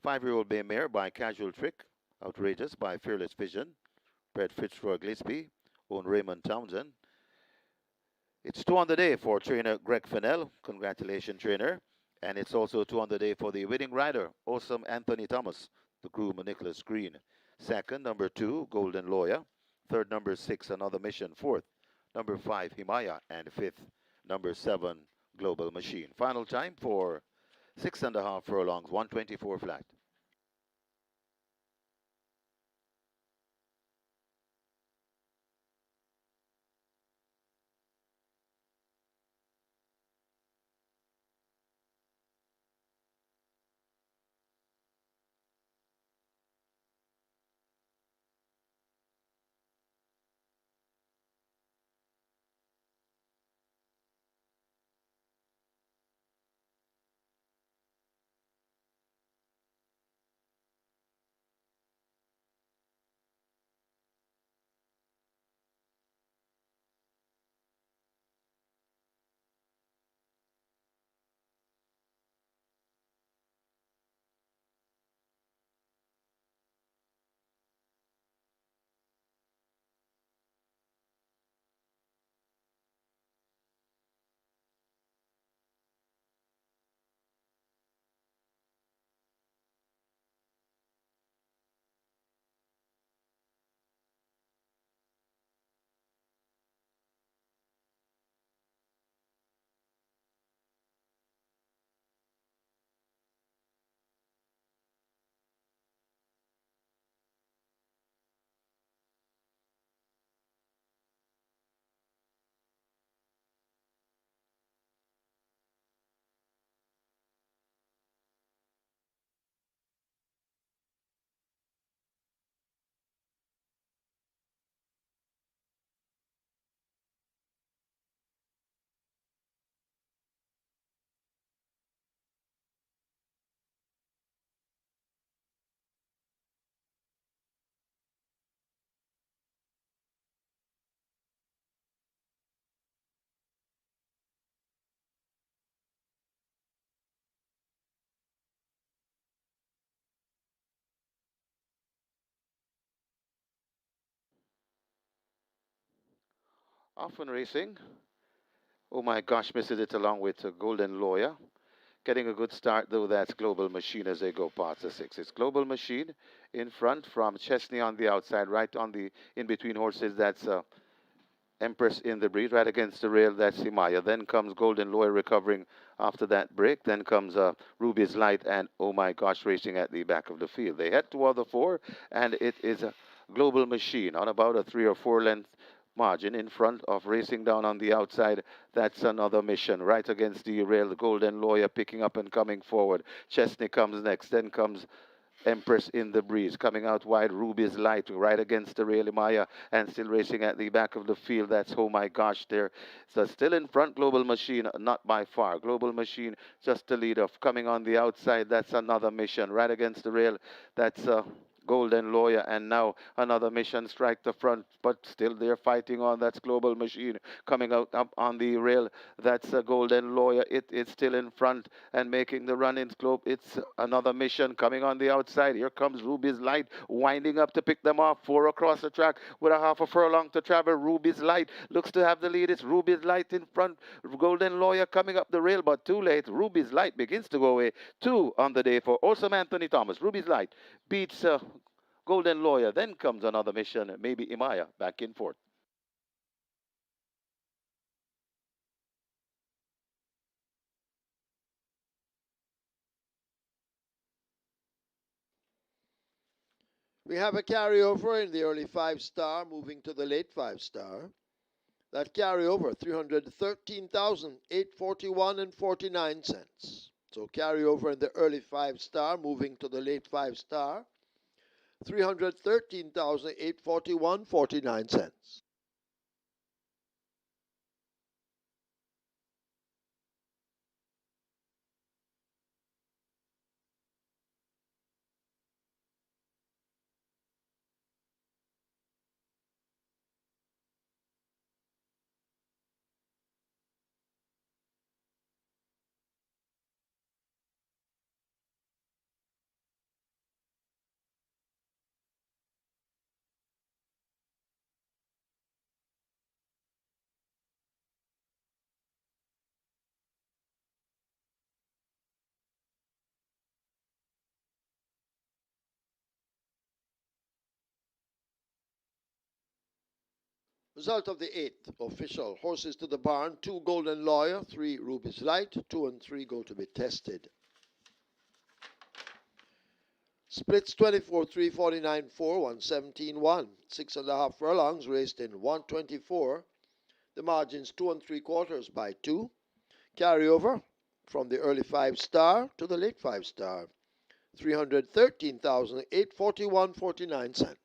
5-year-old Bay Mare by Casual Trick. Outrageous by Fearless Vision. Bred Fitzroy Gillespie. Own Raymond Townsend. It's 2 on the day for trainer Greg Fennell. Congratulations, trainer. And it's also 2 on the day for the winning rider, Awesome Anthony Thomas, the groom Nicholas Green. Second, number 2, Golden Lawyer. Third, number 6, Another Mission. Fourth, number 5, Himaya. And fifth, number 7, Global Machine. Final time for 6.5 furlongs, 124 flat. Often racing. Oh my gosh, misses it along with Golden Lawyer. Getting a good start, though, that's Global Machine as they go past the 6. It's Global Machine in front from Chesney on the outside, right on the in between horses. That's Empress in the breeze, right against the rail. That's Himaya. Then comes Golden Lawyer recovering after that break. Then comes Ruby's Light and oh my gosh, racing at the back of the field. They head toward the 4, and it is a Global Machine on about a 3 or 4 length margin in front of racing down on the outside. That's Another Mission right against the rail. The Golden Lawyer picking up and coming forward. Chesney comes next. Then comes Empress in the breeze. Coming out wide, Ruby's Light right against the rail, Maya, and still racing at the back of the field. That's, oh my gosh, there. So still in front, Global Machine, not by far. Global Machine just the lead off. Coming on the outside, that's Another Mission right against the rail. That's Golden Lawyer, and now Another Mission strike the front, but still they're fighting on. That's Global Machine coming out up on the rail. That's a Golden Lawyer. It's still in front and making the run in globe. It's Another Mission coming on the outside. Here comes Ruby's Light winding up to pick them off. 4 across the track with a half a furlong to travel. Ruby's Light looks to have the lead. It's Ruby's Light in front. Golden Lawyer coming up the rail, but too late. Ruby's Light begins to go away. 2 on the day for Awesome Anthony Thomas. Ruby's Light beats Golden Lawyer. Then comes Another Mission, maybe Imaya back in fourth. We have a carryover in the early 5-star, moving to the late 5-star. That carryover, 313,841 and 49 cents. So carryover in the early 5-star, moving to the late 5-star, 313,841, 49 cents. Result of the 8th official. Horses to the barn. 2 Golden Lawyer, 3 Ruby's Light. 2 and 3 go to be tested. Splits 24-3, 49-4, 117-1. 6.5 furlongs raced in 124. The margins 2 3/4 by 2. Carryover from the early 5-star to the late 5-star. 313,841.49 cents.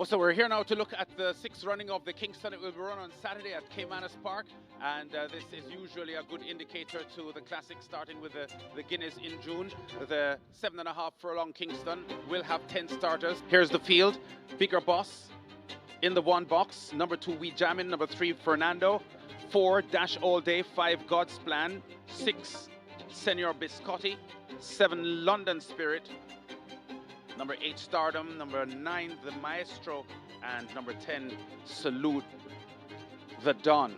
So we're here now to look at the 6th running of the Kingston. It will be run on Saturday at Caymanas Park, and this is usually a good indicator to the classic, starting with the Guinness in June. The 7.5 furlong Kingston will have 10 starters. Here's the field. Bigger Boss in the 1 box. Number 2, We Jammin'. Number 3, Fernando. 4, Dash All Day. 5, God's Plan. 6, Senor Biscotti. 7, London Spirit. Number 8, Stardom. Number 9, The Maestro. And number 10, Salute the Dawn.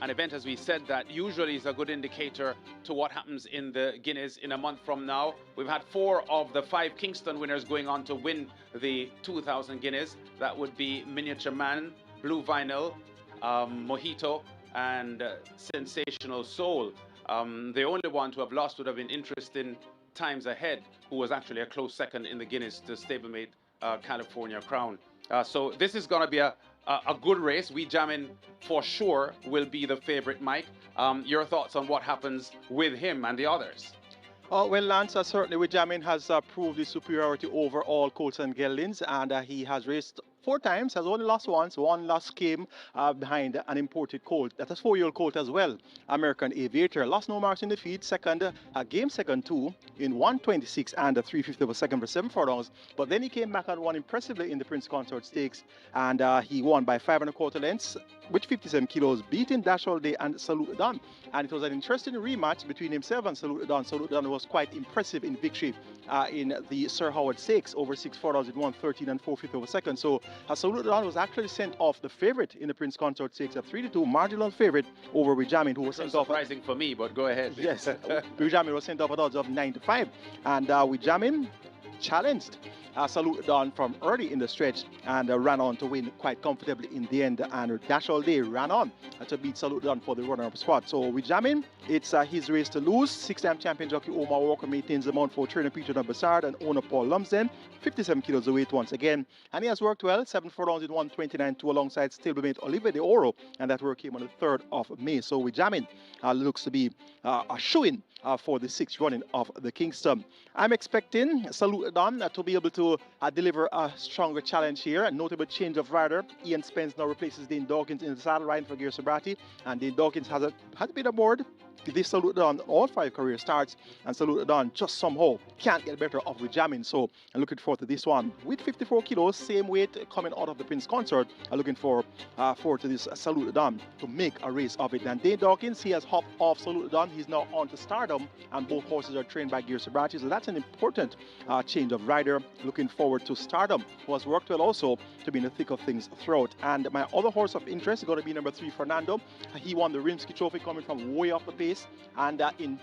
An event, as we said, that usually is a good indicator to what happens in the Guinness in a month from now. We've had 4 of the 5 Kingston winners going on to win the 2,000 Guinness. That would be Miniature Man, Blue Vinyl, Mojito, and Sensational Soul. The only one to have lost would have been Interesting Times Ahead, who was actually a close second in the Guinness to stablemate California Crown. So this is going to be a good race. We Jammin' for sure will be the favorite, Mike. Your thoughts on what happens with him and the others? Well, Lance, certainly We Jammin' has proved his superiority over all colts and geldings, and he has raced 4 times, has only lost once. 1 loss came behind an imported colt. That is 4-year-old colt as well. American Aviator lost no marks in defeat. Second, game second too in 126 and 3/5 of a second for 7 furlongs. But then he came back and won impressively in the Prince Consort Stakes, and he won by 5 1/4 lengths with 57 kilos, beating Dash All Day and Salute Dawn. And it was an interesting rematch between himself and Salute Dawn. Salute Dawn was quite impressive in victory in the Sir Howard Stakes over 6 furlongs in 113 and 4/5 of a second. So Salute Dawn was actually sent off the favorite in the Prince Consort Stakes, a 3-2 marginal favorite over We Jammin', who was sent off. Surprising for me, but go ahead. Yes, We Jammin' was sent off at odds of 9-5, and We Jammin' challenged Salute Dawn from early in the stretch and ran on to win quite comfortably in the end. And Dash All Day ran on to beat Salute Dawn for the runner-up spot. So We Jammin', it's his race to lose. 6-time champion jockey Omar Walker maintains the mount for trainer Peter Dumbasard and owner Paul Lumsden. 57 kilos of weight once again. And he has worked well. 7 furlongs in 129-2 alongside stablemate Oliver De Oro. And that work came on the 3rd of May. So We Jammin' looks to be a shoo-in for the 6th running of the Kingston. I'm expecting Salute Dawn to be able to deliver a stronger challenge here. A notable change of rider. Ian Spence now replaces Dane Dawkins in the saddle riding for GR.II. And Dane Dawkins has been aboard this Salute Dawn all 5 career starts, and Salute Dawn just somehow can't get better off We Jammin'. So I'm looking forward to this one. With 54 kilos, same weight coming out of the Prince Consort, I'm looking forward to this Salute Dawn to make a race of it. And Dane Dawkins, he has hopped off Salute Dawn. He's now on to Stardom, and both horses are trained by GR.II. So that's an important change of rider. Looking forward to Stardom, who has worked well also to be in the thick of things throughout. And my other horse of interest is going to be number 3, Fernando. He won the Rimsky Trophy coming from way off the pace, and in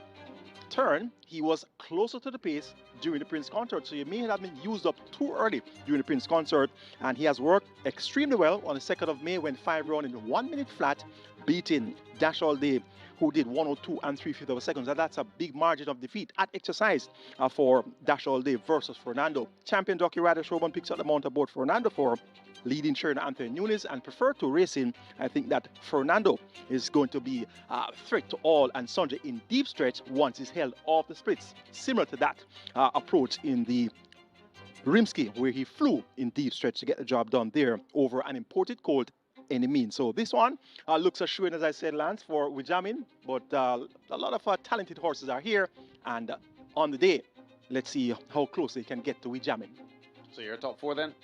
turn he was closer to the pace during the Prince Consort, so he may have been used up too early during the Prince Consort. And he has worked extremely well on the 2nd of May when 5 round in 1 minute flat, beating Dash All Day, who did 102 and 3/5 of a second. So that's a big margin of defeat at exercise for Dash All Day versus Fernando. Champion jockey Ryder Showman picks up the mount aboard Fernando for leading trainer Anthony Nunes, and prefer to racing. I think that Fernando is going to be a threat to all and sundry in deep stretch once he's held off the splits, similar to that approach in the Rimsky, where he flew in deep stretch to get the job done there over an imported colt any means. So this one looks assuring, as I said, Lance, for Wijamin, but a lot of talented horses are here, and on the day, let's see how close they can get to Wijamin. So your top 4 then?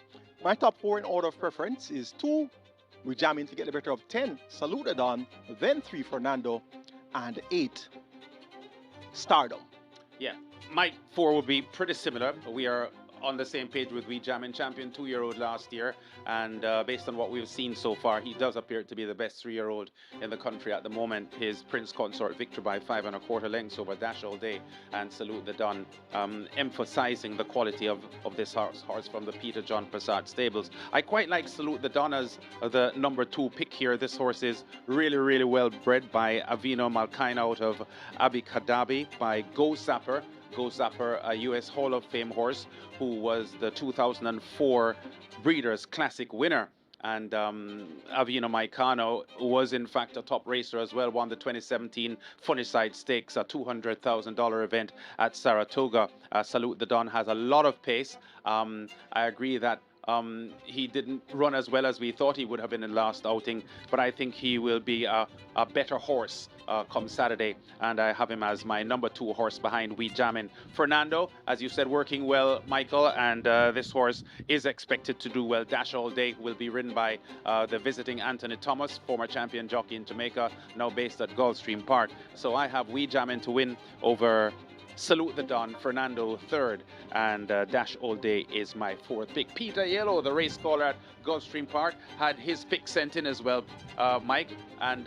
My top 4 in order of preference is 2, Wijamin to get the better of 10, Salute Don, then 3, Fernando, and 8, Stardom. Yeah, my 4 would be pretty similar. We are on the same page with Wijamin, champion 2-year-old last year, and based on what we've seen so far, he does appear to be the best 3-year-old in the country at the moment. His Prince Consort victory by 5 1/4 lengths over Dash All Day and Salute the Don, emphasizing the quality of this horse from the Peter John Prasad stables. I quite like Salute the Don as the number 2 pick here. This horse is really, really well bred by Avino Malkaina out of Abi Kadabi, by Go Zapper, a U.S. Hall of Fame horse who was the 2004 Breeders' Classic winner. And Avino Maikano was in fact a top racer as well, won the 2017 Funnyside Stakes, a $200,000 event at Saratoga. Salute the Don has a lot of pace. I agree that he didn't run as well as we thought he would have in the last outing, but I think he will be a better horse come Saturday, and I have him as my number 2 horse behind Wijamin. Fernando, as you said, working well, Michael, and this horse is expected to do well. Dash All Day will be ridden by the visiting Anthony Thomas, former champion jockey in Jamaica, now based at Gulfstream Park. So I have Wijamin to win over Salute the Don, Fernando 3rd, and Dash All Day is my 4th pick. Peter Yellow, the race caller at Gulfstream Park, had his pick sent in as well, Mike, and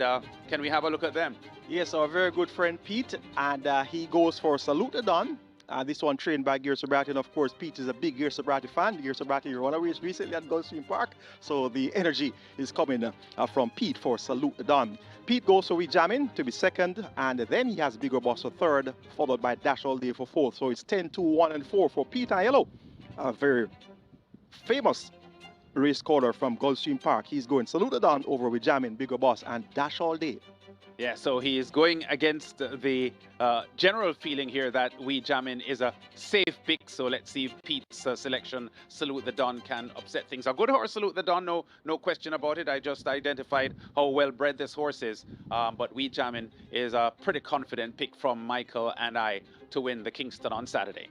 can we have a look at them? Yes, our very good friend Pete, and he goes for Salute the Don. This one trained by Gear Sobrati, and of course Pete is a big Gear Sobrati fan. Gear Sobrati won a race recently at Gulfstream Park, so the energy is coming from Pete for Salute the Don. Pete goes for Wijamin to be 2nd, and then he has Bigger Boss for 3rd, followed by Dash All Day for 4th. So it's 10, 2, 1, and 4 for Peter Yellow, a very famous race caller from Gulfstream Park. He's going Salute the Don over Wijamin, Bigger Boss, and Dash All Day. Yeah, so he is going against the general feeling here that Wijamin is a safe pick. So let's see if Pete's selection, Salute the Don, can upset things. A good horse, Salute the Don, no question about it. I just identified how well bred this horse is. But Wijamin is a pretty confident pick from Michael and I to win the Kingston on Saturday.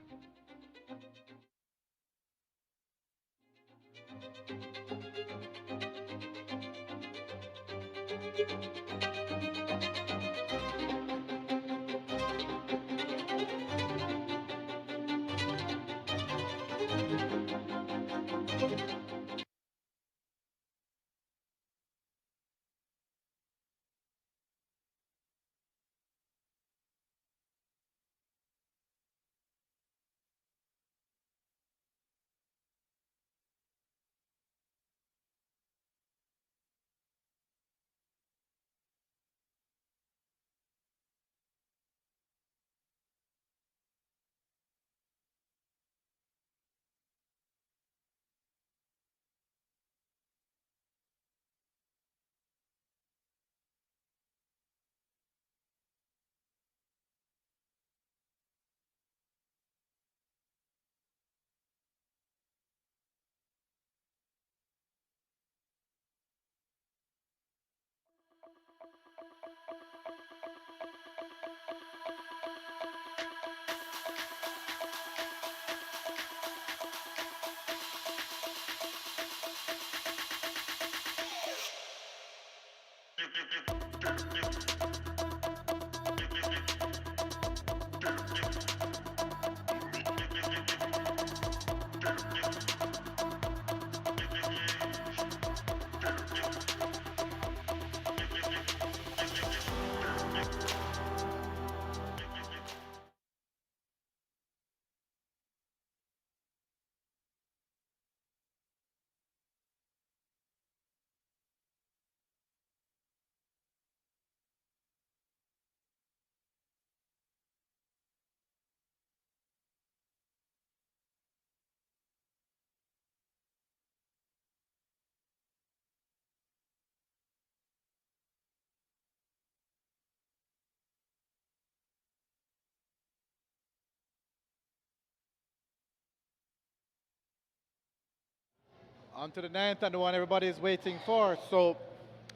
On to the ninth and the one everybody is waiting for. So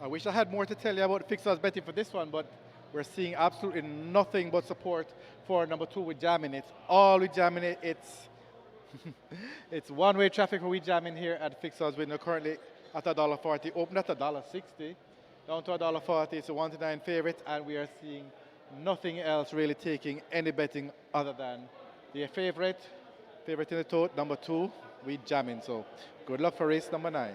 I wish I had more to tell you about the fixers betting for this one, but we're seeing absolutely nothing but support for number 2 with jamming. It's all with jamming. It's it's one-way traffic for we jamming here at fixers winner currently at $1.40, open at $1.60, down to $1.40. It's a 1-to-9 favorite, and we are seeing nothing else really taking any betting other than the favorite in the tote, number 2 with jamming. So good luck for race number 9.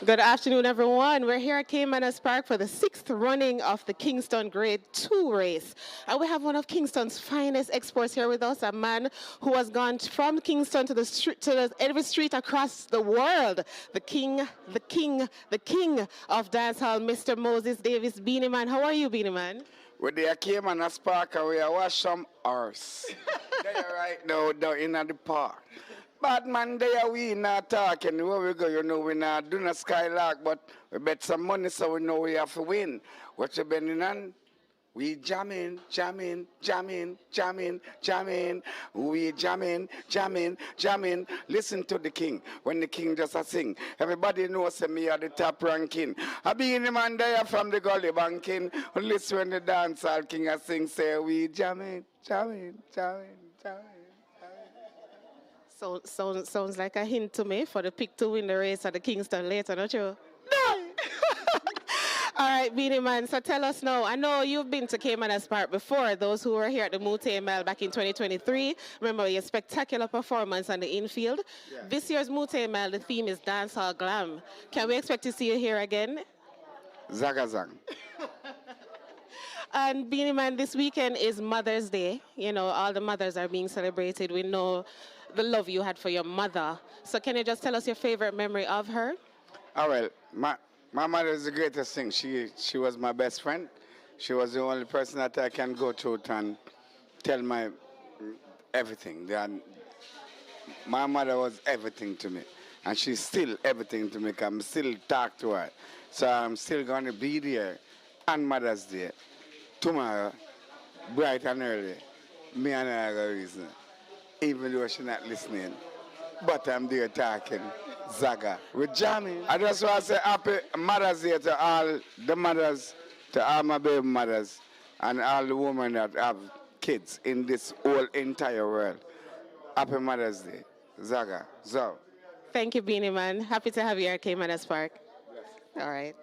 Good afternoon, everyone. We're here at Caymanas Park for the sixth running of the Kingston Grade 2 race. And we have one of Kingston's finest exports here with us, a man who has gone from Kingston to the street, every street across the world. The king of dancehall, Mr. Moses Davis, Beanie Man. How are you, Beanie Man? With the Caymanas Park, we are wash some horse. They are right now down in the park. Bad man, they are we not talking. Where we go, you know, we not doing a skylark, but we bet some money so we know we have to win. What you betting on? We jamming, jamming, jamming, jamming, jamming. We jamming, jamming, jamming. Listen to the king. When the king just a sing, everybody knows me are the top ranking. I be in the man there from the gully banking. Listen when the dancehall king a sing, say we jamming, jamming, jamming, jamming. So, sounds like a hint to me for the pick to win the race at the Kingston later, not you? All right, Beanie Man, so tell us now. I know you've been to Caymanas Park before, those who were here at the Mute Mile back in 2023. Remember your spectacular performance on the infield. Yeah. This year's Mute Mile, the theme is dancehall glam. Can we expect to see you here again? Zagazang. And Beanie Man, this weekend is Mother's Day. You know, all the mothers are being celebrated. We know the love you had for your mother. So can you just tell us your favorite memory of her? Oh, well, my mother is the greatest thing. She was my best friend. She was the only person that I can go to and tell my everything. My mother was everything to me. And she's still everything to me. I'm still talk to her. So I'm still going to be there on Mother's Day. Tomorrow, bright and early, me and her have a reason. Even though she's not listening. But I'm there talking. Zaga. We're jamming. I just want to say happy Mother's Day to all the mothers, to all my baby mothers, and all the women that have kids in this whole entire world. Happy Mother's Day. Zaga. So. Thank you, Beanie Man. Happy to have you at Caymanas Park. All right.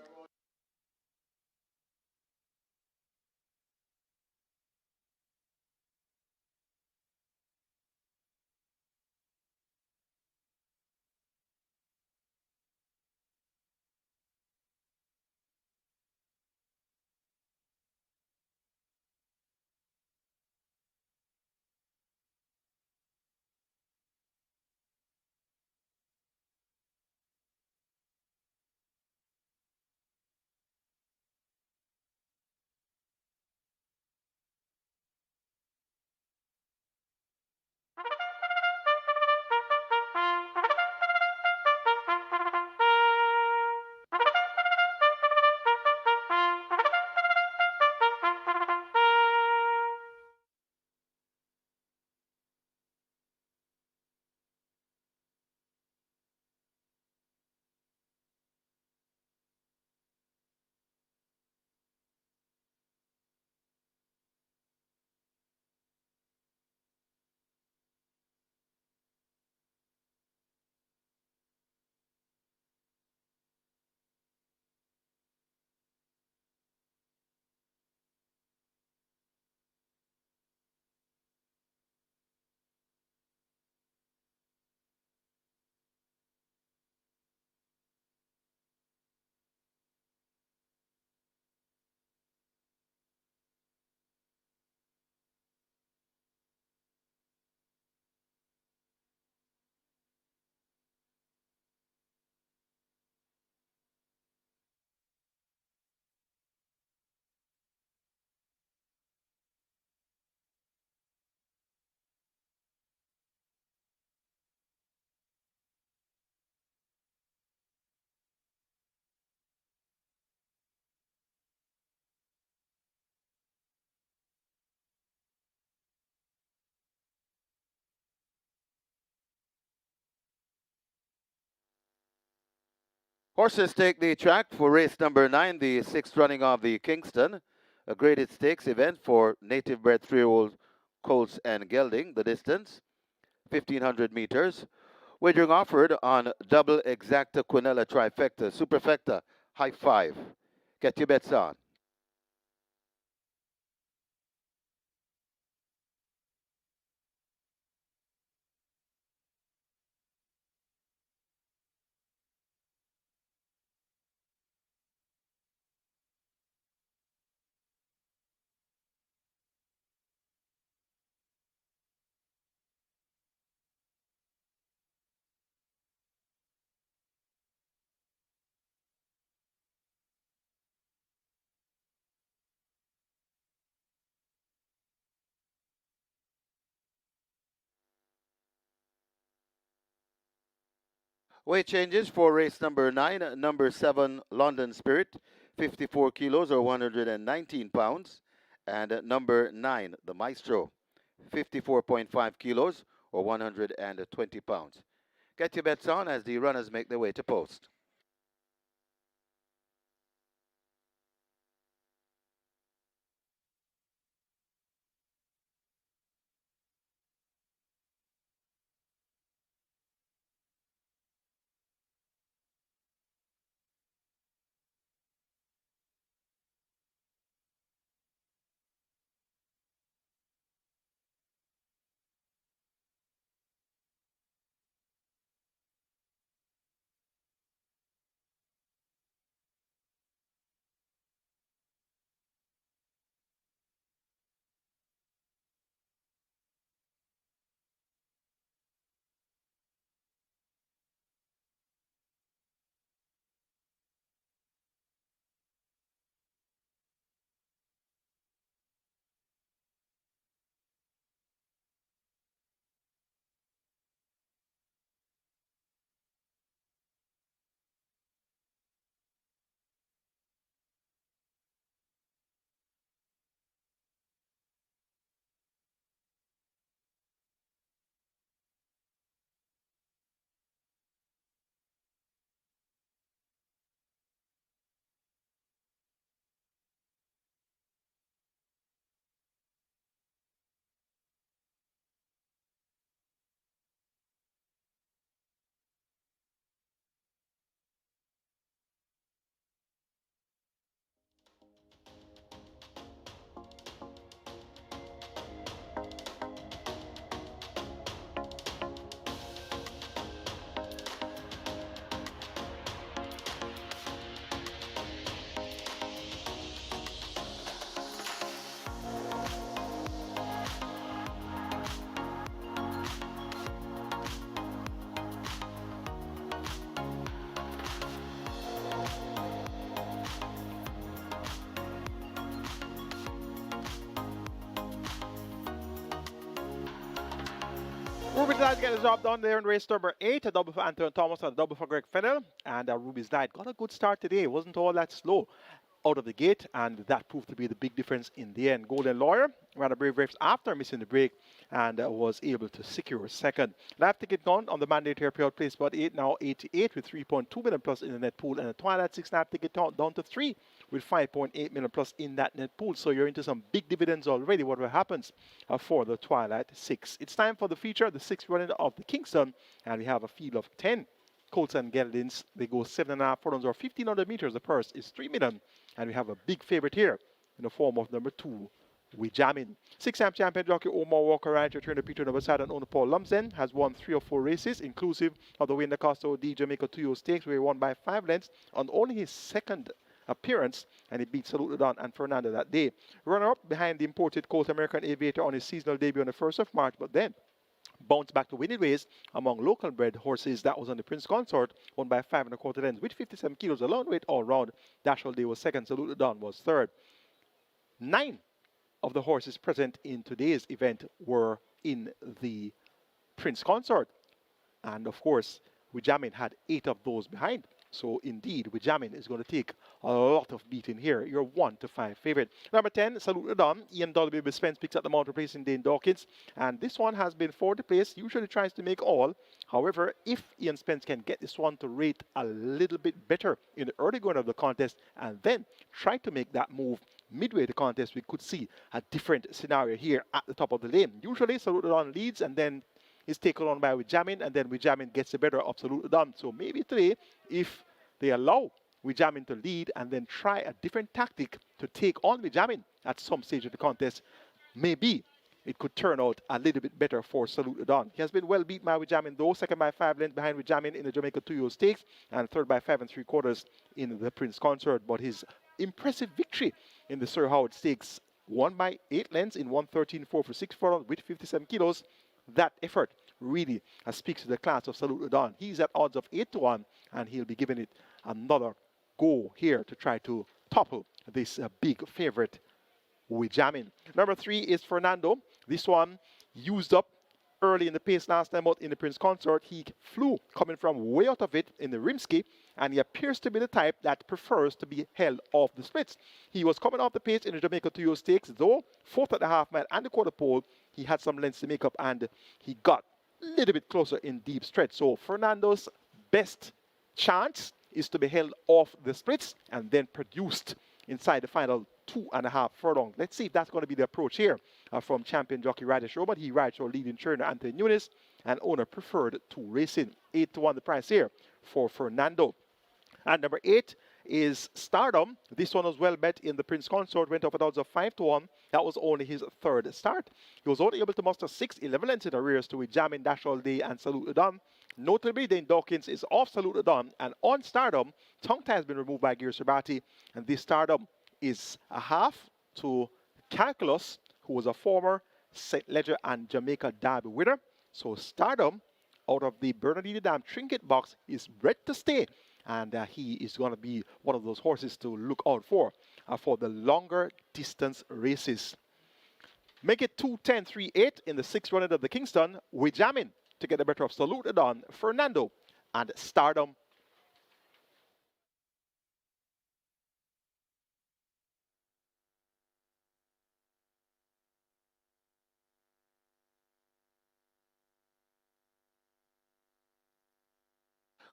Horses take the track for race number 9, the sixth running of the Kingston, a graded stakes event for native bred 3-year-old colts and gelding. The distance, 1,500 meters. Wagering offered on double exacta quinella trifecta, superfecta, high five. Get your bets on. Weight changes for race number 9, number 7, London Spirit, 54 kilos or 119 pounds. And number 9, the Maestro, 54.5 kilos or 120 pounds. Get your bets on as the runners make their way to post. Ruby's Knight getting the job done there in race number 8, a double for Anthony Thomas and a double for Greg Fennell. And Ruby's Knight got a good start today. It wasn't all that slow out of the gate, and that proved to be the big difference in the end. Golden Lawyer ran a brave race after missing the break and was able to secure second. Lap ticket gone on the mandatory payout place spot 8, now 88 with 3.2 million plus in the net pool, and the Twilight 6 lap ticket down to 3 with 5.8 million plus in that net pool. So you're into some big dividends already, whatever happens for the Twilight 6. It's time for the feature, the 6th running of the Kingston, and we have a field of 10 Colts and Geldins. They go 7.5 furlongs or 1,500 meters. The purse is 3 million. And we have a big favorite here in the form of number 2, We Jammin'. 6-time champion jockey Omar Walker, right, returned to Peter number side, and owner Paul Lumsden has won 3 or 4 races, inclusive of the win the Costa D Jamaica.II Stakes, where he won by 5 lengths on only his second appearance, and he beat Salute Don and Fernando that day. Runner-up behind the imported Colt American Aviator on his seasonal debut on the 1st of March, but then bounced back to winning ways among local bred horses. That was on the Prince Consort, won by 5 1/4 lengths with 57 kilos. Alone weight all round. Dash All Day was second. Salute the Dawn was third. 9 of the horses present in today's event were in the Prince Consort. And of course, Wijamin had 8 of those behind. So indeed, Wijamin is going to take a lot of beating here. Your 1 to 5 favorite. Number 10, Salute the Dawn. Ian W. Spence picks up the mount, replacing Dane Dawkins. And this one has been for the place. Usually tries to make all. However, if Ian Spence can get this one to rate a little bit better in the early going of the contest and then try to make that move midway the contest, we could see a different scenario here at the top of the lane. Usually, Salute the Dawn leads and then is taken on by Wijamin, and then Wijamin gets the better of Salute the Dawn. So maybe today, if they allow Wijamin to lead and then try a different tactic to take on Wijamin at some stage of the contest, maybe it could turn out a little bit better for Salute the Dawn. He has been well beaten by Wijamin though, second by 5 lengths behind Wijamin in the Jamaica.II Stakes, and third by 5 3/4 in the Prince Consort. But his impressive victory in the Sir Howard Stakes, won by 8 lengths in 1:13.4 for 6 furlongs with 57 kilos. That effort really speaks to the class of Salute the Dawn. He's at odds of 8 to 1, and he'll be giving it another go here to try to topple this big favorite Wijamin. Number 3 is Fernando. This one used up early in the pace last time out in the Prince Consort. He flew coming from way out of it in the Rimsky, and he appears to be the type that prefers to be held off the splits. He was coming off the pace in the Jamaica.II stakes, though fourth at the half mile and the quarter pole. He had some lengths to make up, and he got a little bit closer in deep stretch. So Fernando's best chance is to be held off the splits and then produced inside the final 2.5 furlong. Let's see if that's going to be the approach here from champion jockey Rajesh Roman. He rides for leading trainer Anthony Nunes, and owner preferred 2 racing. 8-1 the price here for Fernando. And number 8 is Stardom. This one was well bet in the Prince Consort, went off at odds of 5-1. That was only his 3rd start. He was only able to muster 6-11 lengths in arrears to Jamming, Dash All Day, and Salute the Don. Notably, Dane Dawkins is off Salute the Don, and on Stardom, tongue tie has been removed by Gear Sabati, and this Stardom is a half to Calculus, who was a former St. Ledger and Jamaica Derby winner. So Stardom, out of the Bernardino Dam trinket box, is bred to stay, and he is going to be one of those horses to look out for the longer distance races. Make it 2-10-3-8 in the 6th running of the Kingston. We're jamming to get the better of Salute the Don, Fernando, and Stardom.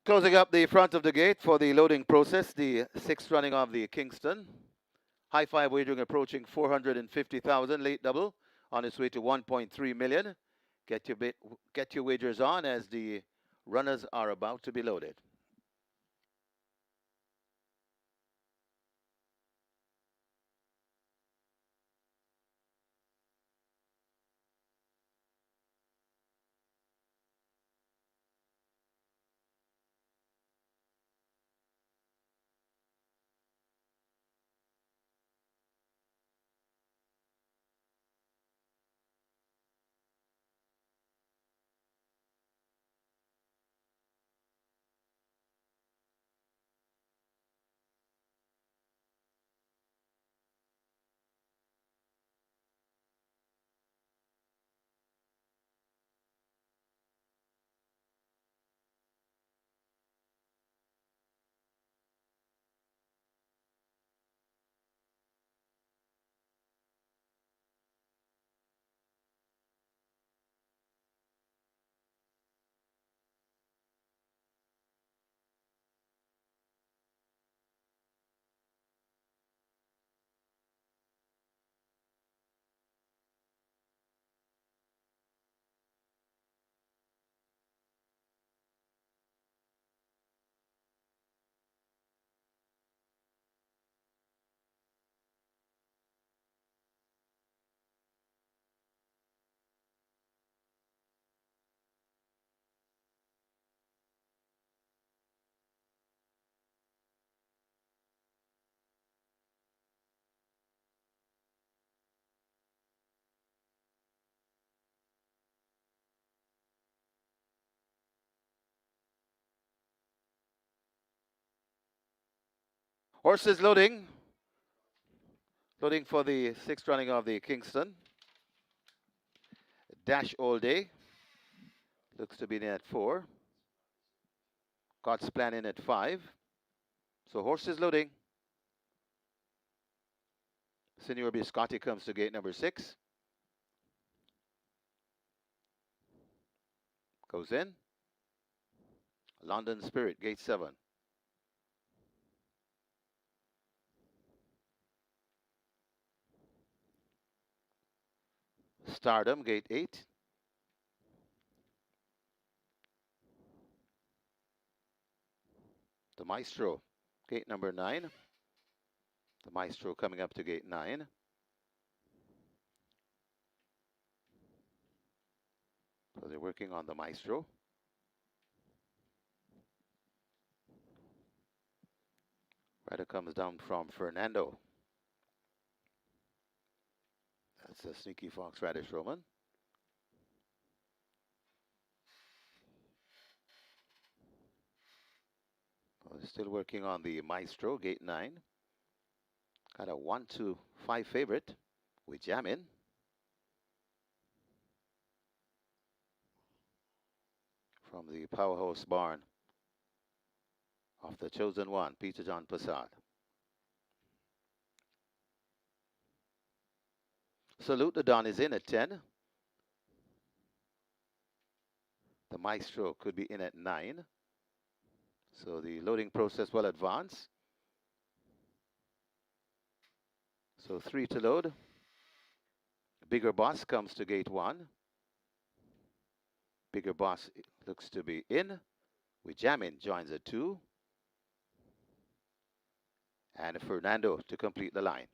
Closing up the front of the gate for the loading process, the 6th running of the Kingston. High five wagering approaching 450,000, late double on its way to 1.3 million. Get your wagers on as the runners are about to be loaded. Horses loading. Loading for the 6th running of the Kingston. Dash All Day. Looks to be in at 4. God's Plan in at 5. So horses loading. Senor Biscotti comes to gate number 6. Goes in. London Spirit, gate 7. Stardom, gate 8. The Maestro, gate number 9. The Maestro coming up to gate 9. So they're working on the Maestro. Rider comes down from Fernando. That's a Sneaky Fox Radish Roman. Still working on the Maestro, gate 9. Got a 1-5 favorite with Jamin. from the powerhouse barn of the chosen one, Peter John Passad. Salute the Don is in at 10. The Maestro could be in at 9. So the loading process will advance. So 3 to load. Bigger Boss comes to gate 1. Bigger Boss looks to be in. We jam in, joins at 2. And Fernando to complete the line.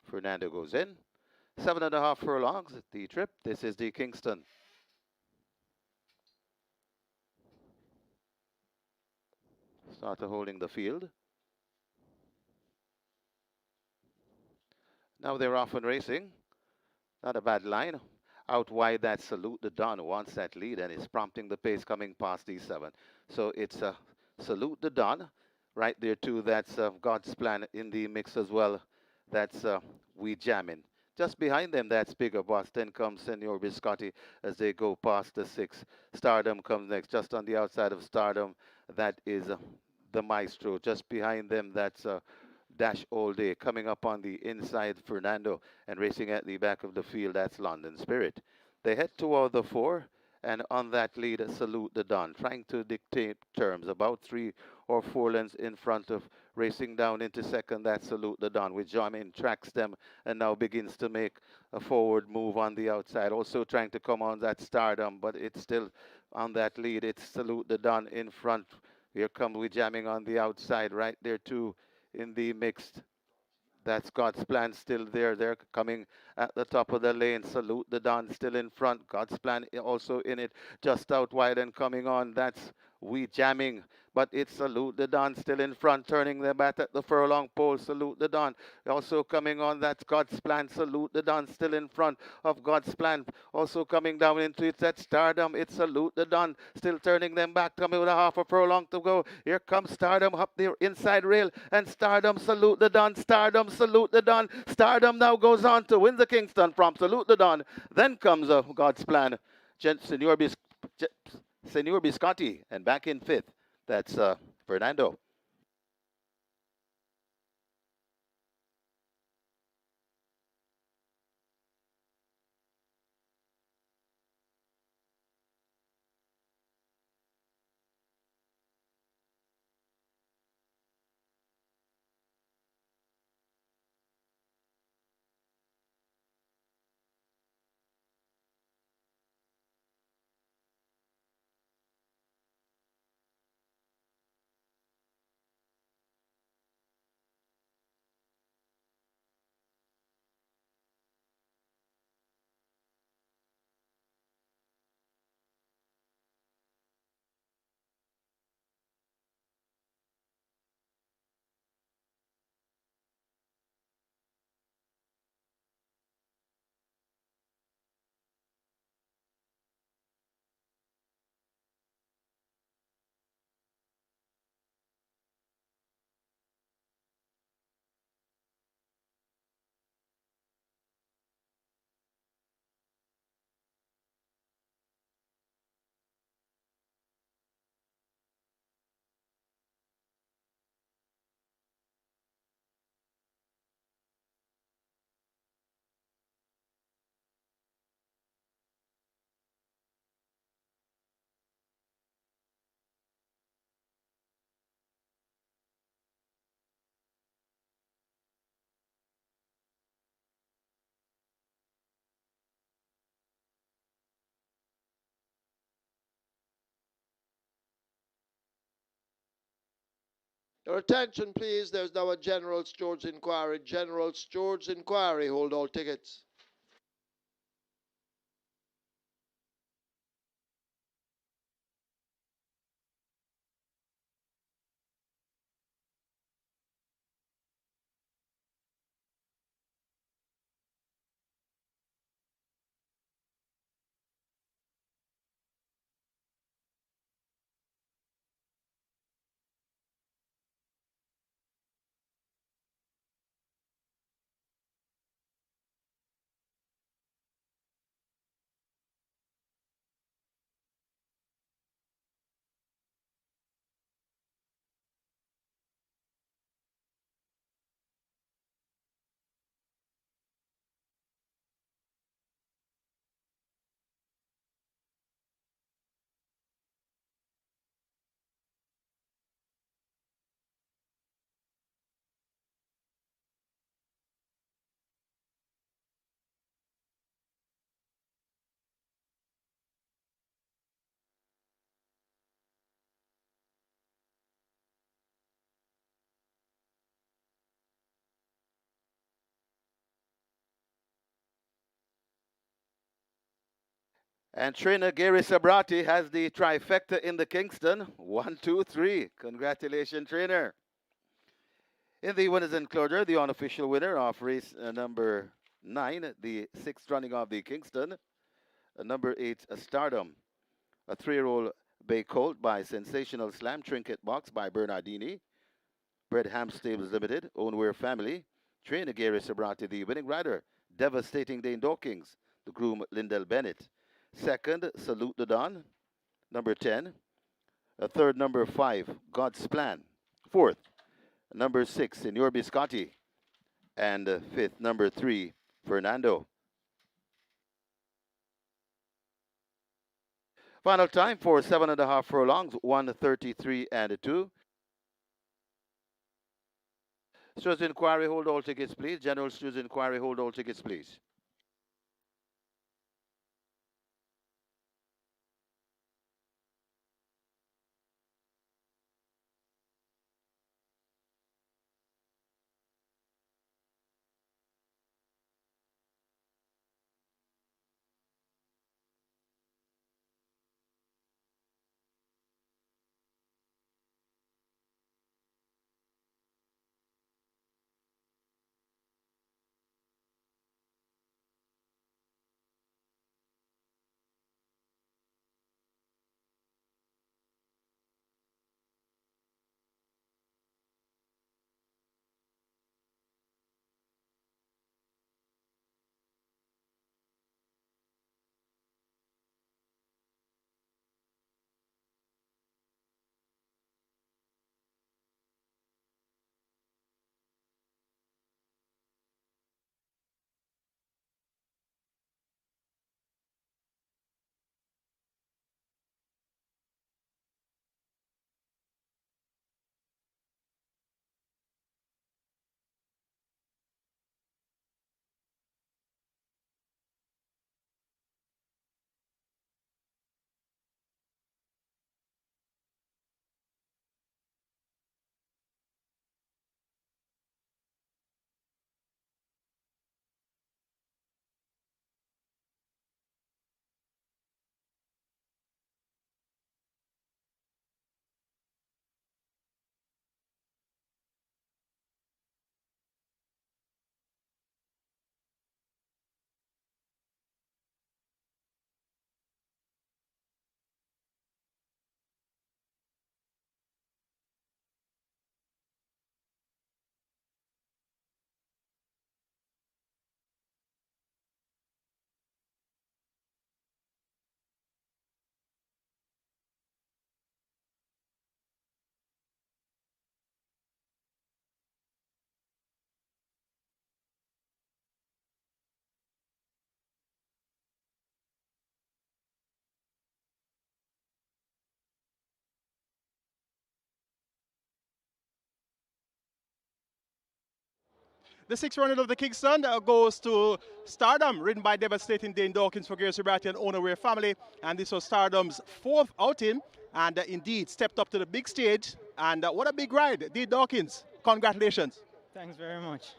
Fernando goes in. 7.5 furlongs at the trip. This is the Kingston. Starter holding the field. Now they're off and racing. Not a bad line. Out wide, that Salute the Don wants that lead and is prompting the pace coming past these 7. So it's Salute the Don. Right there too, that's God's Plan in the mix as well. That's We Jammin'. Just behind them, that's Bigger Boss. Then comes Senor Biscotti as they go past the 6. Stardom comes next. Just on the outside of Stardom, that is the Maestro. Just behind them, that's Dash All Day. Coming up on the inside, Fernando. And racing at the back of the field, that's London Spirit. They head toward the 4. And on that lead, Salute the Don, trying to dictate terms. About 3 or 4 lengths in front of racing down into second, that Salute the Don, which Jamin tracks them and now begins to make a forward move on the outside. Also trying to come on that Stardom, but it's still on that lead. It's Salute the Don in front. Here comes We Jamming on the outside, right there too in the mixed. That's God's Plan still there. They're coming at the top of the lane. Salute the Don still in front. God's Plan also in it, just out wide and coming on. That's We Jamming. But it's Salute the Don still in front, turning their bat at the furlong pole. Salute the Don also coming on. That's God's Plan. Salute the Don still in front of God's Plan. Also coming down into it, that Stardom. It's Salute the Don still turning them back, coming with a half a furlong to go. Here comes Stardom up the inside rail, and Stardom, Salute the Don. Stardom, Salute the Don. Stardom now goes on to win the Kingston from Salute the Don. Then comes God's Plan. Senor Biscotti, and back in 5th. That's Fernando. Your attention, please. There's now a General Stores inquiry. General Stores inquiry. Hold all tickets. And trainer Gary Sabrati has the trifecta in the Kingston. 1, 2, 3. Congratulations, trainer. In the winners enclosure, the unofficial winner of race number 9, the 6th running of the Kingston, number 8, Stardom, a 3-year-old bay colt by Sensational Slam Trinket Box by Bernardini, Bred Ham Stables Limited, Ownwear Family, trainer Gary Sabrati, the winning rider, Devastating Dane Dawkins, the groom Lindell Bennett. Second, Salute the Dawn, number 10. Third, number 5, God's Plan. Fourth, number 6, Senor Biscotti. And fifth, number 3, Fernando. Final time for 7.5 furlongs, 1:33 and 2. Stewards inquiry, hold all tickets, please. General Stewards inquiry, hold all tickets, please. The 6th running of the Kingston goes to Stardom, ridden by Devastating Dane Dawkins for Gary Sabrati and Ownwear Family. And this was Stardom's 4th outing, and indeed stepped up to the big stage. And what a big ride, Dane Dawkins. Congratulations. Thanks very much.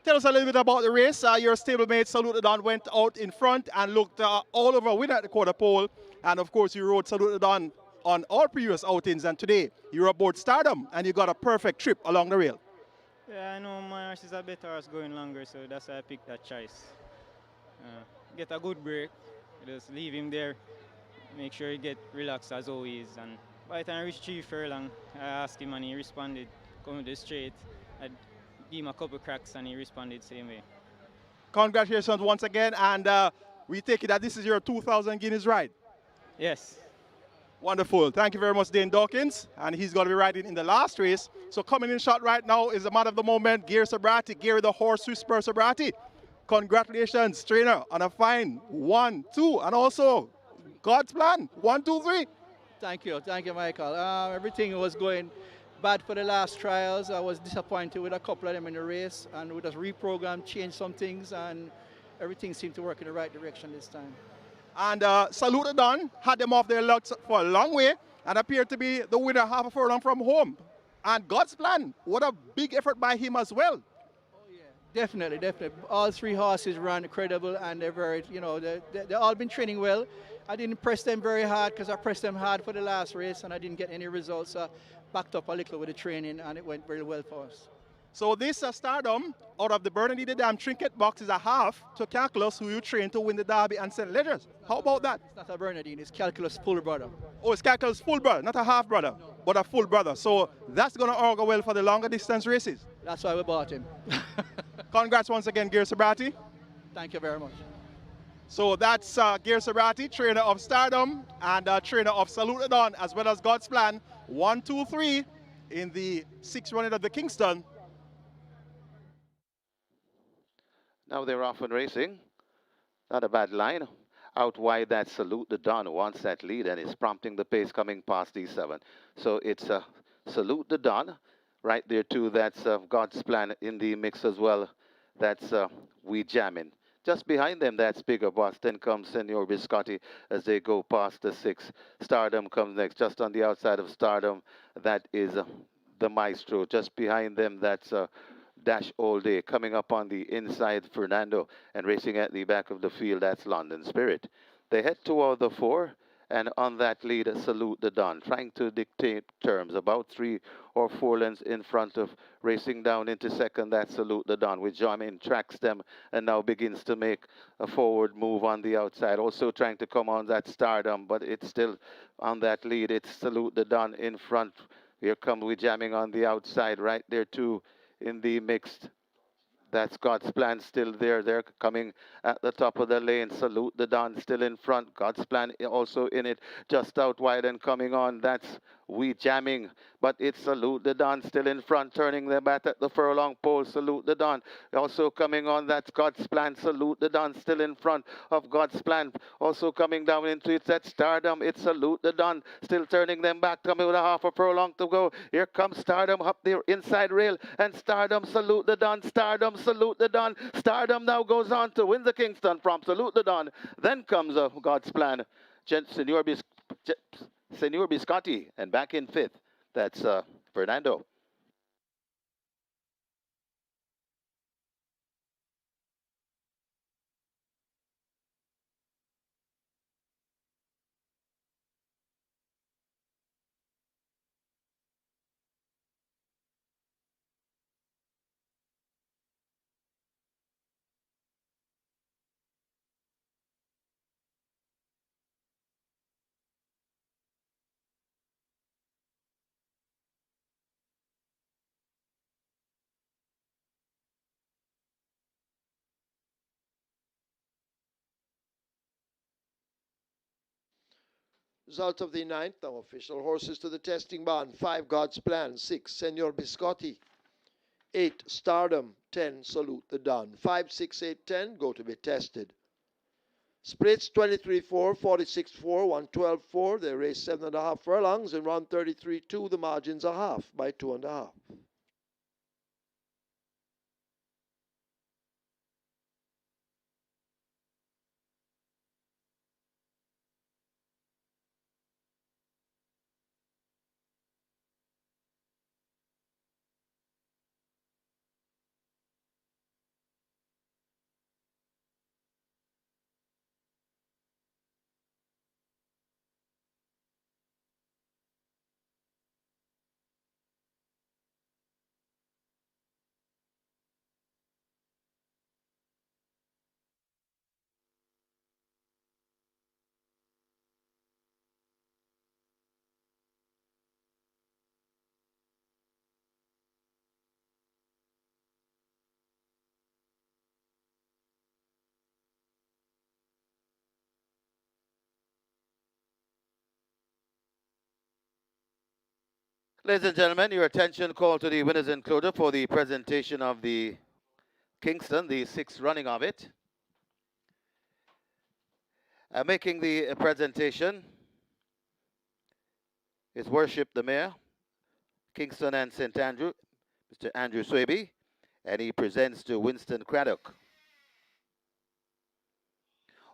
Tell us a little bit about the race. Your stablemate, Salute the Dawn, went out in front and looked all over winner at the quarter pole. And of course, you rode Salute the Dawn on all previous outings. And today, you're aboard Stardom, and you got a perfect trip along the rail. Yeah, I know my horse is a better horse going longer, so that's why I picked that choice. Get a good break, just leave him there, make sure he get relaxed as always. And by the time I reached 3 furlong, I asked him and he responded, coming to the straight. I gave him a couple cracks and he responded same way. Congratulations once again, and we take it that this is your 2,000 guineas ride. Yes. Wonderful. Thank you very much, Dane Dawkins. And he's going to be riding in the last race. So coming in shot right now is the man of the moment, Gary Sabrati, Gary the Horse Whisperer Sabrati. Congratulations, trainer, on a fine 1, 2, and also God's Plan 1, 2, 3. Thank you, Michael. Everything was going bad for the last trials. I was disappointed with a couple of them in the race, and we just reprogrammed, changed some things, and everything seemed to work in the right direction this time. And Salute the Dawn had them off their luck for a long way and appeared to be the winner half a furlong from home. And God's Plan, what a big effort by him as well. Oh yeah, definitely. All 3 horses ran incredible, and they're very, they've all been training well. I didn't press them very hard because I pressed them hard for the last race and I didn't get any results. So backed up a little with the training and it went very well for us. So this Stardom, out of the Bernadine the Dam trinket box, is a half to Calculus, who you trained to win the Derby and St. Ledgers. How about that? It's not a Bernadine, it's Calculus full brother. Oh, it's Calculus full brother, not a half brother, but a full brother. So that's going to augur well for the longer distance races. That's why we bought him. Congrats once again, GR.II. Thank you very much. So that's GR.II, trainer of Stardom and trainer of Salute the Dawn, as well as God's Plan. 1, 2, 3 in the 6th running of the Kingston. Now they're off and racing. Not a bad line. Out wide, that Salute the Dawn wants that lead and is prompting the pace coming past these 7. So it's Salute the Dawn. Right there too, that's God's Plan in the mix as well. That's We Jammin'. Just behind them, that's Bigger Boss. Then comes Senor Biscotti as they go past the 6. Stardom comes next. Just on the outside of Stardom, that is the Maestro. Just behind them, that's Dash All Day. Coming up on the inside, Fernando. And racing at the back of the field, that's London Spirit. They head toward the 4. And on that lead, Salute the Dawn, trying to dictate terms. About 3 or 4 lengths in front of racing down into second, that Salute the Dawn, which Jamin tracks them and now begins to make a forward move on the outside. Also trying to come on that Stardom, but it's still on that lead. It's Salute the Dawn in front. Here comes We Jamming on the outside, right there too in the mixed. That's God's Plan still there. They're coming at the top of the lane. Salute the Dawn still in front. God's Plan also in it, just out wide and coming on. That's We Jamming, but it's Salute the Dawn still in front, turning their bat at the furlong pole. Salute the Dawn also coming on. That's God's Plan. Salute the Dawn still in front of God's Plan. Also coming down into it, that Stardom. It's Salute the Dawn still turning them back, coming with a half a furlong to go. Here comes Stardom up the inside rail, and Stardom, Salute the Dawn. Stardom, Salute the Dawn. Stardom now goes on to win the Kingston from Salute the Dawn. Then comes God's Plan. Senor Biscotti, and back in 5th, that's Fernando. Result of the 9th, now official horses to the testing barn. 5, God's Plan. 6, Senor Biscotti. 8, Stardom. 10, Salute the Dawn. 5, 6, 8, 10, go to be tested. Splits 23-4, 46-4, 112-4. They race 7.5 furlongs and run 33-2. The margins are half by 2.5. Ladies and gentlemen, your attention call to the winners enclosure for the presentation of the Kingston, the 6th running of it. Making the presentation His Worship the Mayor, Kingston and St. Andrew, Mr. Andrew Swaby, and he presents to Winston Craddock.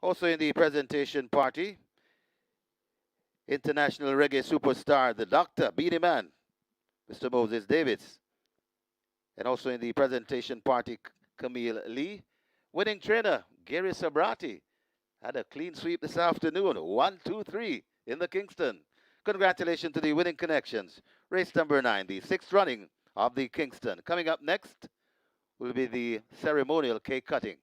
Also in the presentation party, international reggae superstar, the Doctor, Beanie Man, Mr. Moses Davids. And also in the presentation party, Camille Lee. Winning trainer, Gary Sabrati. Had a clean sweep this afternoon. 1-2-3 in the Kingston. Congratulations to the winning connections. Race number 9, the 6th running of the Kingston. Coming up next will be the ceremonial cake cutting.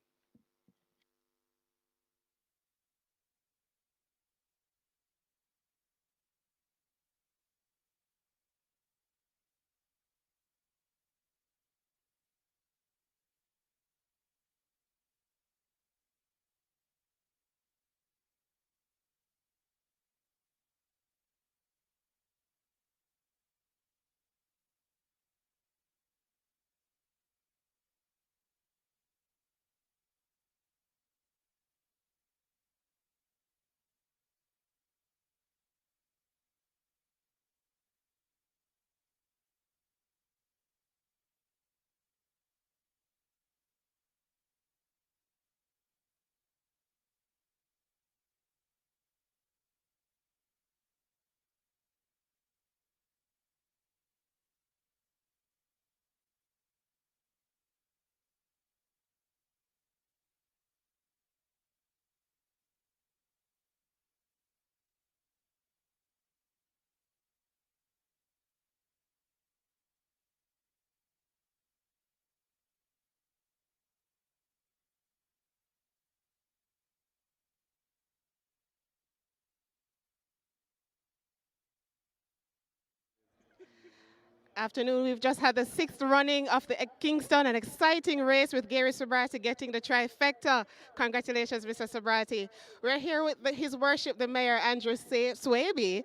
Afternoon, we've just had the 6th running of the Kingston, an exciting race with Gary Sobrati getting the trifecta. Congratulations, Mr. Sobrati. We're here with His Worship, the Mayor, Andrew Swaby.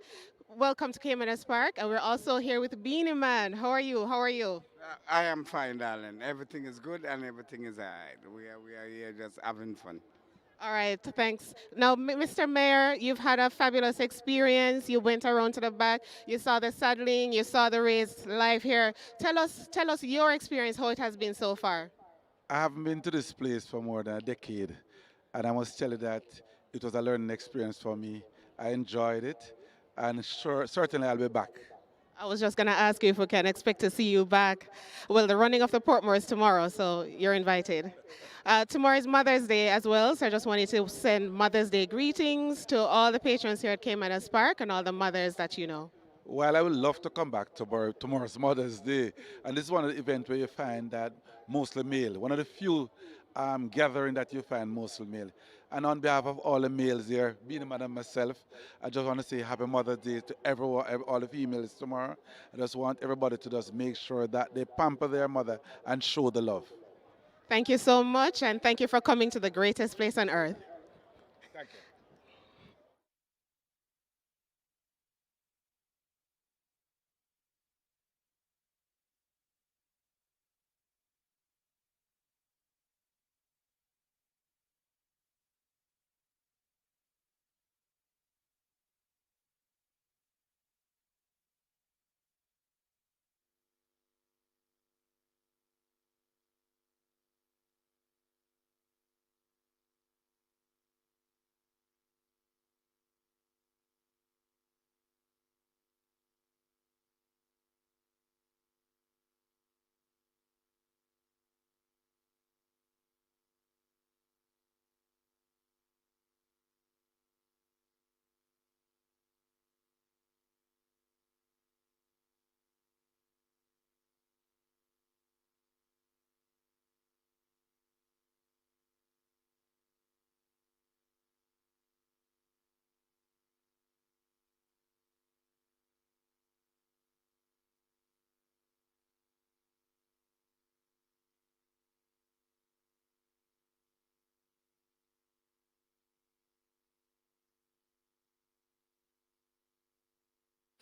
Welcome to Caymanas Park, and we're also here with Beanie Man. How are you? How are you? I am fine, darling. Everything is good and everything is all right. We are here just having fun. All right, thanks. Now, Mr. Mayor, you've had a fabulous experience. You went around to the back. You saw the saddling. You saw the race live here. Tell us your experience, how it has been so far. I haven't been to this place for more than a decade, and I must tell you that it was a learning experience for me. I enjoyed it, and certainly I'll be back. I was just going to ask you if we can expect to see you back. Well, the running of the Portmore is tomorrow, so you're invited. Tomorrow is Mother's Day as well, so I just wanted to send Mother's Day greetings to all the patrons here at Caymanas Park and all the mothers that you know. Well, I would love to come back tomorrow's Mother's Day, and this is one of the events where you find that mostly male, one of the few gathering that you find mostly male. And on behalf of all the males here, being a man and myself, I just want to say Happy Mother's Day to everyone, all the females tomorrow. I just want everybody to just make sure that they pamper their mother and show the love. Thank you so much, and thank you for coming to the greatest place on earth. Thank you.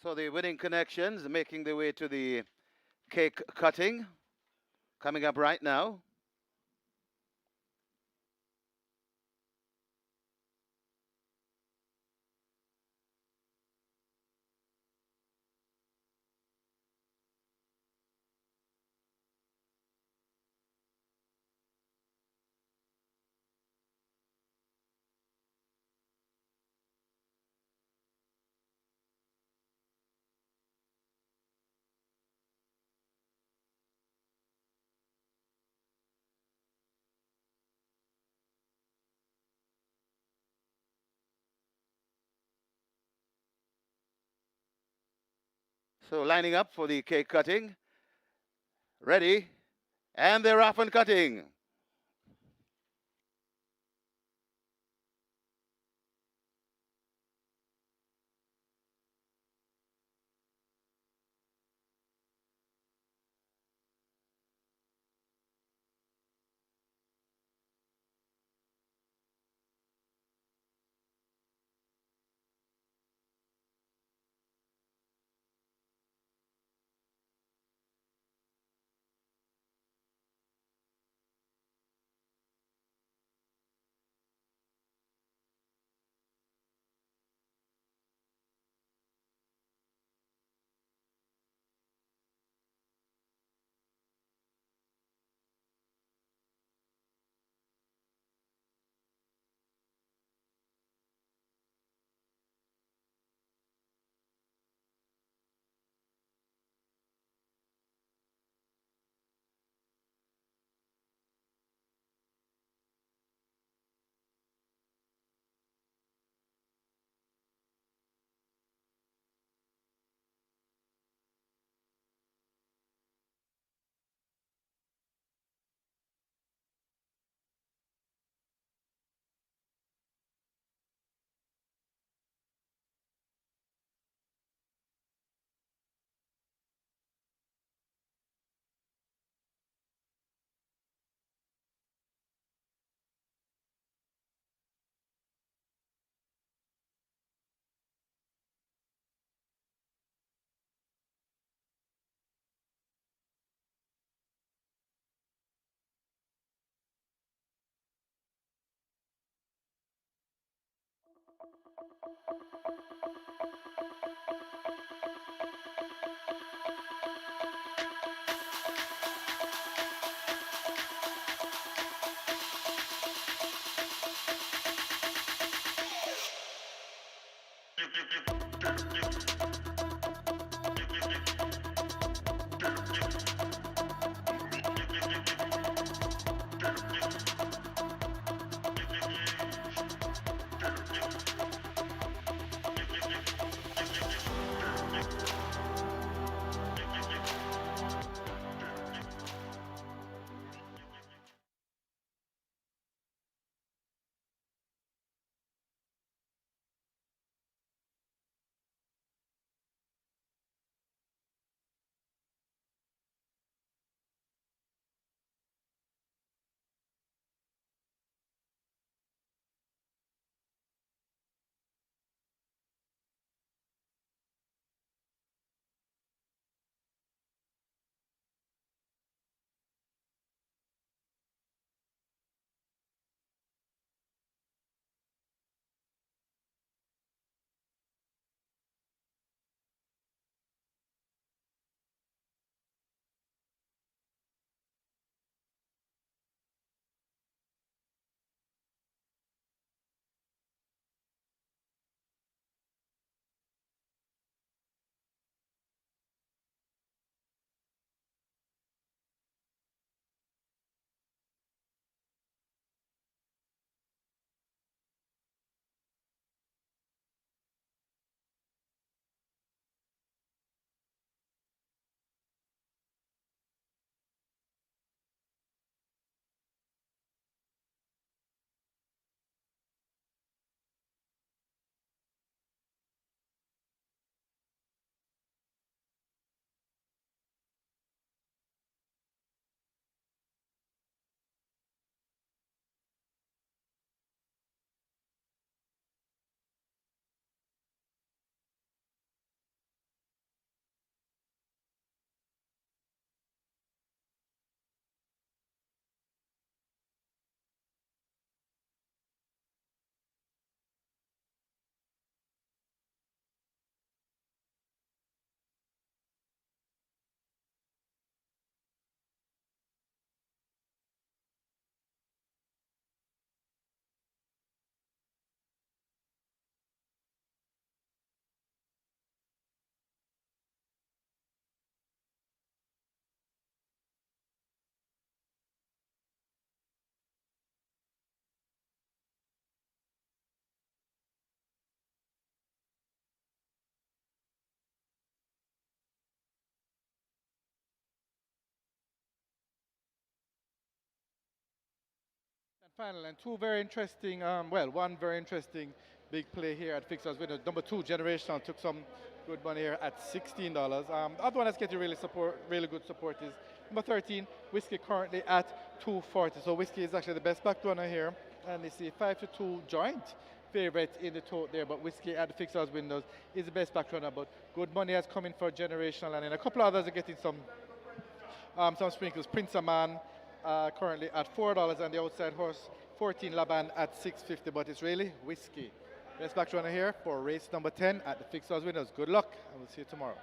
So the winning connections making their way to the cake cutting. Coming up right now. So lining up for the cake cutting. Ready, and they're off and cutting. Final and two very interesting, one very interesting big play here at Fixers Winners. Number 2, Generational, took some good money here at $16. The other one that's getting really good support is number 13, Whiskey, currently at $2.40. So Whiskey is actually the best back runner here, and it's a 5-2 joint favorite in the tote there, but Whiskey at the Fixers Windows is the best back runner, but good money has come in for Generational, and then a couple others are getting some sprinkles. Prince Aman currently at $4, and the outside horse 14 Laban at $6.50, but it's really Whiskey. Best back runner here for race number 10 at the Fixers Winners. Good luck, and we'll see you tomorrow.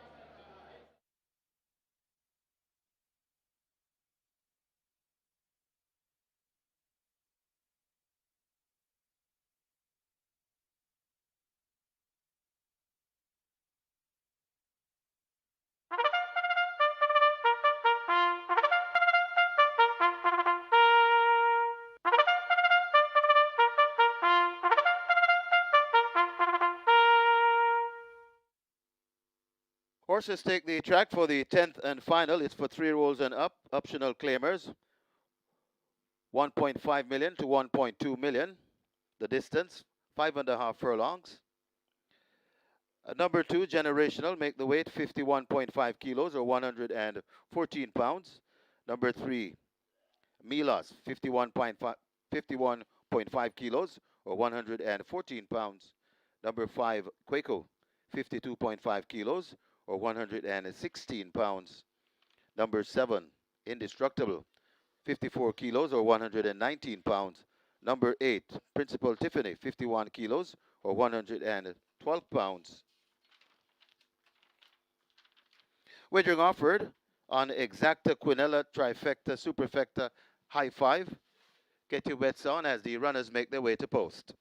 Horses take the track for the 10th and final. It's for 3-year-olds and up, optional claimers. 1.5 million to 1.2 million. The distance, 5.5 furlongs. Number 2, Generational, make the weight 51.5 kilos or 114 pounds. Number 3, Milas, 51.5 kilos or 114 pounds. Number 5, Quaco, 52.5 kilos or 116 pounds. Number 7, Indestructible, 54 kilos or 119 pounds. Number 8, Principal Tiffany, 51 kilos or 112 pounds. Wagering offered on Exacta, Quinella, Trifecta, Superfecta, High Five. Get your bets on as the runners make their way to post.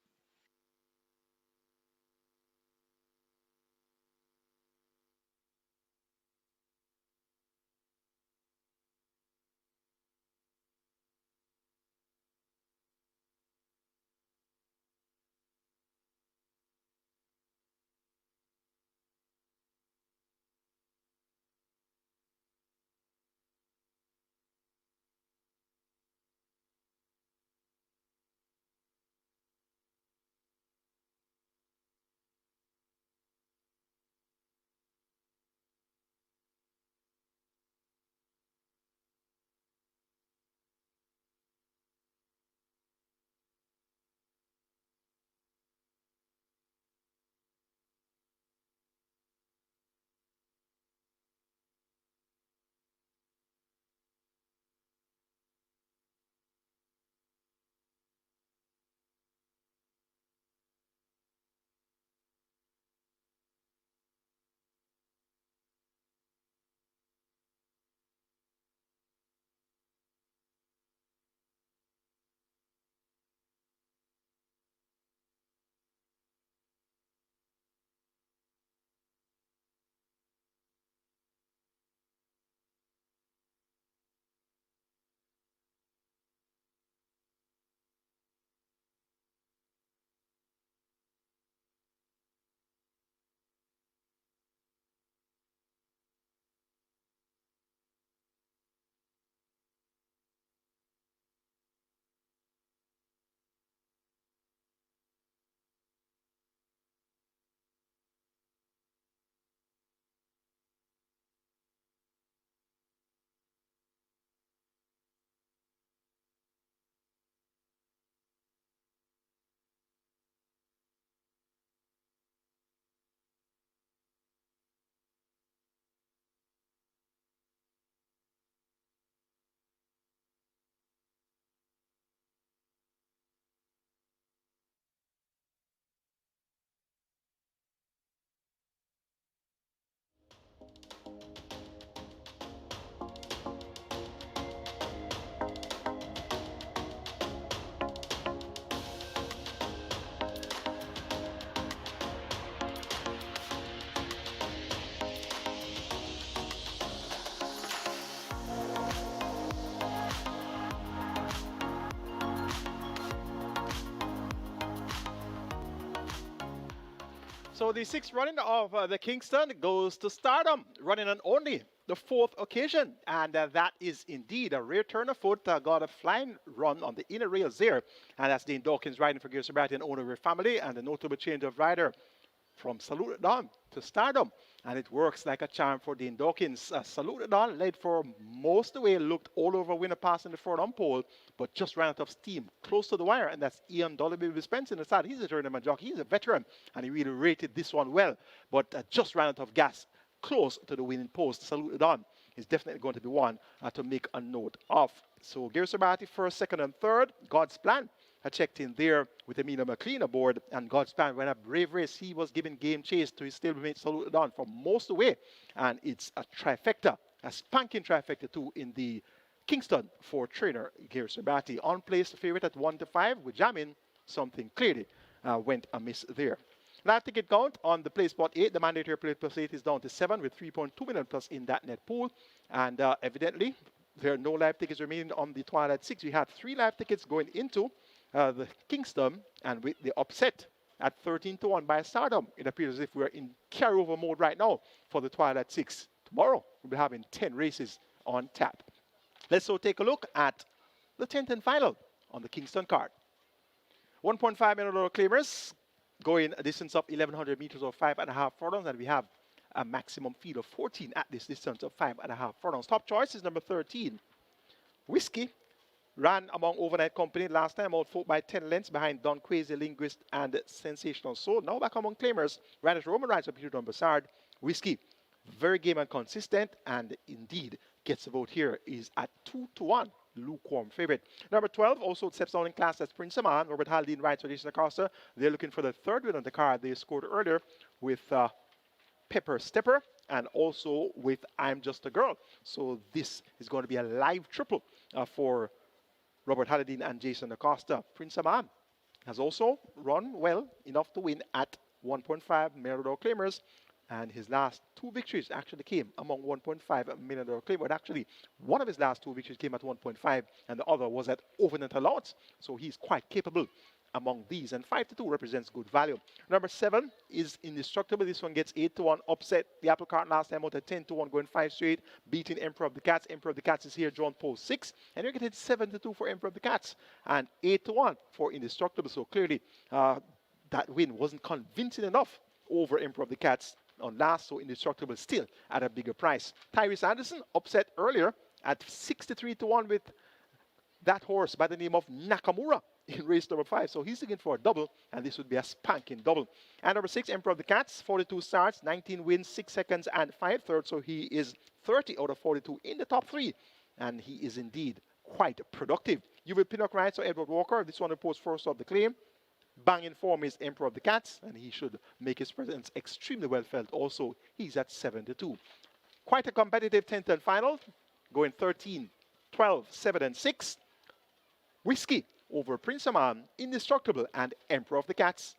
So the 6th running of the Kingston goes to Stardom, running on only the fourth occasion, and that is indeed a rare turn of foot. Got a flying run on the inner rails there, and that's Dean Dawkins riding for Gear.II and owner of her family, and a notable change of rider from Salute Dawn to Stardom, and it works like a charm for Dean Dawkins. Salute Dawn led for most of the way, looked all over winner pass in the front on pole, but just ran out of steam close to the wire, and that's Ian W. Spence in the side. He's a tournament jockey, he's a veteran, and he really rated this one well, but just ran out of gas close to the winning post. Salute Dawn is definitely going to be one to make a note of. So Gear.II first, second, and third. God's Plan. I checked in there with Emilio McLean aboard, and God's Plan ran a brave race. He was giving game chase to his stablemate Salute Dawn for most of the way, and it's a trifecta, a spanking trifecta too in the Kingston for trainer Gear.II. On place favorite at 1-5 with jamming. Something clearly went amiss there. Live ticket count on the play spot 8. The mandatory play plus 8 is down to 7 with 3.2 million plus in that net pool. And evidently, there are no live tickets remaining on the Twilight 6. We had 3 live tickets going into the Kingston, and with the upset at 13-1 by Stardom, it appears as if we're in carryover mode right now for the Twilight 6. Tomorrow, we'll be having 10 races on tap. Let's so take a look at the 10th and final on the Kingston card. $1.5 million claimers, going a distance of 1,100 meters or 5.5 furlongs, and we have a maximum field of 14 at this distance of 5.5 furlongs. Top choice is number 13, Whiskey. Ran among Overnight Company last time, out by 10 lengths behind Don Quasi, Linguist, and Sensational Soul. Now back among claimers, ran as Roman rides for Peter Don Bassard. Whiskey, very game and consistent, and indeed gets a vote here, is at 2-1. Lukewarm favorite. Number 12 also steps down in class as Prince Aman. Robert Haldane rides for Jason Acosta. They're looking for the third win on the card. They scored earlier with Pepper Stepper and also with I'm Just a Girl. So this is going to be a live triple for Robert Haldane and Jason Acosta. Prince Aman has also run well enough to win at 1.5 million claimers. And his last 2 victories actually came among $1.5 million claim. But actually, one of his last 2 victories came at 1.5, and the other was at overnight allowance. So he's quite capable among these. And 5-2 represents good value. Number 7 is Indestructible. This one gets 8-1. Upset the apple cart last time out at 10-1, going 5 straight, beating Emperor of the Cats. Emperor of the Cats is here, drawn post 6. And you're getting 7-2 for Emperor of the Cats and 8-1 for Indestructible. So clearly, that win wasn't convincing enough over Emperor of the Cats on last, so Indestructible still at a bigger price. Tyrese Anderson upset earlier at 63-1 with that horse by the name of Nakamura in race number 5. So he's looking for a double, and this would be a spanking double. And number 6, Emperor of the Cats, 42 starts, 19 wins, 6 seconds, and 5/3. So he is 30 out of 42 in the top 3, and he is indeed quite productive. You will Pinnock rides for Edward Walker. This one reports first of the claim. Banging form is Emperor of the Cats, and he should make his presence extremely well felt. Also, he's at 7-2. Quite a competitive 10th and final, going 13, 12, 7, and 6. Whiskey over Prince Aman, Indestructible, and Emperor of the Cats.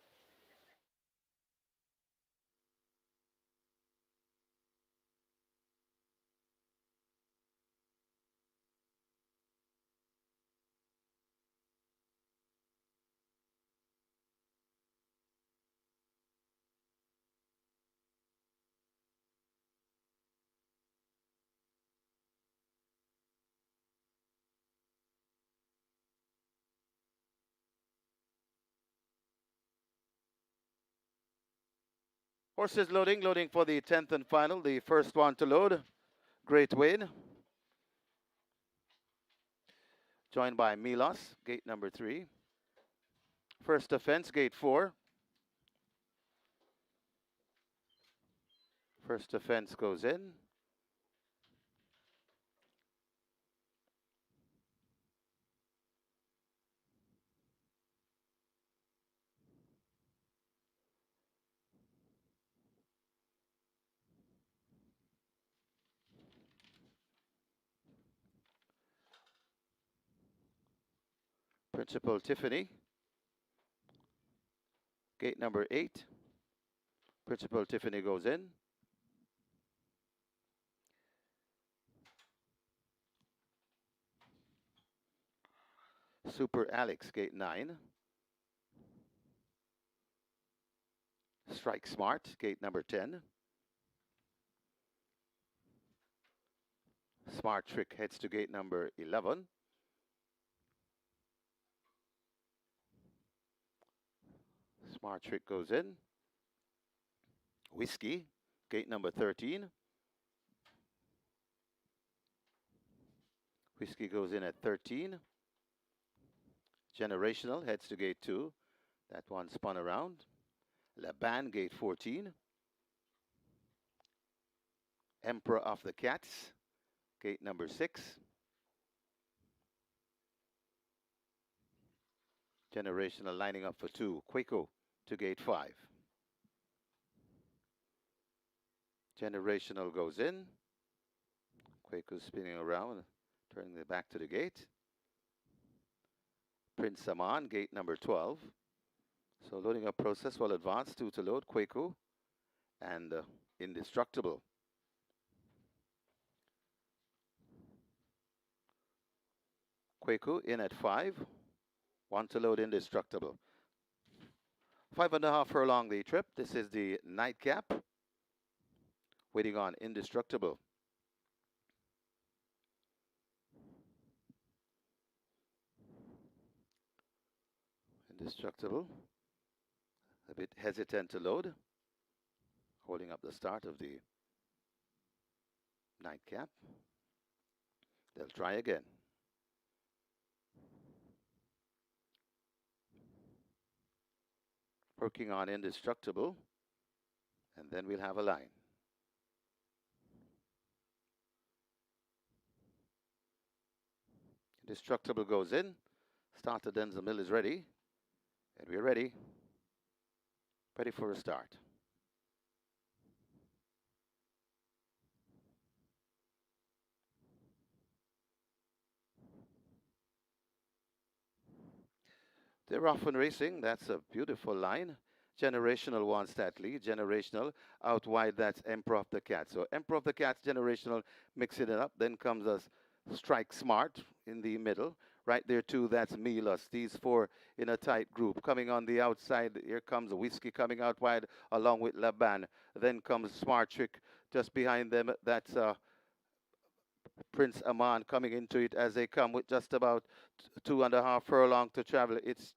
Horses loading, loading for the 10th and final. The first one to load, Great Win. Joined by Milos, gate number 3. First Offense, gate 4. First Offense goes in. Principal Tiffany, gate number 8. Principal Tiffany goes in. Super Alex, gate 9. Strike Smart, gate number 10. Smart Trick heads to gate number 11. Smart Trick goes in. Whiskey, gate number 13. Whiskey goes in at 13. Generational heads to gate 2. That one spun around. Laban, gate 14. Emperor of the Cats, gate number 6. Generational lining up for 2. Quaco to gate 5. Generational goes in. Quaco spinning around, turning it back to the gate. Prince Saman, gate number 12. So loading up process will advance. 2 to load. Quaco and Indestructible. Quaco in at 5. 1 to load. Indestructible. 5.5 furlong the trip. This is the nightcap. Waiting on Indestructible. Indestructible. A bit hesitant to load. Holding up the start of the nightcap. They'll try again. Working on Indestructible. And then we'll have a line. Indestructible goes in. Starter Denzel Mill is ready. And we're ready. Ready for a start. They're off and racing. That's a beautiful line. Generational wants that lead. Generational out wide. That's Emperor of the Cat. So Emperor of the Cat's Generational mixing it up. Then comes a Strike Smart in the middle. Right there too, that's Milos. These 4 in a tight group. Coming on the outside, here comes Whiskey coming out wide along with Laban. Then comes Smart Trick just behind them. That's Prince Aman coming into it as they come with just about 2.5 furlong to travel. It's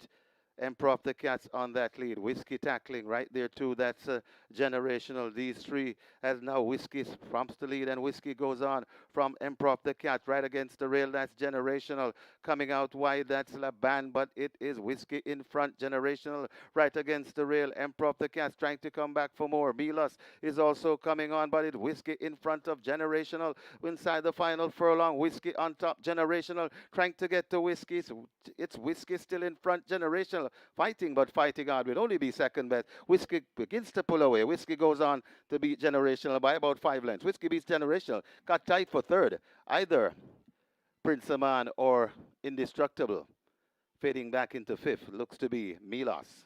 Emperor of the Cats on that lead. Whiskey tackling right there too. That's Generational. These 3 as now Whiskey prompts the lead and Whiskey goes on from Emperor of the Cat right against the rail. That's Generational. Coming out wide, that's Laban, but it is Whiskey in front. Generational right against the rail. Emperor of the Cats trying to come back for more. Milos is also coming on, but it's Whiskey in front of Generational. Inside the final furlong, Whiskey on top. Generational trying to get to Whiskey. It's Whiskey still in front. Generational fighting, but fighting hard. Will only be second best. Whiskey begins to pull away. Whiskey goes on to beat Generational by about 5 lengths. Whiskey beats Generational. Got tight for third. Either Prince Aman or Indestructible. Fading back into 5th. Looks to be Milos.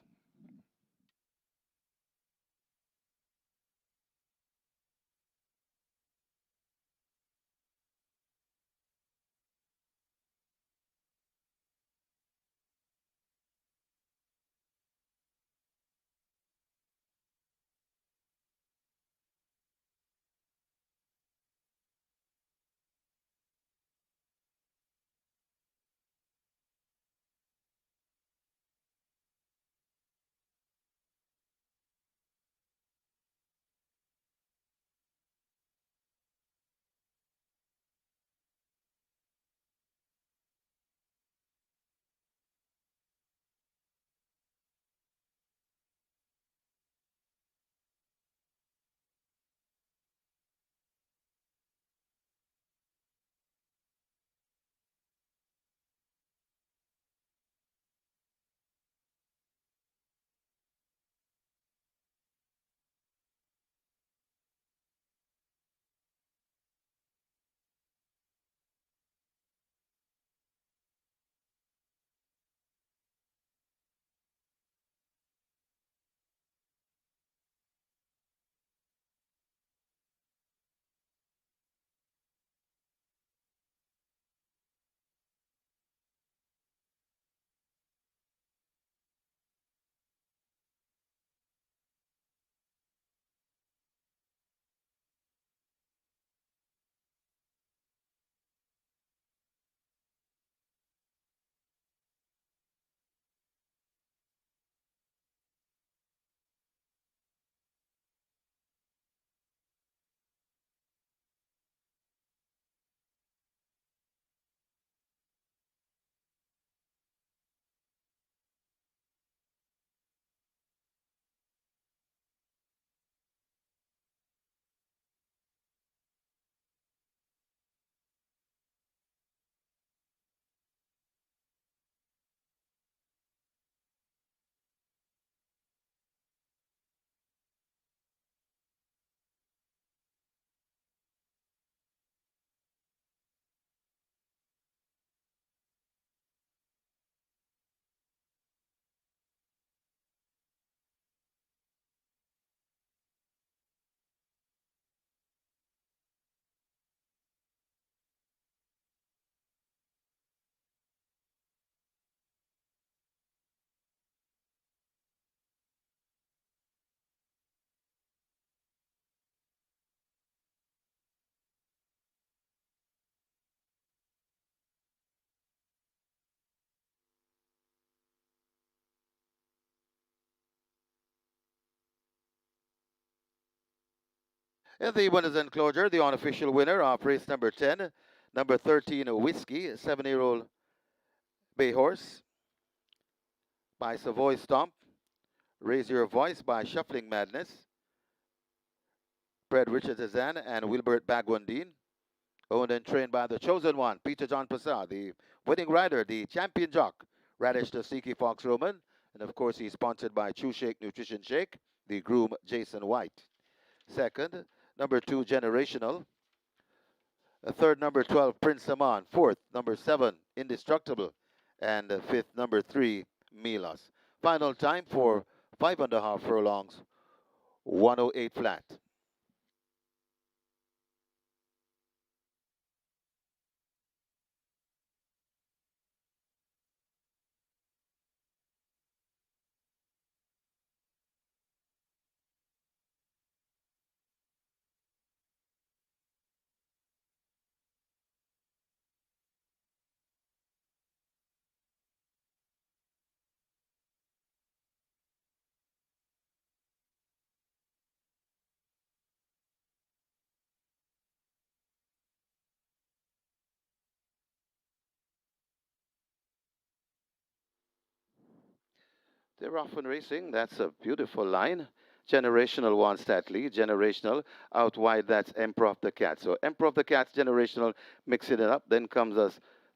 In the winners enclosure, the unofficial winner of race number 10, number 13, Whiskey, 7-year-old bay horse by Savoy Stomp. Raise Your Voice by Shuffling Madness. Fred Richard Azan and Wilbert Bagwandine. Owned and trained by the chosen one, Peter John Passar, the winning rider, the champion jock, Radish Tosiki Fox Roman. And of course, he's sponsored by Chew Shake Nutrition Shake, the groom, Jason White. Second, number 2, Generational. Third, number 12, Prince Aman. Fourth, number 7, Indestructible. And fifth, number 3, Milas. Final time for 5.5 furlongs, 108 flat. They're off and racing. That's a beautiful line. Generational wants that lead. Generational out wide. That's Emperor of the Cat. So Emperor of the Cat's Generational mixing it up. Then comes a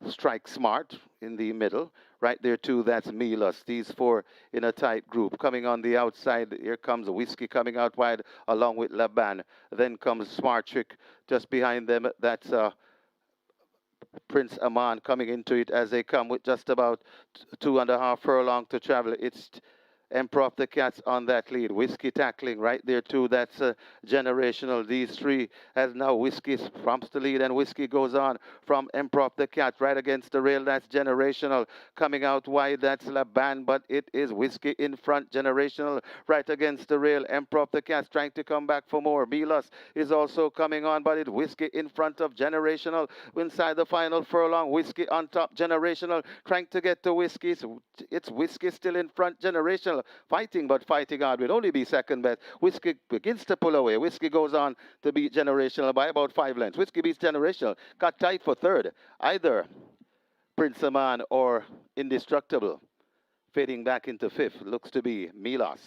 Strike Smart in the middle. Right there too. That's Milas. These four in a tight group. Coming on the outside. Here comes Whiskey coming out wide along with Laban. Then comes Smart Trick just behind them. That's Prince Aman coming into it as they come with just about 2.5 furlong to travel. It's Emperor of the Cats on that lead. Whiskey tackling right there too. That's Generational. These three as now Whiskey prompts the lead and Whiskey goes on from Emperor of the Cat right against the rail. That's Generational. Coming out wide, that's Laban, but it is Whiskey in front. Generational right against the rail. Emperor of the Cats trying to come back for more. Milas is also coming on, but it's Whiskey in front of Generational. Inside the final furlong, Whiskey on top. Generational trying to get to Whiskey. It's Whiskey still in front. Generational fighting, but fighting hard will only be second best. Whiskey begins to pull away. Whiskey goes on to beat Generational by about 5 lengths. Whiskey beats Generational. Got tight for third. Either Prince Aman or Indestructible. Fading back into fifth looks to be Milas.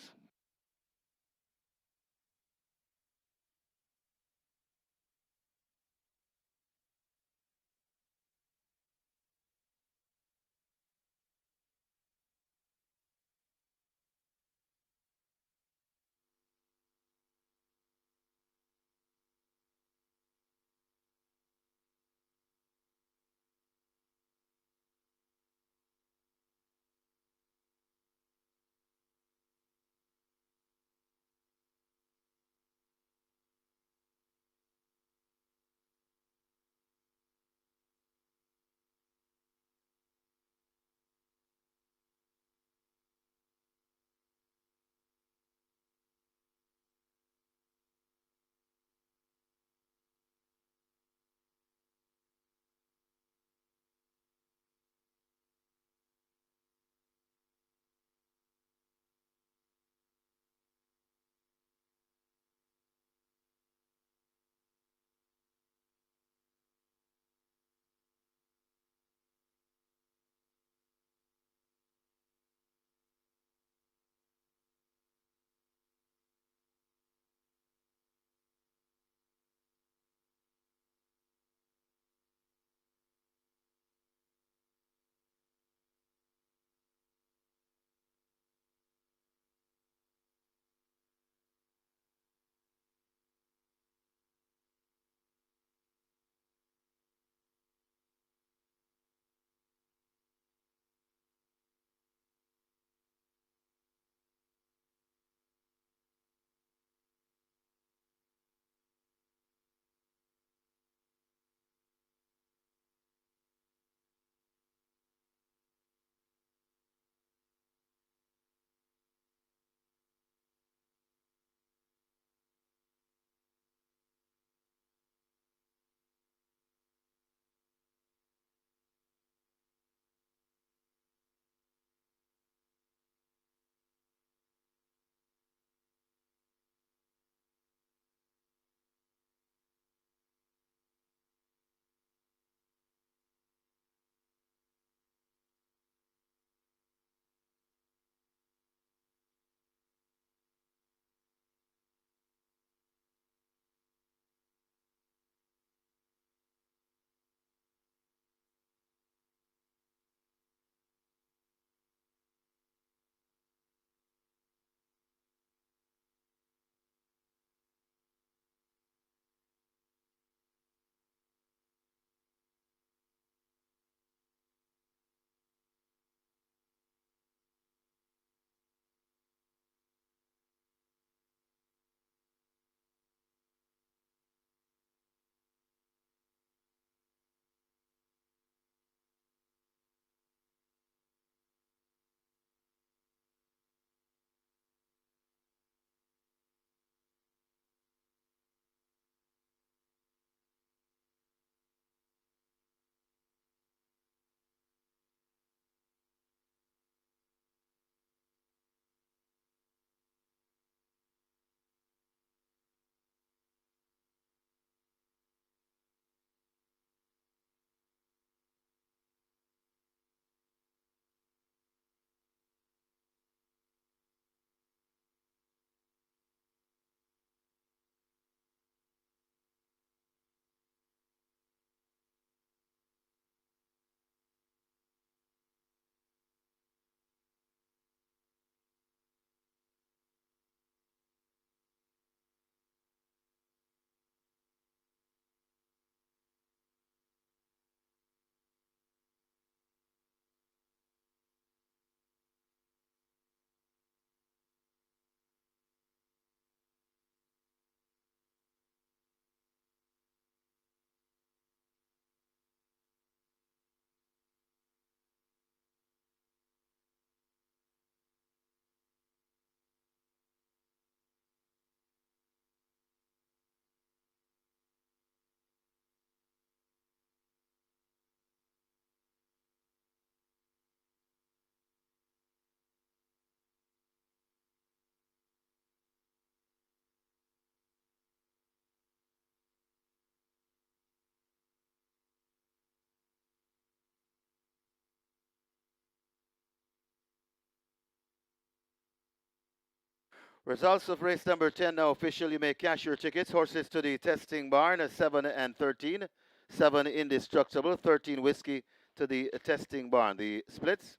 Results of race number 10 now official. You may cash your tickets. Horses to the testing barn, 7 and 13. 7 indestructible, 13 whiskey to the testing barn. The splits,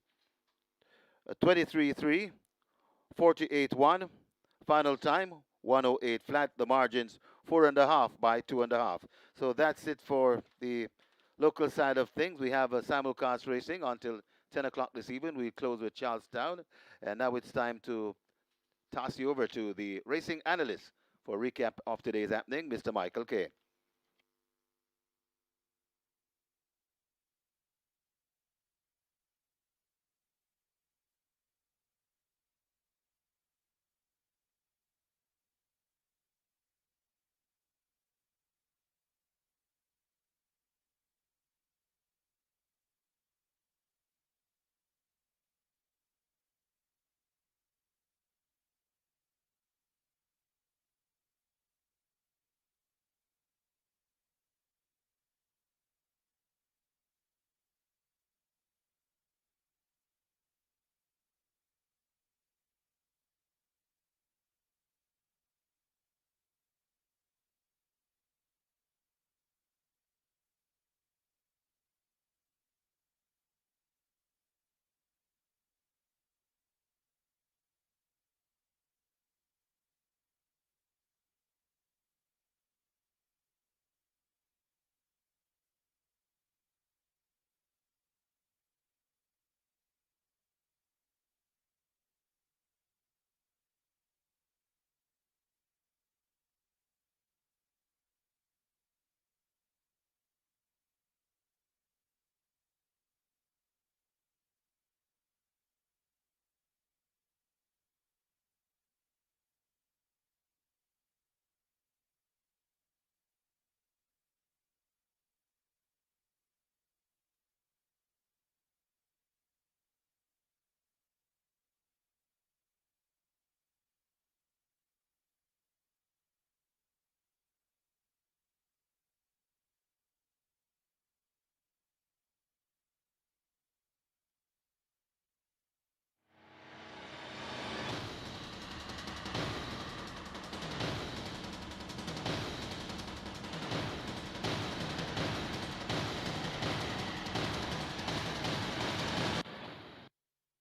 23-3, 48-1. Final time, 108 flat. The margins, 4.5 by 2.5. So that's it for the local side of things. We have a simulcast racing until 10 o'clock this evening. We close with Charlestown. And now it's time to toss you over to the racing analyst for a recap of today's happening, Mr. Michael Kay.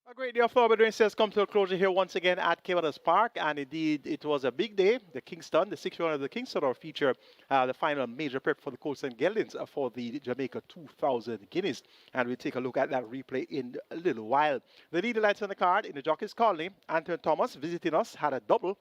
A great day of Thoroughbred races come to a closure here once again at Caymanas Park, and indeed it was a big day. The Kingston, the 6th round of the Kingston, will feature the final major prep for the Colts and Geldings for the Jamaica 2000 Guineas, and we'll take a look at that replay in a little while. The leader lights on the card in the Jockey's Colony. Anton Thomas visiting us had a double.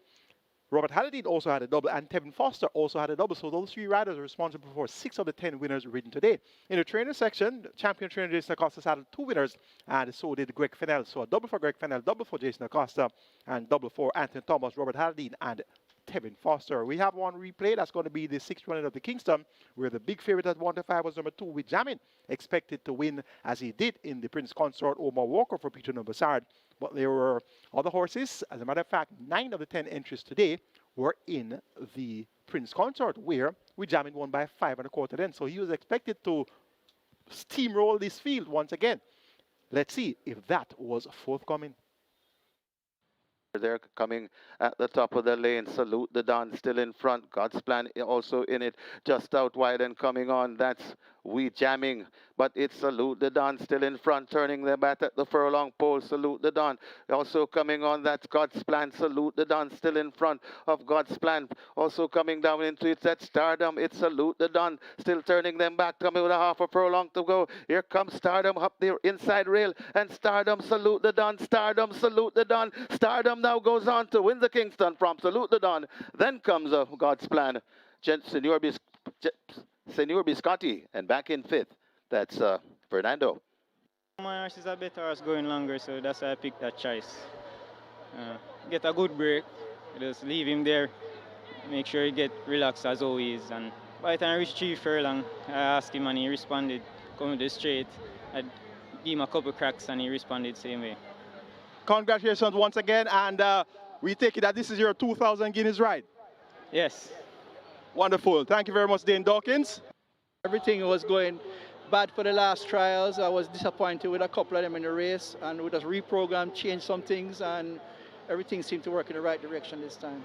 Robert Halliday also had a double, and Tevin Foster also had a double. So those three riders are responsible for 6 of the 10 winners ridden today. In the trainer section, champion trainer Jason Acosta had 2 winners, and so did Greg Fennell. So a double for Greg Fennell, double for Jason Acosta, and double for Anthony Thomas, Robert Halliday, and Tevin Foster. We have one replay. That's going to be the 6th running of the Kingston, where the big favorite at 1-5 was number 2 with Jamin, expected to win as he did in the Prince Consort Omar Walker for Peter Numbasard. But there were other horses. As a matter of fact, 9 of the 10 entries today were in the Prince Consort, where Jamin won by 5 1/4 lengths. So he was expected to steamroll this field once again. Let's see if that was forthcoming. They're coming at the top of the lane. Salute the Don still in front. God's Plan also in it, just out wide and coming on. That's We Jamming, but it's Salute the Don still in front, turning their bat at the furlong pole. Salute the Don also coming on. That's God's Plan. Salute the Don still in front of God's Plan. Also coming down into it, that's Stardom. It's Salute the Don still turning them back, coming with a half a furlong to go. Here comes Stardom up the inside rail, and Stardom, Salute the Don. Stardom, Salute the Don. Stardom now goes on to win the Kingston from Salute the Don. Then comes God's Plan. Senor Biscotti, and back in 5th, that's Fernando. My horse is a better horse going longer, so that's why I picked that choice. Get a good break, just leave him there, make sure he get relaxed as always. And by the time I reached 3 furlong, I asked him and he responded, coming to the straight. I gave him a couple cracks and he responded same way. Congratulations once again, and we take it that this is your 2000 Guineas ride. Yes. Wonderful. Thank you very much, Dane Dawkins. Everything was going bad for the last trials. I was disappointed with a couple of them in the race, and we just reprogrammed, changed some things, and everything seemed to work in the right direction this time.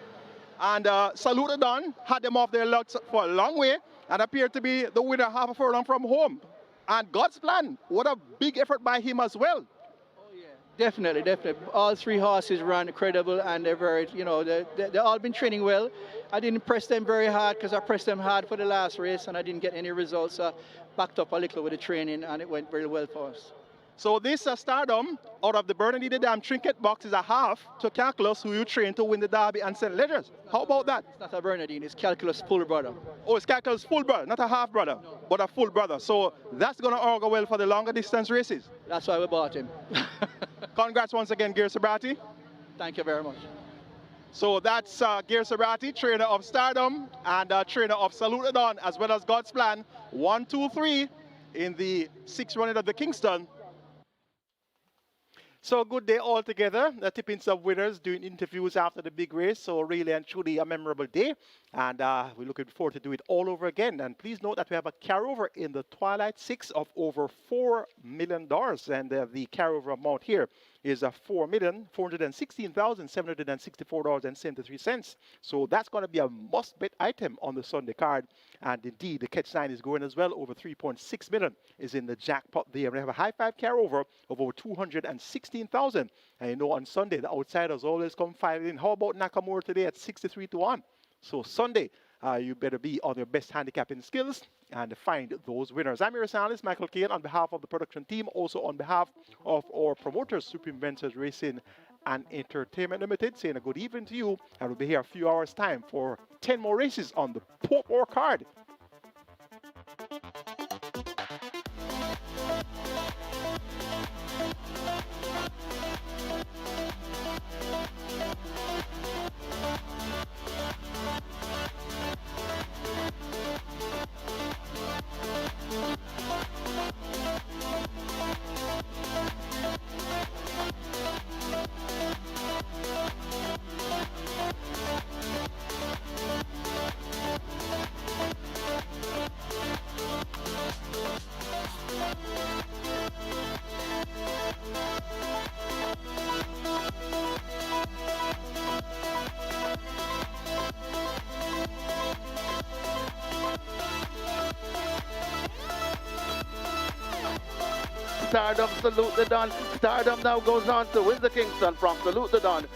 And Salute the Don had them off their luck for a long way and appeared to be the winner half a furlong from home. And God's Plan, what a big effort by him as well. Definitely, definitely. All three horses ran incredible, and they're very, you know, they've all been training well. I didn't press them very hard because I pressed them hard for the last race and I didn't get any results. So backed up a little with the training and it went very well for us. So this Stardom, out of the Bernadine the Dam trinket box, is a half to Calculus, who you trained to win the Derby and St. Ledgers. How about that? It's not a Bernadine, it's Calculus' full brother. Oh, it's Calculus' full brother, not a half brother, but a full brother. So that's going to augur well for the longer distance races. That's why we bought him. Congrats once again, Gear Sabrati. Thank you very much. So that's Gear Sabrati, trainer of Stardom and trainer of Salute the Dawn, as well as God's Plan. 1, 2, 3 in the 6th running of the Kingston. So good day all together. The tippings of winners doing interviews after the big race. So really and truly a memorable day. And we're looking forward to do it all over again. And please note that we have a carryover in the Twilight 6 of over $4 million. And the carryover amount here is $4,416,764.73. So that's going to be a must-bet item on the Sunday card. And indeed, the catch line is going as well. Over 3.6 million is in the jackpot there. We have a high five carryover of over 216,000. And you know, on Sunday, the outsiders always come filing in. How about Nakamura today at 63 to 1? So Sunday, you better be on your best handicapping skills and find those winners. I'm your analyst, Michael Kane, on behalf of the production team, also on behalf of our promoters, Supreme Ventures Racing and Entertainment Limited, saying a good evening to you. And we'll be here a few hours' time for 10 more races on the Pope or card. Stardom, Salute the Dawn. Stardom now goes on to win the Kingston from Salute the Dawn.